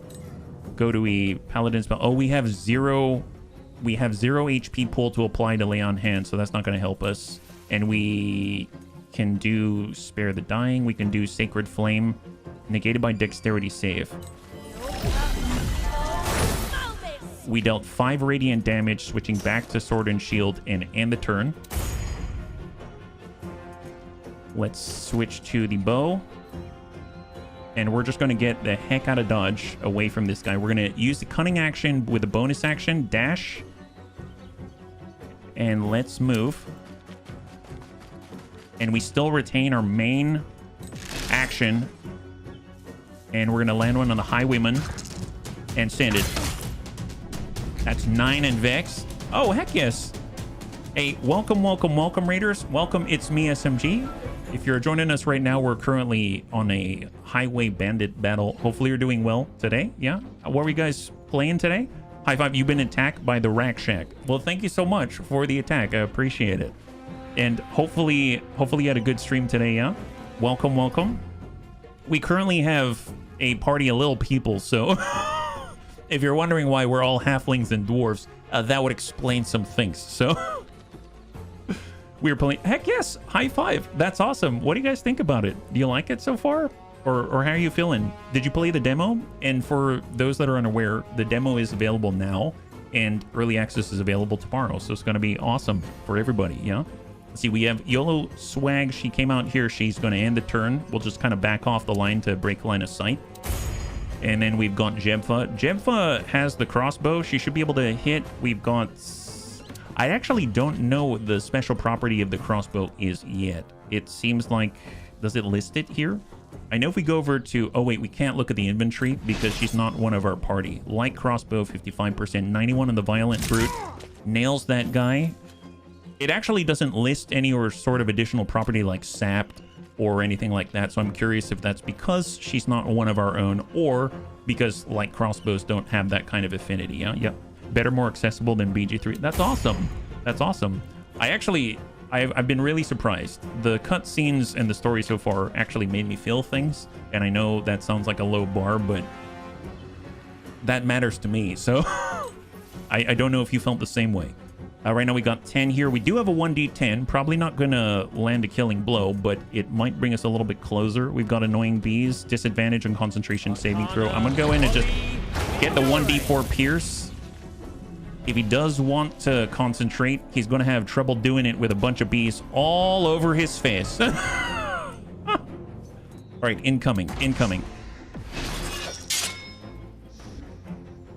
Go to a paladin spell. Oh, we have zero HP pool to apply to lay on hand, so that's not going to help us. And we can do spare the dying. We can do sacred flame, negated by dexterity save. We dealt 5 radiant damage, switching back to sword and shield and end the turn. Let's switch to the bow. And we're just going to get the heck out of dodge away from this guy. We're going to use the cunning action with a bonus action, dash. And let's move. And we still retain our main action. And we're going to land one on the highwayman and send it. That's 9 and Vex. Oh, heck yes. Hey, welcome, raiders. Welcome, it's me, SMG. If you're joining us right now, we're currently on a highway bandit battle. Hopefully you're doing well today. Yeah? What were you guys playing today? High five, you've been attacked by the Rack Shack. Well, thank you so much for the attack. I appreciate it. And hopefully you had a good stream today, yeah? Welcome. We currently have a party of little people, so if you're wondering why we're all halflings and dwarves, that would explain some things, so... We were playing. Heck yes, high five. That's awesome. What do you guys think about it? Do you like it so far? Or how are you feeling? Did you play the demo? And for those that are unaware, the demo is available now and early access is available tomorrow. So it's going to be awesome for everybody. Yeah. Let's see, we have YOLO Swag. She came out here. She's going to end the turn. We'll just kind of back off the line to break line of sight. And then we've got Jebva. Jebva has the crossbow. She should be able to hit. We've got... I actually don't know what the special property of the crossbow is yet. It seems like... Does it list it here? I know if we go over to... Oh, wait, we can't look at the inventory because she's not one of our party. Light crossbow, 55%. 91 on the Violent Brute. Nails that guy. It actually doesn't list any or sort of additional property like sapped or anything like that. So I'm curious if that's because she's not one of our own or because light crossbows don't have that kind of affinity. Yeah, yep. Better, more accessible than BG3. That's awesome. That's awesome. I've been really surprised. The cutscenes and the story so far actually made me feel things. And I know that sounds like a low bar, but that matters to me. So I don't know if you felt the same way. Right now we got 10 here. We do have a 1d10. Probably not going to land a killing blow, but it might bring us a little bit closer. We've got annoying bees, disadvantage on concentration saving throw. I'm going to go in and just get the 1d4 pierce. If he does want to concentrate, he's going to have trouble doing it with a bunch of bees all over his face. All right, incoming.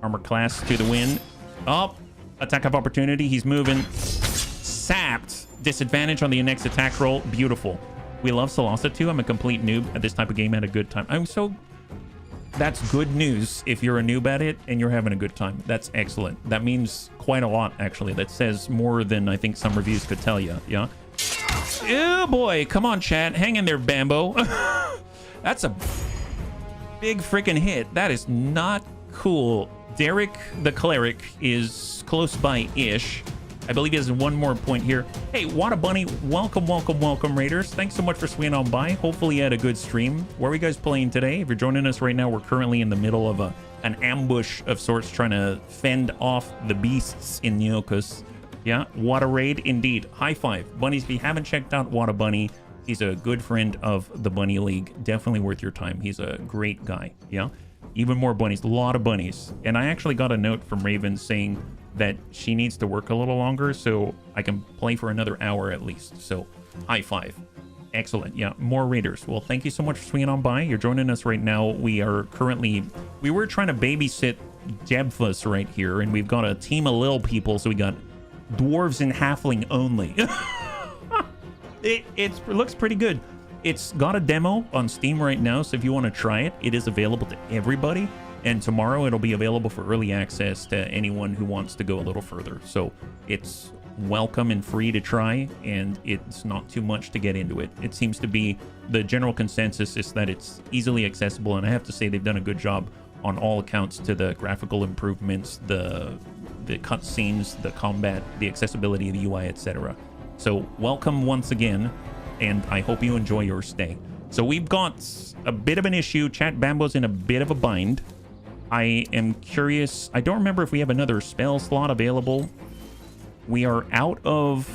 Armor class to the win. Oh, attack of opportunity. He's moving. Sapped. Disadvantage on the next attack roll. Beautiful. We love Solasta II. I'm a complete noob at this type of game. Had a good time. That's good news if you're a noob at it and you're having a good time. That's excellent. That means quite a lot, actually. That says more than I think some reviews could tell you. Yeah. Oh boy, come on, chat. Hang in there, Bambo. That's a big freaking hit. That is not cool. Derek the cleric is close by-ish. I believe he has one more point here. Hey, Wada Bunny, welcome, welcome, welcome, Raiders. Thanks so much for swinging on by. Hopefully you had a good stream. What are you guys playing today? If you're joining us right now, we're currently in the middle of an ambush of sorts, trying to fend off the beasts in Neokos. Yeah, Wada Raid, indeed. High five. Bunnies, if you haven't checked out Wada Bunny, he's a good friend of the Bunny League. Definitely worth your time. He's a great guy. Yeah, even more bunnies. A lot of bunnies. And I actually got a note from Raven saying that she needs to work a little longer so I can play for another hour at least. So, high five. Excellent. Yeah, more Raiders. Well, thank you so much for swinging on by. You're joining us right now. We were trying to babysit Jebfus right here, and we've got a team of little people, so we got dwarves and halfling only. It looks pretty good. It's got a demo on Steam right now, so if you want to try it, it is available to everybody. And tomorrow it'll be available for early access to anyone who wants to go a little further. So it's welcome and free to try, and it's not too much to get into it. It seems to be the general consensus is that it's easily accessible, and I have to say they've done a good job on all accounts to the graphical improvements, the cutscenes, the combat, the accessibility, the UI, etc. So welcome once again, and I hope you enjoy your stay. So we've got a bit of an issue. Chat Bambo's in a bit of a bind. I am curious. I don't remember if we have another spell slot available. We are out of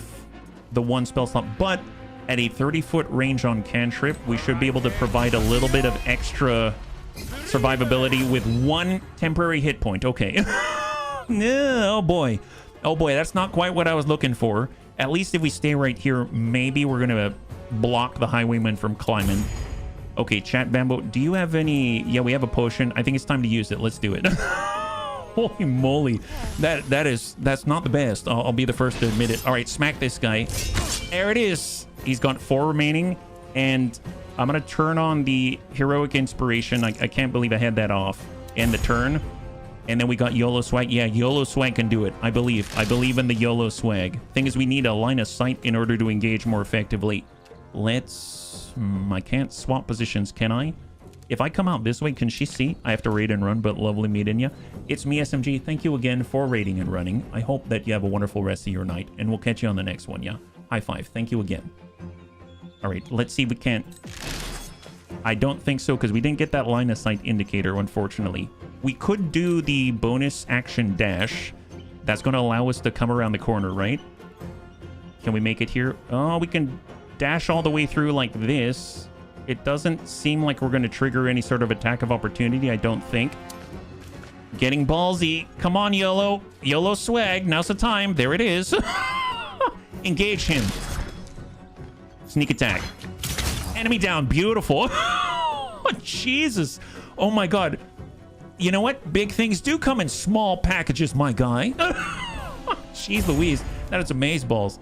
the one spell slot, but at a 30-foot range on cantrip, we should be able to provide a little bit of extra survivability with one temporary hit point. Okay. Oh boy. Oh boy, that's not quite what I was looking for. At least if we stay right here, maybe we're going to block the highwayman from climbing. Okay, Chat Bambo, do you have any... Yeah, we have a potion. I think it's time to use it. Let's do it. Holy moly. That's not the best. I'll be the first to admit it. All right, smack this guy. There it is. He's got 4 remaining, and I'm going to turn on the heroic inspiration. I can't believe I had that off. And the turn. And then we got YOLO swag. Yeah, YOLO swag can do it. I believe in the YOLO swag. Thing is, we need a line of sight in order to engage more effectively. Let's... I can't swap positions, can I? If I come out this way, can she see? I have to raid and run, but lovely meeting ya. It's me, SMG. Thank you again for raiding and running. I hope that you have a wonderful rest of your night, and we'll catch you on the next one, yeah? High five. Thank you again. All right, let's see if we can't... I don't think so, because we didn't get that line of sight indicator, unfortunately. We could do the bonus action dash. That's going to allow us to come around the corner, right? Can we make it here? Oh, we can dash all the way through like this. It doesn't seem like we're going to trigger any sort of attack of opportunity, I don't think. Getting ballsy. Come on, YOLO. YOLO swag. Now's the time. There it is. Engage him. Sneak attack. Enemy down. Beautiful. Jesus. Oh my god. You know what? Big things do come in small packages, my guy. Jeez Louise. That is amazeballs.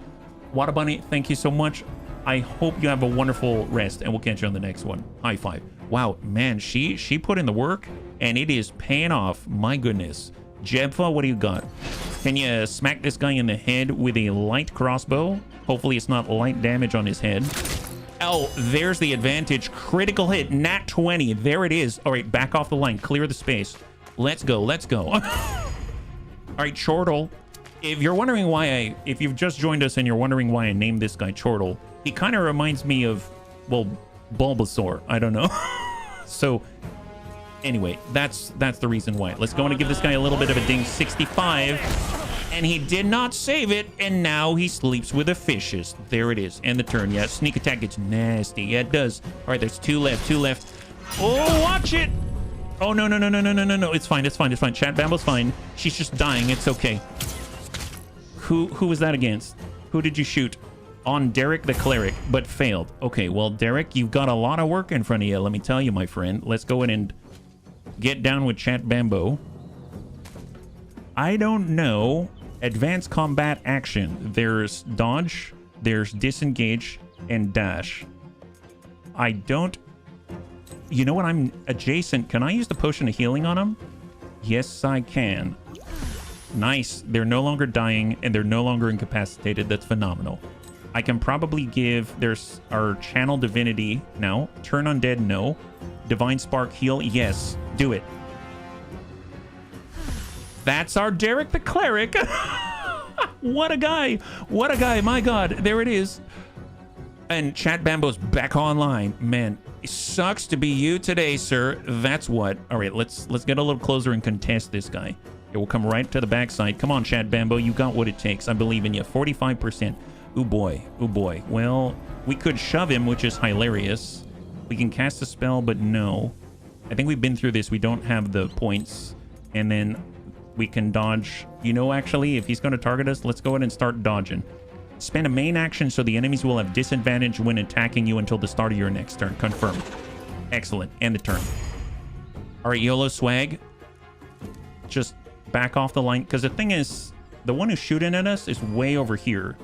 Wada Bunny, thank you so much. I hope you have a wonderful rest, and we'll catch you on the next one. High five. Wow, man, she put in the work, and it is paying off. My goodness. Jebfa, what do you got? Can you smack this guy in the head with a light crossbow? Hopefully it's not light damage on his head. Oh, there's the advantage. Critical hit. Nat 20. There it is. All right, back off the line. Clear the space. Let's go. Let's go. All right, Chortle. If you're wondering why if you've just joined us and you're wondering why I named this guy Chortle, he kind of reminds me of, well, Bulbasaur. I don't know. So, anyway, that's the reason why. Let's go and give this guy a little bit of a ding. 65. And he did not save it, and now he sleeps with the fishes. There it is. And the turn. Yeah, sneak attack gets nasty. Yeah, it does. All right, there's 2 left. 2 left. Oh, watch it. Oh, no. It's fine. It's fine. It's fine. Chat Bambo's fine. She's just dying. It's okay. Who was that against? Who did you shoot? On Derek the Cleric, but failed. Okay, well, Derek, you've got a lot of work in front of you, let me tell you, my friend. Let's go in and get down with Chat Bambo. I don't know. Advanced combat action. There's dodge, there's disengage, and dash. I don't... You know what? I'm adjacent. Can I use the potion of healing on him? Yes, I can. Nice. They're no longer dying, and they're no longer incapacitated. That's phenomenal. I can probably give... There's our channel divinity now. Turn undead, no. Divine spark heal, yes. Do it. That's our Derek the Cleric. What a guy. What a guy. My God. There it is. And Chat Bambo's back online. Man, it sucks to be you today, sir. That's what. All right, let's get a little closer and contest this guy. It will come right to the backside. Come on, Chat Bambo. You got what it takes. I believe in you. 45%. Ooh, boy. Ooh, boy. Well, we could shove him, which is hilarious. We can cast a spell, but no. I think we've been through this. We don't have the points. And then we can dodge. You know, actually, if he's going to target us, let's go ahead and start dodging. Spend a main action so the enemies will have disadvantage when attacking you until the start of your next turn. Confirmed. Excellent. End the turn. All right, YOLO swag. Just back off the line. Because the thing is, the one who's shooting at us is way over here.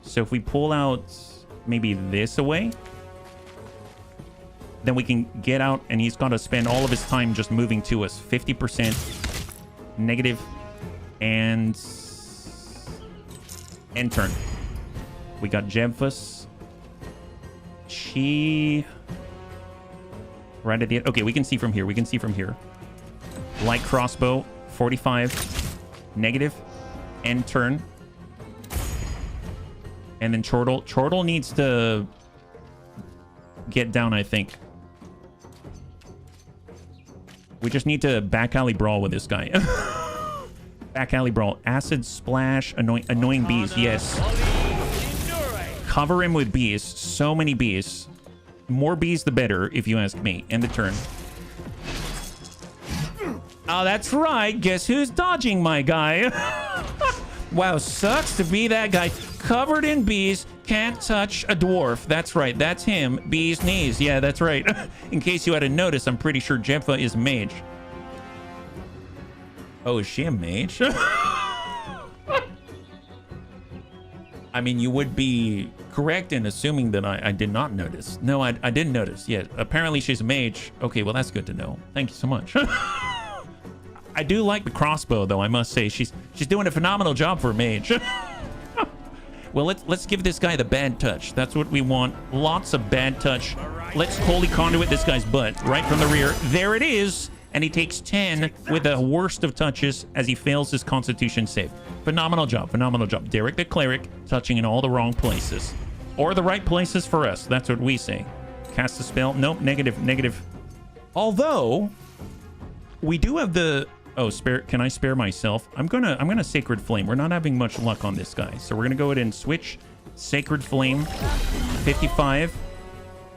So if we pull out maybe this away, then we can get out, and he's got to spend all of his time just moving to us. 50% negative and end turn. We got Jemphus. She right at the end. Okay, we can see from here. We can see from here. Light crossbow, 45 negative end turn. And then Chortle. Chortle needs to get down, I think. We just need to back alley brawl with this guy. Back alley brawl. Acid splash. Annoying bees. Yes. Cover him with bees. So many bees. More bees, the better, if you ask me. End the turn. Oh, that's right. Guess who's dodging, my guy? Wow, sucks to be that guy. Covered in bees. Can't touch a dwarf. That's right. That's him. Bee's knees. Yeah, that's right. In case you hadn't noticed, I'm pretty sure Jempha is mage. Oh, is she a mage? I mean, you would be correct in assuming that I did not notice. No, I didn't notice. Yeah, apparently she's a mage. Okay, well, that's good to know. Thank you so much. I do like the crossbow, though, I must say. She's doing a phenomenal job for a mage. Well, let's give this guy the bad touch. That's what we want. Lots of bad touch. Let's holy conduit this guy's butt right from the rear. There it is. And he takes 10 with the worst of touches as he fails his constitution save. Phenomenal job. Phenomenal job. Derek the cleric touching in all the wrong places. Or the right places for us. That's what we say. Cast a spell. Nope. Negative. Although, we do have the... Oh, spare. Can I spare myself? I'm gonna Sacred Flame. We're not having much luck on this guy. So we're gonna go ahead and switch. Sacred Flame. 55.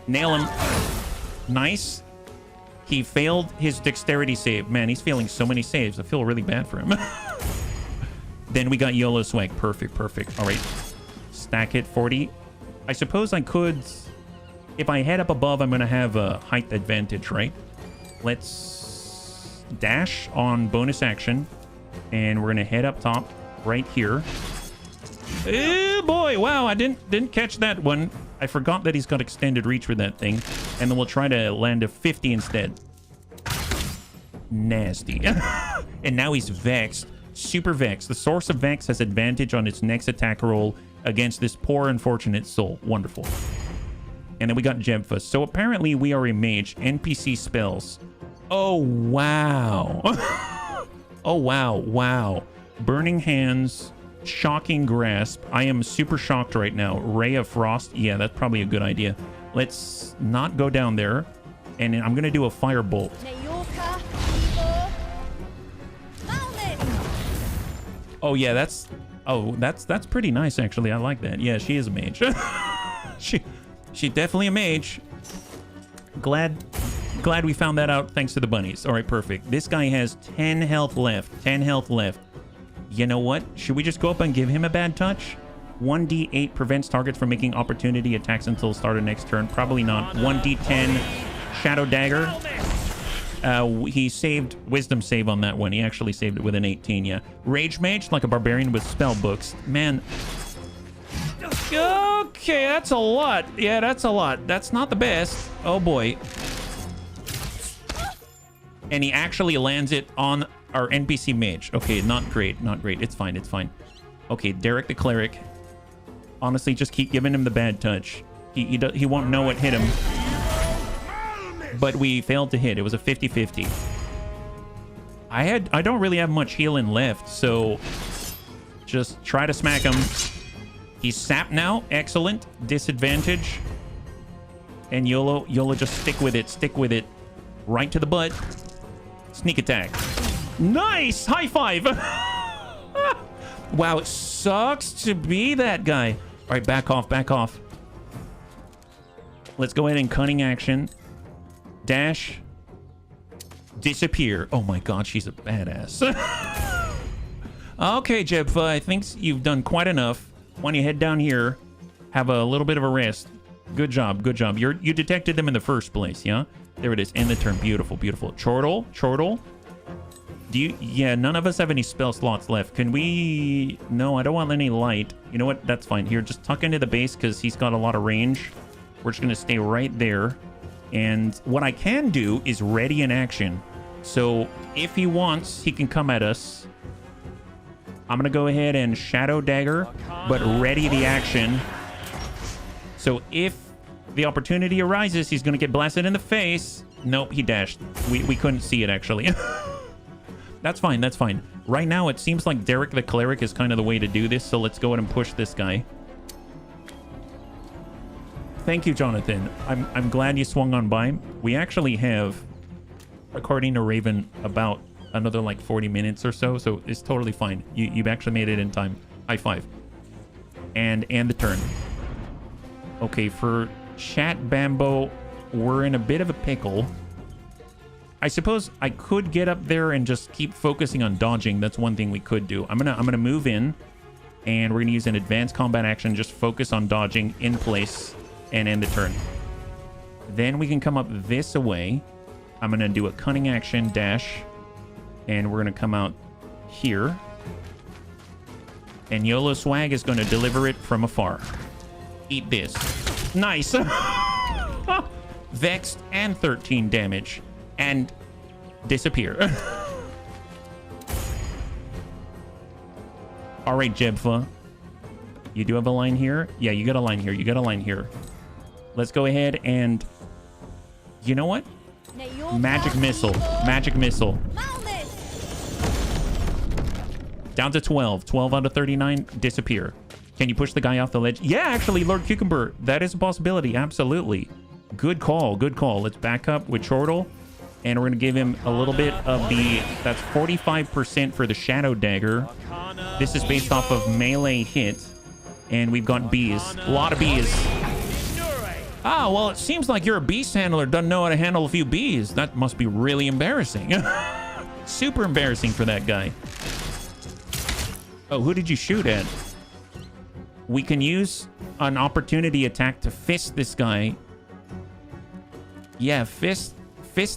Nail him. Nice. He failed his dexterity save. Man, he's failing so many saves. I feel really bad for him. Then we got YOLO swag. Perfect. All right. Stack it. 40. I suppose I could... If I head up above, I'm going to have a height advantage, right? Let's dash on bonus action. And we're going to head up top right here. Oh, boy. Wow, I didn't catch that one. I forgot that he's got extended reach with that thing. And then we'll try to land a 50 instead. Nasty. And now he's vexed. Super vexed. The source of vex has advantage on its next attack roll against this poor unfortunate soul. Wonderful. And then we got Jemphus. So apparently we are a mage. NPC spells. Oh, wow. Oh, wow. Burning Hands. Shocking Grasp. I am super shocked right now. Ray of Frost. Yeah, that's probably a good idea. Let's not go down there. And I'm going to do a Firebolt. Oh, yeah, that's pretty nice, actually. I like that. Yeah, she is a mage. She's definitely a mage. Glad we found that out thanks to the bunnies. All right, perfect. This guy has 10 health left. 10 health left. You know what? Should we just go up and give him a bad touch? 1d8 prevents targets from making opportunity attacks until the start of next turn. Probably not. 1d10 Shadow Dagger. He saved Wisdom save on that one. He actually saved it with an 18, yeah. Rage Mage, like a barbarian with spell books. Man. Okay, that's a lot. Yeah, that's a lot. That's not the best. Oh, boy. And he actually lands it on our NPC mage. Okay, not great. It's fine. Okay, Derek the cleric. Honestly, just keep giving him the bad touch. He won't know what hit him. But we failed to hit. It was a 50-50. I don't really have much healing left, so Just try to smack him. He's sapped now. Excellent. Disadvantage. And YOLO, just stick with it. Stick with it. Right to the butt. Sneak attack. Nice! High five! Wow, it sucks to be that guy. All right, back off, back off. Let's go ahead and cunning action. Dash. Disappear. Oh my god, she's a badass. Okay, Jebfa, I think you've done quite enough. Why don't you head down here, have a little bit of a rest. Good job, good job. You detected them in the first place, yeah? There it is. End the turn. Beautiful, beautiful. Chortle. Do you... Yeah, none of us have any spell slots left. Can we... No, I don't want any light. You know what? That's fine. Here, just tuck into the base because he's got a lot of range. We're just going to stay right there. And what I can do is ready in action. So if he wants, he can come at us. I'm going to go ahead and Shadow Dagger, but ready the action. So if the opportunity arises, he's going to get blasted in the face. Nope, he dashed. We couldn't see it, actually. That's fine, that's fine. Right now, it seems like Derek the Cleric is kind of the way to do this, so let's go ahead and push this guy. Thank you, Jonathan. I'm glad you swung on by. We actually have, according to Raven, about another like 40 minutes or so it's totally fine. You've actually made it in time. High five. And the turn. Okay, for Chat Bambo, we're in a bit of a pickle. I suppose I could get up there and just keep focusing on dodging. That's one thing we could do. I'm gonna move in, and we're gonna use an advanced combat action. Just focus on dodging in place and end the turn. Then we can come up this way. I'm gonna do a cunning action dash, and we're gonna come out here. And YOLO Swag is gonna deliver it from afar. Eat this. Nice. Vexed and 13 damage. And disappear. All right, Jebfa. You do have a line here? Yeah, you got a line here. You got a line here. Let's go ahead and... You know what? Magic Missile. Magic Missile. Down to 12. 12 out of 39. Disappear. Can you push the guy off the ledge? Yeah, actually, Lord Cucumber. That is a possibility. Absolutely. Good call. Good call. Let's back up with Chortle. And we're going to give him a little bit of the... That's 45% for the Shadow Dagger. This is based off of melee hit. And we've got bees. A lot of bees. Ah, well, it seems like you're a beast handler. Doesn't know how to handle a few bees. That must be really embarrassing. Super embarrassing for that guy. Oh, who did you shoot at? We can use an opportunity attack to fist this guy. Yeah, fist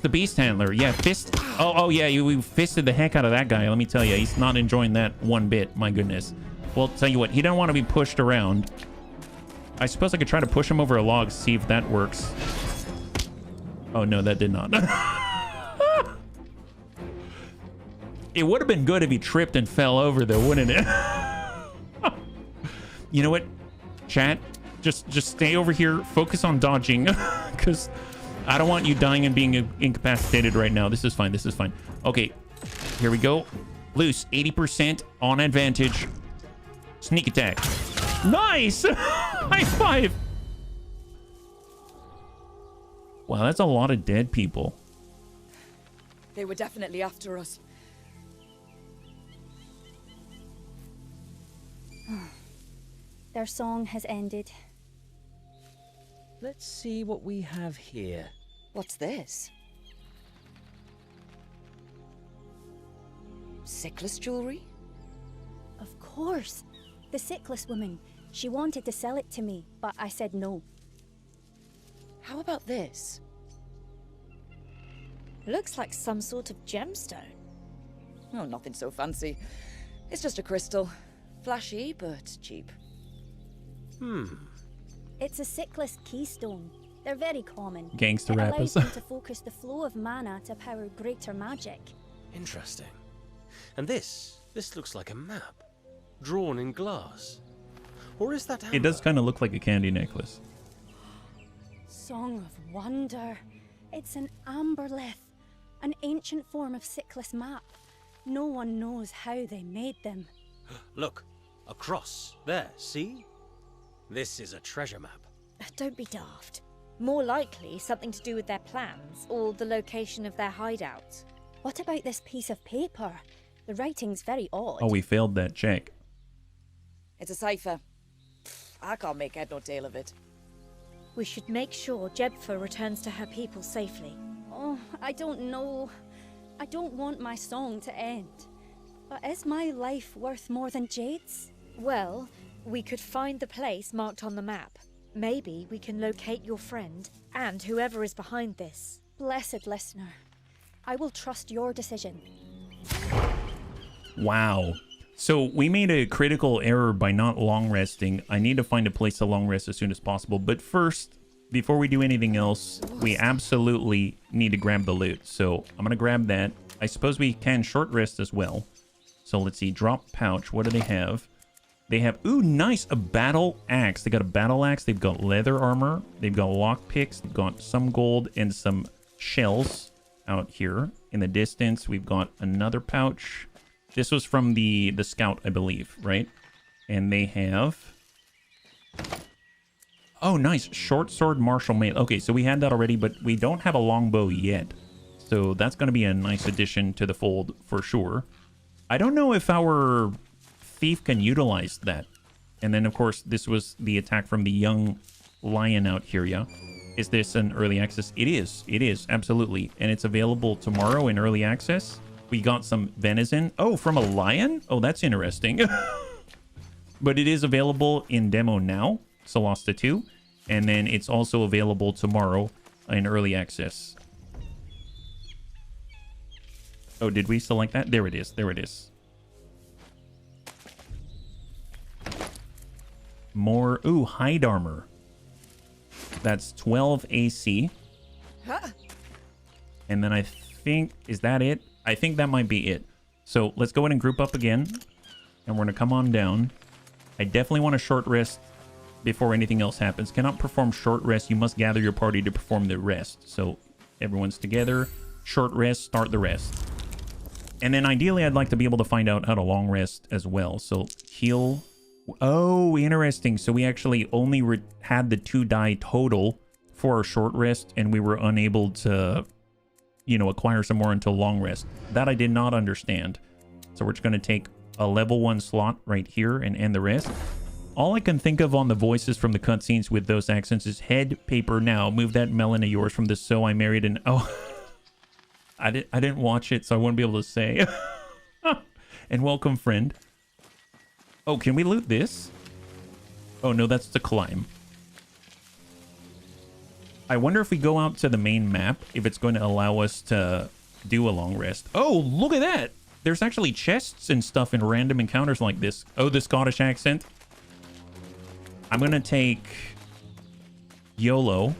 the beast handler. Yeah, fist. Oh yeah, we fisted the heck out of that guy. Let me tell you, he's not enjoying that one bit. My goodness. Well, tell you what, he don't want to be pushed around. I suppose I could try to push him over a log, see if that works. Oh no, that did not. It would have been good if he tripped and fell over though, wouldn't it? You know what, chat? Just stay over here, focus on dodging, because I don't want you dying and being incapacitated right now. This is fine. This is fine. Okay, here we go. Loose, 80% on advantage. Sneak attack. Nice! High five! Wow, that's a lot of dead people. They were definitely after us. Their song has ended. Let's see what we have here. What's this? Sickless jewelry? Of course. The Sickless woman. She wanted to sell it to me, but I said no. How about this? Looks like some sort of gemstone. Oh, nothing so fancy. It's just a crystal. Flashy, but cheap. It's a Sickless keystone. They're very common. Gangster it rappers. allows them to focus the flow of mana to power greater magic. Interesting. And this looks like a map. Drawn in glass. Or is that amber? It does kind of look like a candy necklace. Song of Wonder. It's an amberlith, an ancient form of Sickless map. No one knows how they made them. Look, Across. There, see? This is a treasure map. Don't be daft. More likely something to do with their plans or the location of their hideout. What about this piece of paper? The writing's very odd. Oh, we failed that check. It's a cipher. I can't make head nor tail of it. We should make sure Jebfa returns to her people safely. Oh, I don't know. I don't want my song to end. But is my life worth more than Jade's? Well, we could find the place marked on the map. Maybe we can locate your friend and whoever is behind this. Blessed listener. I will trust your decision. Wow. So we made a critical error by not long resting. I need to find a place to long rest as soon as possible. But first, before we do anything else, we absolutely need to grab the loot. So I'm going to grab that. I suppose we can short rest as well. So let's see. Drop pouch. What do they have? They have, ooh, nice, a battle axe. They got a battle axe. They've got leather armor. They've got lockpicks. They've got some gold and some shells out here. In the distance, we've got another pouch. This was from the scout, I believe, right? And they have... Oh, nice. Short sword, martial mail. Okay, so we had that already, but we don't have a longbow yet. So that's going to be a nice addition to the fold for sure. I don't know if our thief can utilize that. And then, of course, this was the attack from the young lion out here, yeah? Is this an early access? It is. It is, absolutely. And it's available tomorrow in early access. We got some venison. Oh, from a lion? Oh, that's interesting. But it is available in demo now, Solasta II. And then it's also available tomorrow in early access. Oh, did we select that? There it is. There it is. More, ooh, hide armor. That's 12 AC. Huh? And then I think, is that it? I think that might be it. So let's go ahead and group up again. And we're going to come on down. I definitely want a short rest before anything else happens. Cannot perform short rest. You must gather your party to perform the rest. So everyone's together. Short rest, start the rest. And then ideally, I'd like to be able to find out how to long rest as well. So heal. Oh, interesting. So we actually only had the 2 die total for our short rest, and we were unable to, you know, acquire some more until long rest. That I did not understand. So we're just going to take a level 1 slot right here and end the rest. All I can think of on the voices from the cutscenes with those accents is head, paper, now. Move that melon of yours from the So I Married and... Oh, I didn't watch it, so I won't be able to say. And welcome, friend. Oh, can we loot this? Oh, no, that's to climb. I wonder if we go out to the main map, if it's going to allow us to do a long rest. Oh, look at that! There's actually chests and stuff in random encounters like this. Oh, the Scottish accent. I'm going to take YOLO.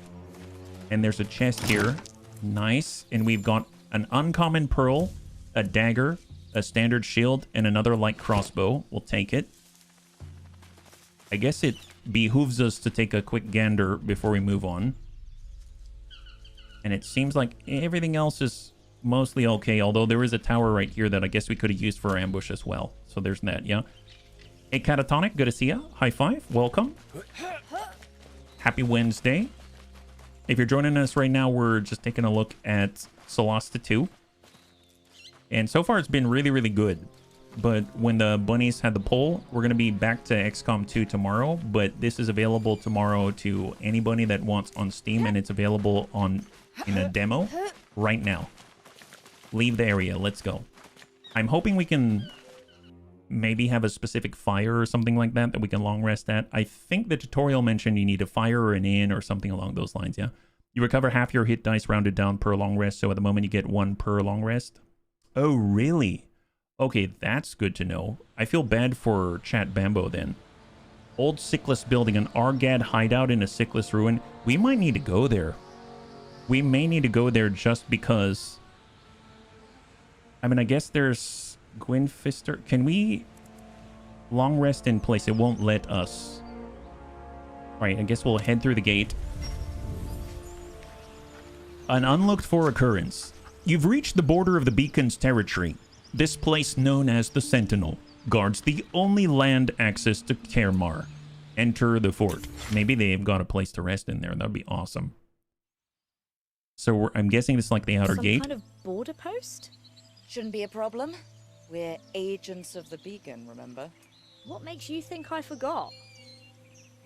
And there's a chest here. Nice. And we've got an uncommon pearl, a dagger, a standard shield, and another light crossbow. We'll take it. I guess it behooves us to take a quick gander before we move on. And it seems like everything else is mostly okay, although there is a tower right here that I guess we could have used for ambush as well. So there's that, yeah. Hey, Catatonic, good to see ya. High five, welcome. Happy Wednesday. If you're joining us right now, we're just taking a look at Solasta II. And so far, it's been really, really good. But when the bunnies had the poll, we're going to be back to XCOM 2 tomorrow. But this is available tomorrow to anybody that wants on Steam. And it's available in a demo right now. Leave the area. Let's go. I'm hoping we can maybe have a specific fire or something like that we can long rest at. I think the tutorial mentioned you need a fire or an inn or something along those lines, yeah? You recover half your hit dice rounded down per long rest, so at the moment you get 1 per long rest. Oh, really? Okay, that's good to know. I feel bad for Chat Bambo then. Old Sickless building, an Argad hideout in a Sickless ruin. We might need to go there. We may need to go there just because... I mean, I guess there's Gwynfister. Can we long rest in place? It won't let us. Alright, I guess we'll head through the gate. An unlooked for occurrence. You've reached the border of the Beacon's territory. This place known as the Sentinel. guards the only land access to Kermar. Enter the fort. Maybe they've got a place to rest in there. That'd be awesome. So I'm guessing it's like the outer gate. Some kind of border post? Shouldn't be a problem. We're agents of the beacon, remember? What makes you think I forgot?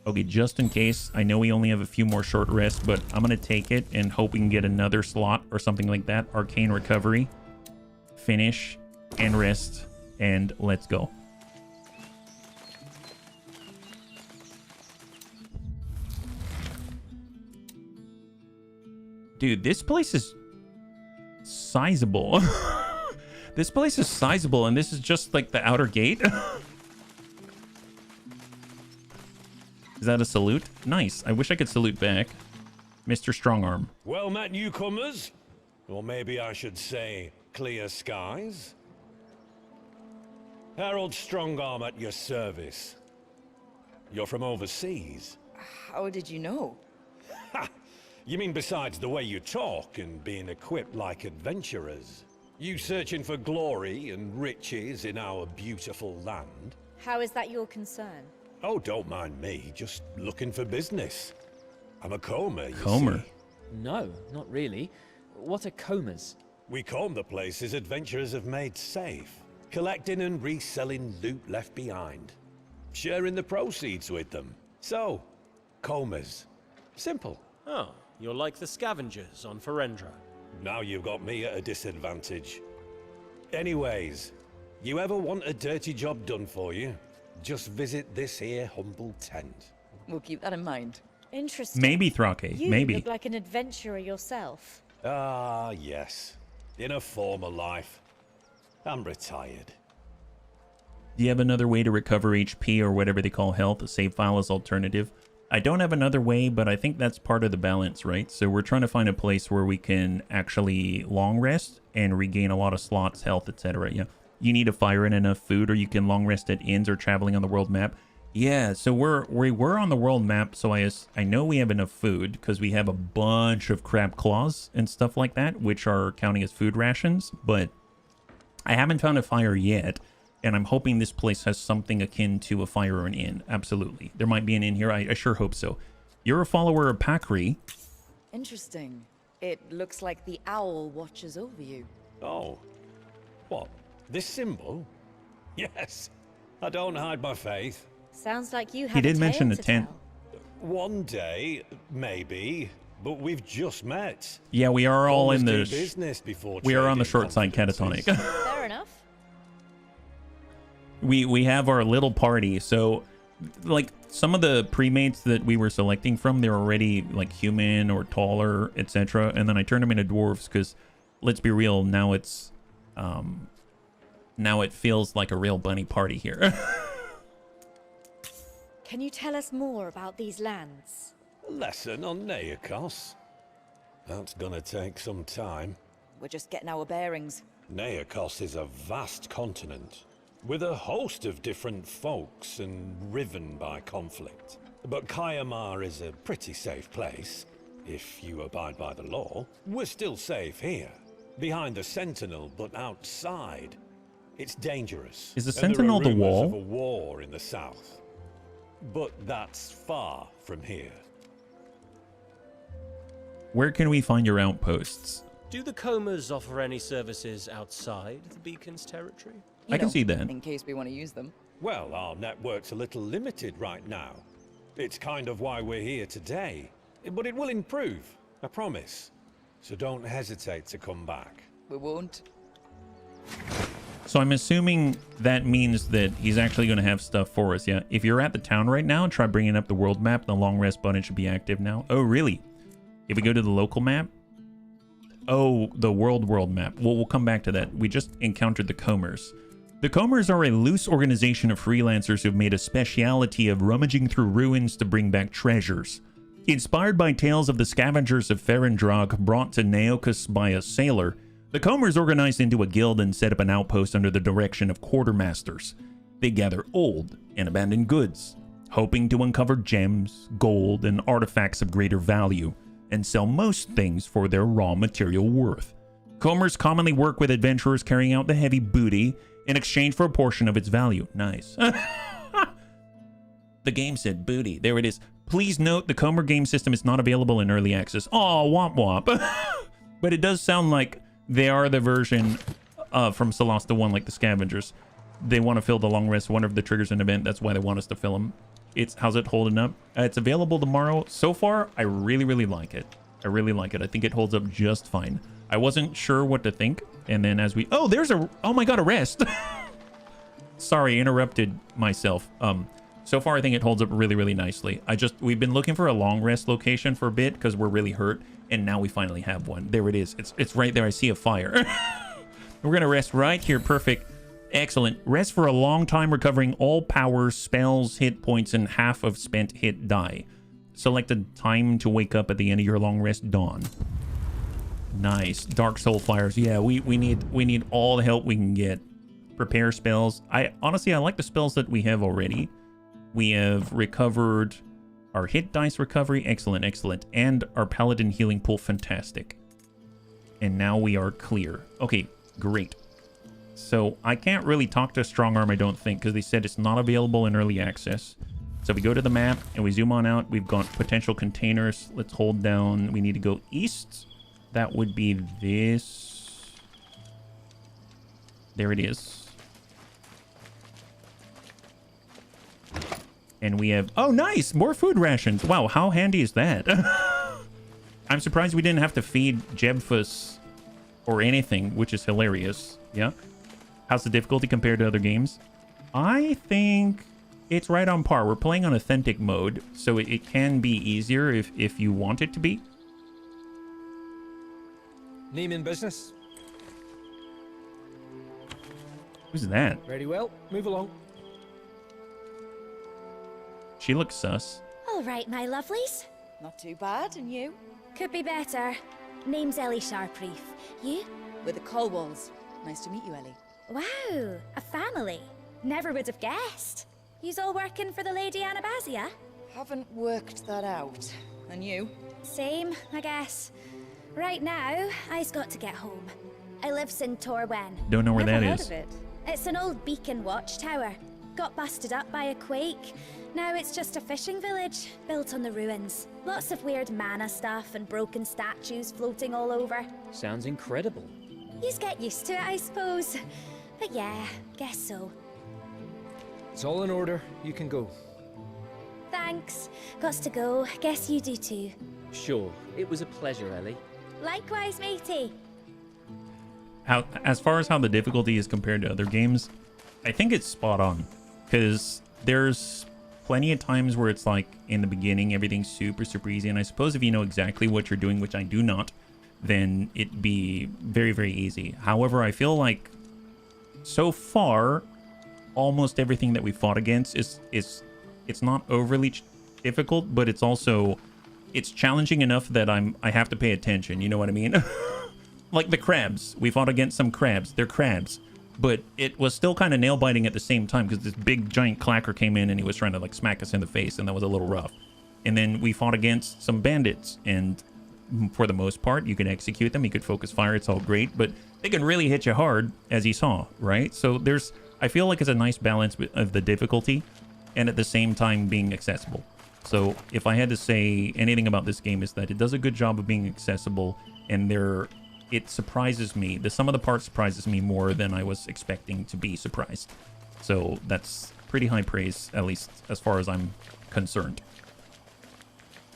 Okay, just in case. I know we only have a few more short rests, but I'm going to take it and hope we can get another slot or something like that. Arcane recovery. Finish and rest. And let's go. Dude, this place is sizable. This place is sizable, and this is just like the outer gate. Is that a salute? Nice. I wish I could salute back. Mr. Strongarm. Well met, newcomers. Or maybe I should say, clear skies. Harold Strongarm at your service. You're from overseas. How did you know? Ha! You mean besides the way you talk and being equipped like adventurers? You searching for glory and riches in our beautiful land? How is that your concern? Oh, don't mind me. Just looking for business. I'm a comber, you Comber? see. No, not really. What are combers? We comb the places adventurers have made safe. Collecting and reselling loot left behind. Sharing the proceeds with them. So, combers. Simple. Oh, you're like the scavengers on Ferendra. Now you've got me at a disadvantage. Anyways, you ever want a dirty job done for you? Just visit this here humble tent. We'll keep that in mind. Interesting. Maybe, Thrake. You Maybe. look like an adventurer yourself. Ah, yes. In a former life. I'm retired. Do you have another way to recover HP or whatever they call health? A save file is alternative. I don't have another way, but I think that's part of the balance, right? So we're trying to find a place where we can actually long rest and regain a lot of slots, health, etc. Yeah, you need a fire and enough food, or you can long rest at inns or traveling on the world map. Yeah, so we were on the world map, so I know we have enough food because we have a bunch of crab claws and stuff like that, which are counting as food rations. But I haven't found a fire yet. And I'm hoping this place has something akin to a fire or an inn. Absolutely. There might be an inn here. I sure hope so. You're a follower of Pakri. Interesting. It looks like the owl watches over you. Oh. What? This symbol? Yes. I don't hide my faith. Sounds like you have He did a mention tale the to tent. tell. One day, maybe. But we've just met. Yeah, we are all in the... business before we are on the trading short side confidences. catatonic. Fair enough. We have our little party, so like some of the premates that we were selecting from, they're already like human or taller, etc. And then I turned them into dwarves because, let's be real, now it's now it feels like a real bunny party here. Can you tell us more about these lands? A lesson on Neokos. That's gonna take some time. We're just getting our bearings. Neokos is a vast continent, with a host of different folks and riven by conflict. But Kayamar is a pretty safe place, if you abide by the law. We're still safe here, behind the Sentinel, but outside, it's dangerous. Is the And there are Sentinel the rumors wall? of a war in the south. But that's far from here. Where can we find your outposts? Do the combers offer any services outside the beacon's territory? I can see that. In case we want to use them. Well, our network's a little limited right now. It's kind of why we're here today. But it will improve, I promise. So don't hesitate to come back. We won't. So I'm assuming that means that he's actually going to have stuff for us, yeah? If you're at the town right now, try bringing up the world map. The long rest button should be active now. Oh, really? If we go to the local map? Oh, the world map. Well, we'll come back to that. We just encountered the Combers. The Combers are a loose organization of freelancers who've made a speciality of rummaging through ruins to bring back treasures. Inspired by tales of the scavengers of Ferendrag brought to Neokos by a sailor, the Combers organized into a guild and set up an outpost under the direction of quartermasters. They gather old and abandoned goods, hoping to uncover gems, gold, and artifacts of greater value, and sell most things for their raw material worth. Combers commonly work with adventurers carrying out the heavy booty in exchange for a portion of its value. Nice. The game said booty. There it is. Please note the Comer game system is not available in early access. Oh, womp womp. But it does sound like they are the version from Solasta 1, like the scavengers. They want to fill the long rest, one of the triggers an event. That's why they want us to fill them. How's it holding up? It's available tomorrow. So far, I really, really like it. I really like it. I think it holds up just fine. I wasn't sure what to think. And then as we... Oh, there's a... Oh my god, a rest. Sorry, interrupted myself. So far, I think it holds up really, really nicely. We've been looking for a long rest location for a bit because we're really hurt. And now we finally have one. There it is. It's right there. I see a fire. We're going to rest right here. Perfect. Excellent. Rest for a long time, recovering all powers, spells, hit points, and half of spent hit die. Select a time to wake up at the end of your long rest, dawn. Nice. Dark soul fires. Yeah, we need all the help we can get. Prepare spells. Honestly, I like the spells that we have already. We have recovered our hit dice recovery. Excellent, excellent. And our paladin healing pool. Fantastic. And now we are clear. Okay, great. So I can't really talk to Strong Arm, I don't think, because they said it's not available in early access. So we go to the map and we zoom on out. We've got potential containers. Let's hold down. We need to go east. That would be this. There it is. And we have... Oh, nice! More food rations. Wow, how handy is that? I'm surprised we didn't have to feed Jebfus or anything, which is hilarious. Yeah. How's the difficulty compared to other games? I think it's right on par. We're playing on authentic mode, so it can be easier if you want it to be. Name in business. Who's that? Very well. Move along. She looks sus. All right, my lovelies. Not too bad, and you? Could be better. Name's Ellie Sharpreef. You? We're the Colwalls. Nice to meet you, Ellie. Wow, a family. Never would have guessed. You's all working for the Lady Anabasia? Haven't worked that out. And you? Same, I guess. Right now, I's got to get home. I lives in Torwen. Don't know where Never that heard is. of it. It's an old beacon watchtower. Got busted up by a quake. Now it's just a fishing village, built on the ruins. Lots of weird mana stuff and broken statues floating all over. Sounds incredible. Yous get used to it, I suppose. But yeah, guess so. It's all in order. You can go. Thanks. Gots to go. Guess you do too. Sure. It was a pleasure, Ellie. Likewise, matey. As far as how the difficulty is compared to other games, I think it's spot on. Because there's plenty of times where it's like in the beginning, everything's super, super easy. And I suppose if you know exactly what you're doing, which I do not, then it'd be very, very easy. However, I feel like so far, almost everything that we fought against it's not overly difficult, but it's challenging enough that I have to pay attention. You know what I mean? Like the crabs. We fought against some crabs. They're crabs. But it was still kind of nail-biting at the same time because this big giant clacker came in and he was trying to like smack us in the face, and that was a little rough. And then we fought against some bandits, and for the most part, you can execute them. You could focus fire. It's all great, but they can really hit you hard, as you saw, right? So I feel like it's a nice balance of the difficulty and at the same time being accessible. So if I had to say anything about this game, is that it does a good job of being accessible, and it surprises me. The sum of the parts surprises me more than I was expecting to be surprised. So that's pretty high praise, at least as far as I'm concerned.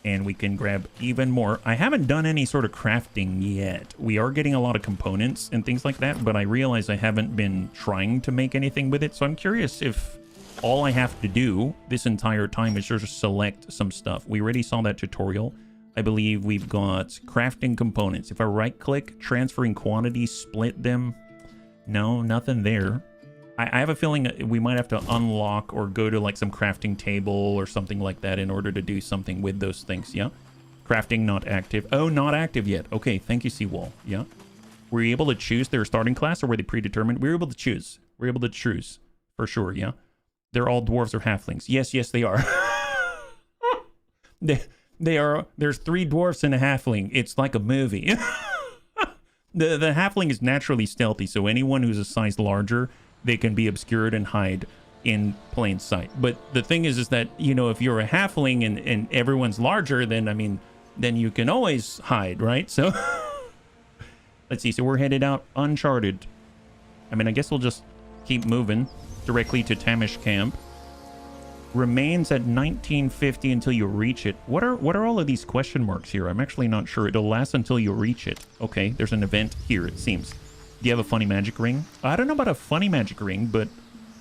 And we can grab even more. I haven't done any sort of crafting yet. We are getting a lot of components and things like that, but I realize I haven't been trying to make anything with it. So I'm curious if all I have to do this entire time is just select some stuff. We already saw that tutorial. I believe we've got crafting components. If I right click, transferring quantities, split them. No, nothing there. I have a feeling we might have to unlock or go to like some crafting table or something like that in order to do something with those things. Yeah. Crafting not active. Oh, not active yet. Okay. Thank you, Seawall. Yeah. Were you able to choose their starting class, or were they predetermined? We were able to choose. We're able to choose for sure. Yeah. They're all dwarves or halflings. Yes, yes, they are. They are. There's 3 dwarfs and a halfling. It's like a movie. The halfling is naturally stealthy, so anyone who's a size larger they can be obscured and hide in plain sight. But the thing is that, you know, if you're a halfling and everyone's larger, then, I mean, then you can always hide, right? So, let's see. So we're headed out uncharted. I mean, I guess we'll just keep moving directly to Tamish camp. Remains at 1950 until you reach it. What are all of these question marks here? I'm actually not sure. It'll last until you reach it. Okay, there's an event here, it seems. Do you have a funny magic ring? I don't know about a funny magic ring, but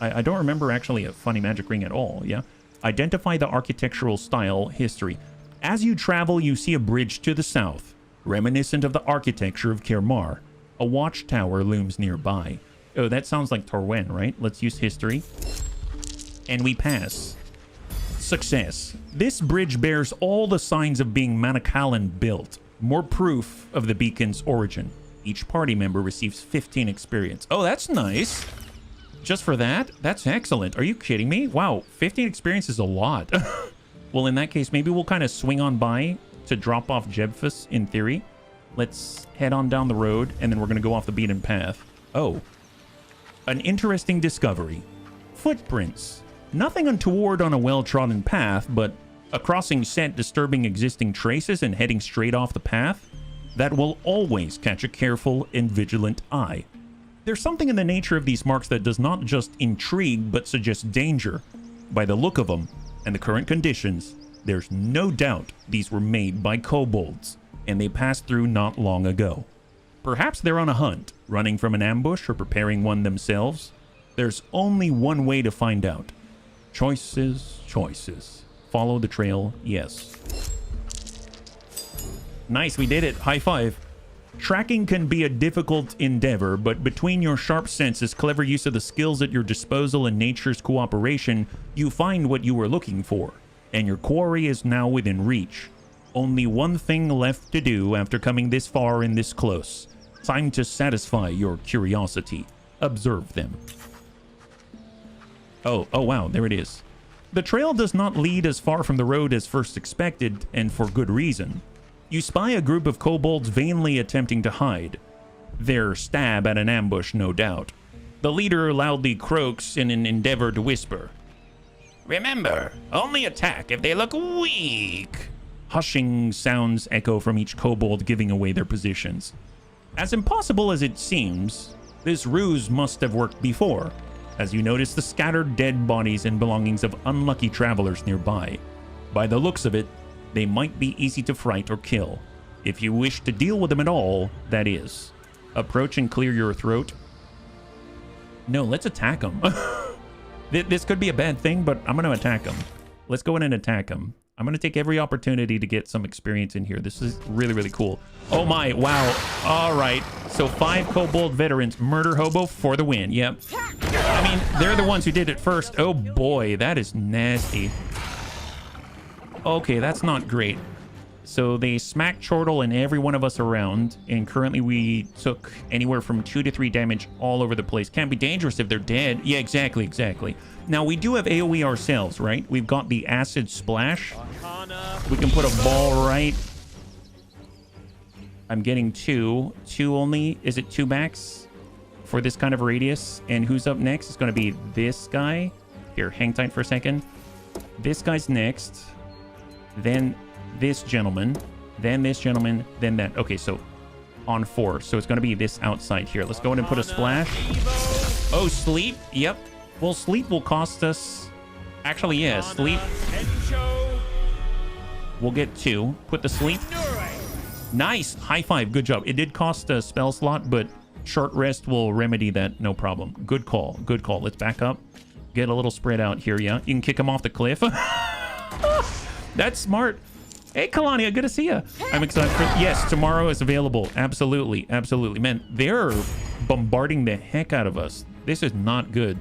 I don't remember actually a funny magic ring at all, yeah? Identify the architectural style history. As you travel, you see a bridge to the south, reminiscent of the architecture of Kermar. A watchtower looms nearby. Oh, that sounds like Torwen, right? Let's use history. And we pass. Success. This bridge bears all the signs of being Manacallan built. More proof of the beacon's origin. Each party member receives 15 experience. Oh, that's nice. Just for that? That's excellent. Are you kidding me? Wow, 15 experience is a lot. Well, in that case, maybe we'll kind of swing on by to drop off Jebfus, in theory. Let's head on down the road, and then we're going to go off the beaten path. Oh. An interesting discovery. Footprints. Nothing untoward on a well-trodden path, but a crossing set disturbing existing traces and heading straight off the path that will always catch a careful and vigilant eye. There's something in the nature of these marks that does not just intrigue, but suggest danger. By the look of them, and the current conditions, there's no doubt these were made by kobolds, and they passed through not long ago. Perhaps they're on a hunt, running from an ambush or preparing one themselves. There's only one way to find out. Choices, choices. Follow the trail, yes. Nice, we did it. High five. Tracking can be a difficult endeavor, but between your sharp senses, clever use of the skills at your disposal, and nature's cooperation, you find what you were looking for, and your quarry is now within reach. Only one thing left to do after coming this far and this close. Time to satisfy your curiosity. Observe them. Oh wow, there it is. The trail does not lead as far from the road as first expected, and for good reason. You spy a group of kobolds vainly attempting to hide. Their stab at an ambush, no doubt. The leader loudly croaks in an endeavor to whisper. Remember, only attack if they look weak. Hushing sounds echo from each kobold, giving away their positions. As impossible as it seems, this ruse must have worked before, as you notice the scattered dead bodies and belongings of unlucky travelers nearby. By the looks of it, they might be easy to fright or kill. If you wish to deal with them at all, that is. Approach and clear your throat. No, let's attack them. This could be a bad thing, but I'm going to attack them. Let's go in and attack them. I'm going to take every opportunity to get some experience in here. This is really, really cool. Oh my, wow. All right. So 5 kobold veterans. Murder hobo for the win. Yep. I mean, they're the ones who did it first. Oh boy, that is nasty. Okay, that's not great. So they smacked Chortle and every one of us around, and currently we took anywhere from 2 to 3 damage all over the place. Can't be dangerous if they're dead. Yeah, exactly. Now, we do have AoE ourselves, right? We've got the acid splash. We can put a ball right. I'm getting 2. 2 only. Is it 2 max for this kind of radius? And who's up next? It's going to be this guy. Here, hang tight for a second. This guy's next. Then this gentleman, then this gentleman, then that. Okay, so on 4. So it's going to be this outside here. Let's go ahead and put a splash. Oh, sleep. Yep. Well, sleep will cost us... Actually, yeah, sleep. We'll get 2. Put the sleep. Nice. High five. Good job. It did cost a spell slot, but short rest will remedy that. No problem. Good call. Good call. Let's back up. Get a little spread out here, yeah? You can kick him off the cliff. That's smart. Hey, Kalania, good to see you. I'm excited for... Yes, tomorrow is available. Absolutely. Man, they're bombarding the heck out of us. This is not good.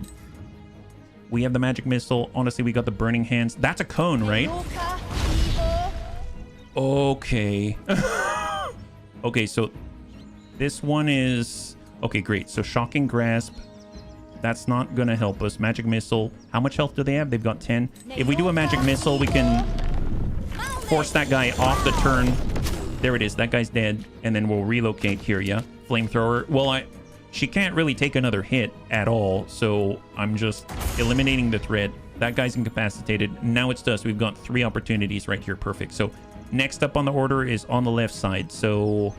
We have the magic missile. Honestly, we got the burning hands. That's a cone, right? Okay. Okay, so this one is... Okay, great. So shocking grasp. That's not going to help us. Magic missile. How much health do they have? They've got 10. If we do a magic missile, we can force that guy off the turn. There it is. That guy's dead. And then we'll relocate here, yeah? Flamethrower. Well, She can't really take another hit at all, so I'm just eliminating the threat. That guy's incapacitated. Now it's us. We've got 3 opportunities right here. Perfect. So next up on the order is on the left side. So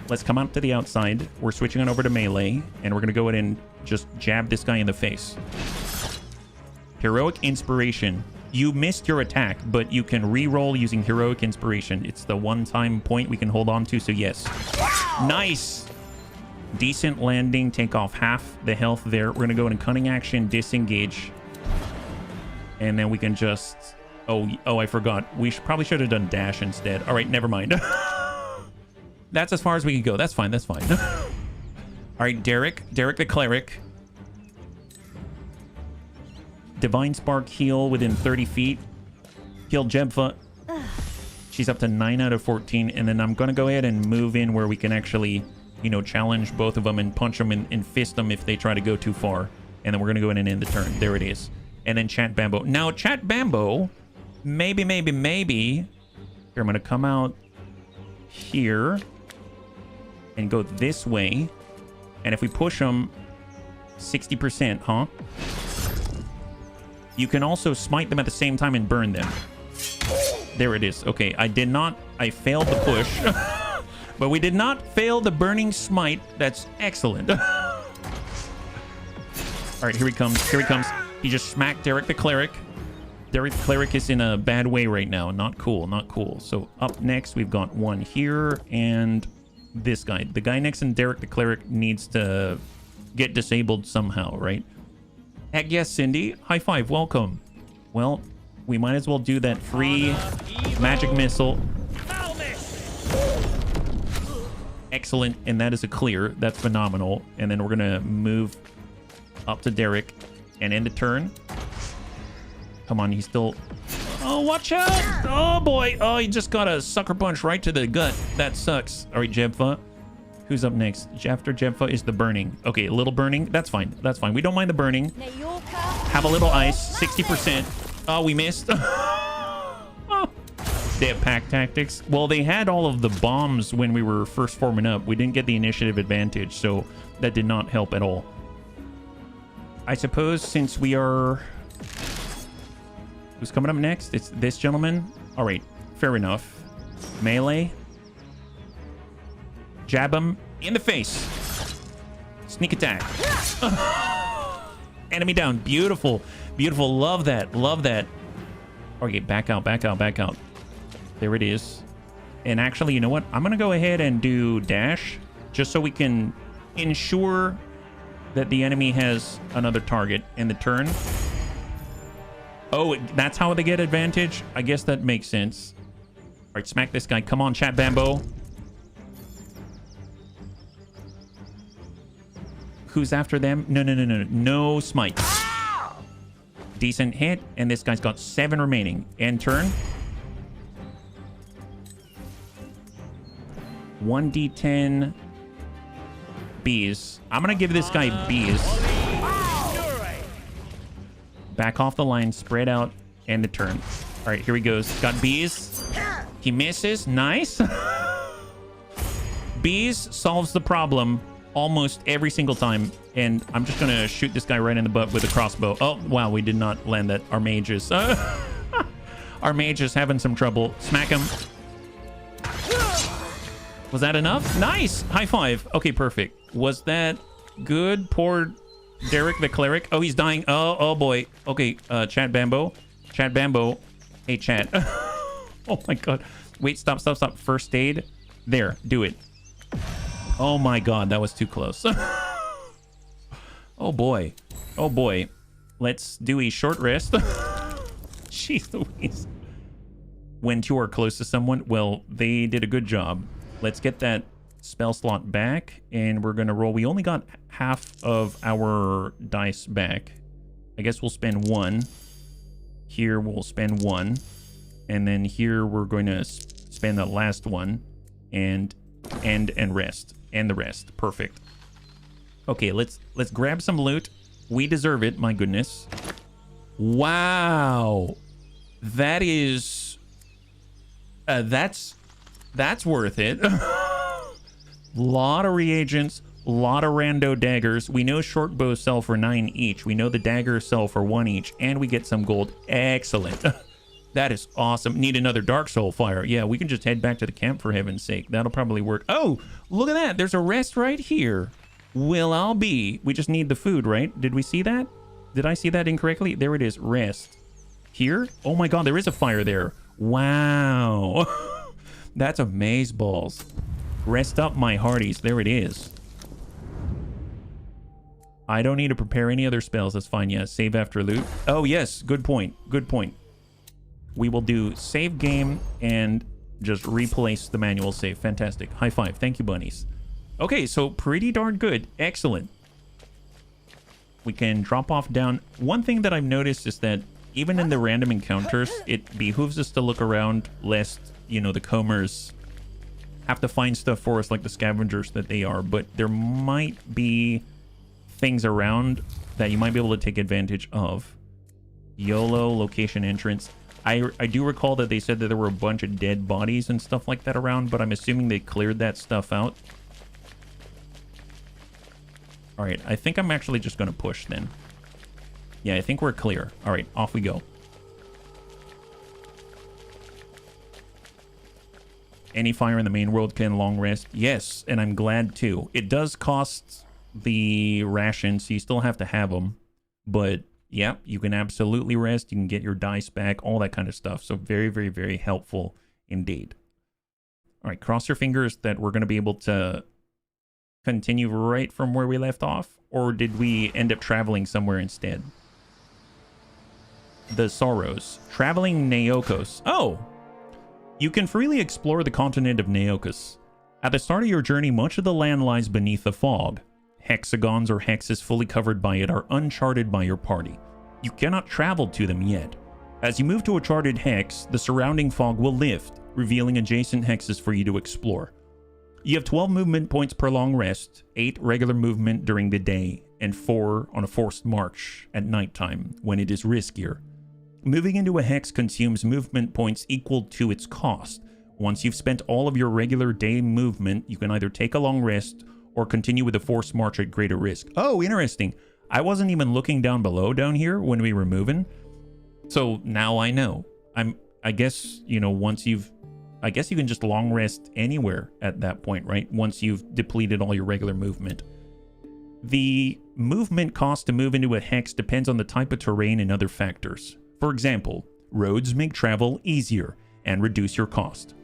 let's come out to the outside. We're switching on over to melee, and we're going to go ahead and just jab this guy in the face. Heroic Inspiration. You missed your attack, but you can re-roll using Heroic Inspiration. It's the one-time point we can hold on to, so yes. Nice! Decent landing, take off half the health there. We're gonna go in cunning action, disengage, and then we can just oh I forgot, we probably should have done dash instead. All right, never mind. That's as far as we can go. That's fine. All right, Derek the cleric. Divine Spark heal within 30 feet. Heal Jebfa. She's up to 9 out of 14, and then I'm gonna go ahead and move in where we can actually, you know, challenge both of them and punch them and fist them if they try to go too far. And then we're going to go in and end the turn. There it is. And then Chat Bambo. Now, Chat Bambo, maybe. Here, I'm going to come out here and go this way. And if we push them 60%, huh? You can also smite them at the same time and burn them. There it is. Okay, I failed the push. But we did not fail the burning smite. That's excellent. All right, here he comes. He just smacked Derek the cleric. Derek the cleric is in a bad way right now. Not cool. So up next, we've got one here and this guy. The guy next to Derek the cleric needs to get disabled somehow, right? Heck yes, Cindy. High five. Welcome. Well, we might as well do that free magic missile. Excellent, and that is a clear. That's phenomenal. And then we're gonna move up to Derek and end the turn. Come on, he's still... Oh, watch out! Oh boy! Oh, he just got a sucker punch right to the gut. That sucks. All right, Jebfa. Who's up next? After Jebfa is the burning. Okay, a little burning. That's fine. We don't mind the burning. Have a little ice. 60%. Oh, we missed. They have pack tactics. Well, they had all of the bombs when we were first forming up. We didn't get the initiative advantage, so that did not help at all. I suppose since we are... Who's coming up next? It's this gentleman. All right, fair enough. Melee. Jab him in the face. Sneak attack. Enemy down. Beautiful. Love that. Okay, back out. There it is. And actually, you know what? I'm going to go ahead and do dash just so we can ensure that the enemy has another target in the turn. Oh, that's how they get advantage? I guess that makes sense. All right, smack this guy. Come on, Chat Bambo. Who's after them? No. No smite. Decent hit. And this guy's got 7 remaining. End turn. 1d10 bees. I'm gonna give this guy bees. Back off the line, spread out, end the turn. All right, here he goes. Got bees. He misses. Nice. Bees solves the problem almost every single time. And I'm just gonna shoot this guy right in the butt with a crossbow. Oh, wow, we did not land that. Our mage is... Our mage is having some trouble. Smack him. Was that enough? Nice! High five. Okay, perfect. Was that good? Poor Derek the cleric. Oh, he's dying. Oh boy. Okay, Chat Bambo. Hey, Chat. Oh my god. Wait, stop. First aid. There, do it. Oh my god, that was too close. Oh boy. Let's do a short rest. Jeez Louise. When you are close to someone, well, they did a good job. Let's get that spell slot back, and we're gonna roll. We only got half of our dice back. I guess we'll spend 1. Here we'll spend 1, and then here we're going to spend the last one, and rest, and the rest. Perfect. Okay, let's grab some loot. We deserve it. My goodness. Wow, that is that's worth it. Lot of reagents, A lot of rando daggers. We know short bows sell for 9 each. We know the daggers sell for 1 each. And we get some gold. Excellent. That is awesome. Need another Dark Soul Fire. Yeah, we can just head back to the camp for heaven's sake. That'll probably work. Oh, look at that. There's a rest right here. Well, I'll be. We just need the food, right? Did we see that? Did I see that incorrectly? There it is. Rest. Here? Oh my god, there is a fire there. Wow. That's amazeballs. Rest up, my hearties. There it is. I don't need to prepare any other spells. That's fine. Yeah, save after loot. Oh, yes. Good point. Good point. We will do save game and just replace the manual save. Fantastic. High five. Thank you, bunnies. Okay, so pretty darn good. Excellent. We can drop off down. One thing that I've noticed is that even in the random encounters, it behooves us to look around lest, you know, the combers have to find stuff for us like the scavengers that they are. But there might be things around that you might be able to take advantage of. YOLO, location entrance. I do recall that they said that there were a bunch of dead bodies and stuff like that around, but I'm assuming they cleared that stuff out. Alright, I think I'm actually just going to push then. Yeah, I think we're clear. Alright, off we go. Any fire in the main world can long rest. Yes, and I'm glad too. It does cost the rations, so you still have to have them. But yeah, you can absolutely rest. You can get your dice back, all that kind of stuff. So very, very, very helpful indeed. All right, cross your fingers that we're going to be able to continue right from where we left off. Or did we end up traveling somewhere instead? The Sorrows. Traveling Neokos. Oh! You can freely explore the continent of Neokos. At the start of your journey, much of the land lies beneath the fog. Hexagons or hexes fully covered by it are uncharted by your party. You cannot travel to them yet. As you move to a charted hex, the surrounding fog will lift, revealing adjacent hexes for you to explore. You have 12 movement points per long rest, 8 regular movement during the day, and 4 on a forced march at nighttime when it is riskier. Moving into a hex consumes movement points equal to its cost. Once you've spent all of your regular day movement, you can either take a long rest or continue with a forced march at greater risk. Oh, interesting. I wasn't even looking down below down here when we were moving. So now I know. I guess, you know, I guess you can just long rest anywhere at that point, right? Once you've depleted all your regular movement. The movement cost to move into a hex depends on the type of terrain and other factors. For example, roads make travel easier and reduce your cost.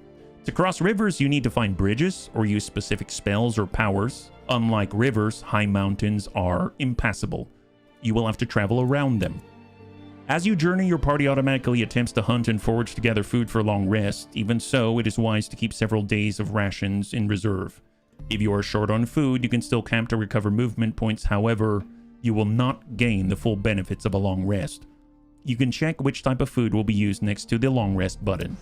To cross rivers, you need to find bridges or use specific spells or powers. Unlike rivers, high mountains are impassable. You will have to travel around them. As you journey, your party automatically attempts to hunt and forage together food for long rest. Even so, it is wise to keep several days of rations in reserve. If you are short on food, you can still camp to recover movement points. However, you will not gain the full benefits of a long rest. You can check which type of food will be used next to the long rest button.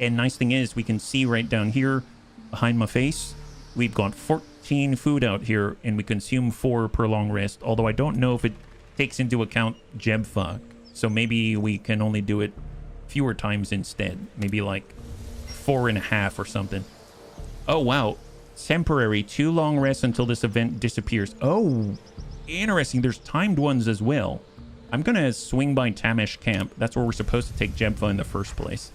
And nice thing is, we can see right down here behind my face, we've got 14 food out here, and we consume 4 per long rest. Although I don't know if it takes into account Jebfa, so maybe we can only do it fewer times instead. Maybe like 4.5 or something. Oh wow, temporary 2 long rests until this event disappears. Oh, interesting. There's timed ones as well. I'm gonna swing by Tamesh camp. That's where we're supposed to take Jebfa in the first place.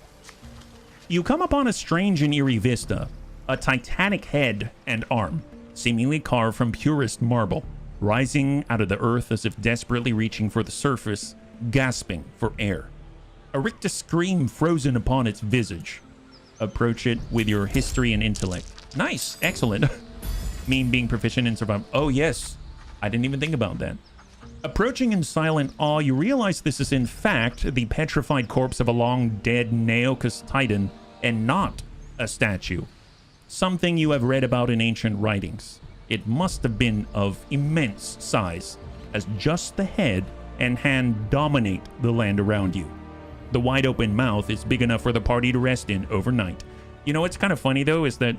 You come upon a strange and eerie vista. A titanic head and arm, seemingly carved from purest marble, rising out of the earth as if desperately reaching for the surface, gasping for air. A rictus scream frozen upon its visage. Approach it with your history and intellect. Nice, excellent. Mean being proficient in survival. Oh yes, I didn't even think about that. Approaching in silent awe, you realize this is in fact the petrified corpse of a long-dead Neokos titan, and not a statue. Something you have read about in ancient writings. It must have been of immense size, as just the head and hand dominate the land around you. The wide open mouth is big enough for the party to rest in overnight. You know what's kind of funny though is that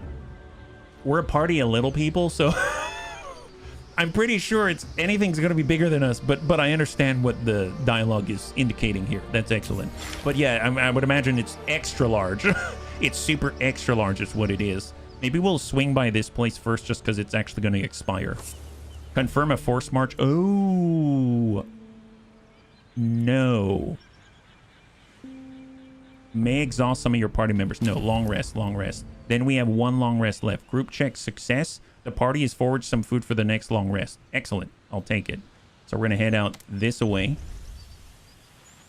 we're a party of little people, so I'm pretty sure anything's going to be bigger than us, but I understand what the dialogue is indicating here. That's excellent. But yeah, I would imagine it's extra large. It's super extra large is what it is. Maybe we'll swing by this place first just because it's actually going to expire. Confirm a forced march. Oh. No. May exhaust some of your party members. No, long rest, long rest. Then we have one long rest left. Group check success. The party has foraged some food for the next long rest. Excellent. I'll take it. So we're going to head out this way.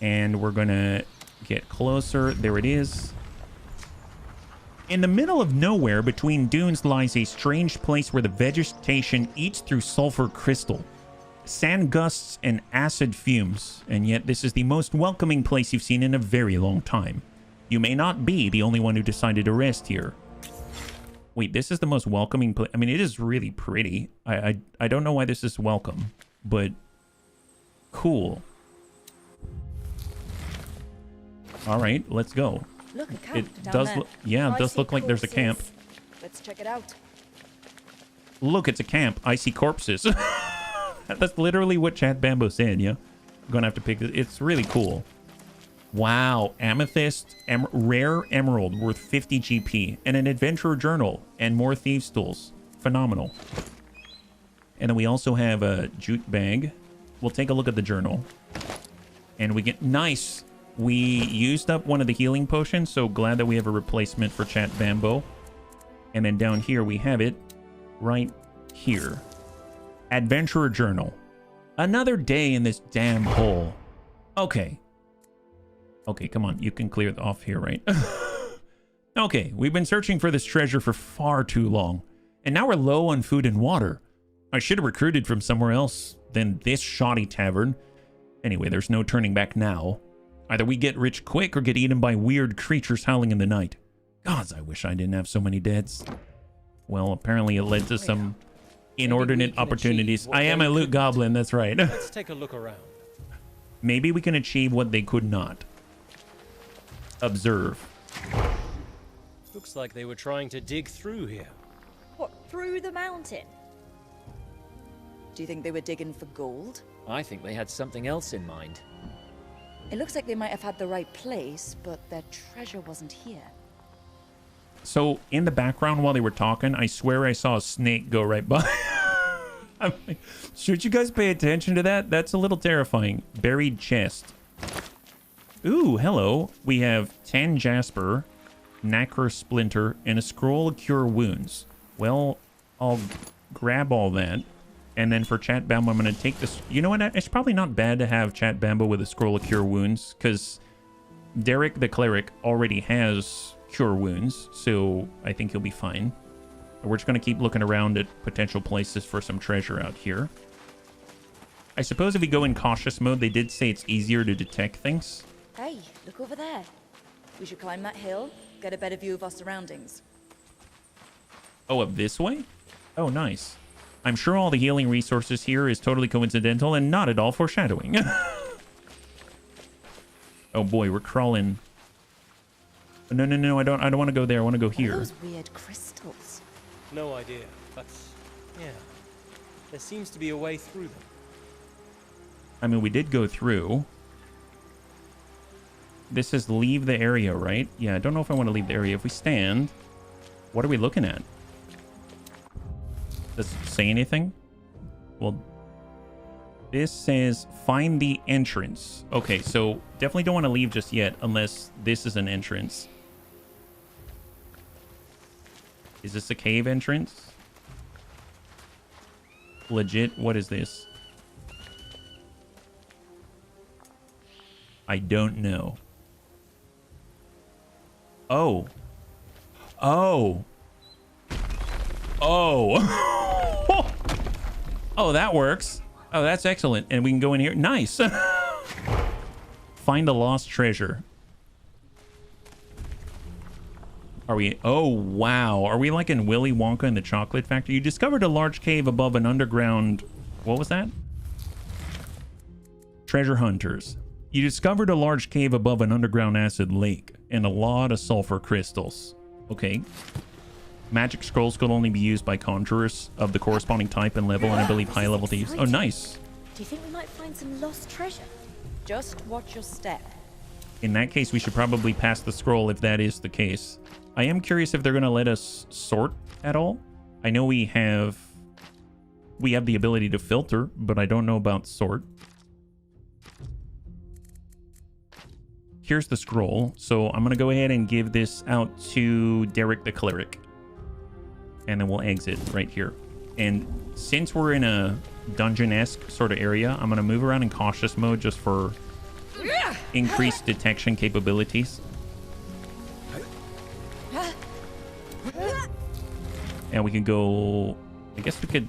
And we're going to get closer. There it is. In the middle of nowhere between dunes lies a strange place where the vegetation eats through sulfur crystal, sand gusts, and acid fumes. And yet this is the most welcoming place you've seen in a very long time. You may not be the only one who decided to rest here. Wait, this is the most welcoming place? I mean, it is really pretty. I don't know why this is welcome, but cool. All right, let's go. Look, a camp It down does there. look, yeah, it does look like there's a camp. Let's check it out. Look, it's a camp. I see corpses. That's literally what Chat Bambo said, yeah? I'm gonna have to pick this. It's really cool. Wow, amethyst, rare emerald worth 50 GP, and an adventurer journal, and more thieves' tools. Phenomenal. And then we also have a jute bag. We'll take a look at the journal. And we get, nice. We used up one of the healing potions, so glad that we have a replacement for Chat Bambo. And then down here we have it, right here. Adventurer journal. Another day in this damn hole. Okay. Okay, come on. You can clear it off here, right? Okay, we've been searching for this treasure for far too long. And now we're low on food and water. I should have recruited from somewhere else than this shoddy tavern. Anyway, there's no turning back now. Either we get rich quick or get eaten by weird creatures howling in the night. Gods, I wish I didn't have so many deaths. Well, apparently it led to some inordinate opportunities. I am a loot goblin, that's right. Let's take a look around. Maybe we can achieve what they could not. Observe. Looks like they were trying to dig through here. What, through the mountain? Do you think they were digging for gold? I think they had something else in mind. It looks like they might have had the right place, but their treasure wasn't here. So, in the background while they were talking, I swear I saw a snake go right by. I'm like, should you guys pay attention to that? That's a little terrifying. Buried chest. Ooh, hello. We have 10 jasper, nacre splinter, and a scroll of cure wounds. Well, I'll grab all that. And then for Chat Bambo, I'm going to take this. You know what? It's probably not bad to have Chat Bambo with a scroll of cure wounds, because Derek the cleric already has cure wounds, so I think he'll be fine. We're just going to keep looking around at potential places for some treasure out here. I suppose if we go in cautious mode, they did say it's easier to detect things. Hey, look over there. We should climb that hill, get a better view of our surroundings. Oh, up this way? Oh, nice. I'm sure all the healing resources here is totally coincidental and not at all foreshadowing. Oh boy, we're crawling. No, no, no, I don't want to go there. I want to go here. Those weird crystals. No idea, but yeah, there seems to be a way through them. I mean, we did go through. This says leave the area, right? Yeah, I don't know if I want to leave the area. If we stand, what are we looking at? Does it say anything? Well, this says find the entrance. Okay, so definitely don't want to leave just yet unless this is an entrance. Is this a cave entrance? Legit, what is this? I don't know. Oh. Oh. Oh. Oh, that works. Oh, that's excellent. And we can go in here. Nice. Find the lost treasure. Are we? Oh, wow. Are we like in Willy Wonka and the Chocolate Factory? You discovered a large cave above an underground... What was that? Treasure hunters. You discovered a large cave above an underground acid lake and a lot of sulfur crystals. Okay. Magic scrolls could only be used by conjurers of the corresponding type and level, and I believe high level thieves. Oh, nice. Do you think we might find some lost treasure? Just watch your step. In that case, we should probably pass the scroll if that is the case. I am curious if they're going to let us sort at all. I know we have the ability to filter, but I don't know about sort. Here's the scroll. So I'm going to go ahead and give this out to Derek the Cleric. And then we'll exit right here. And since we're in a dungeon-esque sort of area, I'm going to move around in cautious mode just for increased detection capabilities. And we can go... I guess we could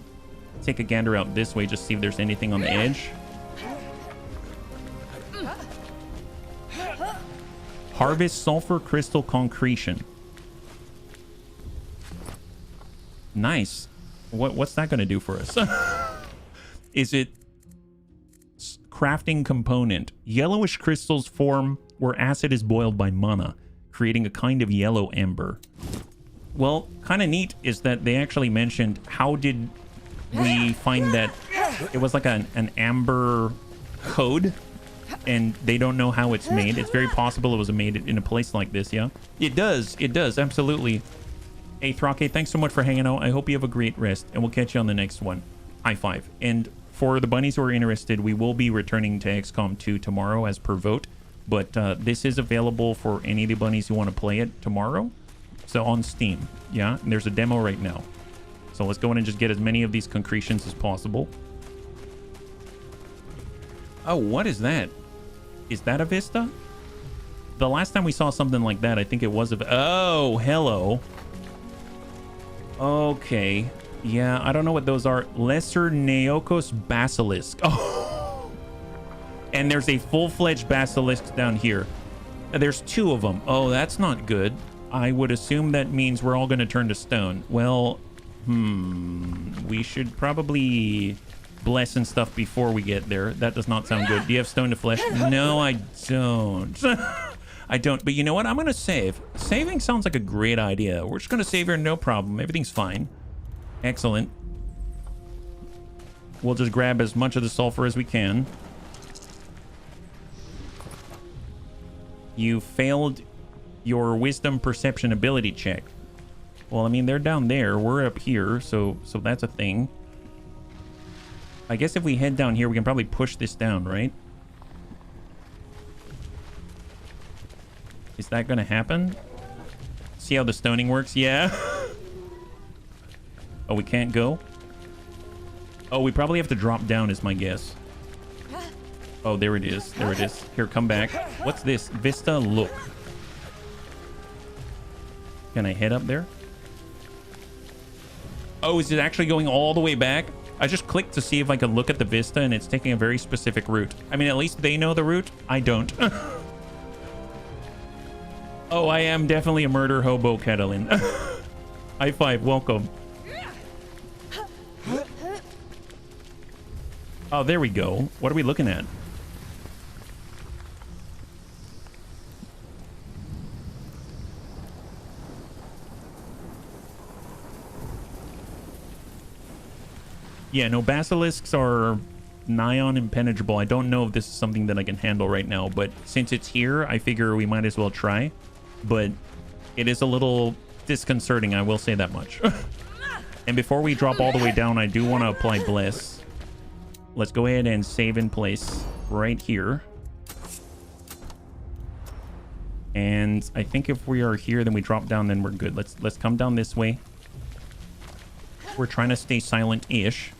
take a gander out this way, just see if there's anything on the edge. Harvest sulfur crystal concretion. Nice. What's that going to do for us? Is it crafting component? Yellowish crystals form where acid is boiled by mana, creating a kind of yellow ember. Well, kind of neat is that they actually mentioned how did we find that it was like an amber code, and they don't know how it's made. It's very possible it was made in a place like this, yeah? It does, absolutely. Hey, Thrake, thanks so much for hanging out. I hope you have a great rest, and we'll catch you on the next one. High five. And for the bunnies who are interested, we will be returning to XCOM 2 tomorrow as per vote, but this is available for any of the bunnies who want to play it tomorrow. So on Steam, yeah? And there's a demo right now. So let's go in and just get as many of these concretions as possible. Oh, what is that? Is that a Vista? The last time we saw something like that, I think it was a... Oh, hello. Okay. Yeah, I don't know what those are. Lesser Neokos Basilisk. Oh. And there's a full-fledged Basilisk down here. There's 2 of them. Oh, that's not good. I would assume that means we're all going to turn to stone. Well, we should probably bless and stuff before we get there. That does not sound good. Do you have stone to flesh? No, I don't. I don't. But you know what? I'm going to save. Saving sounds like a great idea. We're just going to save here, no problem. Everything's fine. Excellent. We'll just grab as much of the sulfur as we can. You failed your wisdom perception ability check. Well, I mean, they're down there. We're up here, so that's a thing. I guess if we head down here, we can probably push this down, right? Is that going to happen? See how the stoning works? Yeah. Oh, we can't go? Oh, we probably have to drop down is my guess. Oh, there it is. There it is. Here, come back. What's this? Vista look. Can I head up there? Oh, is it actually going all the way back? I just clicked to see if I could look at the Vista, and it's taking a very specific route. I mean, at least they know the route. I don't. Oh, I am definitely a murder hobo, Kettling. High five, welcome. Oh, there we go. What are we looking at? Yeah, no, basilisks are nigh on impenetrable. I don't know if this is something that I can handle right now, but since it's here, I figure we might as well try. But it is a little disconcerting, I will say that much. And before we drop all the way down, I do want to apply Bless. Let's go ahead and save in place right here. And I think if we are here, then we drop down, then we're good. Let's come down this way. We're trying to stay silent-ish.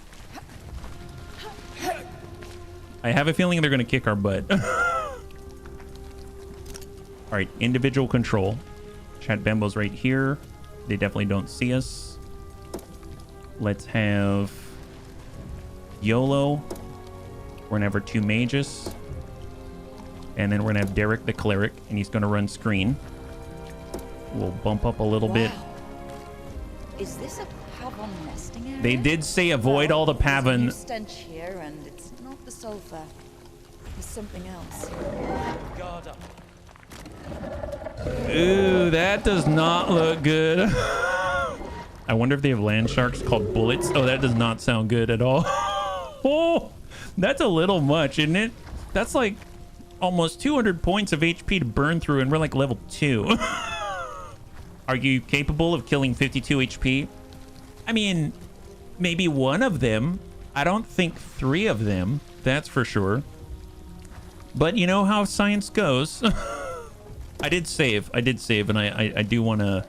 I have a feeling they're going to kick our butt. All right, individual control. Chat Bambo's right here. They definitely don't see us. Let's have YOLO. We're going to have our 2 mages. And then we're going to have Derek the Cleric, and he's going to run screen. We'll bump up a little bit. Is this a Pavon nesting area? They did say avoid all the Pavon. There's a stench here, and it's not the sulfur. It's something else. Guard up. Ooh, that does not look good. I wonder if they have land sharks called bullets. Oh, that does not sound good at all. Oh, that's a little much, isn't it? That's like almost 200 points of HP to burn through, and we're like level 2. Are you capable of killing 52 HP? I mean, maybe one of them. I don't think 3 of them. That's for sure. But you know how science goes. I did save, and I do want to...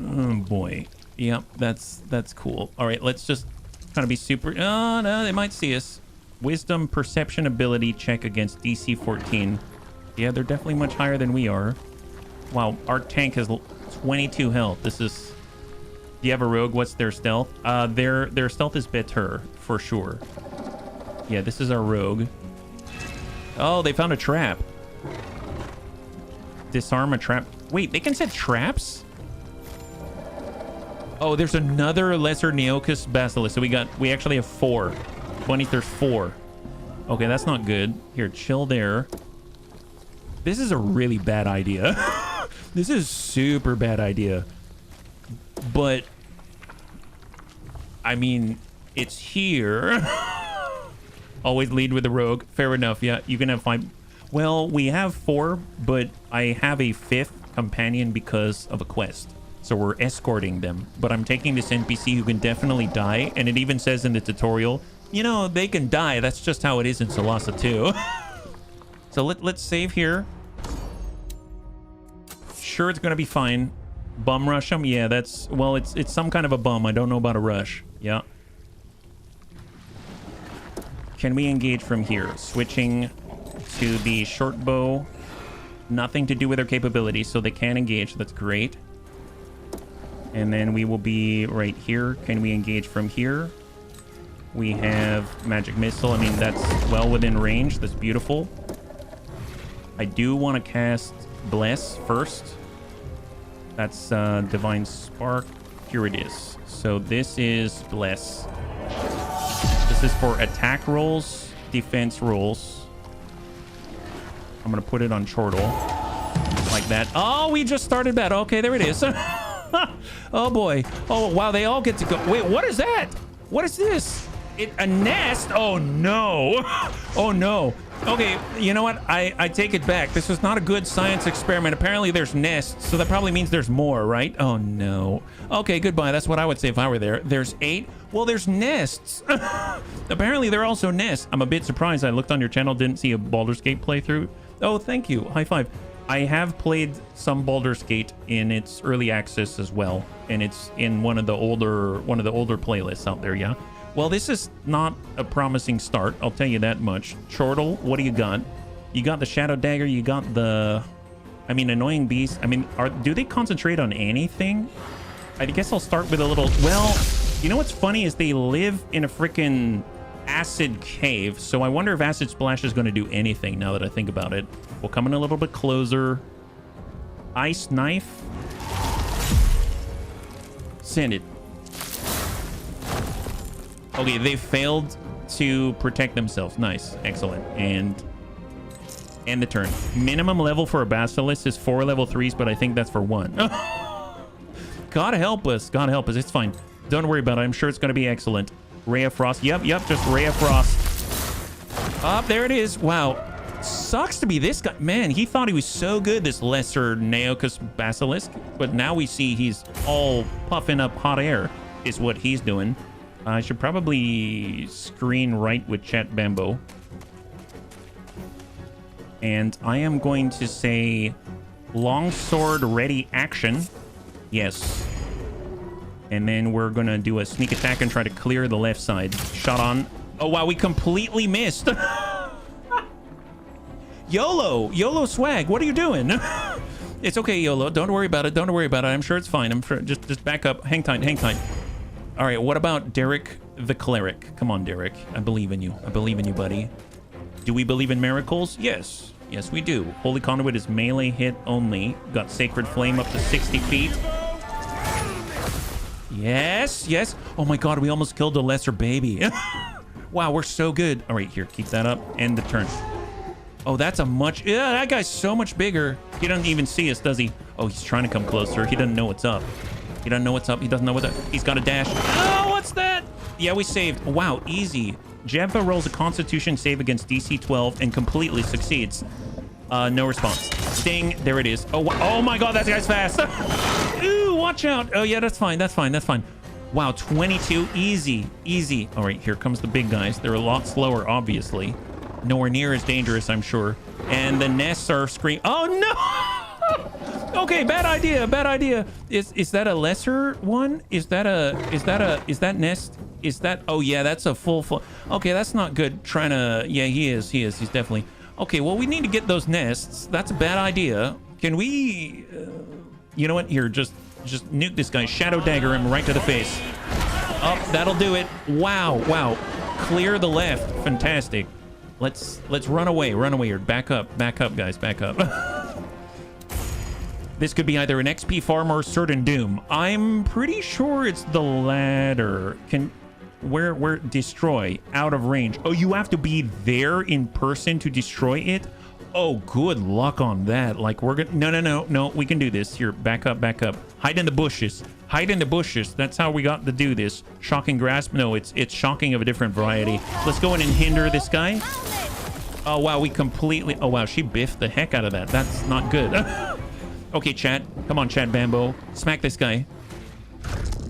Oh, boy. Yep, that's cool. All right, let's just kind of be super... Oh, no, they might see us. Wisdom, perception, ability check against DC 14. Yeah, they're definitely much higher than we are. Wow, our tank has 22 health. This is... Do you have a rogue? What's their stealth? Their stealth is better, for sure. Yeah, this is our rogue. Oh, they found a trap. Disarm a trap. Wait, they can set traps? Oh, there's another lesser Neokos basilisk. So we actually have 4. 20, there's 4. Okay, that's not good. Here, chill there. This is a really bad idea. This is super bad idea. But I mean, it's here. Always lead with the rogue. Fair enough. Yeah, you can have 5. Well, we have 4, but I have a 5th companion because of a quest. So we're escorting them. But I'm taking this NPC who can definitely die. And it even says in the tutorial, you know, they can die. That's just how it is in Solasta II. So let's save here. Sure, it's going to be fine. Bum rush them? Yeah, that's... Well, it's some kind of a bum. I don't know about a rush. Yeah. Can we engage from here? Switching to the short bow. Nothing to do with their capabilities, so they can engage. That's great. And then we will be right here. Can we engage from here? We have magic missile. I mean, that's well within range. That's beautiful. I do want to cast Bless first. That's Divine Spark. Here it is. So this is Bless. This is for attack rolls, defense rolls. I'm going to put it on Chortle. Like that. Oh, we just started battle. Okay, there it is. Oh, boy. Oh, wow, they all get to go. Wait, what is that? What is this? A nest? Oh, no. Oh, no. Okay, you know what? I take it back. This was not a good science experiment. Apparently there's nests, so that probably means there's more, right? Oh, no. Okay, goodbye. That's what I would say if I were there. There's 8? Well, there's nests. Apparently there are also nests. I'm a bit surprised. I looked on your channel, didn't see a Baldur's Gate playthrough. Oh, thank you. High five. I have played some Baldur's Gate in its early access as well, and it's in one of the older playlists out there, yeah? Well, this is not a promising start, I'll tell you that much. Chortle, what do you got? You got the Shadow Dagger, you got the... I mean, Annoying Beast. I mean, do they concentrate on anything? I guess I'll start with a little... Well, you know what's funny is they live in a freaking acid cave, so I wonder if Acid Splash is going to do anything now that I think about it. We'll come in a little bit closer. Ice Knife. Send it. Okay, they failed to protect themselves. Nice. Excellent. And end the turn. Minimum level for a Basilisk is 4 level 3s, but I think that's for 1. God help us. God help us. It's fine. Don't worry about it. I'm sure it's going to be excellent. Ray of Frost. Yep, just Ray of Frost. Up there it is. Wow. Sucks to be this guy. Man, he thought he was so good, this lesser Neokos Basilisk. But now we see he's all puffing up hot air is what he's doing. I should probably screen right with Chat Bambo. And I am going to say longsword ready action. Yes. And then we're going to do a sneak attack and try to clear the left side. Shot on. Oh, wow, we completely missed. YOLO swag. What are you doing? It's okay, YOLO. Don't worry about it. Don't worry about it. I'm sure it's fine. I'm sure. Just back up. Hang tight. Hang tight. All right, what about Derek the Cleric? Come on, Derek. I believe in you. I believe in you, buddy. Do we believe in miracles? Yes. Yes, we do. Holy Conduit is melee hit only. Got Sacred Flame up to 60 feet. Yes, yes. Oh my god, we almost killed a lesser baby. Wow, we're so good. All right, here, keep that up. End the turn. Oh, that's a much... Yeah, that guy's so much bigger. He doesn't even see us, does he? Oh, he's trying to come closer. He doesn't know what's up. He doesn't know what's up. He doesn't know what's up. He's got a dash. Oh, what's that? Yeah, we saved. Wow, easy. Jeva rolls a Constitution save against DC 12 and completely succeeds. No response. Sting. There it is. Oh my god, that guy's fast. Ooh, watch out. Oh yeah, that's fine. That's fine. That's fine. Wow, 22. Easy. Easy. All right, here comes the big guys. They're a lot slower, obviously. Nowhere near as dangerous, I'm sure. And the nests are screaming. Oh no! Okay, bad idea. Bad idea. Is that a lesser one? Is that nest? Is that? Oh yeah, that's a full. Okay, that's not good. Trying to. Yeah, he is. He's definitely. Okay, well, we need to get those nests. That's a bad idea. Can we? You know what? Here, just nuke this guy. Shadow dagger him right to the face. Up. That'll do it. Wow. Wow. Clear the left. Fantastic. Let's run away. Run away. Or back up. Back up, guys. Back up. This could be either an XP farm or certain doom. I'm pretty sure it's the latter. Where destroy out of range. Oh, you have to be there in person to destroy it. Oh, good luck on that. Like we're gonna no, we can do this. Here, back up. Hide in the bushes. Hide in the bushes. That's how we got to do this. Shocking grasp. No, it's shocking of a different variety. Let's go in and hinder this guy. Oh wow, we completely. Oh wow, she biffed the heck out of that. That's not good. Okay, chat. Come on, chat Bambo. Smack this guy.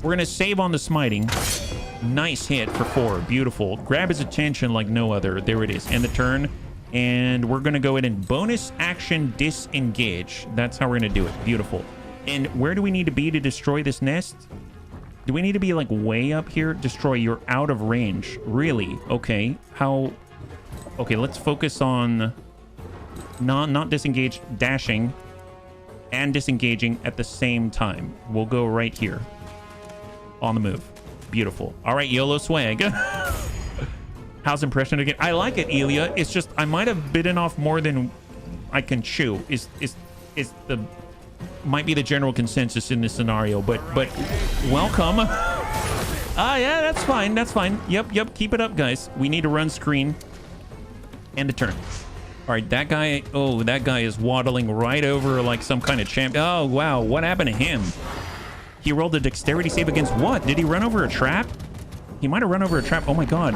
We're gonna save on the smiting. Nice hit for 4. Beautiful. Grab his attention like no other. There it is. End the turn. And we're going to go in and bonus action disengage. That's how we're going to do it. Beautiful. And where do we need to be to destroy this nest? Do we need to be like way up here? Destroy. You're out of range. Really? Okay. How? Okay, let's focus on not disengage, dashing and disengaging at the same time. We'll go right here. On the move. Beautiful. All right, YOLO swag. How's impression again? I like it, Elia. It's just I might have bitten off more than I can chew. Is the might be the general consensus in this scenario, but welcome. Yeah, that's fine. That's fine. Yep. Keep it up, guys. We need to run screen. End of turn. All right, that guy. Oh, that guy is waddling right over like some kind of champ. Oh wow, what happened to him? He rolled a dexterity save against what? Did he run over a trap? He might have run over a trap. Oh my god.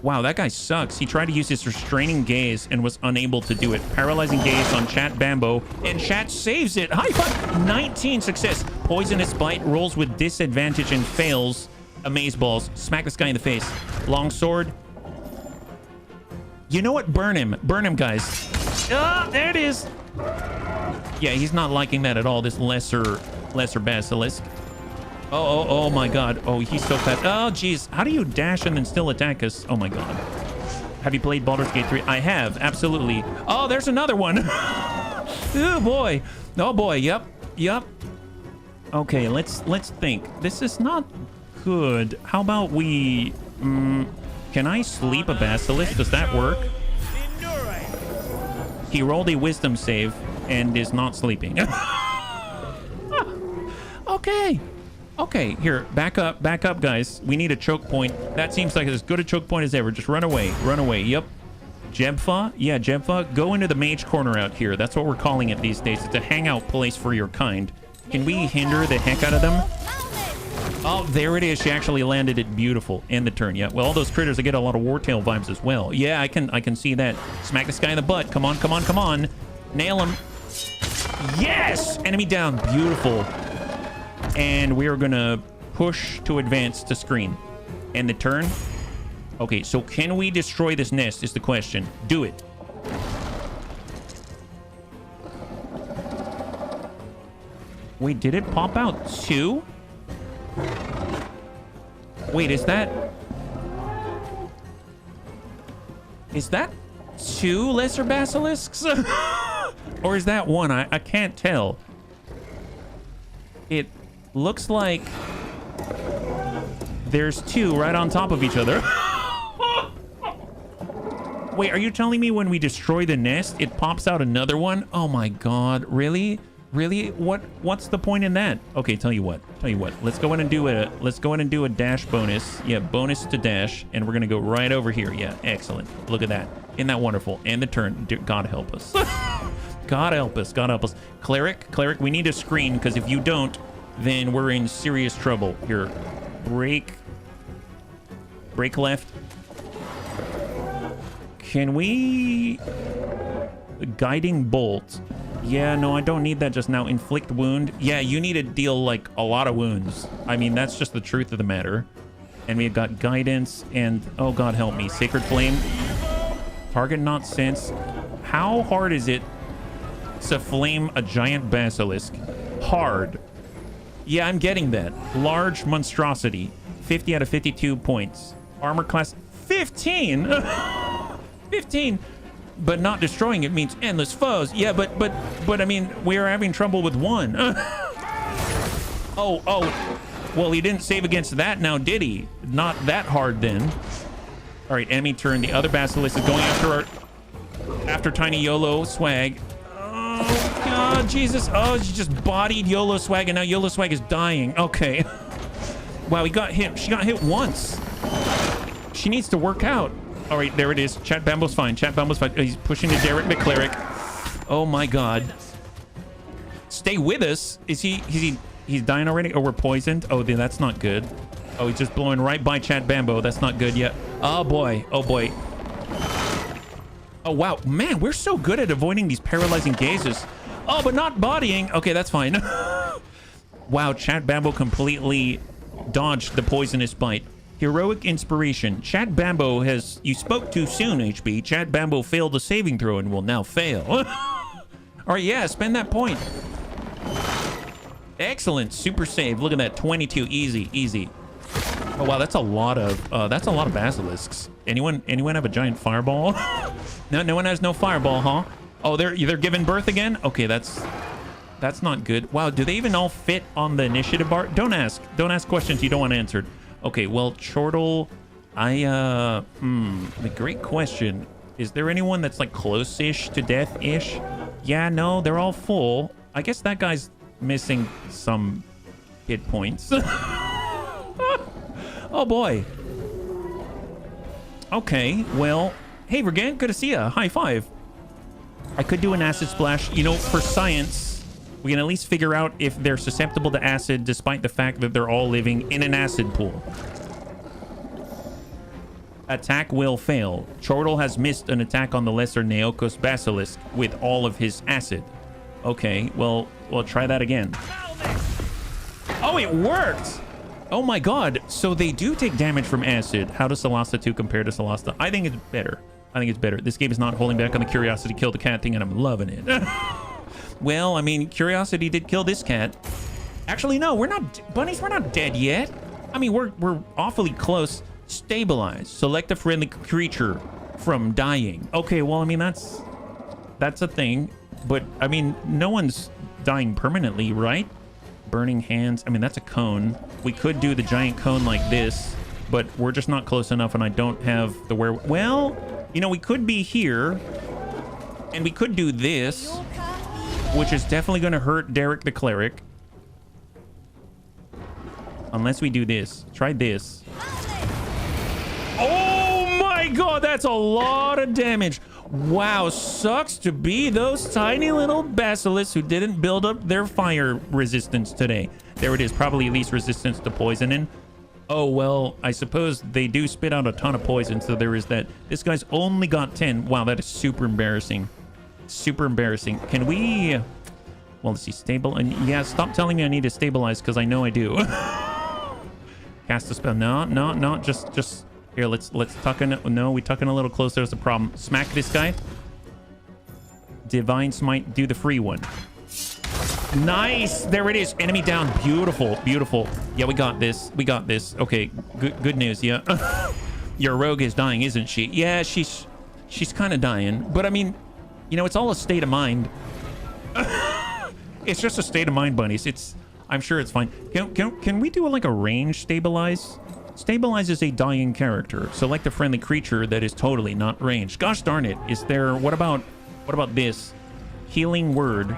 Wow, that guy sucks. He tried to use his restraining gaze and was unable to do it. Paralyzing gaze on Chat Bambo, and Chat saves it. High five. 19 success. Poisonous bite rolls with disadvantage and fails. Amaze balls. Smack this guy in the face. Long sword. You know what? Burn him. Burn him, guys. Ah, there it is. Yeah, he's not liking that at all, this lesser basilisk. Oh my god. Oh, he's so fast. Oh, jeez. How do you dash and then still attack us? Oh my god. Have you played Baldur's Gate 3? I have, absolutely. Oh, there's another one. Oh boy. Oh boy. Yep. Okay, let's think. This is not good. How about we... can I sleep a basilisk? Does that work? He rolled a wisdom save and is not sleeping. Okay, here, back up, guys. We need a choke point. That seems like as good a choke point as ever. Just run away. Yep. Jebfa? Yeah, Jebfa. Go into the mage corner out here. That's what we're calling it these days. It's a hangout place for your kind. Can we hinder the heck out of them? Oh, there it is. She actually landed it. Beautiful. End the turn. Yeah. Well, all those critters, I get a lot of Wartail vibes as well. Yeah, I can see that. Smack this guy in the butt. Come on. Nail him. Yes! Enemy down. Beautiful. And we are going to push to advance to screen. End the turn. Okay, so can we destroy this nest is the question. Do it. Wait, did it pop out 2? Wait, is that 2 lesser basilisks? Or is that 1? I can't tell. It looks like there's 2 right on top of each other. Wait, are you telling me when we destroy the nest, it pops out another one? Oh my god, really? Really? What's the point in that? Okay, tell you what. Let's go in and do a dash bonus. Yeah, bonus to dash, and we're gonna go right over here. Yeah, excellent. Look at that. Isn't that wonderful? And the turn. God help us. God help us. Cleric, we need a screen, because if you don't, then we're in serious trouble. Here, break left. Can we Guiding bolt. Yeah, no, I don't need that just now. Inflict wound. Yeah, you need to deal like a lot of wounds. I mean, that's just the truth of the matter. And we've got guidance and, oh God help me, sacred flame. Target not sensed. How hard is it to flame a giant basilisk? Hard. Yeah, I'm getting that. Large monstrosity. 50 out of 52 points. Armor class 15. 15. But not destroying it means endless foes. Yeah, but I mean, we are having trouble with one. Oh. Well, he didn't save against that now, did he? Not that hard then. All right, enemy turn. The other basilisk is going after Tiny YOLO Swag. Oh God, Jesus. Oh, she just bodied YOLO Swag, and now YOLO Swag is dying. Okay. Wow, he got hit. She got hit once. She needs to work out. All right, there it is. Chat Bambo's fine. Chat Bambo's fine. He's pushing to Derek the Cleric. Oh my God. Stay with us. Is he's dying already? Oh, we're poisoned. Oh, that's not good. Oh, he's just blowing right by Chat Bambo. That's not good yet. Oh boy. Oh boy. Oh wow, man, we're so good at avoiding these paralyzing gazes. Oh, but not bodying. Okay, that's fine. Wow, Chat Bambo completely dodged the poisonous bite. Heroic inspiration. Chat Bambo has... You spoke too soon, HB. Chat Bambo failed the saving throw and will now fail. All right, yeah, spend that point. Excellent. Super save. Look at that. 22. Easy, easy. Oh, wow, that's a lot of basilisks. Anyone have a giant fireball? No one has no fireball, huh? Oh, they're giving birth again? Okay, that's not good. Wow, do they even all fit on the initiative bar? Don't ask questions you don't want answered. Okay, well, Chortle, the great question. Is there anyone that's like close-ish to death-ish? Yeah, no, they're all full. I guess that guy's missing some hit points. Oh boy. Okay, well, hey Vergan, good to see ya. High five. I could do an acid splash. You know, for science, we can at least figure out if they're susceptible to acid despite the fact that they're all living in an acid pool. Attack will fail. Chortle has missed an attack on the lesser Neokos basilisk with all of his acid. Okay, well, we'll try that again. Oh, it worked! Oh my God, so they do take damage from acid. How does Solasta II compare to Solasta? I think it's better. This game is not holding back on the curiosity to kill the cat thing, and I'm loving it. Well, I mean, curiosity did kill this cat. Actually, no, we're not, bunnies, we're not dead yet. I mean, we're awfully close. Stabilize. Select a friendly creature from dying. Okay, well, I mean, that's a thing. But, I mean, no one's dying permanently, right? Burning hands. I mean, that's a cone. We could do the giant cone like this, but we're just not close enough, and I don't have the where. Well, you know, we could be here, and we could do this, which is definitely going to hurt Derek the Cleric. Unless we do this. Try this. Oh my God, that's a lot of damage. Wow, sucks to be those tiny little basilisks who didn't build up their fire resistance today. There it is, probably least resistance to poisoning. Oh, well, I suppose they do spit out a ton of poison, so there is that. This guy's only got 10. Wow, that is super embarrassing. Super embarrassing. Can we... Well, let's see, stable. And yeah, stop telling me I need to stabilize, because I know I do. Cast a spell. No, just... Here, let's tuck in. No, we tuck in a little closer. There's a problem. Smack this guy. Divine Smite. Do the free one. Nice. There it is. Enemy down. Beautiful. Beautiful. Yeah, we got this. We got this. Okay. Good news. Yeah. Your rogue is dying, isn't she? Yeah, she's kind of dying. But I mean, you know, it's all a state of mind. It's just a state of mind, bunnies. I'm sure it's fine. Can we do like a range stabilize? Stabilize is a dying character. Select a friendly creature that is totally not ranged. Gosh darn it. Is there... What about this? Healing word.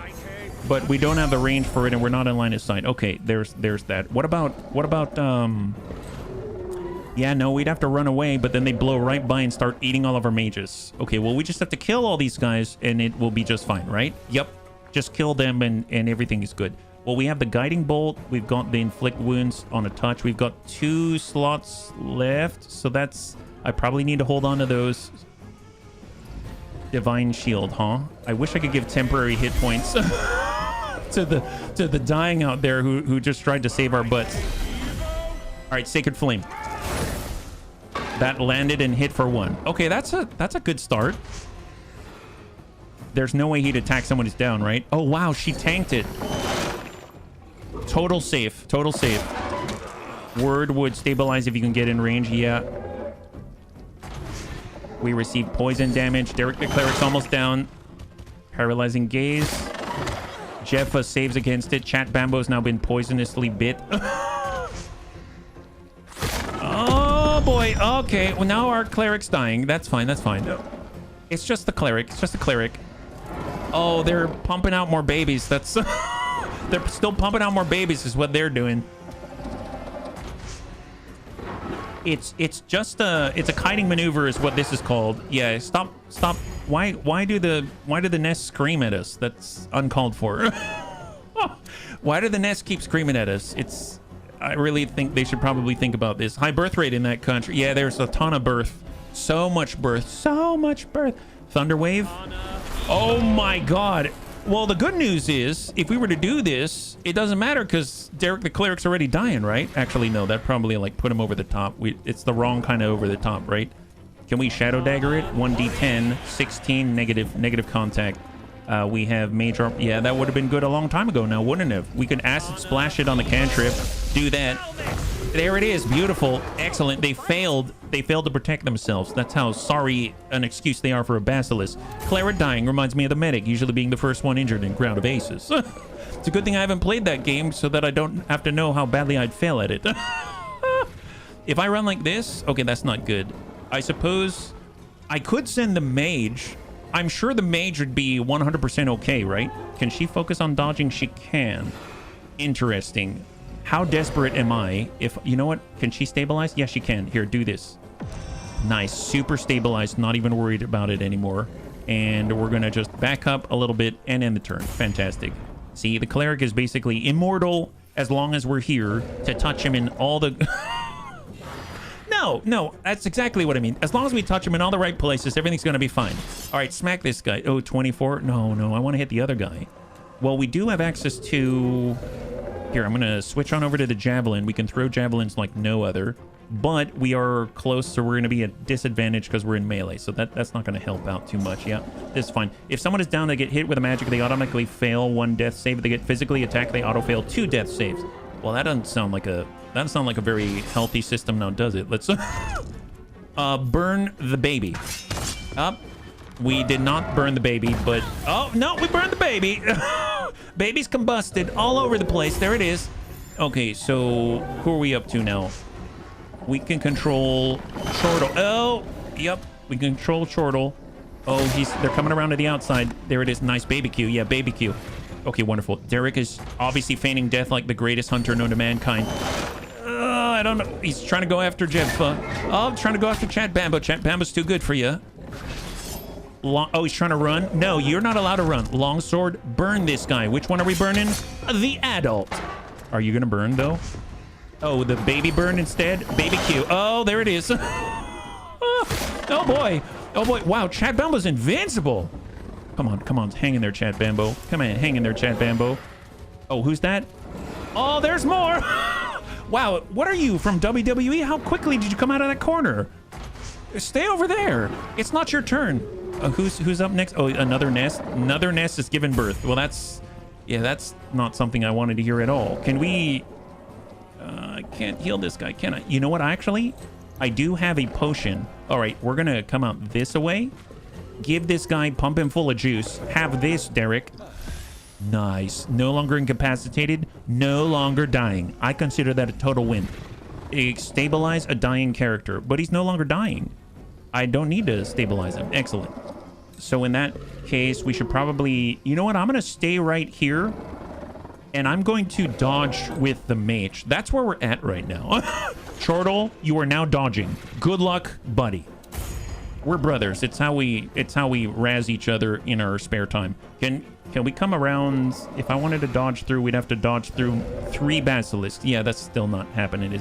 But we don't have the range for it, and we're not in line of sight. Okay, there's that. What about... Yeah, no, we'd have to run away, but then they blow right by and start eating all of our mages. Okay, well, we just have to kill all these guys, and it will be just fine, right? Yep. Just kill them, and everything is good. Well, we have the guiding bolt. We've got the inflict wounds on a touch. We've got 2 slots left. So that's... I probably need to hold on to those. Divine shield, huh? I wish I could give temporary hit points to the dying out there who just tried to save our butts. All right, Sacred Flame. That landed and hit for 1. Okay, that's a good start. There's no way he'd attack someone who's down, right? Oh wow, she tanked it. Total safe. Total safe. Word would stabilize if you can get in range. Yeah. We receive poison damage. Derek the Cleric's almost down. Paralyzing Gaze. Jeffa saves against it. Chat Bambo's now been poisonously bit. Oh boy. Okay. Well, now our Cleric's dying. That's fine. That's fine. It's just the Cleric. It's just the Cleric. Oh, they're pumping out more babies. That's... They're still pumping out more babies is what they're doing. It's just it's a kiting maneuver is what this is called. Yeah, stop. Why do the nests scream at us? That's uncalled for. Why do the nests keep screaming at us? I really think they should probably think about this. High birth rate in that country. Yeah, there's a ton of birth. So much birth. So much birth. Thunderwave. Oh my god. Well, the good news is, if we were to do this, it doesn't matter because Derek the Cleric's already dying, right? Actually, no, that probably like put him over the top. It's the wrong kind of over the top, right? Can we Shadow Dagger it? 1d10, 16, negative contact. We have major... Yeah, that would have been good a long time ago now, wouldn't it have? We could Acid Splash it on the cantrip. Do that. There it is. Beautiful. Excellent. They failed to protect themselves. That's how sorry an excuse they are for a Basilisk. Cleric dying reminds me of the medic, usually being the first one injured in Ground of Aces. It's a good thing I haven't played that game so that I don't have to know how badly I'd fail at it. If I run like this... Okay, that's not good. I suppose I could send the mage. I'm sure the mage would be 100% okay, right? Can she focus on dodging? She can. Interesting. How desperate am I? If you know what, can she stabilize? Yes, she can. Here, do this. Nice. Super stabilized. Not even worried about it anymore. And we're going to just back up a little bit and end the turn. Fantastic. See, the Cleric is basically immortal as long as we're here to touch him in all the... No, that's exactly what I mean. As long as we touch him in all the right places, everything's going to be fine. All right, smack this guy. Oh, 24? No, I want to hit the other guy. Well, we do have access to... Here, I'm going to switch on over to the Javelin. We can throw Javelins like no other. But we are close, so we're going to be at disadvantage because we're in melee. So that's not going to help out too much. Yeah, this is fine. If someone is down, they get hit with a magic, they automatically fail 1 death save. If they get physically attacked, they auto-fail 2 death saves. Well, that doesn't sound like a very healthy system now, does it? Let's burn the baby. Up. We did not burn the baby, but... Oh, no, we burned the baby. Baby's combusted all over the place. There it is. Okay, so who are we up to now? We can control Chortle. Oh, yep. We can control Chortle. Oh, they're coming around to the outside. There it is. Nice baby Q. Yeah, baby Q. Okay, wonderful. Derek is obviously feigning death like the greatest hunter known to mankind. I don't know. He's trying to go after Jeffa. Oh, trying to go after Chat Bambo. Chat Bambo's too good for you. Oh, he's trying to run. No, you're not allowed to run. Longsword, burn this guy. Which one are we burning? The adult. Are you going to burn, though? Oh, the baby burn instead? Baby Q. Oh, there it is. Oh, boy. Oh, boy. Wow, Chat Bambo's invincible. Come on. Hang in there, Chat Bambo. Come on, hang in there, Chat Bambo. Oh, who's that? Oh, there's more. Wow, what are you, from WWE? How quickly did you come out of that corner? Stay over there. It's not your turn. Who's up next? Oh, another nest. Another nest is giving birth. Well, that's not something I wanted to hear at all. Can we... I can't heal this guy, can I? You know what? I do have a potion. All right, we're going to come out this way. Give this guy, pump him full of juice. Have this, Derek. Nice. No longer incapacitated. No longer dying. I consider that a total win. Stabilize a dying character, but he's no longer dying. I don't need to stabilize him. Excellent. So in that case, we should probably... You know what? I'm going to stay right here. And I'm going to dodge with the mage. That's where we're at right now. Chortle, you are now dodging. Good luck, buddy. We're brothers. It's how we razz each other in our spare time. Can we come around? If I wanted to dodge through, we'd have to dodge through 3 basilisks. Yeah, that's still not happening.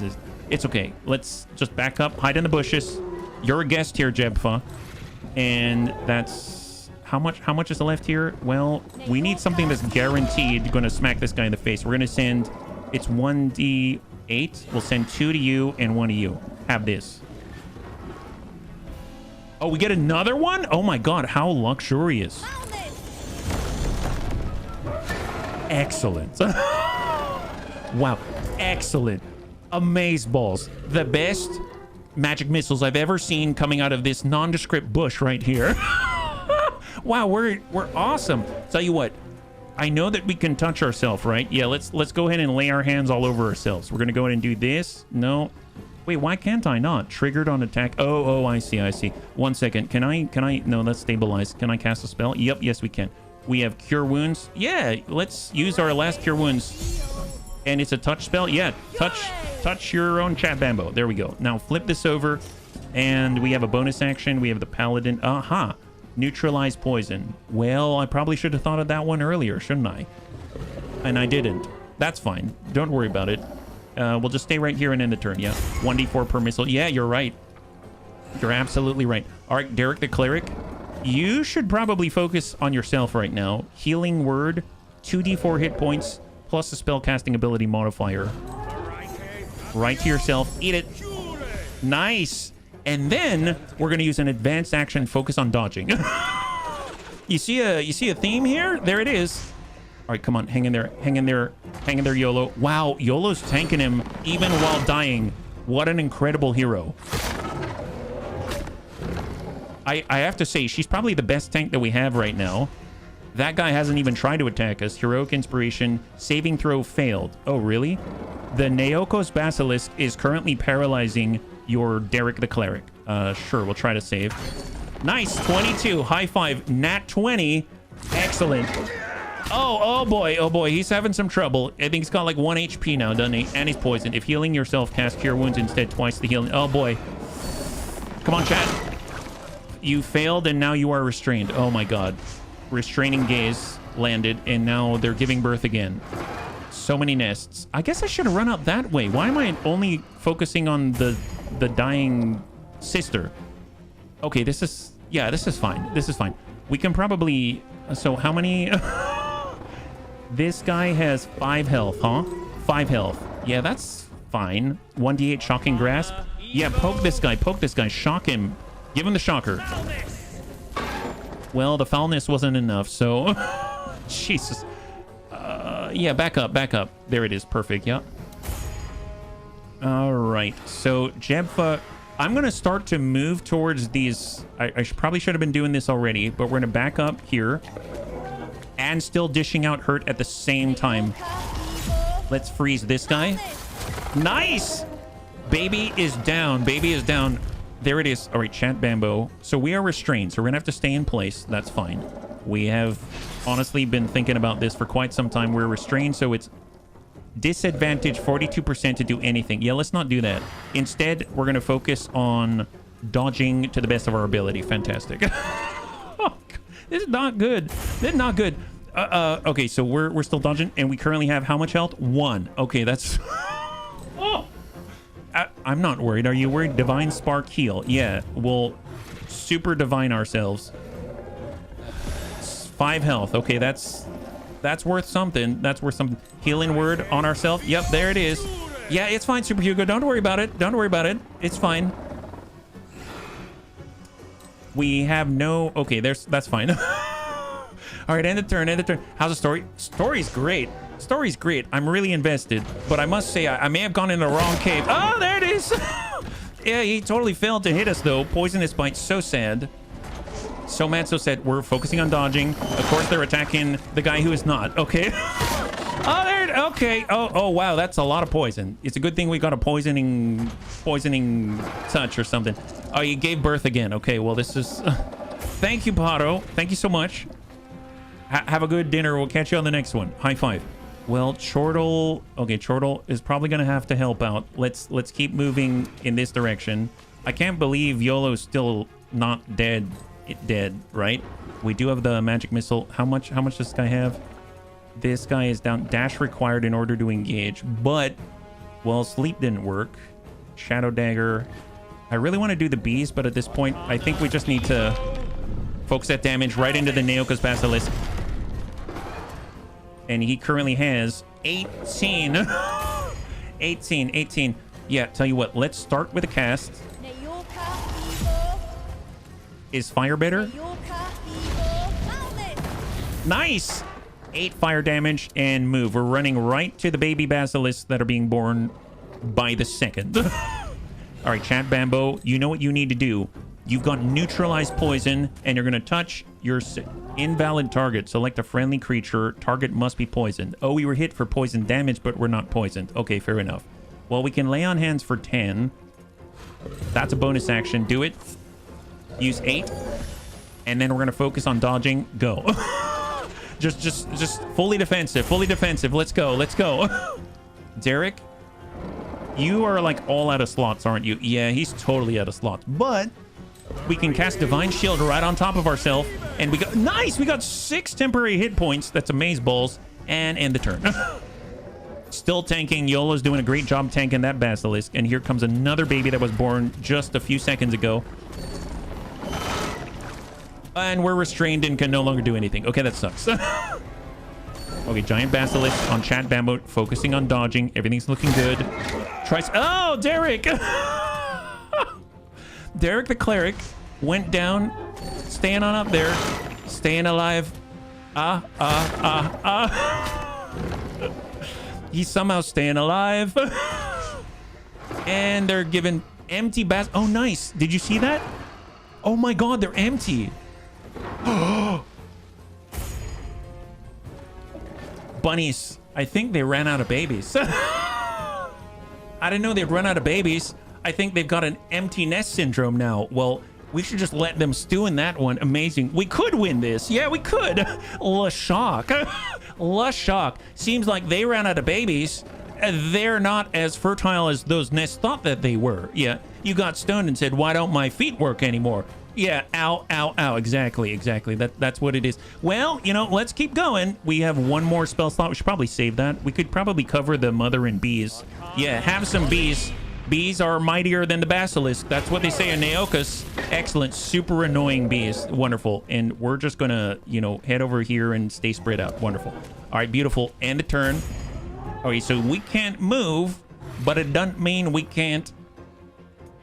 It's okay. Let's just back up, hide in the bushes. You're a guest here, Jebfa. And that's How much is left here? Well, we need something that's guaranteed going to smack this guy in the face. We're going to send... It's 1d8. We'll send 2 to you and 1 to you. Have this. Oh, we get another one? Oh my god, how luxurious. Excellent. Wow, excellent. Amazeballs. The best magic missiles I've ever seen coming out of this nondescript bush right here. Wow, we're awesome. Tell you what, I know that we can touch ourselves, right? Yeah, let's go ahead and lay our hands all over ourselves. We're gonna go ahead and do this. No. Wait, why can't I not? Triggered on attack. Oh, I see. 1 second. Can I? No, that's stabilized. Can I cast a spell? Yep, yes we can. We have Cure Wounds. Yeah, let's use our last Cure Wounds. And it's a touch spell. Yeah, touch your own chat bambo. There we go. Now flip this over. And we have a bonus action. We have the Paladin. Aha. Neutralize poison. Well, I probably should have thought of that one earlier, shouldn't I? And I didn't. That's fine. Don't worry about it. We'll just stay right here and end the turn. Yeah. 1d4 per missile. Yeah, you're right. You're absolutely right. All right, Derek the Cleric. You should probably focus on yourself right now. Healing Word. 2d4 hit points. Plus a spell casting ability modifier. Right to yourself. Eat it. Nice. And then we're going to use an advanced action. Focus on dodging. You see a theme here? There it is. All right, come on, hang in there, YOLO. Wow, YOLO's tanking him even while dying. What an incredible hero. I have to say, she's probably the best tank that we have right now. That guy hasn't even tried to attack us. Heroic Inspiration, saving throw failed. Oh, really? The Neokos Basilisk is currently paralyzing your Derek the Cleric. Sure, we'll try to save. Nice, 22, high five, nat 20. Excellent. Oh boy, he's having some trouble. I think he's got like 1 HP now, doesn't he? And he's poisoned. If healing yourself, cast Cure Wounds instead, twice the healing. Oh boy. Come on, chat. You failed and now you are restrained. Oh my god. Restraining Gaze landed and now they're giving birth again. So many nests. I guess I should have run out that way. Why am I only focusing on the dying sister? Okay, this is fine. This is fine. We can probably... So how many... This guy has 5 health, huh? 5 health. Yeah, that's fine. 1d8 Shocking Grasp. Yeah, poke this guy. Shock him. Give him the shocker. Well, the foulness wasn't enough, so... Jesus. Yeah, back up. There it is. Perfect, yeah. All right. So, Jebfa... I'm going to start to move towards these... I probably should have been doing this already, but we're going to back up here. And still dishing out hurt at the same time. Let's freeze this guy. Nice! Baby is down. There it is. All right, chat bambo. So we are restrained, so we're going to have to stay in place. That's fine. We have honestly been thinking about this for quite some time. We're restrained, so it's disadvantage 42% to do anything. Yeah, let's not do that. Instead, we're going to focus on dodging to the best of our ability. Fantastic. This is not good. Okay, so we're still dodging, and we currently have how much health? 1. Okay, that's... Oh! I'm not worried. Are you worried? Divine Spark heal. Yeah, we'll super divine ourselves. 5 health. Okay, that's worth something. Healing Word on ourselves. Yep, there it is. Yeah, it's fine, Super Hugo. Don't worry about it. It's fine. We have no... Okay, that's fine. All right, end the turn. How's the story? Story's great. I'm really invested. But I must say, I may have gone in the wrong cave. Oh, there it is. Yeah, he totally failed to hit us, though. Poisonous bite. So sad. So mad, so sad. We're focusing on dodging. Of course, they're attacking the guy who is not. Okay. Oh, there. Okay. Oh, wow. That's a lot of poison. It's a good thing we got a poisoning touch or something. Oh, you gave birth again. Okay. Well, this is... Thank you, Pato. Thank you so much. Have a good dinner. We'll catch you on the next one. High five. Well, Chortle... Okay, Chortle is probably going to have to help out. Let's keep moving in this direction. I can't believe YOLO's still not dead, right? We do have the magic missile. How much does this guy have? This guy is down. Dash required in order to engage. But, well, sleep didn't work. Shadow Dagger. I really want to do the bees, but at this point, I think we just need to Focus that damage right into the Neokos Basilisk. And he currently has 18. 18. Yeah, tell you what, let's start with a cast. Is fire better? Nice! 8 fire damage and move. We're running right to the baby basilisks that are being born by the second. All right, Chat Bambo, you know what you need to do. You've got neutralized poison, and you're going to touch your invalid target. Select a friendly creature. Target must be poisoned. Oh, we were hit for poison damage, but we're not poisoned. Okay, fair enough. Well, we can lay on hands for 10. That's a bonus action. Do it. Use 8. And then we're going to focus on dodging. Go. just fully defensive. Fully defensive. Let's go. Let's go. Derek, you are like all out of slots, aren't you? Yeah, he's totally out of slots. But we can cast Divine Shield right on top of ourselves. And we got... Nice! We got 6 temporary hit points. That's amazeballs. And end the turn. Still tanking. YOLO's doing a great job tanking that basilisk. And here comes another baby that was born just a few seconds ago. And we're restrained and can no longer do anything. Okay, that sucks. Okay, giant basilisk on Chat Bambo, focusing on dodging. Everything's looking good. Tries... Oh, Derek! Derek the cleric went down, staying on up there, staying alive. He's somehow staying alive. And they're given empty bas... Oh, nice. Did you see that? Oh my god, they're empty. Bunnies. I think they ran out of babies. I didn't know they'd run out of babies. I think they've got an empty nest syndrome now. Well, we should just let them stew in that one. Amazing. We could win this. Yeah, we could. La shock. La shock. Seems like they ran out of babies. They're not as fertile as those nests thought that they were. Yeah, you got stoned and said, why don't my feet work anymore? Yeah, ow, ow, ow. Exactly. That's what it is. Well, you know, let's keep going. We have one more spell slot. We should probably save that. We could probably cover the mother and bees. Yeah, have some bees. Bees are mightier than the basilisk. That's what they say in Neokos. Excellent. Super annoying bees. Wonderful. And we're just going to, you know, head over here and stay spread out. Wonderful. All right, beautiful. End the turn. Okay, so we can't move, but it doesn't mean we can't...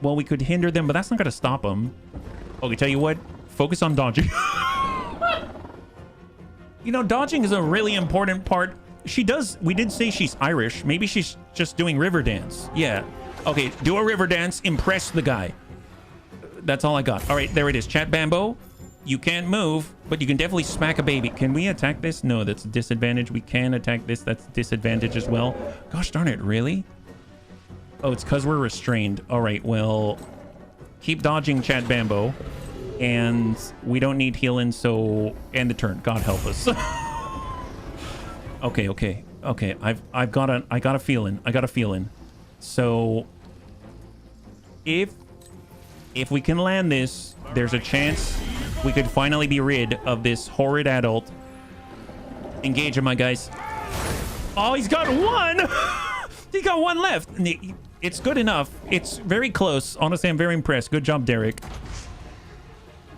Well, we could hinder them, but that's not going to stop them. Okay, tell you what. Focus on dodging. You know, dodging is a really important part. She does... We did say she's Irish. Maybe she's just doing river dance. Yeah. Okay, do a river dance. Impress the guy. That's all I got. All right, there it is. Chat Bambo. You can't move, but you can definitely smack a baby. Can we attack this? No, that's a disadvantage. We can attack this. That's a disadvantage as well. Gosh darn it, really? Oh, it's because we're restrained. All right, well, keep dodging, Chat Bambo. And we don't need healing, so end the turn. God help us. Okay. I got a feeling. So if we can land this, there's a chance we could finally be rid of this horrid adult. Engage him, my guys. Oh, he's got one. He got one left. It's good enough. It's very close. Honestly, I'm very impressed. Good job, Derek.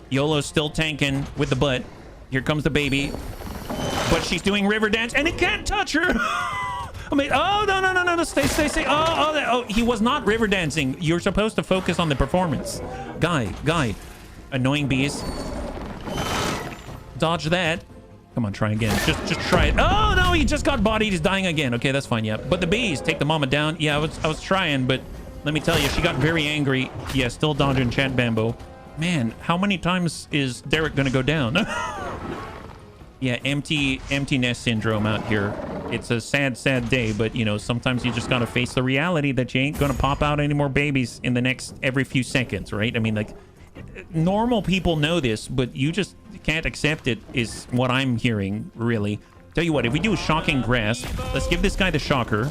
YOLO's still tanking with the butt. Here comes the baby. But she's doing river dance, and it can't touch her. I mean, oh, no. Stay. Oh, he was not river dancing. You're supposed to focus on the performance. Guy. Annoying bees. Dodge that. Come on, try again. Just try it. Oh, no, he just got bodied. He's dying again. Okay, that's fine, yeah. But the bees, take the mama down. Yeah, I was trying, but let me tell you, she got very angry. Yeah, still dodging Chat Bambo. Man, how many times is Derek gonna go down? Yeah, empty nest syndrome out here. It's a sad day, but, you know, sometimes you just gotta face the reality that you ain't gonna pop out any more babies in the next every few seconds, right? I mean, like, normal people know this, but you just can't accept it, is what I'm hearing, really. Tell you what, if we do a shocking grasp, let's give this guy the shocker.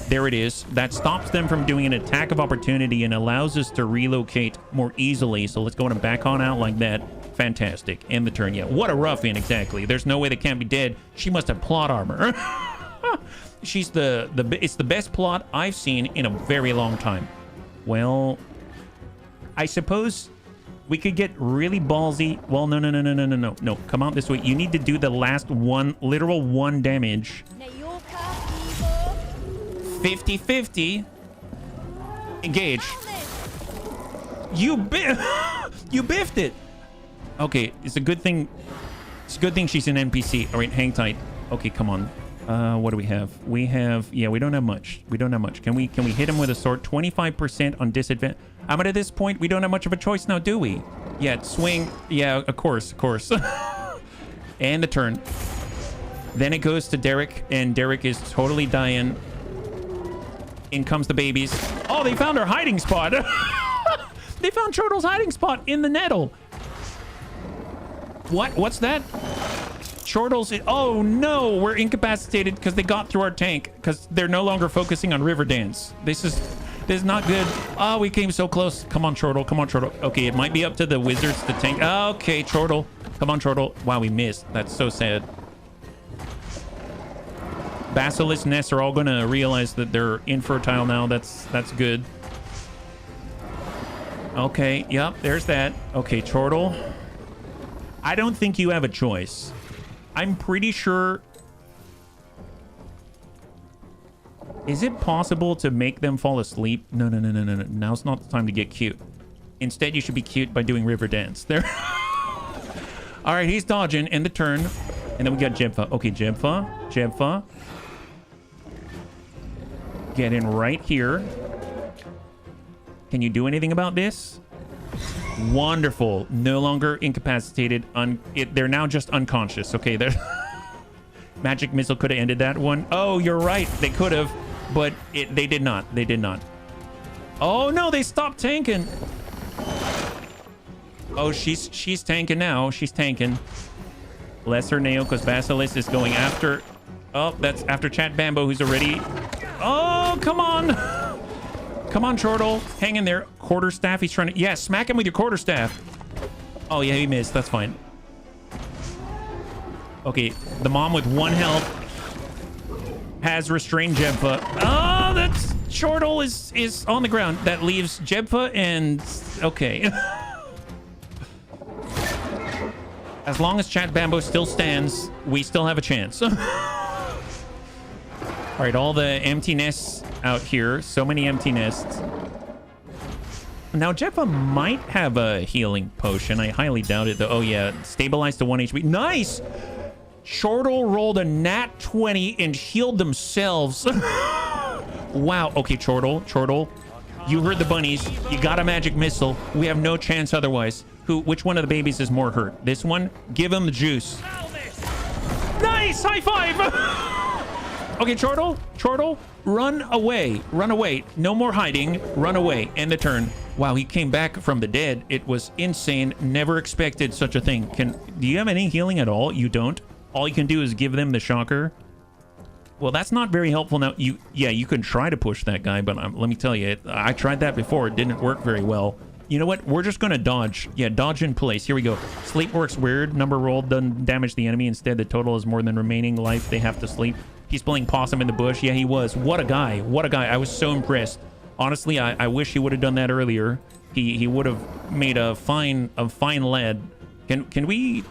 There it is. That stops them from doing an attack of opportunity and allows us to relocate more easily. So let's go and back on out like that. Fantastic. End the turn. Yeah, what a ruffian, exactly. There's no way they can't be dead. She must have plot armor. She's it's the best plot I've seen in a very long time. Well, I suppose We could get really ballsy. Well, no. Come out this way. You need to do the last one, literal 1 damage. 50-50. Engage. You biffed it. Okay, it's a good thing. It's a good thing she's an NPC. All right, hang tight. Okay, come on. What do we have? We have, yeah, we don't have much. Can we hit him with a sword? 25% on disadvantage. But at this point, we don't have much of a choice now, do we? Yeah, swing. Yeah, of course. And the turn. Then it goes to Derek, and Derek is totally dying. In comes the babies. Oh, they found our hiding spot. They found Chortle's hiding spot in the nettle. What's that? Chortle's... Oh, no. We're incapacitated because they got through our tank because they're no longer focusing on river dance. This is not good. Oh, we came so close. Come on, Chortle. Okay, it might be up to the wizards to tank. Okay, Chortle. Come on, Chortle. Wow, we missed. That's so sad. Basilisk nests are all going to realize that they're infertile now. That's good. Okay, yep, there's that. Okay, Chortle. I don't think you have a choice. I'm pretty sure... Is it possible to make them fall asleep? No. Now's not the time to get cute. Instead, you should be cute by doing river dance. There. All right, he's dodging in the turn. And then we got Jempha. Okay, Jempha. Get in right here. Can you do anything about this? Wonderful. No longer incapacitated. They're now just unconscious. Okay, they're... Magic missile could have ended that one. Oh, you're right. They could have, but they did not. Oh, no, they stopped tanking. Oh, she's tanking now. She's tanking. Lesser Neokos Basilisk is going after... Oh, that's after Chat Bambo, who's already... Oh, come on. Come on, Chortle. Hang in there. Quarterstaff, he's trying to... Yeah, smack him with your quarterstaff. Oh, yeah, he missed. That's fine. Okay, the mom with 1 health has restrained Jempha. Oh, that's... Chortle is on the ground. That leaves Jempha and... Okay. As long as Chat Bambo still stands, we still have a chance. All right, all the empty nests out here. So many empty nests. Now, Jempha might have a healing potion. I highly doubt it, though. Oh, yeah. Stabilized to 1 HP. Nice! Chortle rolled a nat 20 and healed themselves. Wow. Okay, Chortle. You heard the bunnies. You got a magic missile. We have no chance otherwise. Which one of the babies is more hurt? This one? Give him the juice. Nice! High five! Okay, Chortle, run away. No more hiding. Run away. End the turn. Wow, he came back from the dead. It was insane. Never expected such a thing. Do you have any healing at all? You don't? All you can do is give them the shocker. Well, that's not very helpful now. You can try to push that guy, but let me tell you, I tried that before. It didn't work very well. You know what? We're just going to dodge. Yeah, dodge in place. Here we go. Sleep works weird. Number rolled doesn't damage the enemy. Instead, the total is more than remaining life they have to sleep. He's playing possum in the bush. Yeah, he was. What a guy. I was so impressed. Honestly, I wish he would have done that earlier. He would have made a fine lad. Can we...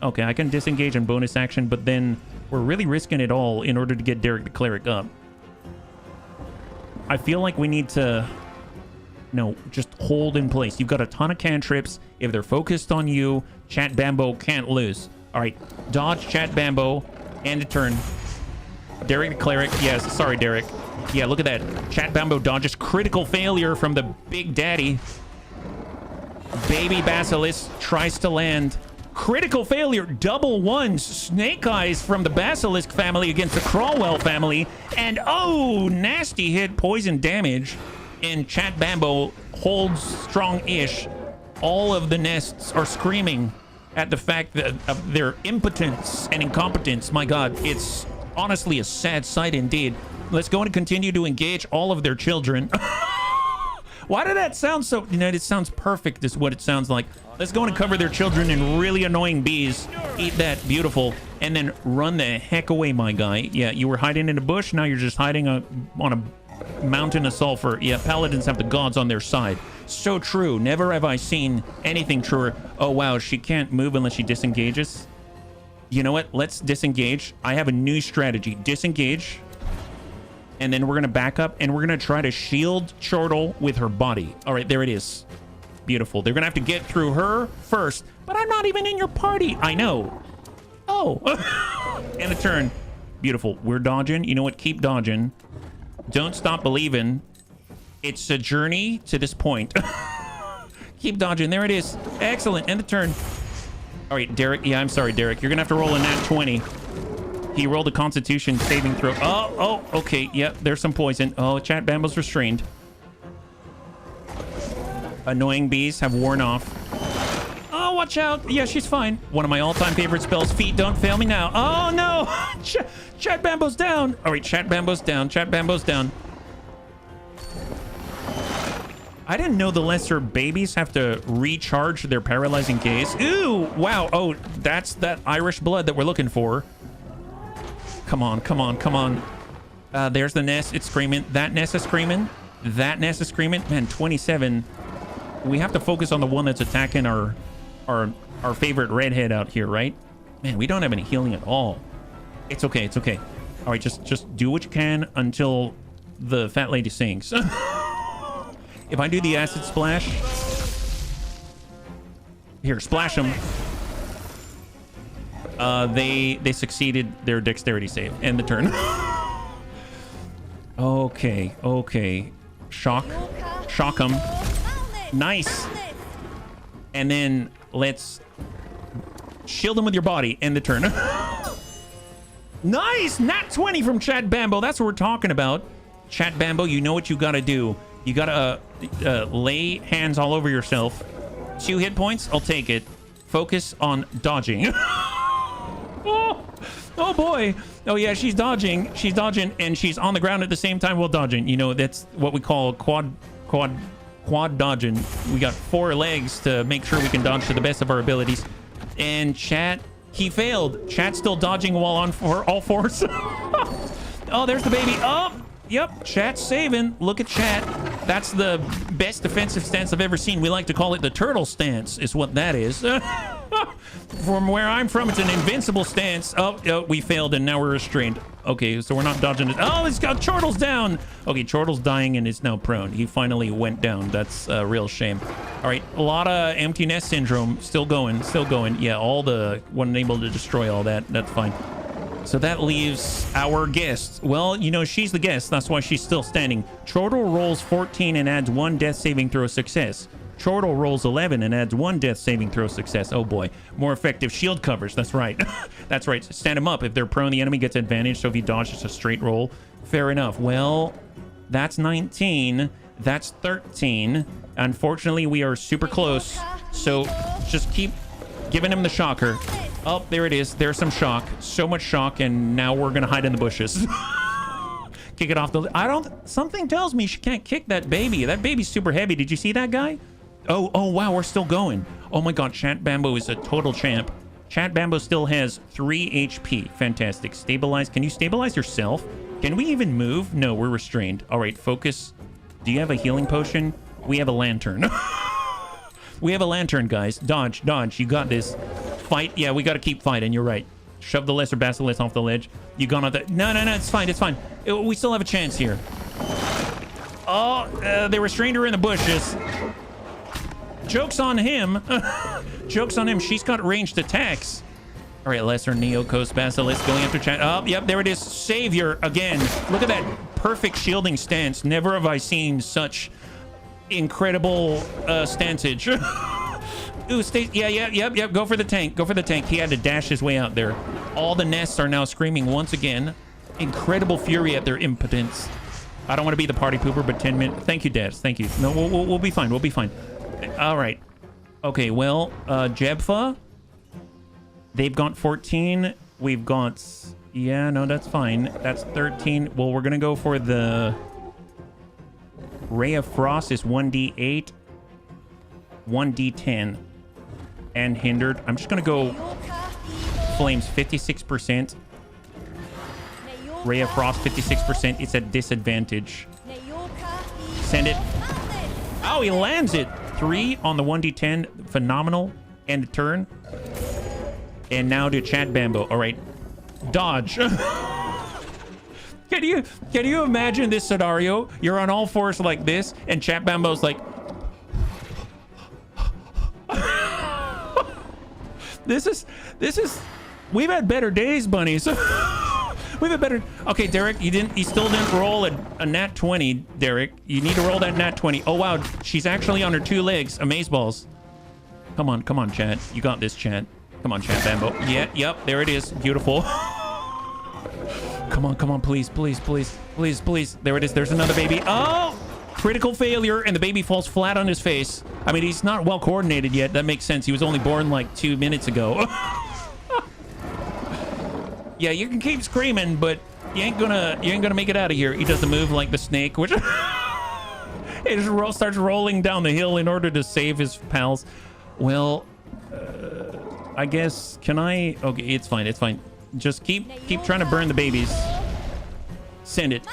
Okay, I can disengage in bonus action, but then we're really risking it all in order to get Derek the Cleric up. I feel like we need to... No, just hold in place. You've got a ton of cantrips. If they're focused on you, Chat Bambo can't lose. All right, dodge Chat Bambo. End a turn. Derek the Cleric. Yes, sorry, Derek. Yeah, look at that. Chat Bambo dodges critical failure from the Big Daddy. Baby Basilisk tries to land. Critical failure, double ones. Snake Eyes from the Basilisk family against the Crawwell family. And oh, nasty hit, poison damage. And Chat Bambo holds strong-ish. All of the nests are screaming at the fact that of their impotence and incompetence. My God, it's honestly a sad sight indeed. Let's go and continue to engage all of their children. Why did that sound so... You know, it sounds perfect is what it sounds like. Let's go and cover their children in really annoying bees. Eat that. Beautiful. And then run the heck away, my guy. Yeah, you were hiding in a bush. Now you're just hiding on a mountain of sulfur. Yeah, paladins have the gods on their side. So true. Never have I seen anything truer. Oh, wow. She can't move unless she disengages. You know what? Let's disengage. I have a new strategy. Disengage. And then we're going to back up and we're going to try to shield Chortle with her body. All right, there it is. Beautiful. They're going to have to get through her first. But I'm not even in your party. I know. Oh. And a turn. Beautiful. We're dodging. You know what? Keep dodging. Don't stop believing. It's a journey to this point. Keep dodging. There it is. Excellent. End the turn. All right, Derek. Yeah, I'm sorry, Derek. You're going to have to roll a nat 20. He rolled a constitution saving throw. Oh, okay. Yep, there's some poison. Oh, Chat Bambo's restrained. Annoying bees have worn off. Oh, watch out. Yeah, she's fine. One of my all-time favorite spells. Feet don't fail me now. Oh, no. Chat Bambo's down. All right, Chat Bambo's down. Chat Bambo's down. I didn't know the lesser babies have to recharge their paralyzing gaze. Ooh, wow. Oh, that's that Irish blood that we're looking for. Come on, come on, come on. There's the nest. It's screaming. That nest is screaming. That nest is screaming. Man, 27. We have to focus on the one that's attacking our favorite redhead out here, right? Man, we don't have any healing at all. It's okay. It's okay. All right, just do what you can until the fat lady sings. If I do the acid splash, here, splash them. They succeeded their dexterity save. End the turn. Okay. Shock them. Nice. And then let's shield them with your body. End the turn. Nice. Nat 20 from Chat Bambo. That's what we're talking about. Chat Bambo, you know what you gotta do. You gotta lay hands all over yourself. 2 hit points. I'll take it. Focus on dodging. Oh boy. Oh yeah, she's dodging. She's dodging and she's on the ground at the same time while dodging. You know, that's what we call quad dodging. We got 4 legs to make sure we can dodge to the best of our abilities. And Chat, he failed. Chat's still dodging while on all fours. Oh, there's the baby. Oh, yep. Chat's saving. Look at Chat. That's the best defensive stance I've ever seen. We like to call it the turtle stance is what that is. From where I'm from, it's an invincible stance. Oh, we failed and now we're restrained. Okay, so we're not dodging it. Oh, it's got Chortle's down. Okay, Chortle's dying and is now prone. He finally went down. That's a real shame. All right, a lot of empty nest syndrome. Still going. Yeah, all the wasn't able to destroy all that. That's fine. So that leaves our guest. Well, you know, she's the guest. That's why she's still standing. Chortle rolls 14 and adds 1 death saving throw success. Chortle rolls 11 and adds 1 death saving throw success. Oh boy. More effective shield covers. That's right. That's right. Stand him up. If they're prone, the enemy gets advantage. So if he dodges a straight roll, fair enough. Well, that's 19. That's 13. Unfortunately, we are super close. So just keep giving him the shocker. Oh, there it is. There's some shock. So much shock. And now we're going to hide in the bushes. Kick it off the... Something tells me she can't kick that baby. That baby's super heavy. Did you see that guy? Oh, wow. We're still going. Oh, my God. Chat Bambo is a total champ. Chat Bambo still has 3 HP. Fantastic. Stabilize. Can you stabilize yourself? Can we even move? No, we're restrained. All right, focus. Do you have a healing potion? We have a lantern. We have a lantern, guys. Dodge. You got this. Fight. Yeah, we got to keep fighting. You're right. Shove the lesser basilisk off the ledge. You gone on that? No. It's fine. We still have a chance here. Oh, they restrained her in the bushes. Joke's on him. Joke's on him. She's got ranged attacks. All right, lesser Neokos basilisk going after Chat. Oh, yep, there it is. Savior again. Look at that perfect shielding stance. Never have I seen such incredible stancage. Ooh, stay. Yep. Go for the tank. He had to dash his way out there. All the nests are now screaming once again. Incredible fury at their impotence. I don't want to be the party pooper, but 10 minutes. Thank you, Dad. Thank you. No, we'll be fine. All right. Okay, well, Jebfa. They've got 14. We've got... Yeah, no, that's fine. That's 13. Well, we're going to go for the... Ray of Frost is 1d8. 1d10. And hindered. I'm just going to go... Flames 56%. Ray of Frost 56%. It's at disadvantage. Send it. Oh, he lands it. 3 on the 1d10. Phenomenal. End of turn. And now to Chat Bambo. All right. Dodge. Can you imagine this scenario? You're on all fours like this, and Chat Bambo's like... This is... We've had better days, bunnies. We've had better... Okay, Derek, you still didn't roll a nat 20, Derek. You need to roll that nat 20. Oh, wow. She's actually on her 2 legs. Amazeballs. Come on, Chat. You got this, Chat. Come on, Chat Bambo. Yeah, yep, there it is. Beautiful. Come on, please. There it is. There's another baby. Oh! Critical failure, and the baby falls flat on his face. I mean, he's not well coordinated yet. That makes sense. He was only born like 2 minutes ago. Yeah, you can keep screaming, but you ain't gonna make it out of here. He does the move like the snake, which it just starts rolling down the hill in order to save his pals. Well, I guess, can I? Okay, it's fine. Just keep trying to burn the babies. Send it.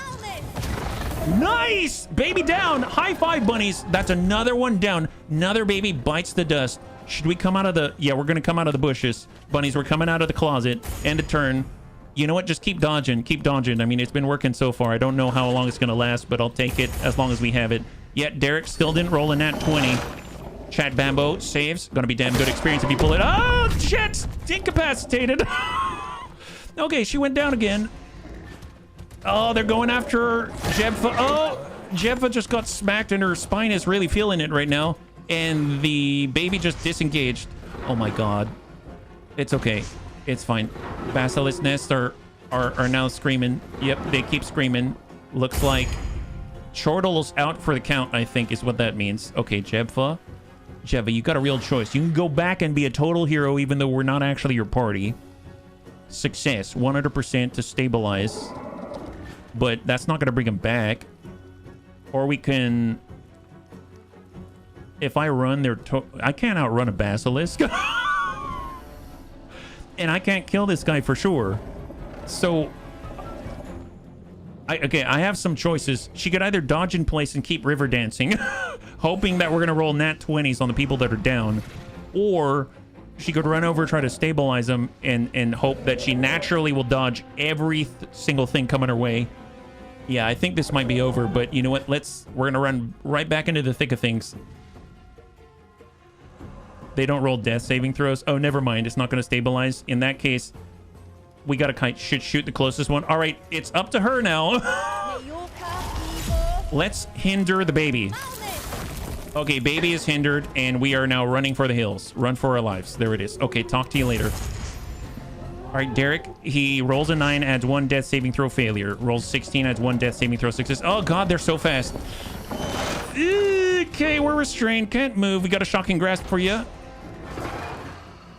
Nice! Baby down. High five, bunnies. That's another one down. Another baby bites the dust. Should we come out of the... Yeah, we're going to come out of the bushes. Bunnies, we're coming out of the closet. End of turn. You know what? Just keep dodging. I mean, it's been working so far. I don't know how long it's going to last, but I'll take it as long as we have it. Yet, Derek still didn't roll a nat 20. Chat Bambo saves. Gonna be damn good experience if you pull it. Oh, Chat's incapacitated. Okay, she went down again. Oh, they're going after Jebfa. Oh, Jebfa just got smacked and her spine is really feeling it right now. And the baby just disengaged. Oh my god. It's okay. It's fine. Basilisk nests are now screaming. Yep, they keep screaming. Looks like Chortle's out for the count, I think is what that means. Okay, Jebfa, you got a real choice. You can go back and be a total hero even though we're not actually your party. Success, 100% to stabilize. But that's not going to bring him back. Or we can... If I run their... I can't outrun a basilisk. And I can't kill this guy for sure. So... I have some choices. She could either dodge in place and keep river dancing, hoping that we're going to roll nat 20s on the people that are down. Or she could run over, try to stabilize them, and hope that she naturally will dodge every single thing coming her way. Yeah, I think this might be over, but you know what? We're going to run right back into the thick of things. They don't roll death saving throws. Oh, never mind. It's not going to stabilize. In that case, we got to shoot the closest one. All right, it's up to her now. Let's hinder the baby. Okay, baby is hindered, and we are now running for the hills. Run for our lives. There it is. Okay, talk to you later. All right, Derek, he rolls a 9, adds 1 death saving throw failure. Rolls 16, adds 1 death saving throw success. Oh, God, they're so fast. Okay, we're restrained. Can't move. We got a shocking grasp for you.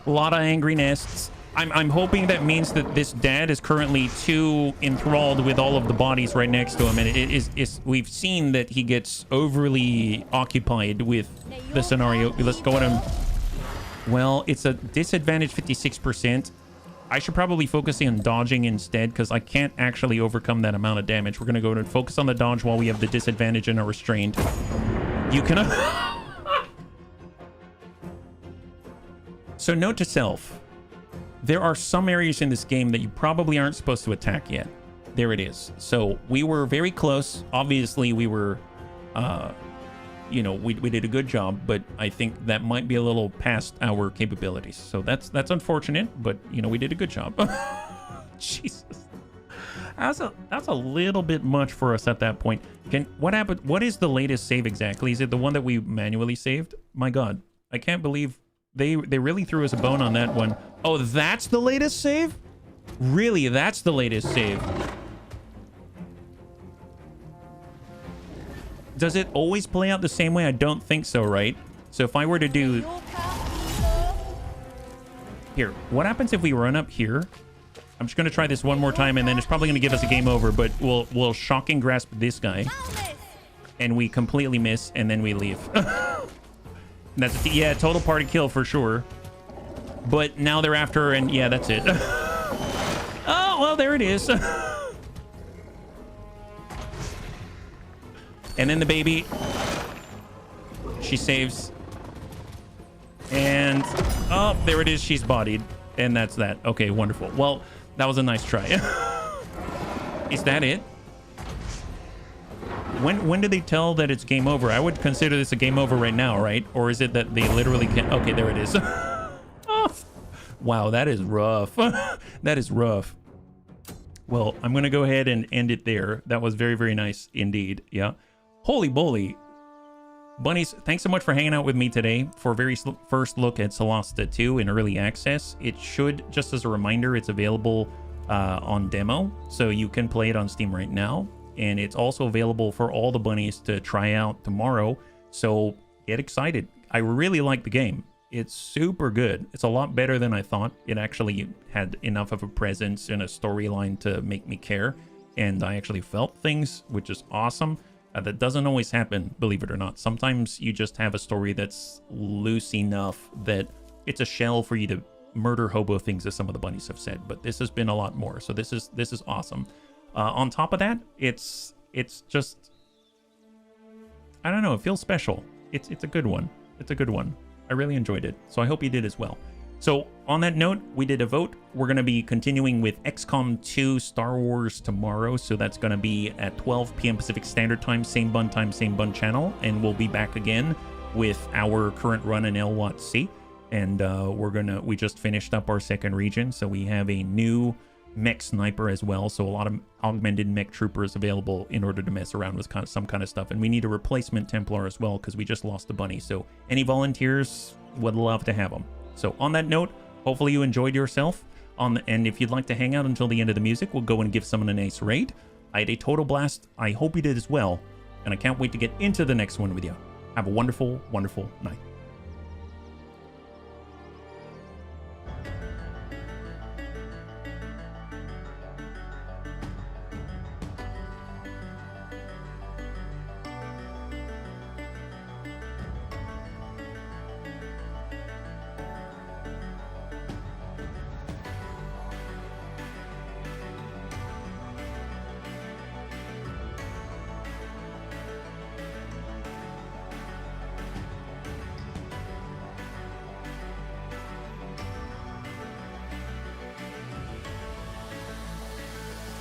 A lot of angry nests. I'm hoping that means that this dad is currently too enthralled with all of the bodies right next to him, and we've seen that he gets overly occupied with the scenario. Let's go at him. Well, it's a disadvantage 56%. I should probably focus on dodging instead because I can't actually overcome that amount of damage. We're going to go and focus on the dodge while we have the disadvantage and are restrained. You can... So note to self. There are some areas in this game that you probably aren't supposed to attack yet. There it is. So we were very close. Obviously, we were, we did a good job, but I think that might be a little past our capabilities. So that's unfortunate, but, we did a good job. Jesus. That's a little bit much for us at that point. What happened? What is the latest save exactly? Is it the one that we manually saved? My God, I can't believe... They really threw us a bone on that one. Oh, that's the latest save? Really, that's the latest save. Does it always play out the same way? I don't think so, right? So if I were to do... Here, what happens if we run up here? I'm just going to try this one more time, and then it's probably going to give us a game over, but we'll shocking grasp this guy. And we completely miss, and then we leave. That's yeah, total party kill for sure. But now they're after, and yeah, that's it. Oh, well, there it is. And then the baby. She saves. And, oh, there it is. She's bodied. And that's that. Okay, wonderful. Well, that was a nice try. Is that it? When do they tell that it's game over? I would consider this a game over right now, right? Or is it that they literally can't? Okay, there it is. Oh, wow, that is rough. That is rough. Well, I'm going to go ahead and end it there. That was very, very nice indeed. Yeah. Holy moly. Bunnies, thanks so much for hanging out with me today for a very first look at Solasta II in early access. It should, just as a reminder, it's available on demo, so you can play it on Steam right now. And it's also available for all the bunnies to try out tomorrow, so get excited. I really like the game. It's super good. It's a lot better than I thought. It actually had enough of a presence and a storyline to make me care, and I actually felt things, which is awesome. That doesn't always happen, believe it or not. Sometimes you just have a story that's loose enough that it's a shell for you to murder hobo things, as some of the bunnies have said. But this has been a lot more, so this is awesome. On top of that, it's just, I don't know, it feels special. It's a good one. It's a good one. I really enjoyed it, so I hope you did as well. So on that note, we did a vote. We're going to be continuing with XCOM 2 Star Wars tomorrow. So that's going to be at 12 p.m. Pacific Standard Time, same bun channel. And we'll be back again with our current run in LWAT-C. And we just finished up our second region. So we have a new mech sniper as well. So a lot of augmented mech troopers available in order to mess around with some kind of stuff. And we need a replacement Templar as well, because we just lost the bunny. So any volunteers, would love to have them. So on that note, hopefully you enjoyed yourself. And if you'd like to hang out until the end of the music, we'll go and give someone a nice raid. I had a total blast. I hope you did as well. And I can't wait to get into the next one with you. Have a wonderful, wonderful night.